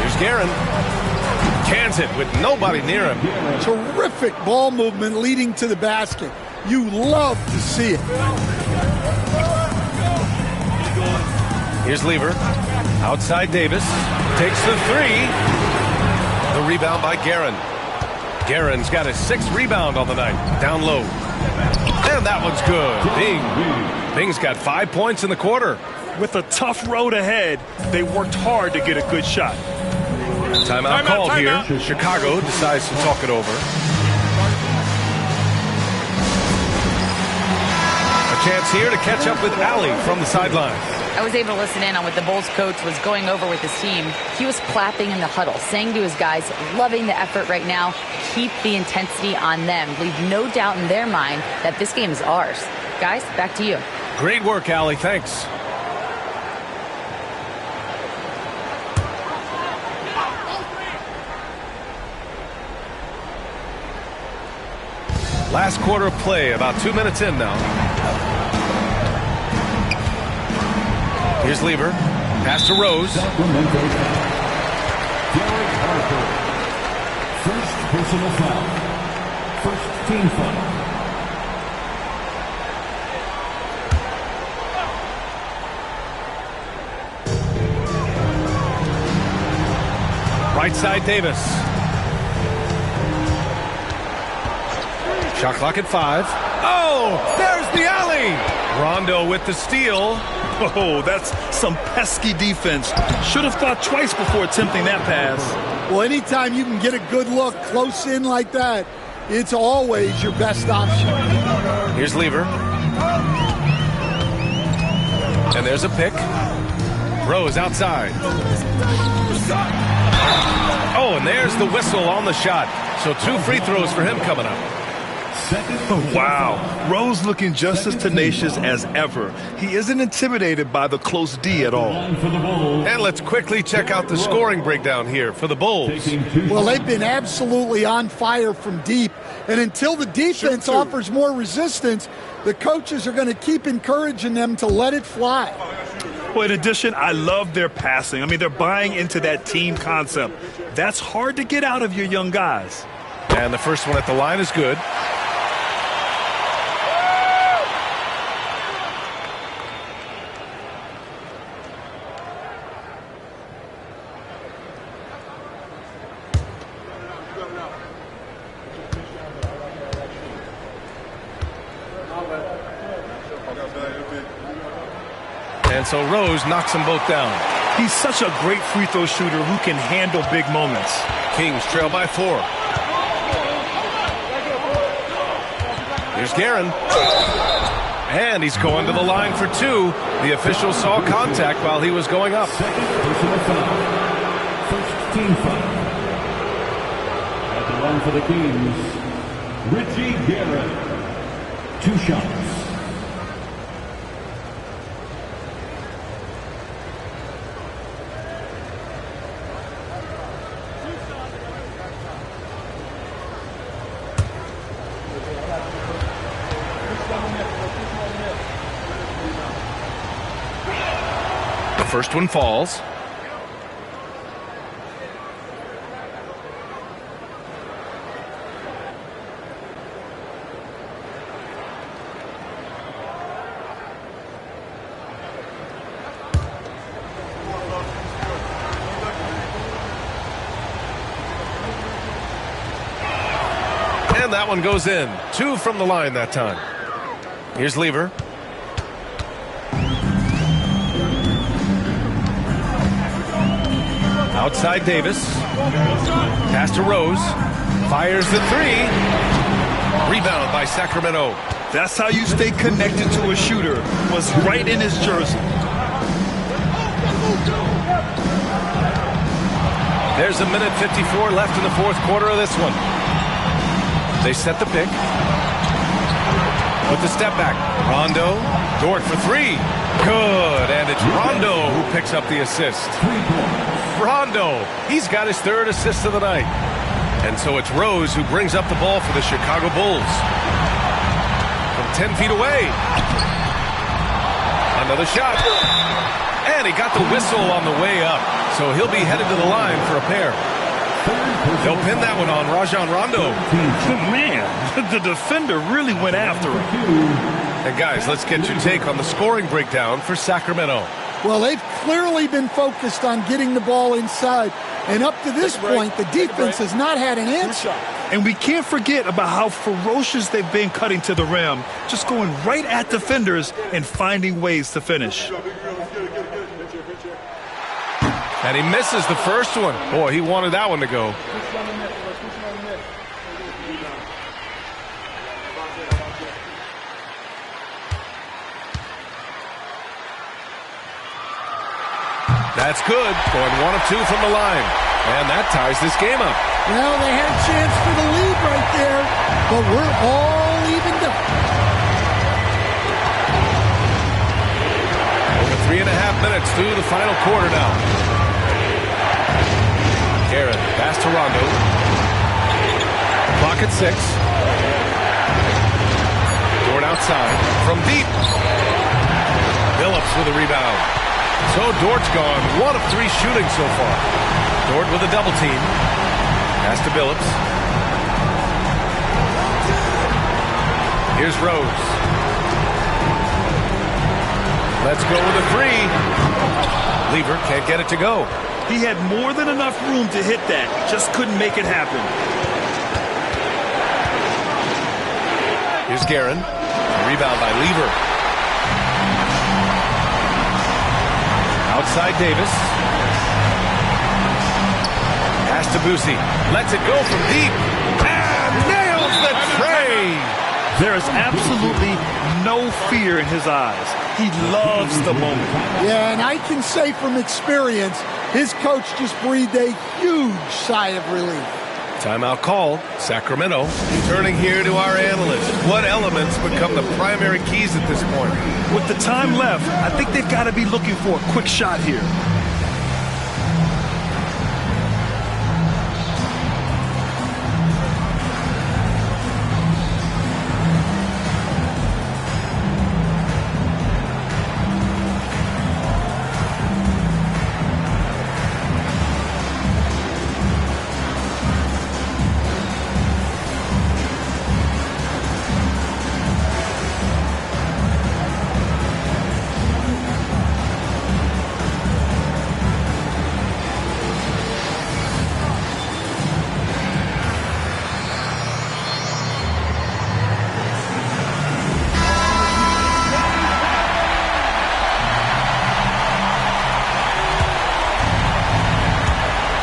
Here's Guerin. Cans it with nobody near him. Terrific ball movement leading to the basket. You love to see it. Here's Lever. Outside Davis. Takes the 3. The rebound by Guerin. Guerin's got his 6th rebound on the night. Down low. And that one's good. Bing. Bing's got 5 points in the quarter. With a tough road ahead, they worked hard to get a good shot. Timeout called here. Chicago decides to talk it over. A chance here to catch up with Allie from the sideline. I was able to listen in on what the Bulls coach was going over with his team. He was clapping in the huddle, saying to his guys, loving the effort right now, keep the intensity on them. Leave no doubt in their mind that this game is ours. Guys, back to you. Great work, Allie. Thanks. Last quarter of play, about 2 minutes in now. Here's Lever. Pass to Rose. First personal foul. First team foul. Right side, Davis. Shot clock at 5. Oh, there's the alley. Rondo with the steal. Oh, that's some pesky defense. Should have thought twice before attempting that pass. Well, anytime you can get a good look close in like that, it's always your best option. Here's Lever. And there's a pick. Rose outside. Oh, and there's the whistle on the shot. So 2 free throws for him coming up. Wow. Rose looking just as tenacious as ever. He isn't intimidated by the close D at all. And let's quickly check out the scoring breakdown here for the Bulls. Well, they've been absolutely on fire from deep. And until the defense offers more resistance, the coaches are going to keep encouraging them to let it fly. Well, in addition, I love their passing. I mean, they're buying into that team concept. That's hard to get out of your young guys. And the first one at the line is good. And so Rose knocks them both down. He's such a great free throw shooter who can handle big moments. Kings trail by 4. Here's Guerin. And he's going to the line for 2. The official saw contact while he was going up. Second personal foul. First team foul. At the line for the Kings, Richie Guerin. 2 shots. First one falls. And that one goes in. 2 from the line that time. Here's Lever. Outside Davis. Pass to Rose. Fires the 3. Rebound by Sacramento. That's how you stay connected to a shooter. Was right in his jersey. There's a minute 54 left in the 4th quarter of this one. They set the pick. With the step back. Rondo. Dort for 3. Good. And it's Rondo who picks up the assist. Rondo. He's got his 3rd assist of the night. And so it's Rose who brings up the ball for the Chicago Bulls. From 10 feet away. Another shot. And he got the whistle on the way up. So he'll be headed to the line for a pair. They'll pin that one on Rajon Rondo. Man, the defender really went after him. And guys, let's get your take on the scoring breakdown for Sacramento. Well, they've clearly been focused on getting the ball inside. And up to this point, the defense has not had an answer. And we can't forget about how ferocious they've been cutting to the rim, just going right at defenders and finding ways to finish. And he misses the first one. Boy, he wanted that one to go. That's good. Going 1 of 2 from the line. And that ties this game up. Well, they had a chance for the lead right there, but we're all evened up. Over 3.5 minutes through the final quarter now. Guerin, pass to Rondo. Clock at 6. outside from deep. Phillips with a rebound. So Dort's gone 1 of 3 shooting so far. Dort with a double team. Pass to Phillips. Here's Rose. Let's go with a 3. Lever can't get it to go. He had more than enough room to hit that. Just couldn't make it happen. Here's Guerin. Rebound by Lever. Outside Davis. Pass to Boosie. Lets it go from deep. And nails the tray. There is absolutely no fear in his eyes. He loves the moment. Yeah, and I can say from experience, his coach just breathed a huge sigh of relief. Timeout call. Sacramento. Turning here to our analysts. What elements become the primary keys at this point? With the time left, I think they've got to be looking for a quick shot here.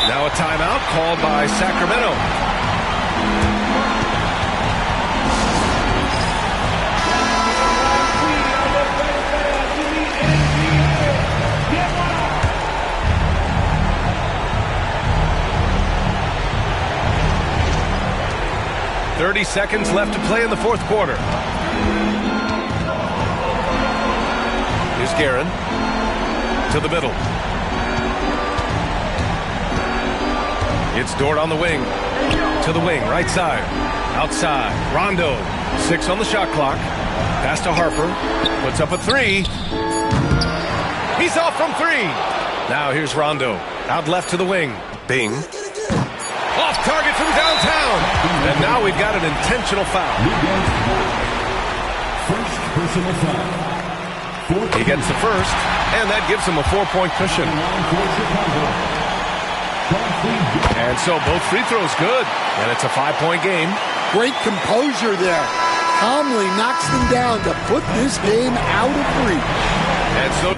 Now a timeout called by Sacramento. .30 seconds left to play in the fourth quarter. Here's Guerin to the middle. It's Dort on the wing. To the wing, right side. Outside. Rondo. 6 on the shot clock. Pass to Harper. Puts up a 3. He's off from 3. Now here's Rondo. Out left to the wing. Bing. Off target from downtown. And now we've got an intentional foul. First personal foul. He gets the first, and that gives him a 4-point cushion. And so both free throws good, and it's a 5-point game. Great composure there. Calmly knocks them down to put this game out of reach. And so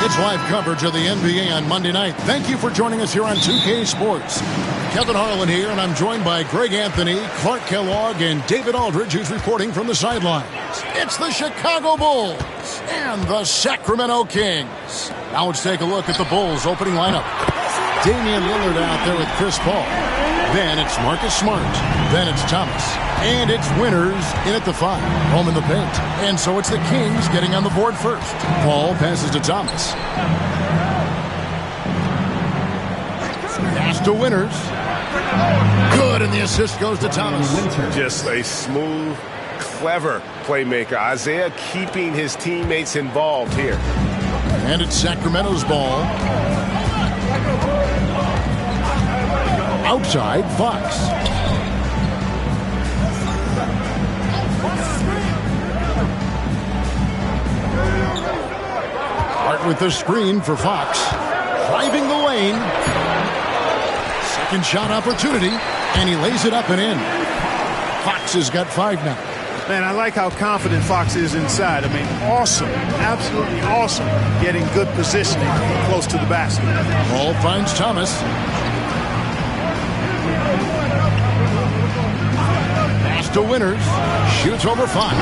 It's live coverage of the NBA on Monday night. Thank you for joining us here on 2K Sports. Kevin Harlan here, and I'm joined by Greg Anthony, Clark Kellogg, and David Aldridge, who's reporting from the sidelines. It's the Chicago Bulls and the Sacramento Kings. Now let's take a look at the Bulls' opening lineup. Damian Lillard out there with Chris Paul. Then it's Marcus Smart. Then it's Thomas. And it's Winters in at the 5, home in the paint. And so it's the Kings getting on the board first. Paul passes to Thomas. Pass to Winters. Good, and the assist goes to Thomas. Just a smooth, clever playmaker. Isaiah keeping his teammates involved here. And it's Sacramento's ball. Outside, Fox. Hart with the screen for Fox. Driving the lane. Second shot opportunity, and he lays it up and in. Fox has got 5 now. Man, I like how confident Fox is inside. I mean, awesome, absolutely awesome, getting good positioning close to the basket. Ball finds Thomas. Pass to Winters. Shoots over Fox.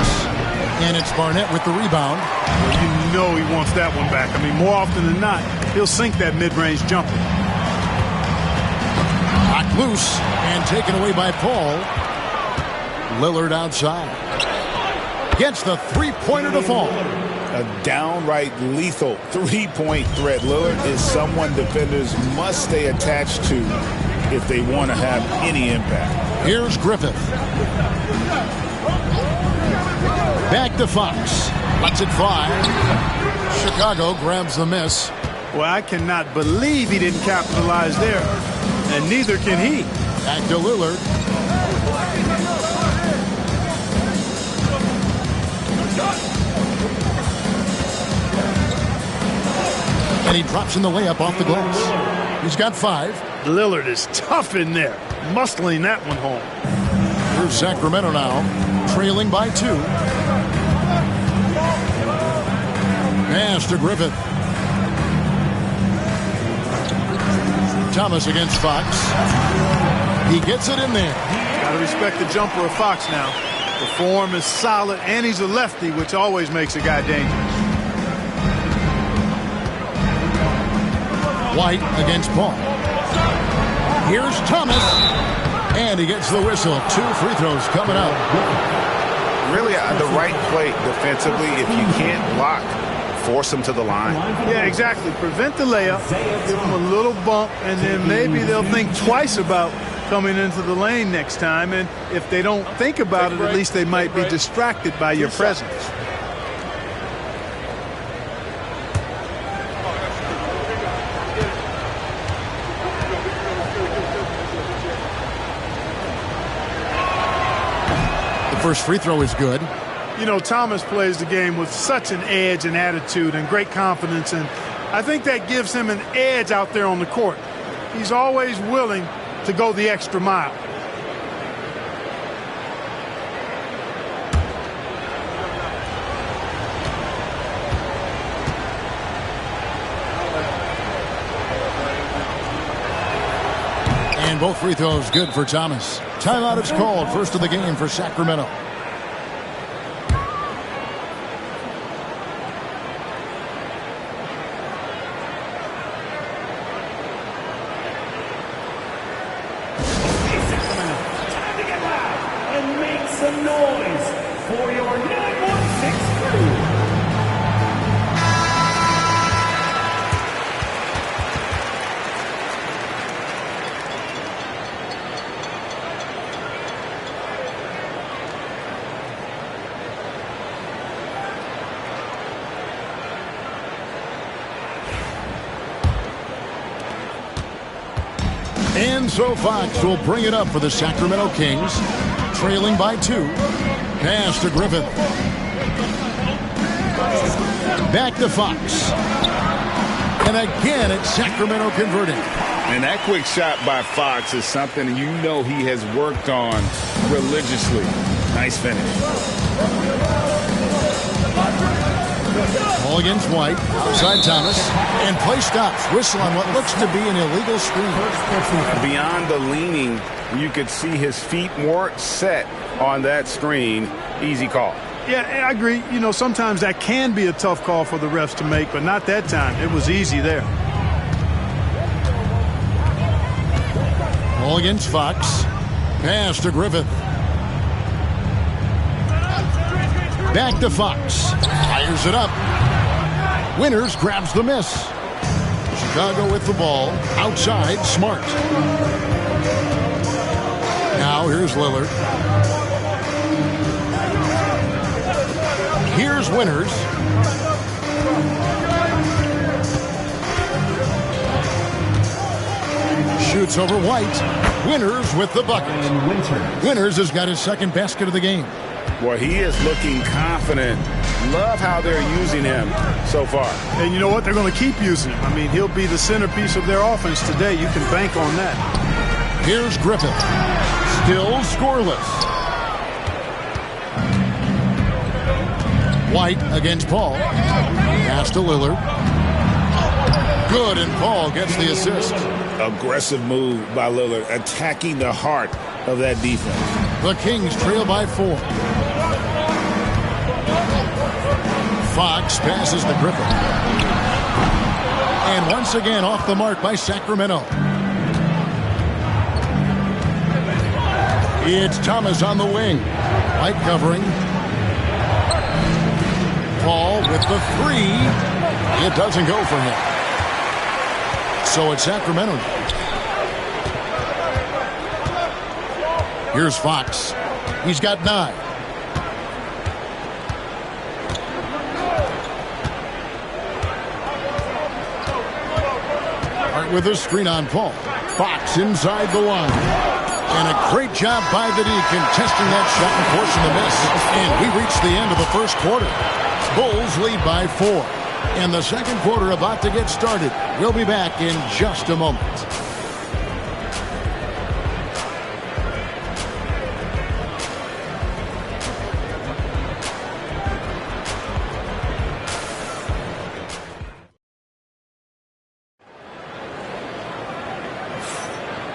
And it's Barnett with the rebound. Well, you know he wants that one back. I mean, more often than not, he'll sink that mid-range jumper. Knocked loose and taken away by Paul. Lillard outside. Gets the three-pointer to fall. A downright lethal three-point threat. Lillard is someone defenders must stay attached to if they want to have any impact. Here's Griffith. Back to Fox. Lets it fly. Chicago grabs the miss. Well, I cannot believe he didn't capitalize there. And neither can he. Back to Lillard. And he drops in the layup off the glass. He's got 5. Lillard is tough in there, muscling that one home. Here's Sacramento now, trailing by 2. Pass to Griffith. Thomas against Fox. He gets it in there. Got to respect the jumper of Fox now. The form is solid, and he's a lefty, which always makes a guy dangerous. White against Paul. Here's Thomas. And he gets the whistle. 2 free throws coming out. Really the right play defensively. If you can't block, force them to the line. Yeah, exactly. Prevent the layup, give them a little bump, and then maybe they'll think twice about coming into the lane next time. And if they don't think about it, at least they might be distracted by your presence. First free throw is good. You know, Thomas plays the game with such an edge and attitude and great confidence, and I think that gives him an edge out there on the court. He's always willing to go the extra mile. And both free throws good for Thomas. Timeout is called. First of the game for Sacramento. Time to get loud and make some noise for your 916 crew. And so Fox will bring it up for the Sacramento Kings, trailing by 2. Pass to Griffith. Back to Fox. And again, it's Sacramento converting. And that quick shot by Fox is something you know he has worked on religiously. Nice finish. Ball against White. Outside Thomas. And play stops. Whistle on what looks to be an illegal screen. Beyond the leaning, you could see his feet more set on that screen. Easy call. Yeah, I agree. You know, sometimes that can be a tough call for the refs to make, but not that time. It was easy there. Ball against Fox. Pass to Griffith. Back to Fox. Fires it up. Winters grabs the miss. Chicago with the ball. Outside, Smart. Now here's Lillard. Here's Winters. Shoots over White. Winters with the bucket. Winters has got his second basket of the game. Well, he is looking confident. Love how they're using him so far. And you know what? They're going to keep using him. I mean, he'll be the centerpiece of their offense today. You can bank on that. Here's Griffith. Still scoreless. White against Paul. Pass to Lillard. Good, and Paul gets the assist. Aggressive move by Lillard, attacking the heart of that defense. The Kings trail by 4. Fox passes to Griffith. And once again off the mark by Sacramento. It's Thomas on the wing. White covering. Paul with the 3. It doesn't go for him. So it's Sacramento. Here's Fox. He's got 9. Hart with a screen on Paul. Fox inside the line. And a great job by the D contesting that shot and forcing the miss. And we reach the end of the first quarter. Bulls lead by 4. And the second quarter about to get started. We'll be back in just a moment.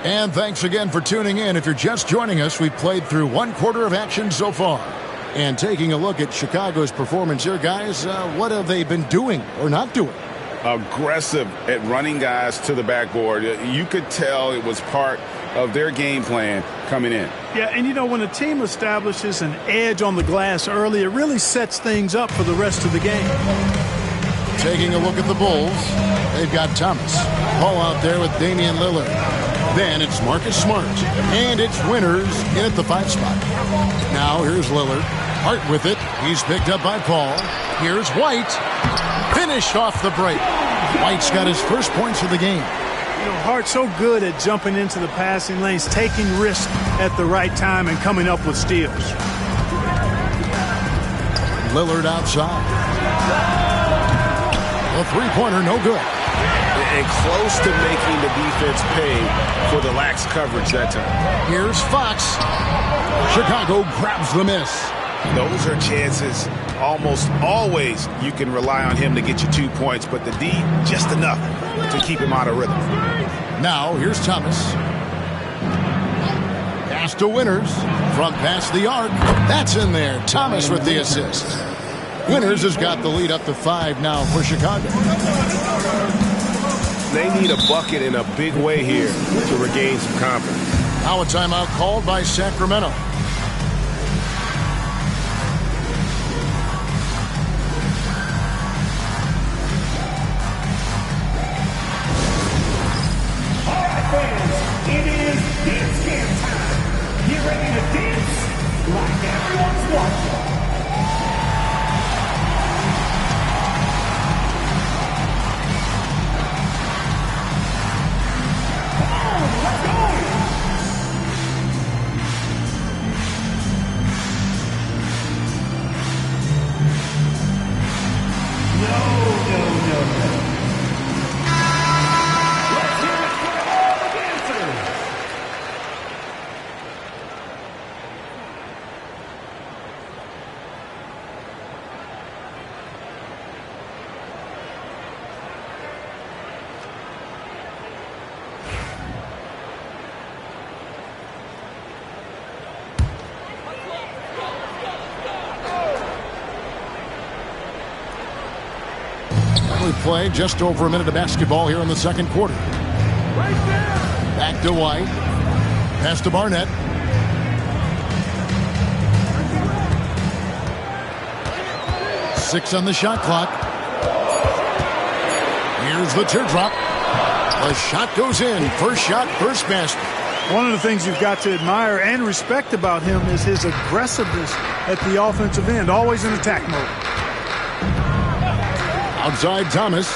And thanks again for tuning in. If you're just joining us, we've played through one quarter of action so far. And taking a look at Chicago's performance here, guys, what have they been doing or not doing? Aggressive at running guys to the backboard. You could tell it was part of their game plan coming in. Yeah, and you know, when a team establishes an edge on the glass early, it really sets things up for the rest of the game. Taking a look at the Bulls, they've got Thomas. Paul out there with Damian Lillard. Then it's Marcus Smart. And it's Winters in at the 5 spot. Now here's Lillard. Hart with it. He's picked up by Paul. Here's White. Finished off the break. White's got his first points of the game. You know, Hart's so good at jumping into the passing lanes, taking risks at the right time, and coming up with steals. Lillard outside. A three-pointer, no good. And close to making the defense pay for the lax coverage that time. Here's Fox. Chicago grabs the miss. Those are chances. Almost always you can rely on him to get you 2 points, but the D, just enough to keep him out of rhythm. Now, here's Thomas. Pass to Winters from past the arc. That's in there. Thomas with the assist. Winters has got the lead up to 5 now for Chicago. They need a bucket in a big way here to regain some confidence. Now a timeout called by Sacramento. All right, fans, it is dance camp time. Get ready to dance like everyone's watching. Play just over a minute of basketball here in the second quarter. Back to White. Pass to Barnett. Six on the shot clock. Here's the teardrop. The shot goes in. First shot, first basket. One of the things you've got to admire and respect about him is his aggressiveness at the offensive end, always in attack mode. Outside Thomas.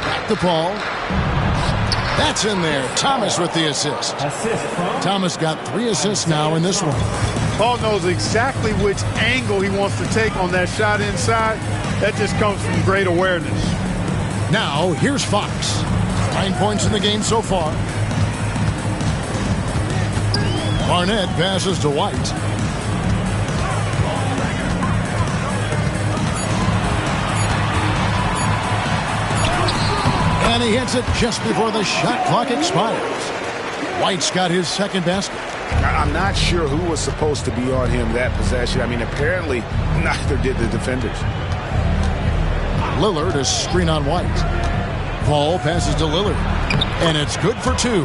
Back to Paul. That's in there. Thomas with the assist. Thomas got 3 assists now in this one. Paul knows exactly which angle he wants to take on that shot inside. That just comes from great awareness. Now, here's Fox. 9 points in the game so far. Barnett passes to White. And he hits it just before the shot clock expires. White's got his second basket. I'm not sure who was supposed to be on him that possession. I mean, apparently neither did the defenders. Lillard is screen on White. Paul passes to Lillard. And it's good for 2.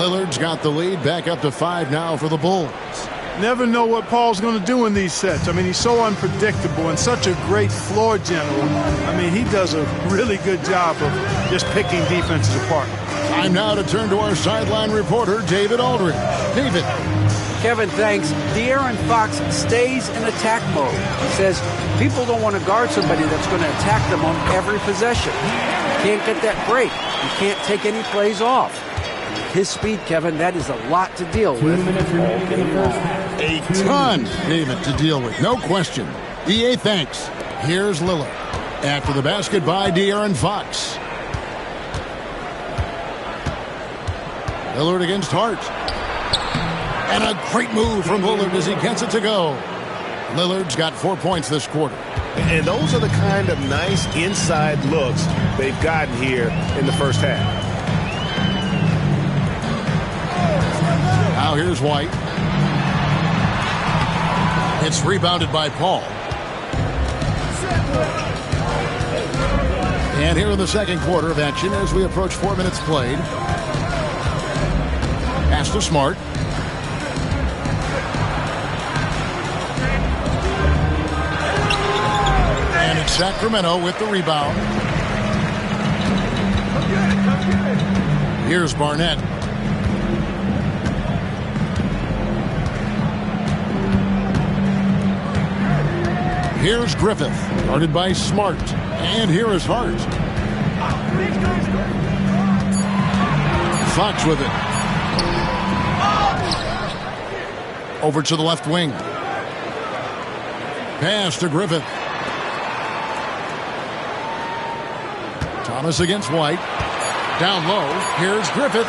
Lillard's got the lead back up to 5 now for the Bulls. Never know what Paul's going to do in these sets. I mean, he's so unpredictable and such a great floor general. I mean, he does a really good job of just picking defenses apart. Time now to turn to our sideline reporter, David Aldridge. David. Kevin, thanks. De'Aaron Fox stays in attack mode. He says people don't want to guard somebody that's going to attack them on every possession. You can't get that break. You can't take any plays off. His speed, Kevin, that is a lot to deal with. A ton, David, to deal with. No question. EA, thanks. Here's Lillard. After the basket by De'Aaron Fox. Lillard against Hart. And a great move from Lillard as he gets it to go. Lillard's got 4 points this quarter. And those are the kind of nice inside looks they've gotten here in the first half. Now here's White. It's rebounded by Paul. And here in the second quarter of action as we approach 4 minutes played. Pass to Smart. And it's Sacramento with the rebound. Here's Barnett. Here's Griffith, guarded by Smart. And here is Hart. Fox with it. Over to the left wing. Pass to Griffith. Thomas against White. Down low. Here's Griffith.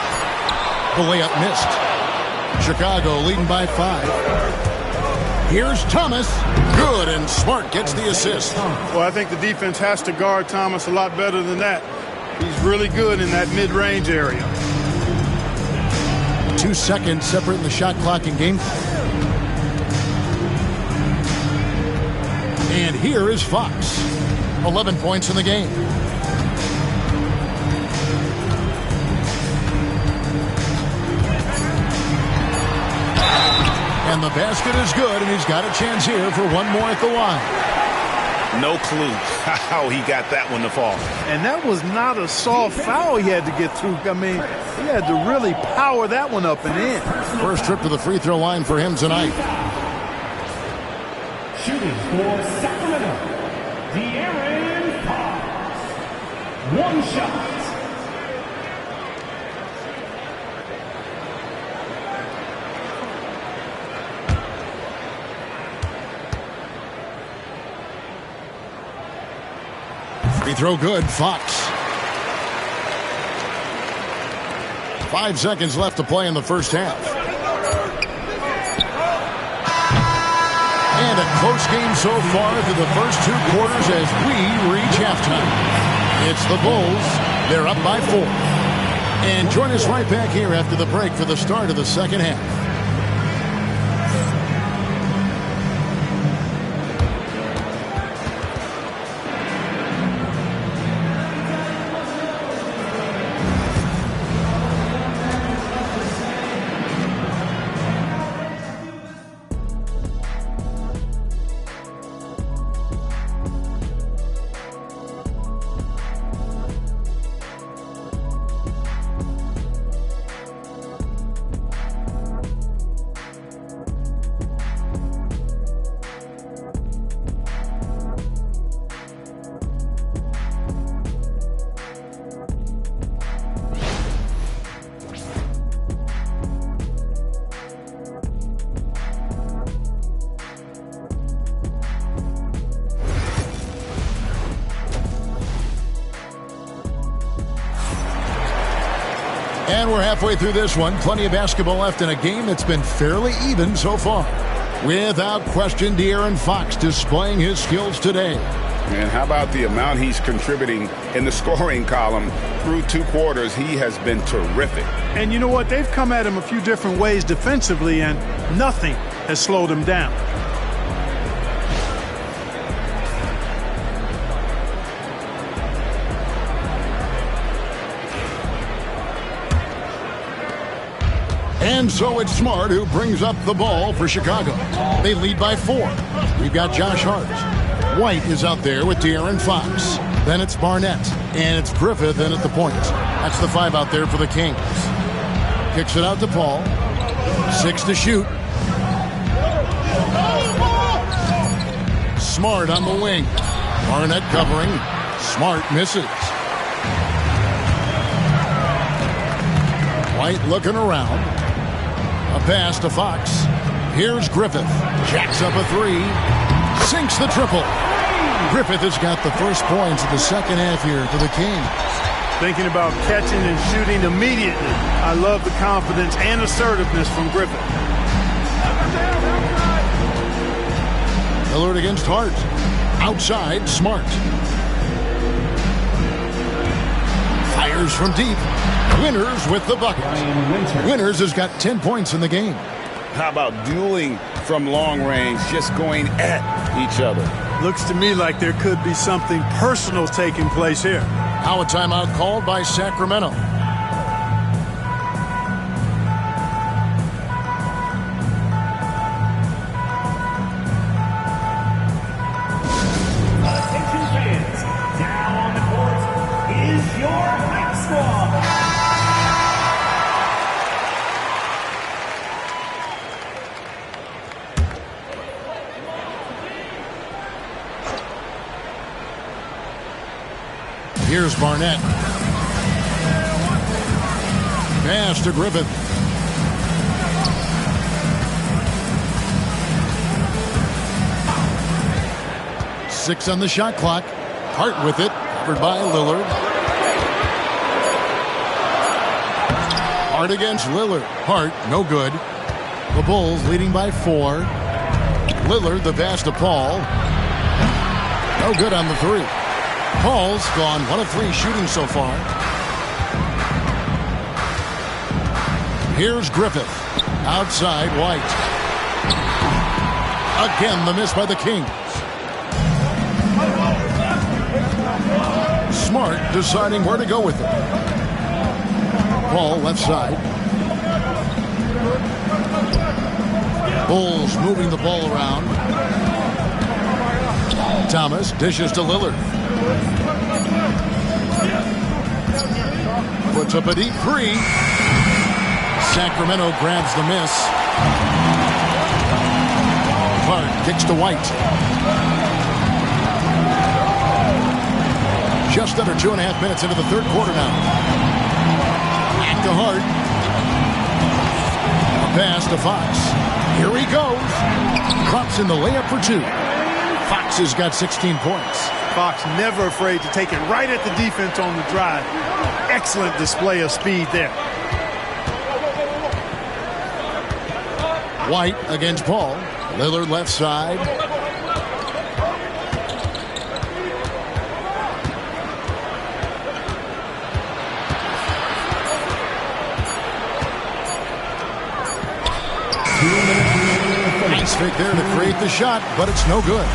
The layup missed. Chicago leading by 5. Here's Thomas. Good, and Smart gets the assist. Well, I think the defense has to guard Thomas a lot better than that. He's really good in that mid-range area. 2 seconds separating the shot clock and game clock. And here is Fox. 11 points in the game. And the basket is good, and he's got a chance here for one more at the line. No clue how he got that one to fall. And that was not a soft foul he had to get through. I mean, he had to really power that one up and in. First trip to the free throw line for him tonight. Shooting for Sacramento, De'Aaron Fox. One shot. Free throw good, Fox. 5 seconds left to play in the first half. And a close game so far through the first 2 quarters as we reach halftime. It's the Bulls. They're up by 4. And join us right back here after the break for the start of the second half. And we're halfway through this one. Plenty of basketball left in a game that's been fairly even so far. Without question, De'Aaron Fox displaying his skills today. And how about the amount he's contributing in the scoring column through 2 quarters? He has been terrific. And you know what? They've come at him a few different ways defensively, and nothing has slowed him down. And so it's Smart who brings up the ball for Chicago. They lead by 4. We've got Josh Hart. White is out there with De'Aaron Fox. Then it's Barnett. And it's Griffith in at the point. That's the 5 out there for the Kings. Kicks it out to Paul. 6 to shoot. Smart on the wing. Barnett covering. Smart misses. White looking around. A pass to Fox. Here's Griffith. Jacks up a 3. Sinks the triple. Griffith has got the first points of the second half here for the Kings. Thinking about catching and shooting immediately. I love the confidence and assertiveness from Griffith. Lillard against Hart. Outside, Smart. Fires from deep. Winters with the bucket. Winters has got 10 points in the game. How about dueling from long range, just going at each other? Looks to me like there could be something personal taking place here. Now a timeout called by Sacramento. Attention fans, now on the court is your hype squad. Here's Barnett. Pass to Griffith. Six on the shot clock. Hart with it. Covered by Lillard. Hart against Lillard. Hart, no good. The Bulls leading by 4. Lillard, the pass to Paul. No good on the 3. Paul's gone 1 of 3 shooting so far. Here's Griffith. Outside, White. Again, the miss by the Kings. Smart deciding where to go with it. Ball left side. Bulls moving the ball around. Thomas dishes to Lillard. Puts up a deep three. Sacramento grabs the miss. Clark kicks to White. Just under 2.5 minutes into the third quarter now. Back to Hart. A pass to Fox. Here he goes. Drops in the layup for 2. Fox has got 16 points. Fox never afraid to take it right at the defense on the drive. Excellent display of speed there. White against Paul. Lillard left side. Nice fake there to create the shot, but it's no good.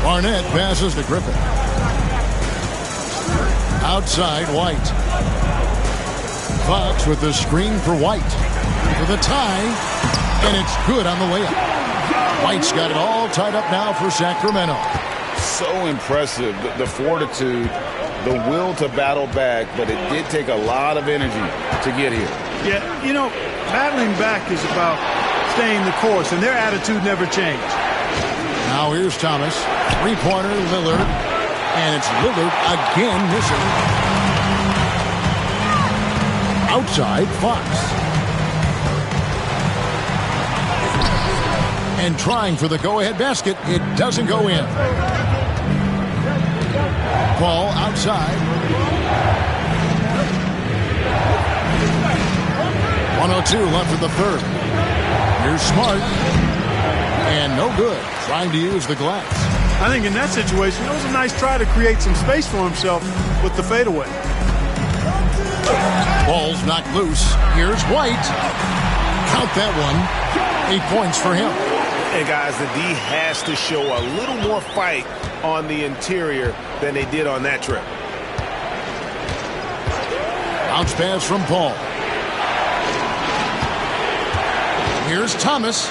Barnett passes to Griffin. Outside, White. Fox with the screen for White. For the tie, and it's good on the layup. White's got it all tied up now for Sacramento. So impressive, the fortitude, the will to battle back, but it did take a lot of energy to get here. Yeah, you know, battling back is about staying the course, and their attitude never changed. Now here's Thomas. Three-pointer, Lillard. And it's Lillard again missing. Outside, Fox. And trying for the go-ahead basket. It doesn't go in. Ball outside. 1:02 left in the third. Here's Smart. And no good. Trying to use the glass. I think in that situation, it was a nice try to create some space for himself with the fadeaway. Ball's knocked loose. Here's White. Count that one. 8 points for him. And guys, the D has to show a little more fight on the interior than they did on that trip. Bounce pass from Paul. Here's Thomas.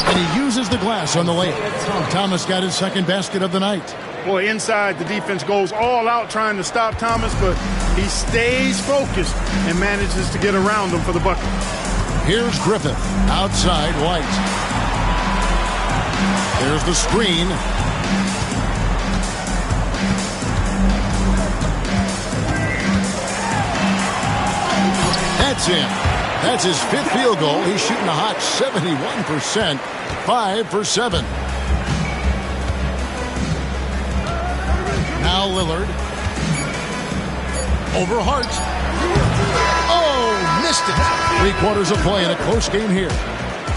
And he uses the glass on the layup. Thomas got his second basket of the night. Boy, inside, the defense goes all out trying to stop Thomas, but he stays focused and manages to get around him for the bucket. Here's Griffith. Outside, White. There's the screen. That's in. That's his 5th field goal. He's shooting a hot 71%. 5 for 7. Now Lillard. Over Hart. Oh, missed it. 3/4 of play in a close game here.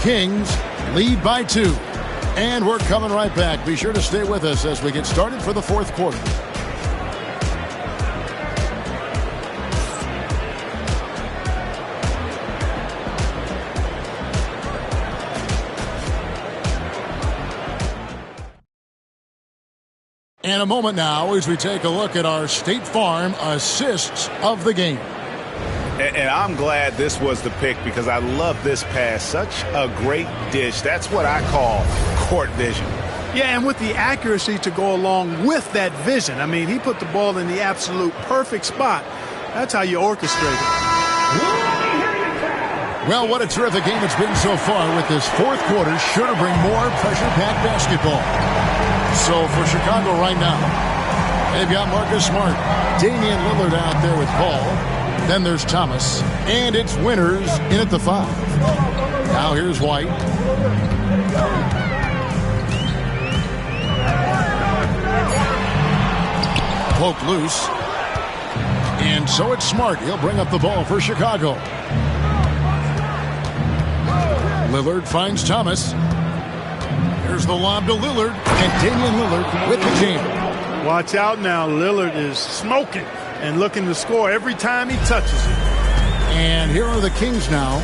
Kings lead by 2. And we're coming right back. Be sure to stay with us as we get started for the fourth quarter. In a moment now as we take a look at our State Farm assists of the game. And I'm glad this was the pick because I love this pass. Such a great dish. That's what I call court vision. Yeah, and with the accuracy to go along with that vision. I mean, he put the ball in the absolute perfect spot. That's how you orchestrate it. Well, what a terrific game it's been so far with this fourth quarter. Sure to bring more pressure-packed basketball. So for Chicago right now, they've got Marcus Smart, Damian Lillard out there with Paul. Then there's Thomas, and it's Winters in at the 5. Now here's White. Poke loose. And so it's Smart. He'll bring up the ball for Chicago. Lillard finds Thomas. Here's the lob to Lillard, and Damian Lillard with the jam. Watch out now. Lillard is smoking. and looking to score every time he touches it. And here are the Kings now.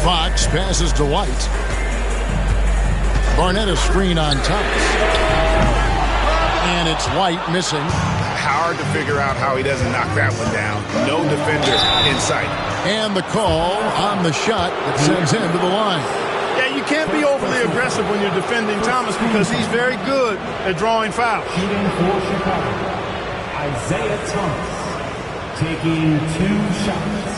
Fox passes to White. Barnett a screen on Thomas. And it's White missing. Hard to figure out how he doesn't knock that one down. No defender in sight. And the call on the shot that sends him to the line. Yeah, you can't be overly aggressive when you're defending Thomas because he's very good at drawing fouls. Shooting for Chicago, Isaiah Thomas, taking 2 shots.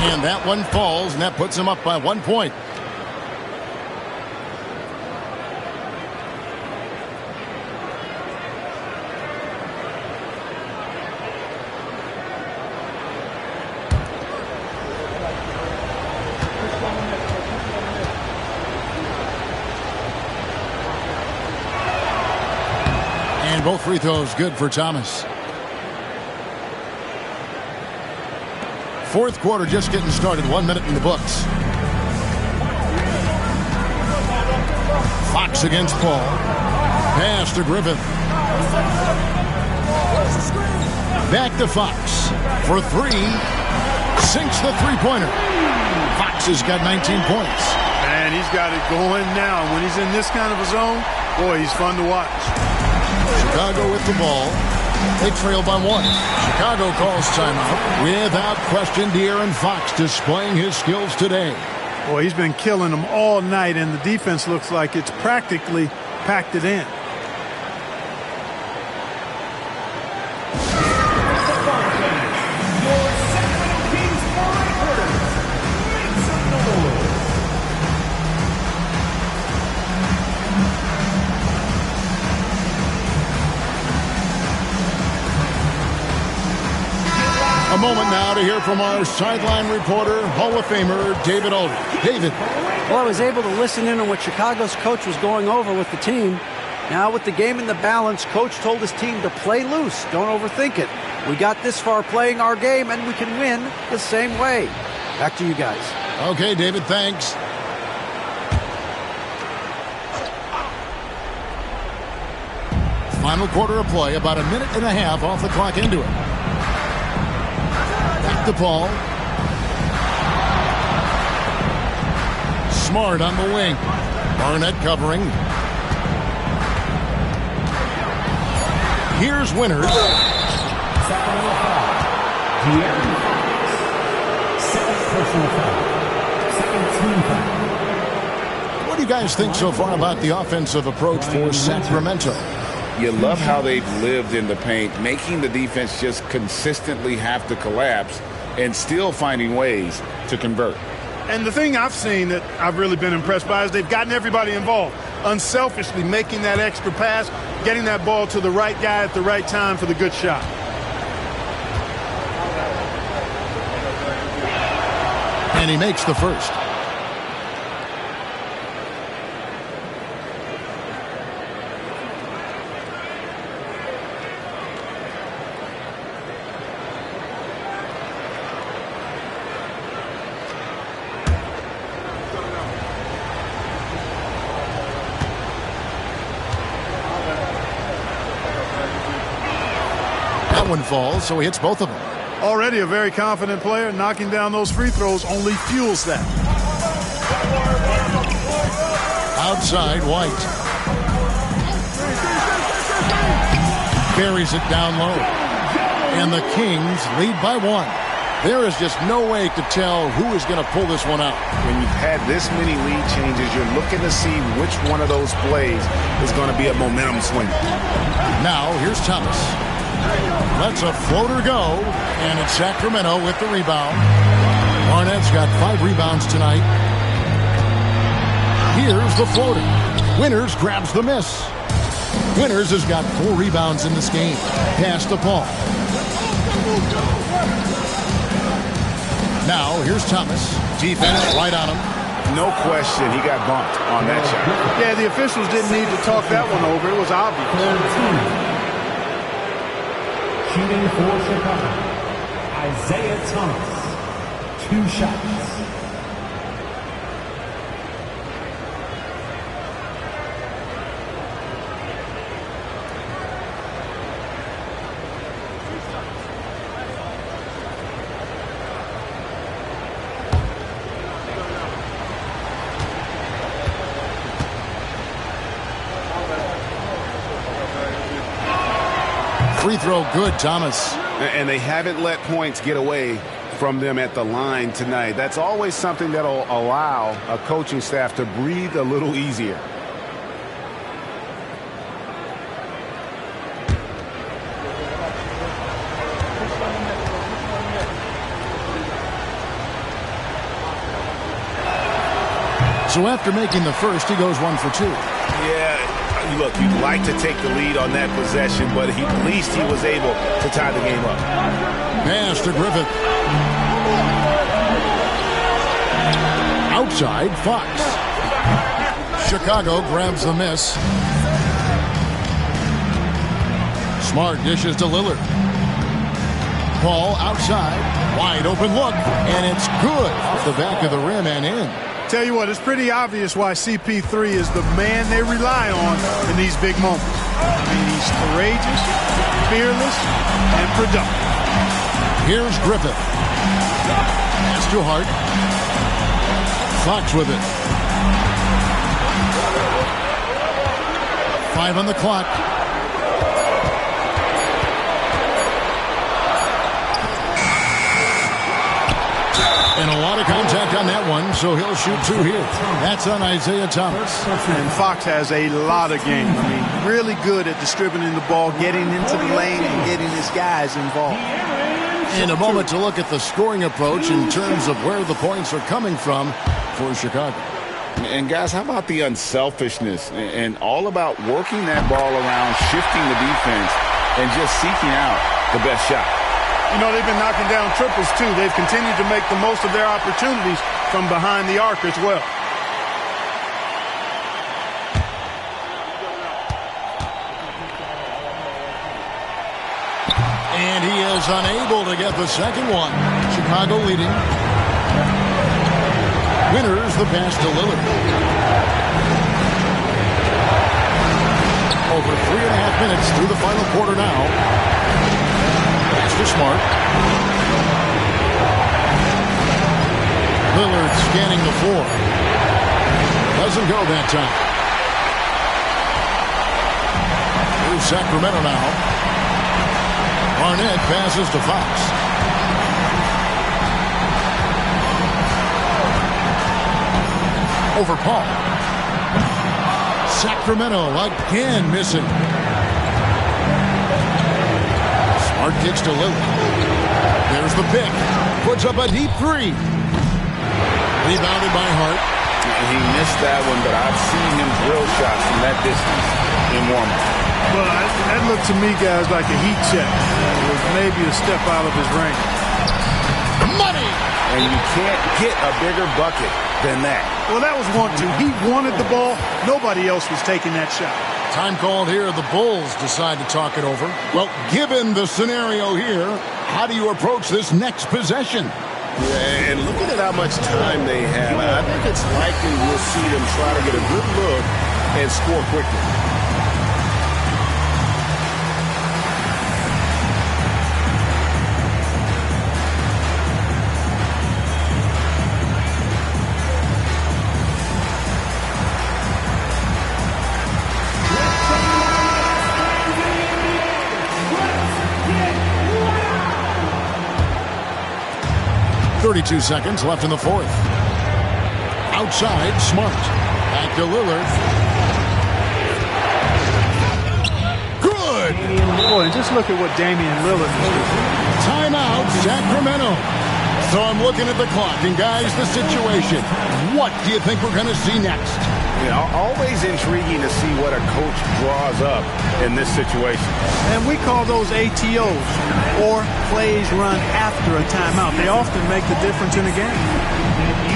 And that one falls, and that puts him up by 1 point. And both free throws good for Thomas. Fourth quarter just getting started. 1 minute in the books. Fox against Paul. Pass to Griffin. Back to Fox for 3. Sinks the three-pointer. Fox has got 19 points. And he's got it going now. When he's in this kind of a zone, boy, he's fun to watch. Chicago with the ball. They trail by 1. Chicago calls timeout. Without question, De'Aaron Fox displaying his skills today. Boy, he's been killing them all night, and the defense looks like it's practically packed it in. A moment now to hear from our sideline reporter, Hall of Famer David Aldridge. David. Well, I was able to listen in on what Chicago's coach was going over with the team. Now with the game in the balance, coach told his team to play loose. Don't overthink it. We got this far playing our game, and we can win the same way. Back to you guys. Okay, David, thanks. Final quarter of play, about a minute and a half off the clock into it. Back to Paul. Smart on the wing. Barnett covering. Here's Winters. Sacramento foul. De'Aaron Fox. Second personal foul. Second team foul. What do you guys think so far about the offensive approach for Sacramento? You love how they've lived in the paint, making the defense just consistently have to collapse and still finding ways to convert. And the thing I've seen that I've really been impressed by is they've gotten everybody involved, unselfishly making that extra pass, getting that ball to the right guy at the right time for the good shot. And he makes the first. One falls, so he hits both of them. Already a very confident player. Knocking down those free throws only fuels that. Outside, White. Buries it down low. And the Kings lead by 1. There is just no way to tell who is going to pull this one out. When you've had this many lead changes, you're looking to see which one of those plays is going to be a momentum swing. Now, here's Thomas. Lets a floater go, and it's Sacramento with the rebound. Barnett's got 5 rebounds tonight. Here's the floater. Winters grabs the miss. Winters has got 4 rebounds in this game. Pass to Paul. Now, here's Thomas. Defense right on him. No question, he got bumped on that shot. Yeah, the officials didn't need to talk that one over. It was obvious. Shooting for Chicago, Isaiah Thomas. 2 shots. Free throw good, Thomas. And they haven't let points get away from them at the line tonight. That's always something that'll allow a coaching staff to breathe a little easier. So after making the first, he goes 1 for 2. Yeah, look, you'd like to take the lead on that possession, but at least he was able to tie the game up. Pass to Griffith. Outside, Fox. Chicago grabs the miss. Smart dishes to Lillard. Paul outside. Wide open look. And it's good off the back of the rim and in. Tell you what, it's pretty obvious why CP3 is the man they rely on in these big moments. I mean, he's courageous, fearless, and productive. Here's Griffith. Pass to Hart. Fox with it. 5 on the clock. And a lot of contact on that one, so he'll shoot 2 here. That's on Isaiah Thomas. And Fox has a lot of game. I mean, really good at distributing the ball, getting into the lane, and getting his guys involved. In a moment to look at the scoring approach in terms of where the points are coming from for Chicago. And guys, how about the unselfishness and all about working that ball around, shifting the defense, and just seeking out the best shot. You know, they've been knocking down triples, too. They've continued to make the most of their opportunities from behind the arc as well. And he is unable to get the second one. Chicago leading. Winners the pass to Lillard. Over 3.5 minutes through the final quarter now. To Smart. Lillard scanning the floor. Doesn't go that time. Here's Sacramento now. Barnett passes to Fox. Over Paul. Sacramento again missing. Hart kicks to Lillard. There's the pick. Puts up a deep 3. Rebounded by Hart. He missed that one, but I've seen him drill shots from that distance in warm-up. Well, that looked to me, guys, like a heat check. It was maybe a step out of his range. Money! And you can't get a bigger bucket than that. Well, that was 1-2. He wanted the ball. Nobody else was taking that shot. Time called here. The Bulls decide to talk it over. Well, given the scenario here, how do you approach this next possession? Yeah, and looking at how much time they have, I think it's likely we'll see them try to get a good look and score quickly. .32 seconds left in the fourth. Outside, Smart. Back to Lillard. Good! Boy, and just look at what Damian Lillard is doing. Timeout, Sacramento. So I'm looking at the clock, and guys, the situation. What do you think we're going to see next? You know, always intriguing to see what a coach draws up in this situation. And we call those ATOs, or plays run after a timeout. They often make the difference in a game.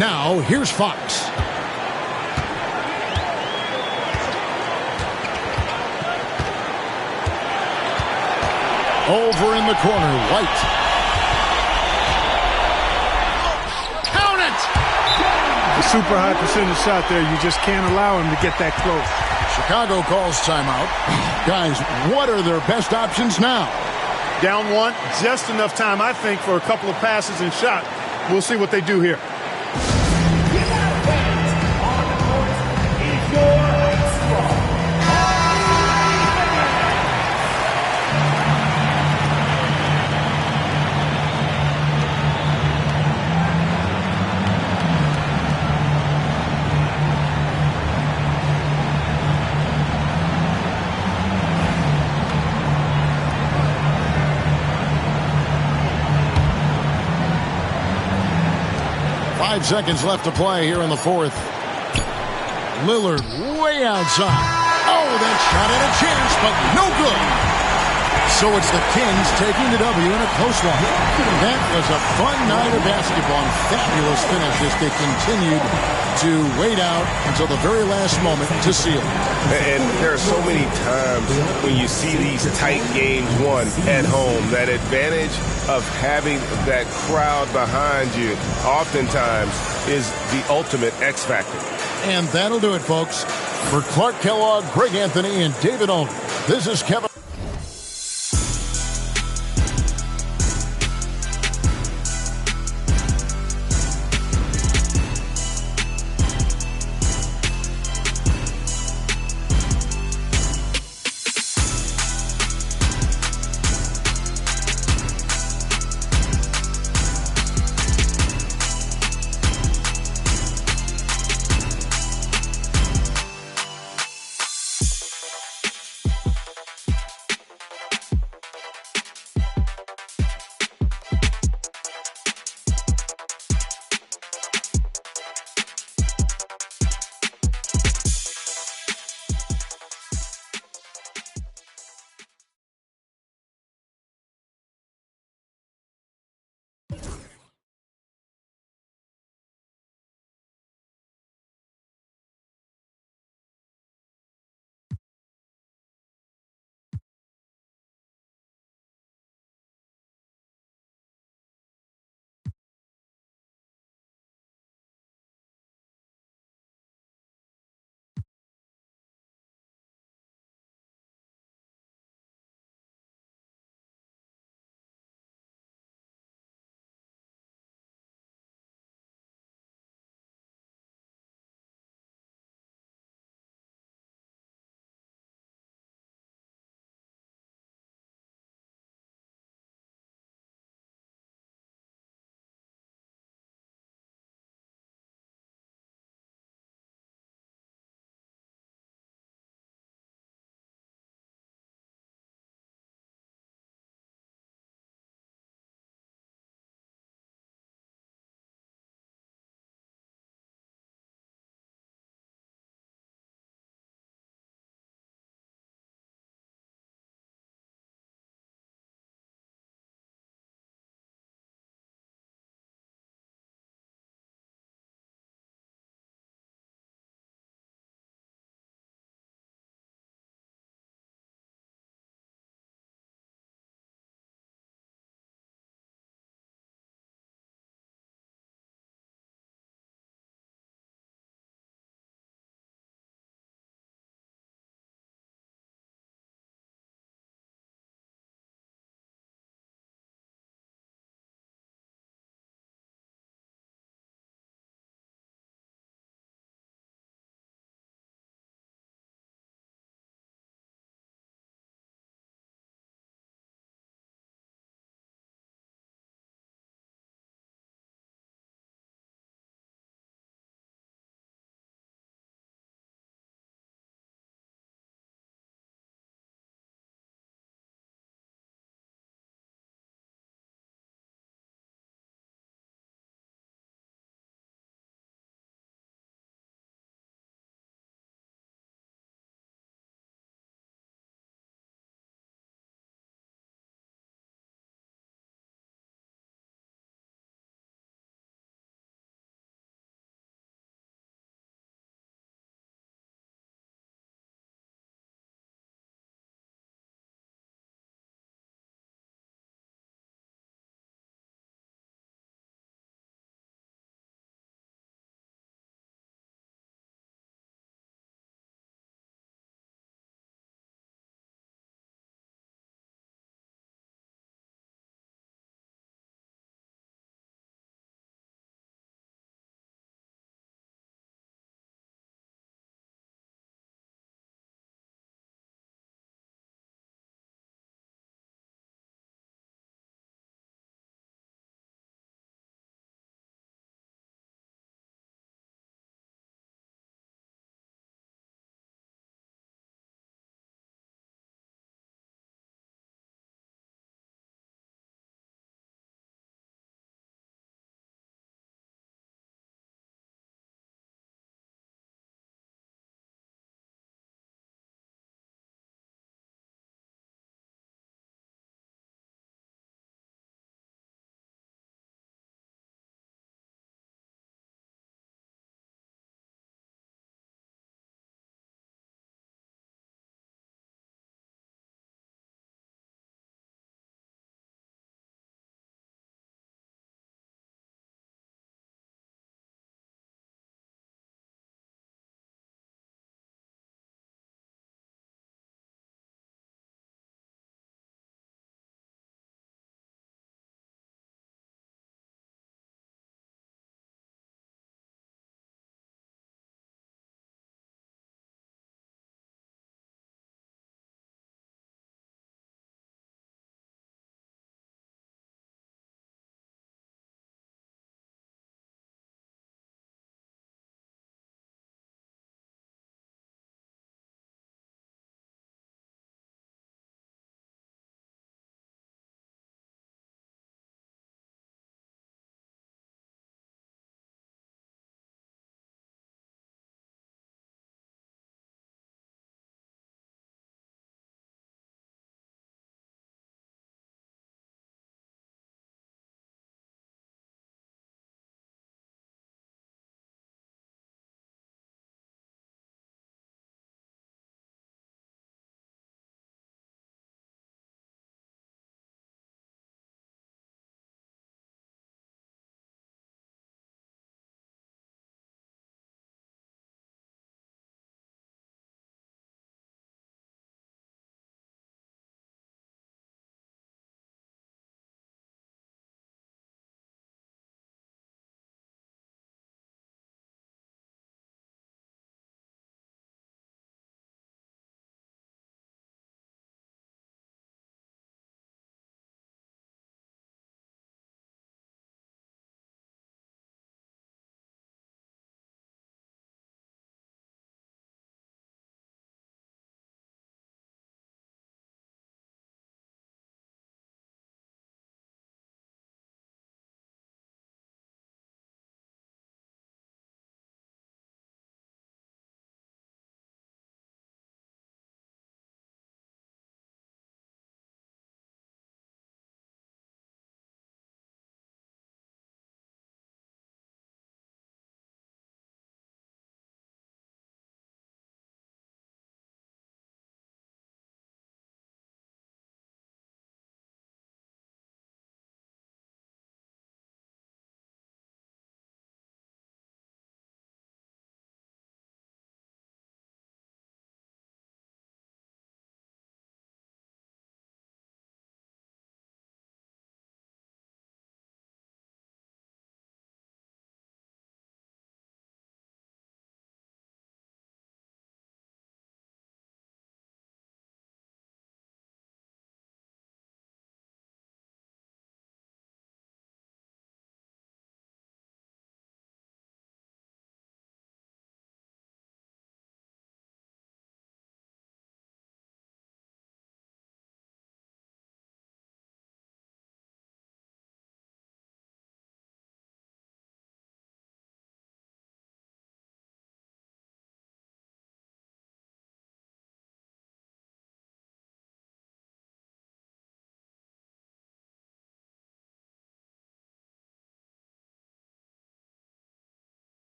Now, here's Fox. Over in the corner, White. Count it! A super high percentage shot there. You just can't allow him to get that close. Chicago calls timeout. Guys, what are their best options now? Down one, just enough time, I think, for a couple of passes and shot. We'll see what they do here. Seconds left to play here in the fourth. Lillard way outside. Oh, that shot had a chance, but no good. So it's the Kings taking the W in a close one. That was a fun night of basketball and fabulous finish as they continued to wait out until the very last moment to seal it. And there are so many times when you see these tight games won at home, that advantage of having that crowd behind you oftentimes is the ultimate X factor. And that'll do it, folks. For Clark Kellogg, Greg Anthony, and David Aldridge, this is Kevin.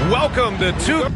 Welcome to two.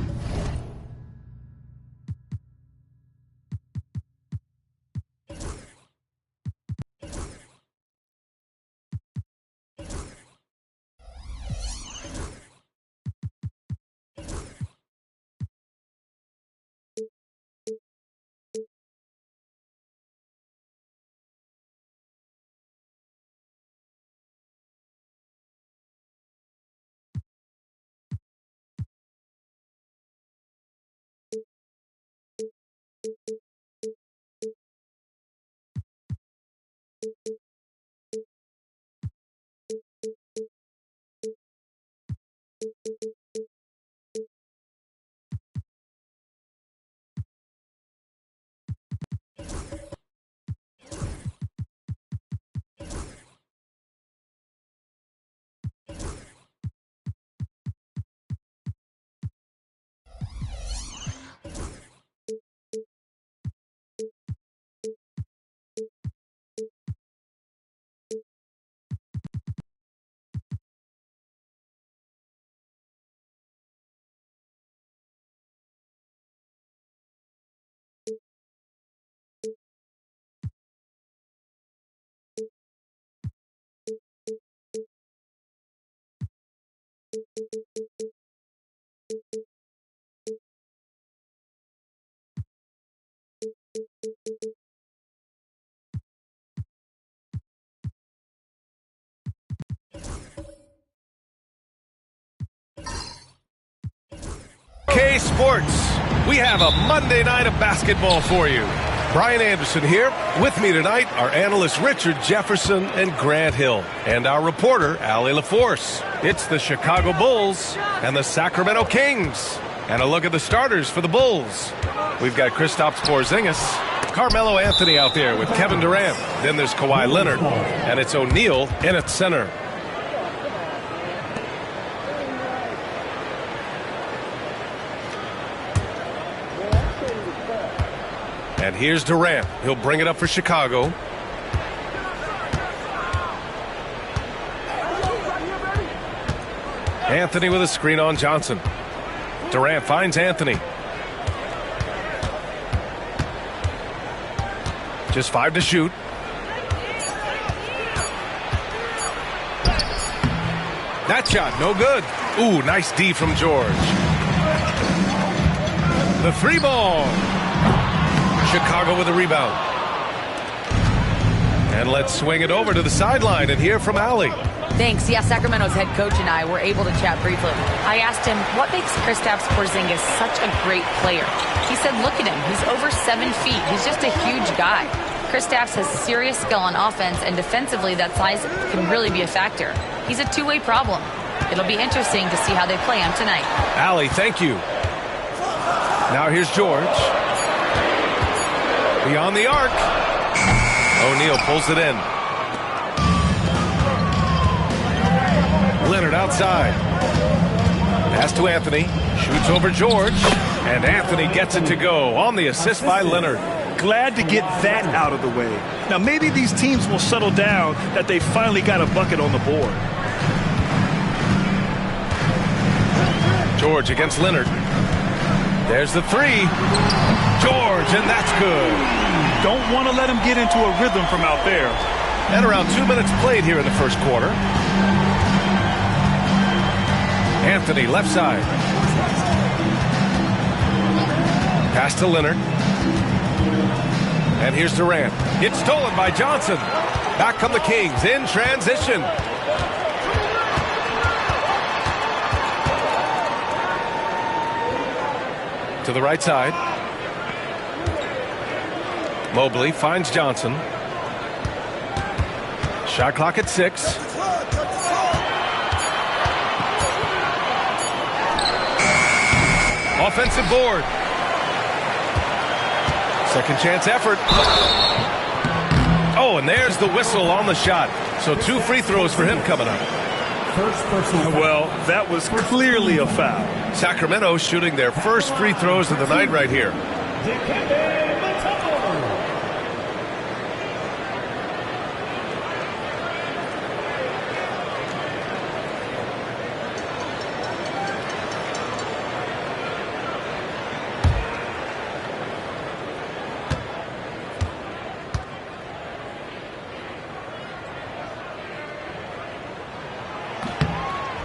Sports. We have a Monday night of basketball for you. Brian Anderson here. With me tonight are analysts Richard Jefferson and Grant Hill, and our reporter Allie LaForce. It's the Chicago Bulls and the Sacramento Kings. And a look at the starters for the Bulls. We've got Kristaps Porzingis, Carmelo Anthony out there with Kevin Durant. Then there's Kawhi Leonard, and it's O'Neal in at center. And here's Durant. He'll bring it up for Chicago. Anthony with a screen on Johnson. Durant finds Anthony. Just 5 to shoot. That shot, no good. Ooh, nice D from George. The 3-ball. Chicago with a rebound. And let's swing it over to the sideline and hear from Allie. Thanks. Yeah, Sacramento's head coach and I were able to chat briefly. I asked him, what makes Kristaps Porzingis such a great player? He said, look at him. He's over 7 feet. He's just a huge guy. Kristaps has serious skill on offense, and defensively, that size can really be a factor. He's a two-way problem. It'll be interesting to see how they play him tonight. Allie, thank you. Now here's George. Beyond the arc. O'Neal pulls it in. Leonard outside. Pass to Anthony. Shoots over George. And Anthony gets it to go on the assist by Leonard. Glad to get that out of the way. Now maybe these teams will settle down that they finally got a bucket on the board. George against Leonard. There's the 3. George, and that's good. Don't want to let him get into a rhythm from out there. And around 2 minutes played here in the first quarter. Anthony, left side. Pass to Leonard. And here's Durant. It's stolen by Johnson. Back come the Kings in transition. To the right side. Mobley finds Johnson. Shot clock at 6. Offensive board. Second chance effort. Oh, and there's the whistle on the shot. So 2 free throws for him coming up. Well, that was clearly a foul. Sacramento shooting their first free throws of the night right here.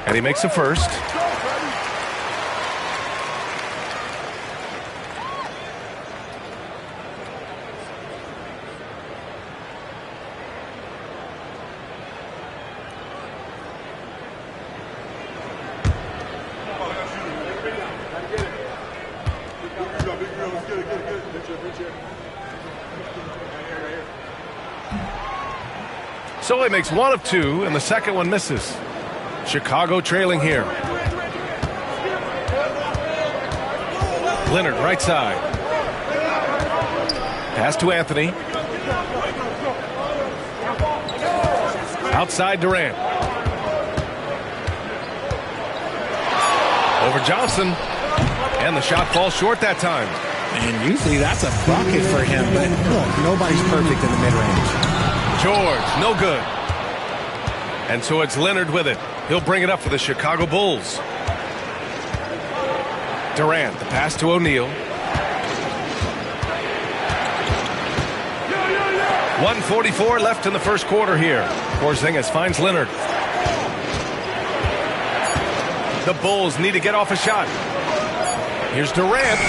And he makes a first. So he makes 1 of 2, and the second one misses. Chicago trailing here. Leonard, right side. Pass to Anthony. Outside Durant. Over Johnson. And the shot falls short that time. And usually that's a bucket for him, but look, nobody's perfect in the mid-range. George, no good. And so it's Leonard with it. He'll bring it up for the Chicago Bulls. Durant, the pass to O'Neal. 1:44 left in the first quarter here. Porzingis finds Leonard. The Bulls need to get off a shot. Here's Durant.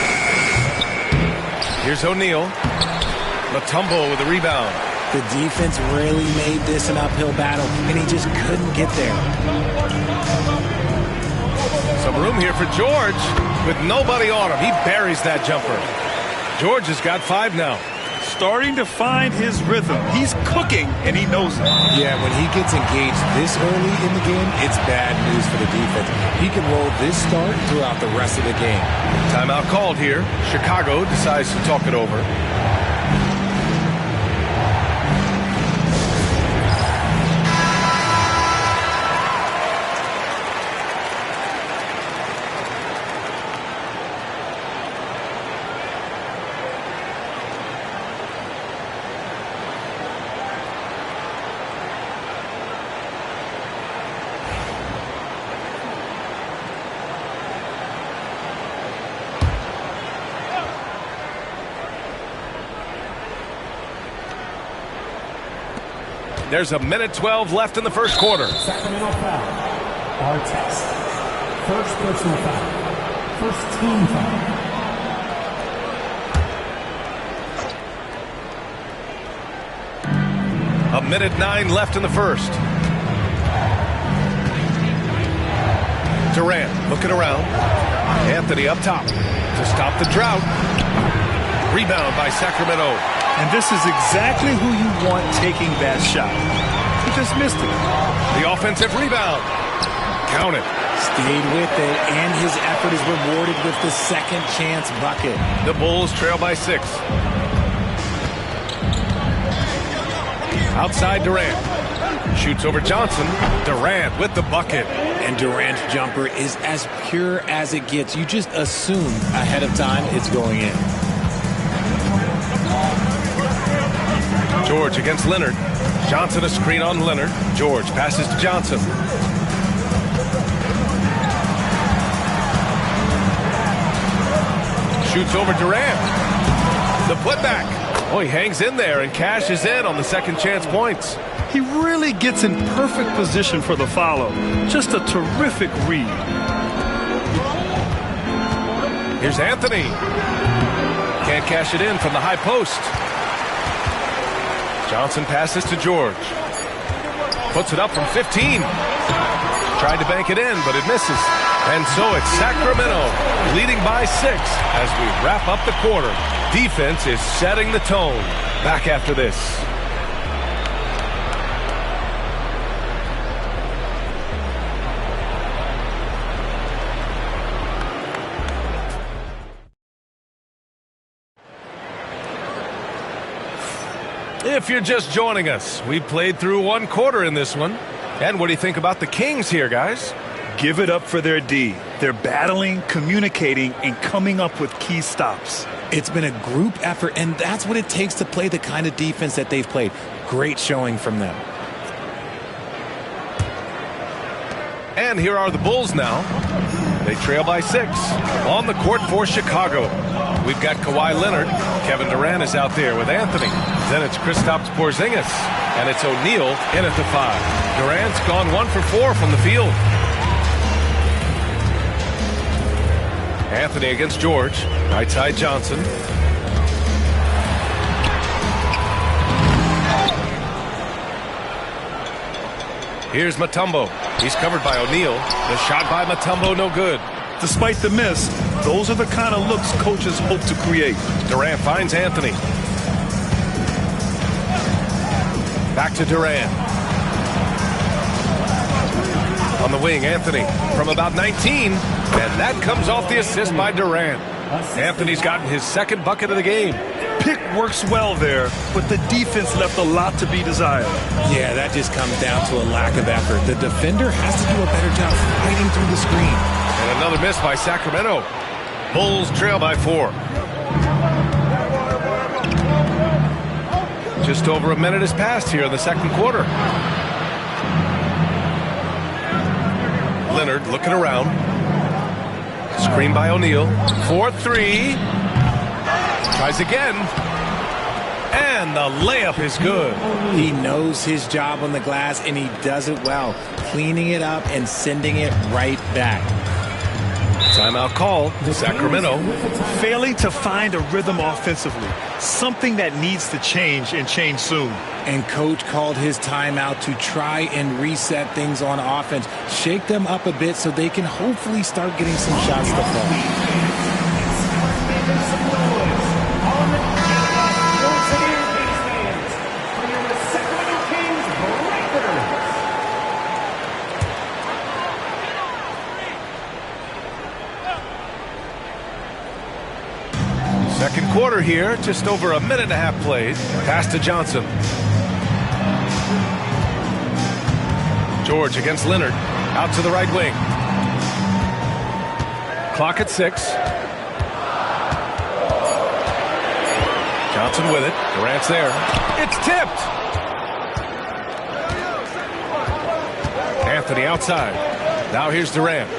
Here's O'Neal. Mutombo with the rebound. The defense really made this an uphill battle, and he just couldn't get there. Some room here for George with nobody on him. He buries that jumper. George has got 5 now. Starting to find his rhythm. He's cooking, and he knows it. Yeah, when he gets engaged this early in the game, it's bad news for the defense. He can roll this start throughout the rest of the game. Timeout called here. Chicago decides to talk it over. There's a minute 12 left in the first quarter. Sacramento foul. Artest. First personal foul. First team foul. A minute 9 left in the first. Durant looking around. Anthony up top to stop the drought. Rebound by Sacramento. And this is exactly who you want taking that shot. He just missed it. The offensive rebound. Count it. Stayed with it, and his effort is rewarded with the second chance bucket. The Bulls trail by 6. Outside Durant. Shoots over Johnson. Durant with the bucket. And Durant's jumper is as pure as it gets. You just assume ahead of time it's going in. George against Leonard. Johnson a screen on Leonard. George passes to Johnson. Shoots over Durant. The putback. Oh, he hangs in there and cashes in on the second chance points. He really gets in perfect position for the follow. Just a terrific read. Here's Anthony. Can't cash it in from the high post. Johnson passes to George. Puts it up from 15. Tried to bank it in, but it misses. And so it's Sacramento leading by 6 as we wrap up the quarter. Defense is setting the tone. Back after this. If you're just joining us, we played through one quarter in this one. And what do you think about the Kings here, guys? Give it up for their D. They're battling, communicating, and coming up with key stops. It's been a group effort, and that's what it takes to play the kind of defense that they've played. Great showing from them. And here are the Bulls now. They trail by 6. On the court for Chicago, we've got Kawhi Leonard. Kevin Durant is out there with Anthony. Then it's Kristaps Porzingis. And it's O'Neal in at the 5. Durant's gone 1 for 4 from the field. Anthony against George. Right side Johnson. Here's Mutombo. He's covered by O'Neal. The shot by Mutombo, no good. Despite the miss, those are the kind of looks coaches hope to create. Durant finds Anthony. Back to Durant. On the wing, Anthony from about 19. And that comes off the assist by Durant. Anthony's gotten his second bucket of the game. Pick works well there, but the defense left a lot to be desired. Yeah, that just comes down to a lack of effort. The defender has to do a better job fighting through the screen. And another miss by Sacramento. Bulls trail by 4. Just over a minute has passed here in the second quarter. Leonard looking around. Screen by O'Neal. 4-3. Tries again. And the layup is good. He knows his job on the glass, and he does it well. Cleaning it up and sending it right back. Timeout call, Sacramento. Failing to find a rhythm offensively. Something that needs to change, and change soon. And coach called his timeout to try and reset things on offense. Shake them up a bit so they can hopefully start getting some shots to fall. Second quarter here, just over a minute and a half played. Pass to Johnson. George against Leonard. Out to the right wing. Clock at 6. Johnson with it. Durant's there. It's tipped. Anthony outside. Now here's Durant.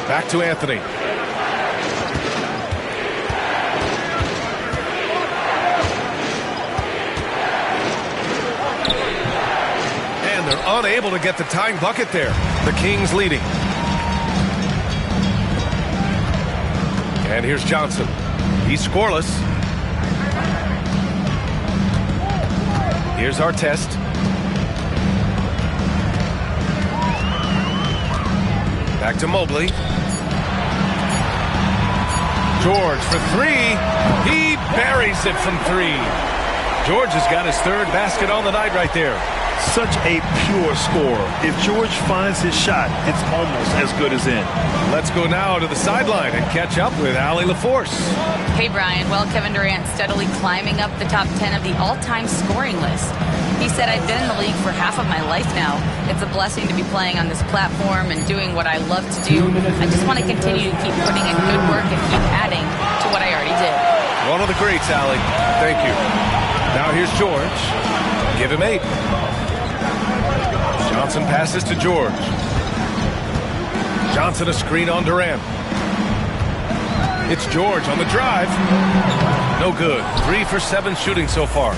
Back to Anthony. They're unable to get the tying bucket there. The Kings leading. And here's Johnson. He's scoreless. Here's Artest. Back to Mobley. George for 3. He buries it from 3. George has got his third basket on the night right there. Such a pure scorer. If George finds his shot, it's almost as good as in. Let's go now to the sideline and catch up with Allie LaForce. Hey, Brian. Well, Kevin Durant steadily climbing up the top 10 of the all-time scoring list. He said, I've been in the league for half of my life now. It's a blessing to be playing on this platform and doing what I love to do. I just want to continue to keep putting in good work and keep adding to what I already did. One of the greats, Allie. Thank you. Now here's George. Give him 8. Johnson passes to George. Johnson a screen on Durant. It's George on the drive. No good. 3 for 7 shooting so far.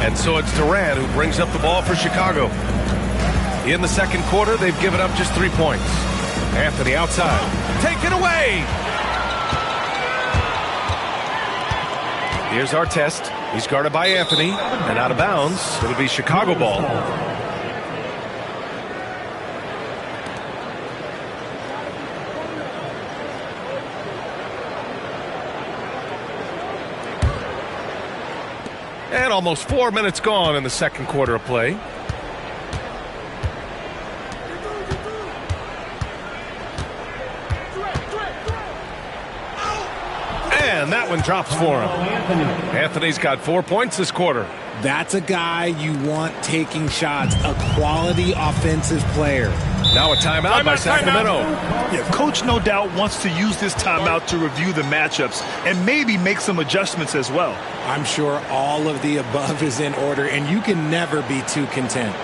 And so it's Durant who brings up the ball for Chicago. In the second quarter, they've given up just 3 points. Anthony outside. Take it away! Here's Artest. He's guarded by Anthony. And out of bounds. It'll be Chicago ball. And almost 4 minutes gone in the second quarter of play. And that one drops for him. Anthony's got 4 points this quarter. That's a guy you want taking shots, a quality offensive player. Now a timeout by Sacramento. Yeah, coach no doubt wants to use this timeout to review the matchups and maybe make some adjustments as well. I'm sure all of the above is in order, and you can never be too content.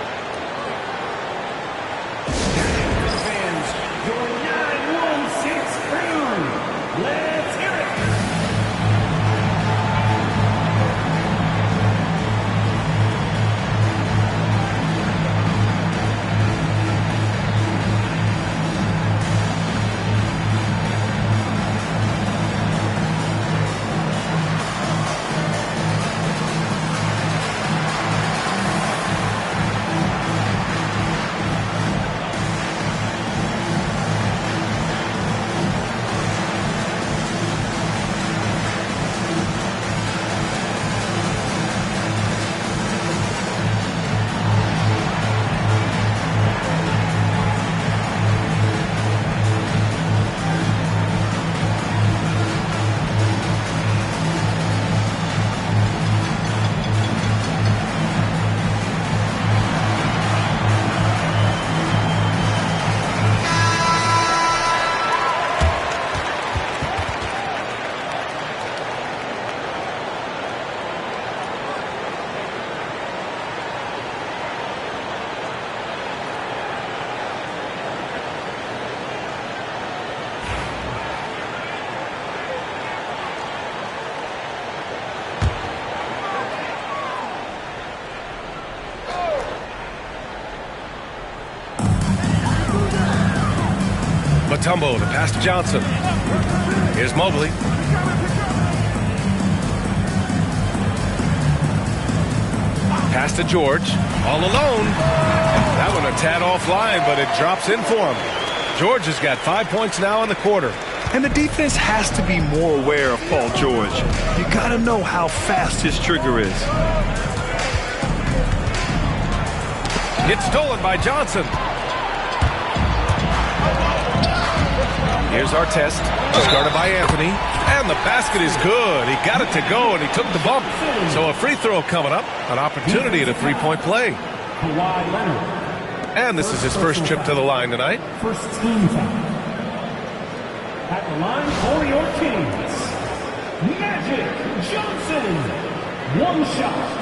Mutombo, the pass to Johnson. Here's Mobley. Pass to George. All alone. That one a tad offline, but it drops in for him. George has got 5 points now in the quarter. And the defense has to be more aware of Paul George. You got to know how fast his trigger is. Gets stolen by Johnson. Here's Artest, started by Anthony, and the basket is good. He got it to go, and he took the bump. So a free throw coming up, an opportunity at a three-point play. And this is his first trip to the line tonight. First team foul. At the line for your Kings, Magic Johnson. One shot.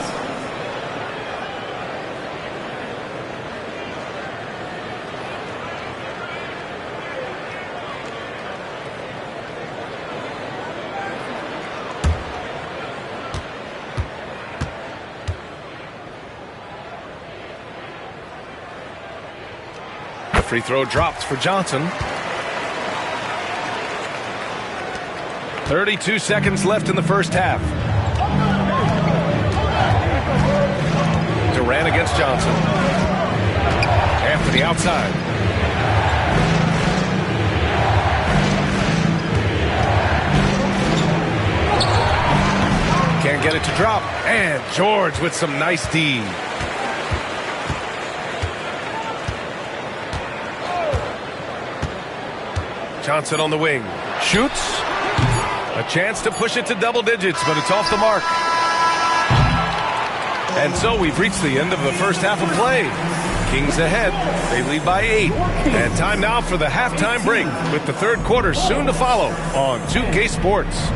Free throw dropped for Johnson. 32 seconds left in the first half. Durant against Johnson. Anthony outside. Can't get it to drop. And George with some nice D. Johnson on the wing. Shoots. A chance to push it to double digits, but it's off the mark. And so we've reached the end of the first half of play. Kings ahead. They lead by 8. And time now for the halftime break, with the third quarter soon to follow on 2K Sports.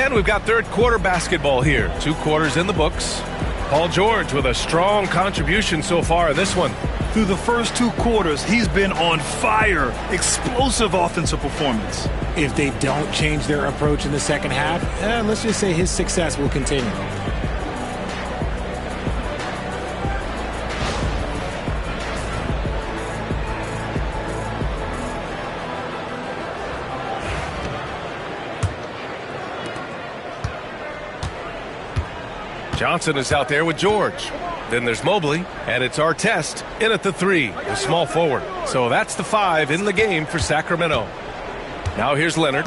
And we've got third quarter basketball here. 2 quarters in the books. Paul George with a strong contribution so far in this one. Through the first 2 quarters, he's been on fire. Explosive offensive performance. If they don't change their approach in the second half, let's just say his success will continue. Johnson is out there with George. Then there's Mobley, and it's Artest in at the 3, the small forward. So that's the 5 in the game for Sacramento. Now here's Leonard,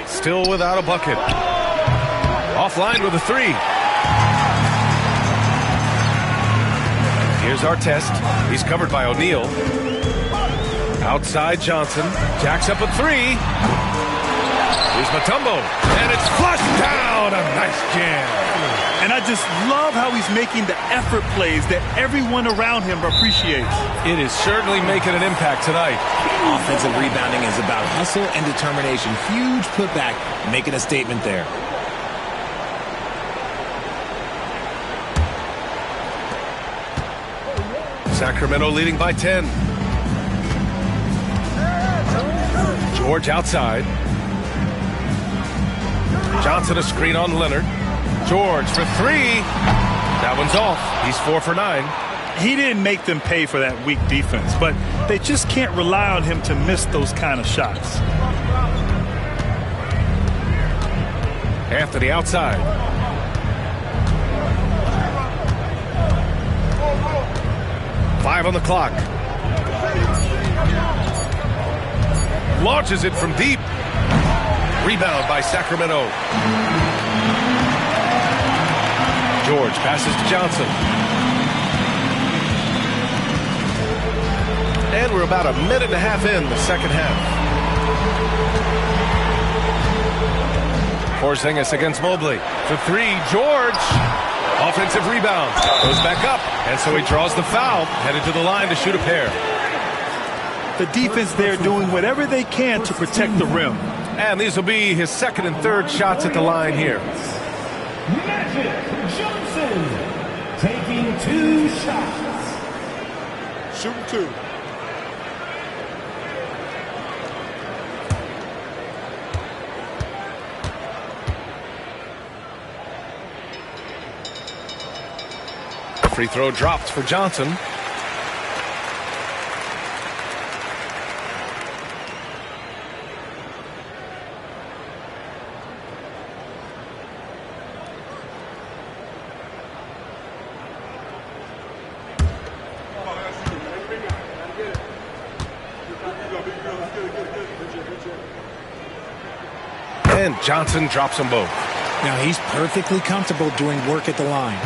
still without a bucket. Offline with a 3. Here's Artest. He's covered by O'Neal. Outside Johnson. Jacks up a 3. Here's Mutombo. And it's flushed down. A nice jam. And I just love how he's making the effort plays that everyone around him appreciates. It is certainly making an impact tonight. Offensive rebounding is about hustle and determination. Huge putback, making a statement there. Sacramento leading by 10. George outside. Johnson a screen on Leonard. George for 3. That one's off. He's 4 for 9. He didn't make them pay for that weak defense, but they just can't rely on him to miss those kind of shots. Anthony outside. Five on the clock. Launches it from deep. Rebound by Sacramento. George passes to Johnson. And we're about a minute and a half in the second half. Porzingis against Mobley. For 3, George. Offensive rebound. Goes back up. And so he draws the foul. Headed to the line to shoot a pair. The defense there doing whatever they can to protect the rim. And these will be his second and third shots at the line here. Magic Johnson taking 2 shots. Shooting 2. Free throw dropped for Johnson. And Johnson drops them both. Now he's perfectly comfortable doing work at the line.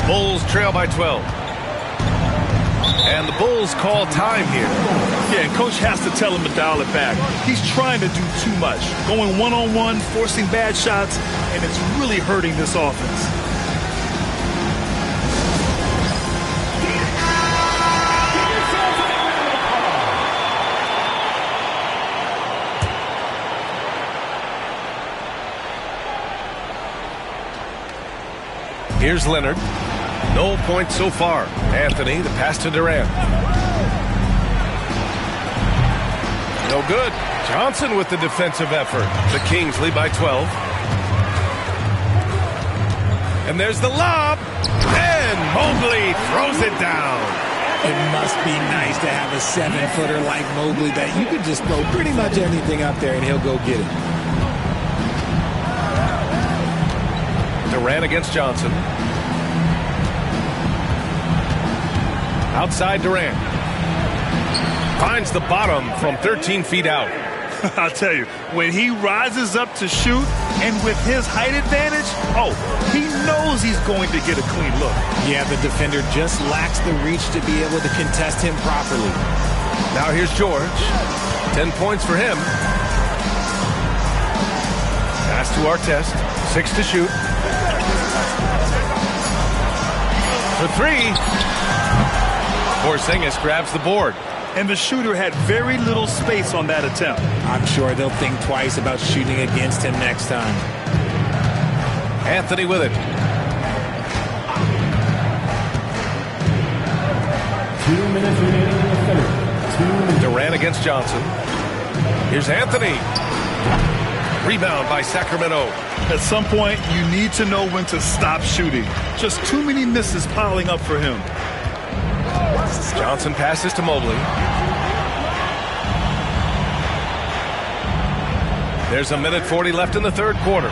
Bulls trail by 12. And the Bulls call time here. Yeah, and Coach has to tell him to dial it back. He's trying to do too much. Going one-on-one, forcing bad shots, and it's really hurting this offense. Here's Leonard. No points so far. Anthony, the pass to Durant. No good. Johnson with the defensive effort. The Kings lead by 12. And there's the lob. And Mobley throws it down. It must be nice to have a 7-footer like Mobley that you could just throw pretty much anything up there and he'll go get it. Durant against Johnson. Outside Durant. Finds the bottom from 13 feet out. I'll tell you, when he rises up to shoot and with his height advantage, he knows he's going to get a clean look. Yeah, the defender just lacks the reach to be able to contest him properly. Now here's George. 10 points for him. Pass to Artest. 6 to shoot. For 3. Porzingis grabs the board. and the shooter had very little space on that attempt. I'm sure they'll think twice about shooting against him next time. Anthony with it. 2 minutes remaining in the third. 2 minutes. Durant against Johnson. Here's Anthony. Rebound by Sacramento. At some point, you need to know when to stop shooting. Just too many misses piling up for him. Johnson passes to Mobley. There's 1:40 left in the third quarter.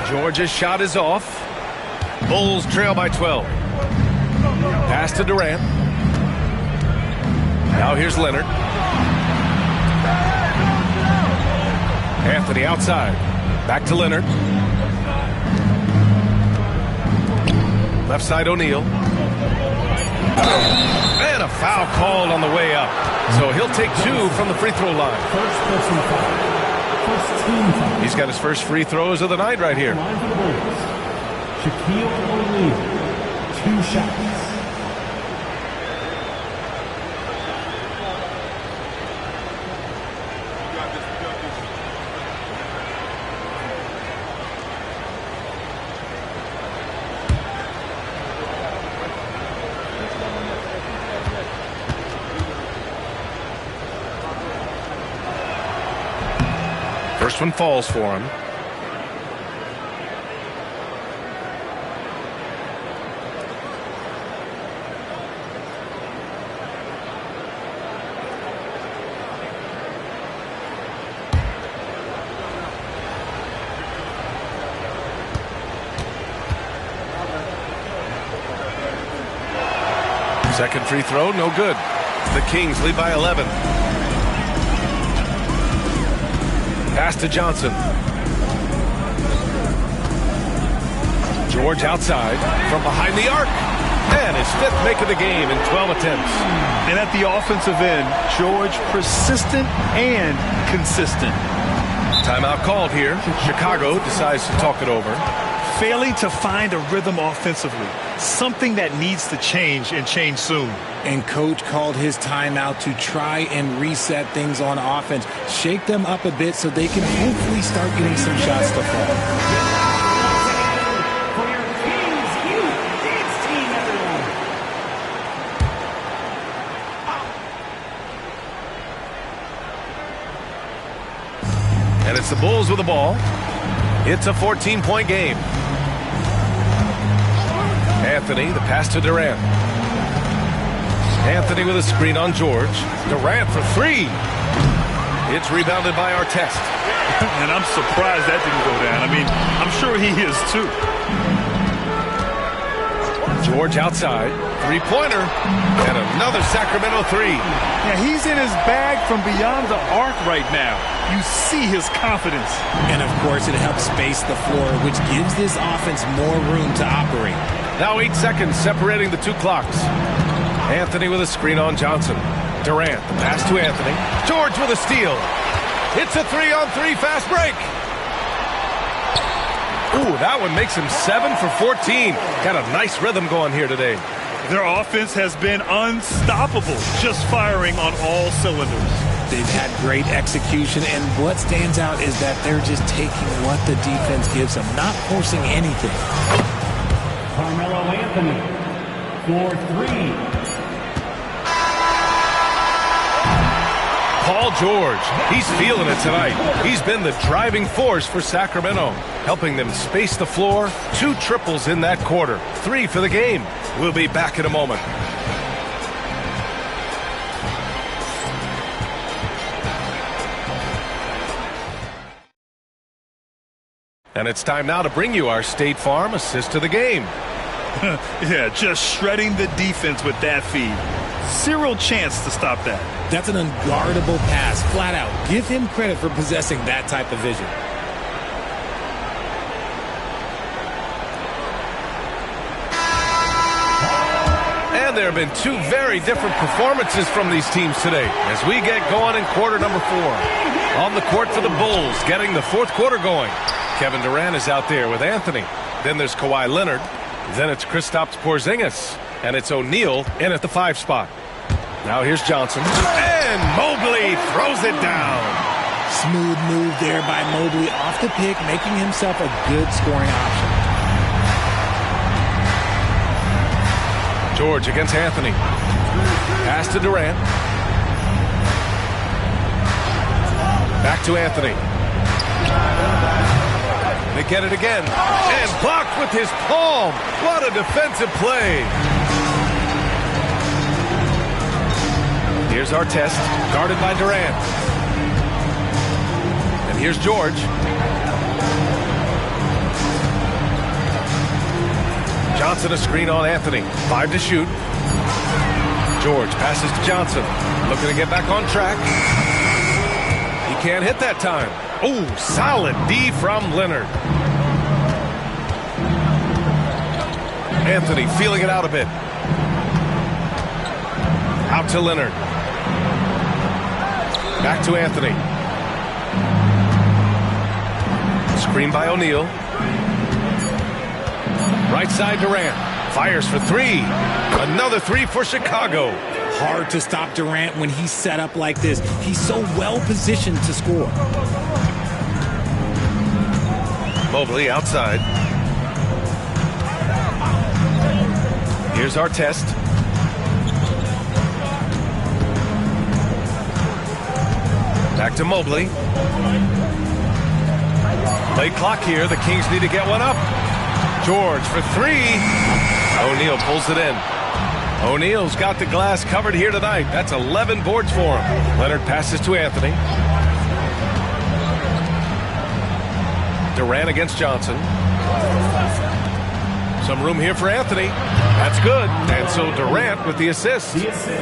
George's shot is off. Bulls trail by 12. Pass to Durant. Now here's Leonard. Anthony outside. Back to Leonard. Left side O'Neal. And a foul called on the way up. So he'll take 2 from the free throw line. First personal foul. First team foul. He's got his first free throws of the night right here. Line for the Bulls. Shaquille O'Neal. 2 shots. First one falls for him. Second free throw, no good. The Kings lead by 11. Pass to Johnson. George outside from behind the arc. And his 5th make of the game in 12 attempts. And at the offensive end, George persistent and consistent. Timeout called here. Chicago decides to talk it over. Failing to find a rhythm offensively. Something that needs to change and change soon. And coach called his timeout to try and reset things on offense. Shake them up a bit so they can hopefully start getting some shots to fall. For your Kings Youth Dance Team, everyone. And it's the Bulls with the ball. It's a 14-point game. Anthony, the pass to Durant. Anthony with a screen on George. Durant for 3. It's rebounded by Artest. And I'm surprised that didn't go down. I mean, I'm sure he is too. George outside. 3-pointer. And another Sacramento 3. Yeah, he's in his bag from beyond the arc right now. You see his confidence. And of course, it helps space the floor, which gives this offense more room to operate. Now 8 seconds separating the 2 clocks. Anthony with a screen on Johnson. Durant, the pass to Anthony. George with a steal. It's a 3-on-3 fast break. Ooh, that one makes him 7 for 14. Got a nice rhythm going here today. Their offense has been unstoppable, just firing on all cylinders. They've had great execution, and what stands out is that they're just taking what the defense gives them, not forcing anything. Carmelo Anthony for 3. Paul George, he's feeling it tonight. He's been the driving force for Sacramento, helping them space the floor. 2 triples in that quarter. 3 for the game. We'll be back in a moment. And it's time now to bring you our State Farm assist to the game. Yeah, just shredding the defense with that feed. Zero chance to stop that. That's an unguardable pass, flat out. Give him credit for possessing that type of vision. And there have been 2 very different performances from these teams today as we get going in quarter number 4. On the court for the Bulls, getting the 4th quarter going. Kevin Durant is out there with Anthony. Then there's Kawhi Leonard. Then it's Kristaps Porzingis. And it's O'Neal in at the 5 spot. Now here's Johnson. And Mobley throws it down. Smooth move there by Mobley off the pick, making himself a good scoring option. George against Anthony. Pass to Durant. Back to Anthony. They get it again. And blocked with his palm. What a defensive play. Here's Artest, guarded by Durant. And here's George. Johnson a screen on Anthony. 5 to shoot. George passes to Johnson. Looking to get back on track. He can't hit that time. Oh, solid D from Leonard. Anthony feeling it out a bit. Out to Leonard. Back to Anthony. Screen by O'Neal. Right side Durant. Fires for 3. Another 3 for Chicago. Hard to stop Durant when he's set up like this. He's so well positioned to score. Mobley outside. Here's Artest. Back to Mobley. Late clock here. The Kings need to get one up. George for 3. O'Neal pulls it in. O'Neal's got the glass covered here tonight. That's 11 boards for him. Leonard passes to Anthony. Durant against Johnson. Some room here for Anthony. That's good. And so Durant with the assist.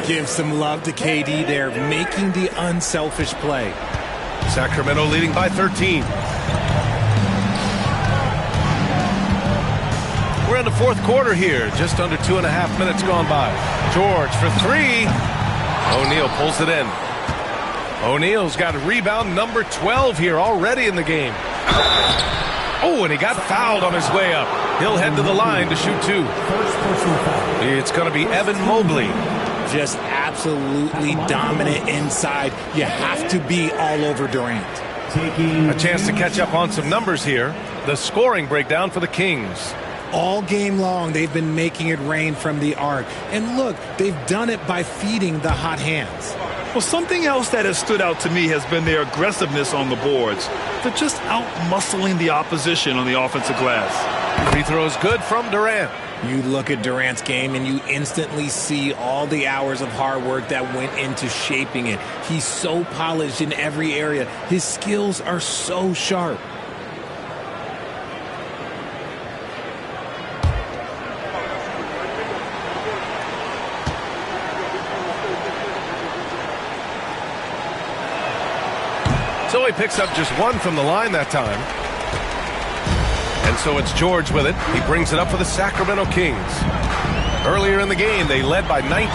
Give some love to KD there, making the unselfish play. Sacramento leading by 13. We're in the fourth quarter here. Just under 2.5 minutes gone by. George for 3. O'Neal pulls it in. O'Neal's got a rebound number 12 here already in the game. Oh, and he got fouled on his way up. He'll head to the line to shoot 2. It's going to be Evan Mobley. Just absolutely dominant inside. You have to be all over Durant. A chance to catch up on some numbers here. The scoring breakdown for the Kings. All game long, they've been making it rain from the arc. And look, they've done it by feeding the hot hands. Well, something else that has stood out to me has been their aggressiveness on the boards. They're just out-muscling the opposition on the offensive glass. Free throws good from Durant. You look at Durant's game and you instantly see all the hours of hard work that went into shaping it. He's so polished in every area. His skills are so sharp. So he picks up just 1 from the line that time. And so it's George with it. He brings it up for the Sacramento Kings. Earlier in the game, they led by 19.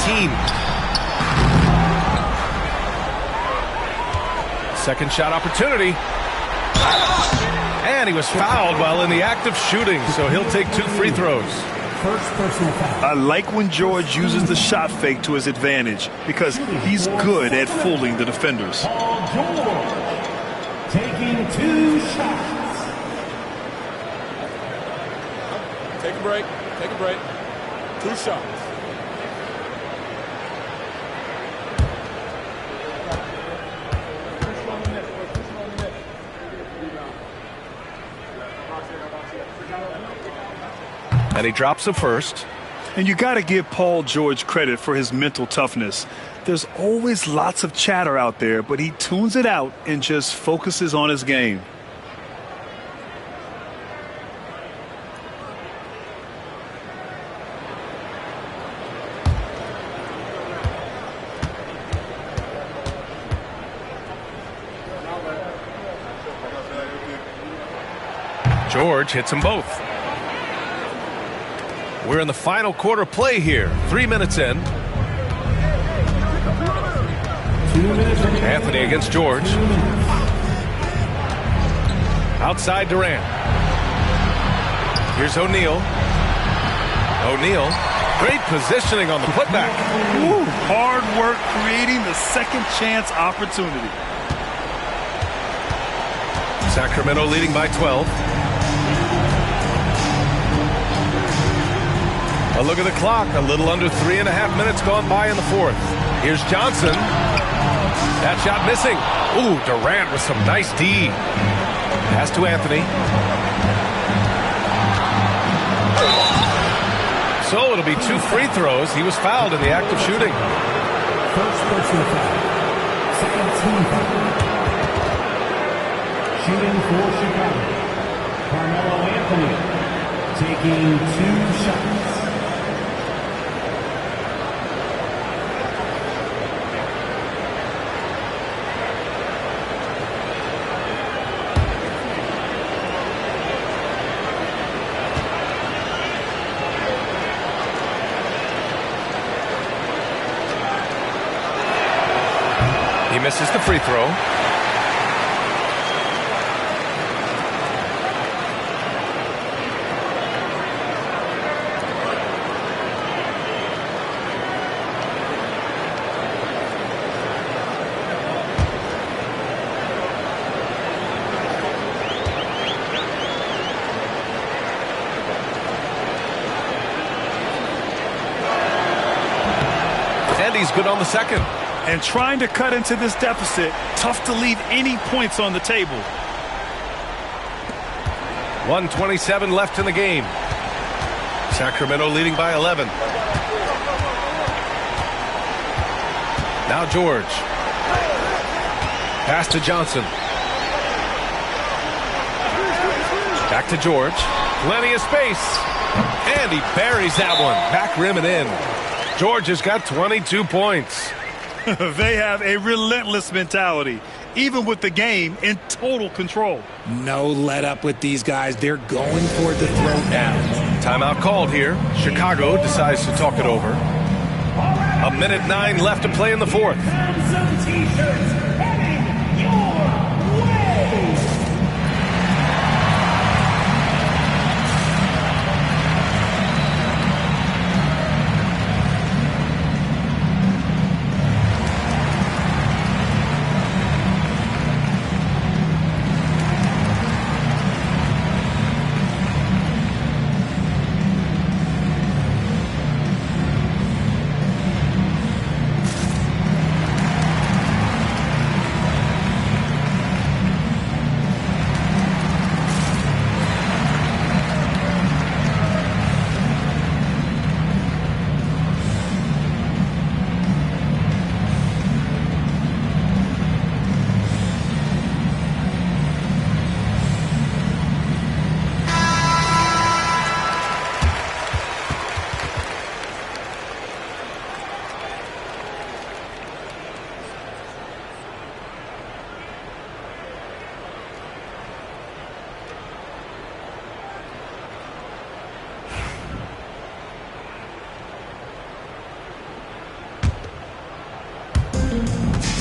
Second shot opportunity. And he was fouled while in the act of shooting, so he'll take 2 free throws. I like when George uses the shot fake to his advantage because he's good at fooling the defenders. George taking 2 shots. Take a break. Take a break. 2 shots. And he drops the first. And you got to give Paul George credit for his mental toughness. There's always lots of chatter out there, but he tunes it out and just focuses on his game. George hits them both. We're in the final quarter play here. 3 minutes in. Anthony against George. Outside Durant. Here's O'Neal. O'Neal Great positioning on the putback. Ooh, hard work creating the second chance opportunity. Sacramento leading by 12. A look at the clock. A little under 3.5 minutes gone by in the fourth. Here's Johnson. That shot missing. Ooh, Durant with some nice D. Pass to Anthony. So it'll be 2 free throws. He was fouled in the act of shooting. First personal foul. Second team foul. Shooting for Chicago. Carmelo Anthony taking 2 shots. He misses the free throw. And he's good on the second. And trying to cut into this deficit, tough to leave any points on the table. 1:27 left in the game. Sacramento leading by 11. Now George. Pass to Johnson. Back to George. Plenty of space. And he buries that one. Back rim and in. George has got 22 points. They have a relentless mentality, even with the game in total control. No let up with these guys. They're going for the throat now. Timeout called here. Chicago decides to talk it over. 1:09 left to play in the fourth. Some t-shirts heading your way.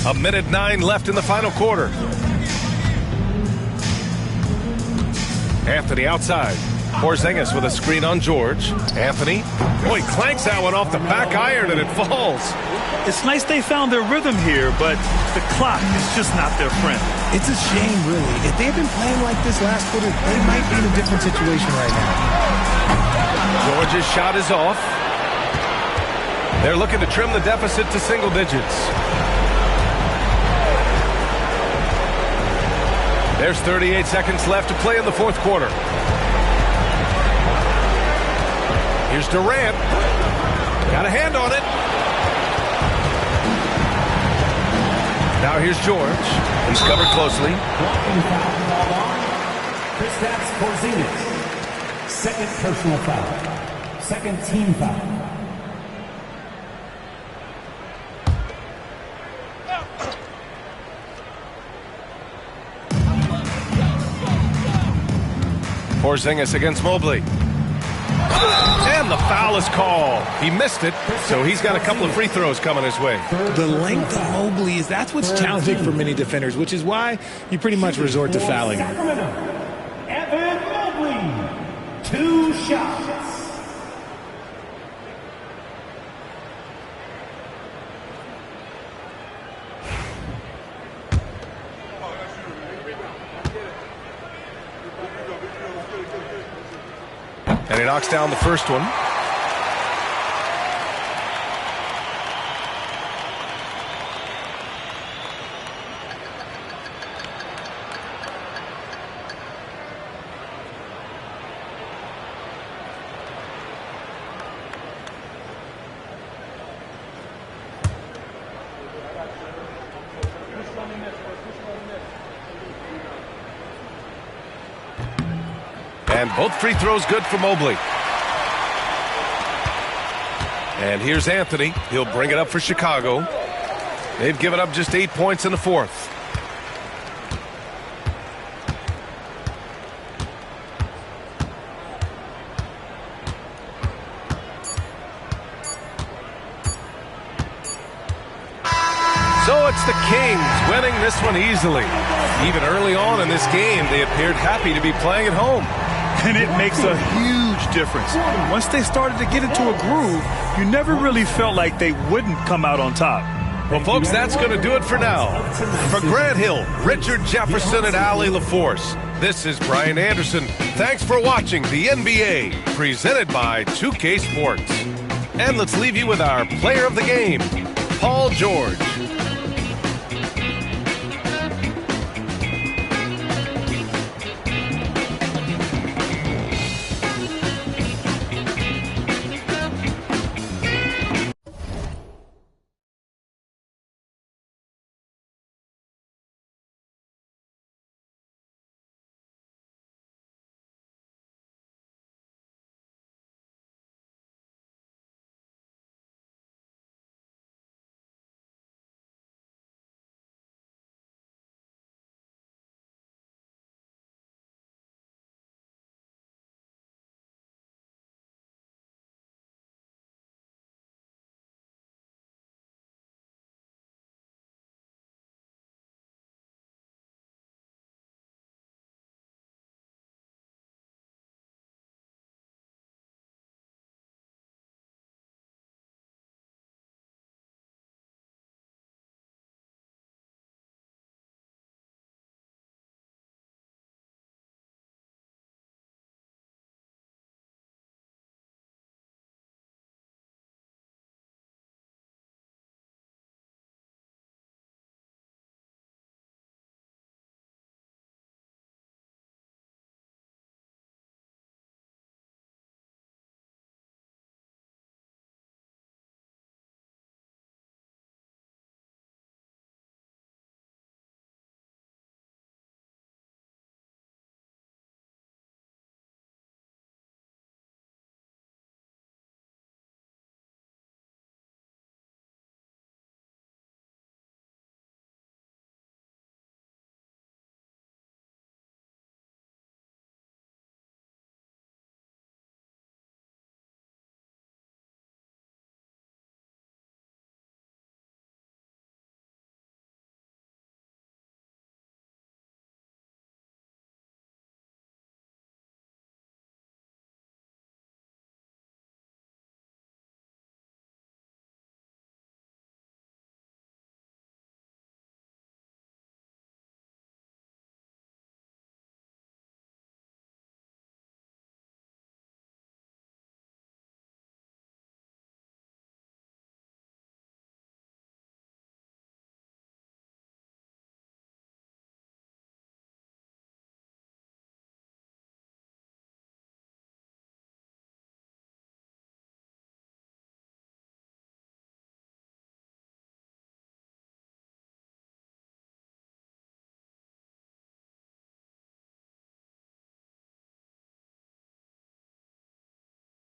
A minute 9 left in the final quarter. Anthony outside. Porzingis with a screen on George. Anthony. Boy, clanks that one off the back iron and it falls. It's nice they found their rhythm here, but the clock is just not their friend. It's a shame, really. If they had been playing like this last quarter, they might be in a different situation right now. George's shot is off. They're looking to trim the deficit to single digits. There's 38 seconds left to play in the fourth quarter. Here's Durant. Got a hand on it. Now here's George. He's covered closely. Kristaps Porzingis. Second personal foul. Second team foul. Porzingis against Mobley. And the foul is called. He missed it, so he's got a couple of free throws coming his way. The length of Mobley that's what's challenging for many defenders, which is why you pretty much resort to fouling him. Evan Mobley, 2 shots. knocks down the first one. And both free throws good for Mobley. And here's Anthony. He'll bring it up for Chicago. They've given up just 8 points in the fourth. So it's the Kings winning this one easily. Even early on in this game, they appeared happy to be playing at home. And it makes a huge difference. Once they started to get into a groove, you never really felt like they wouldn't come out on top. Well, folks, that's going to do it for now. For Grant Hill, Richard Jefferson, and Allie LaForce, this is Brian Anderson. Thanks for watching the NBA, presented by 2K Sports. And let's leave you with our player of the game, Paul George.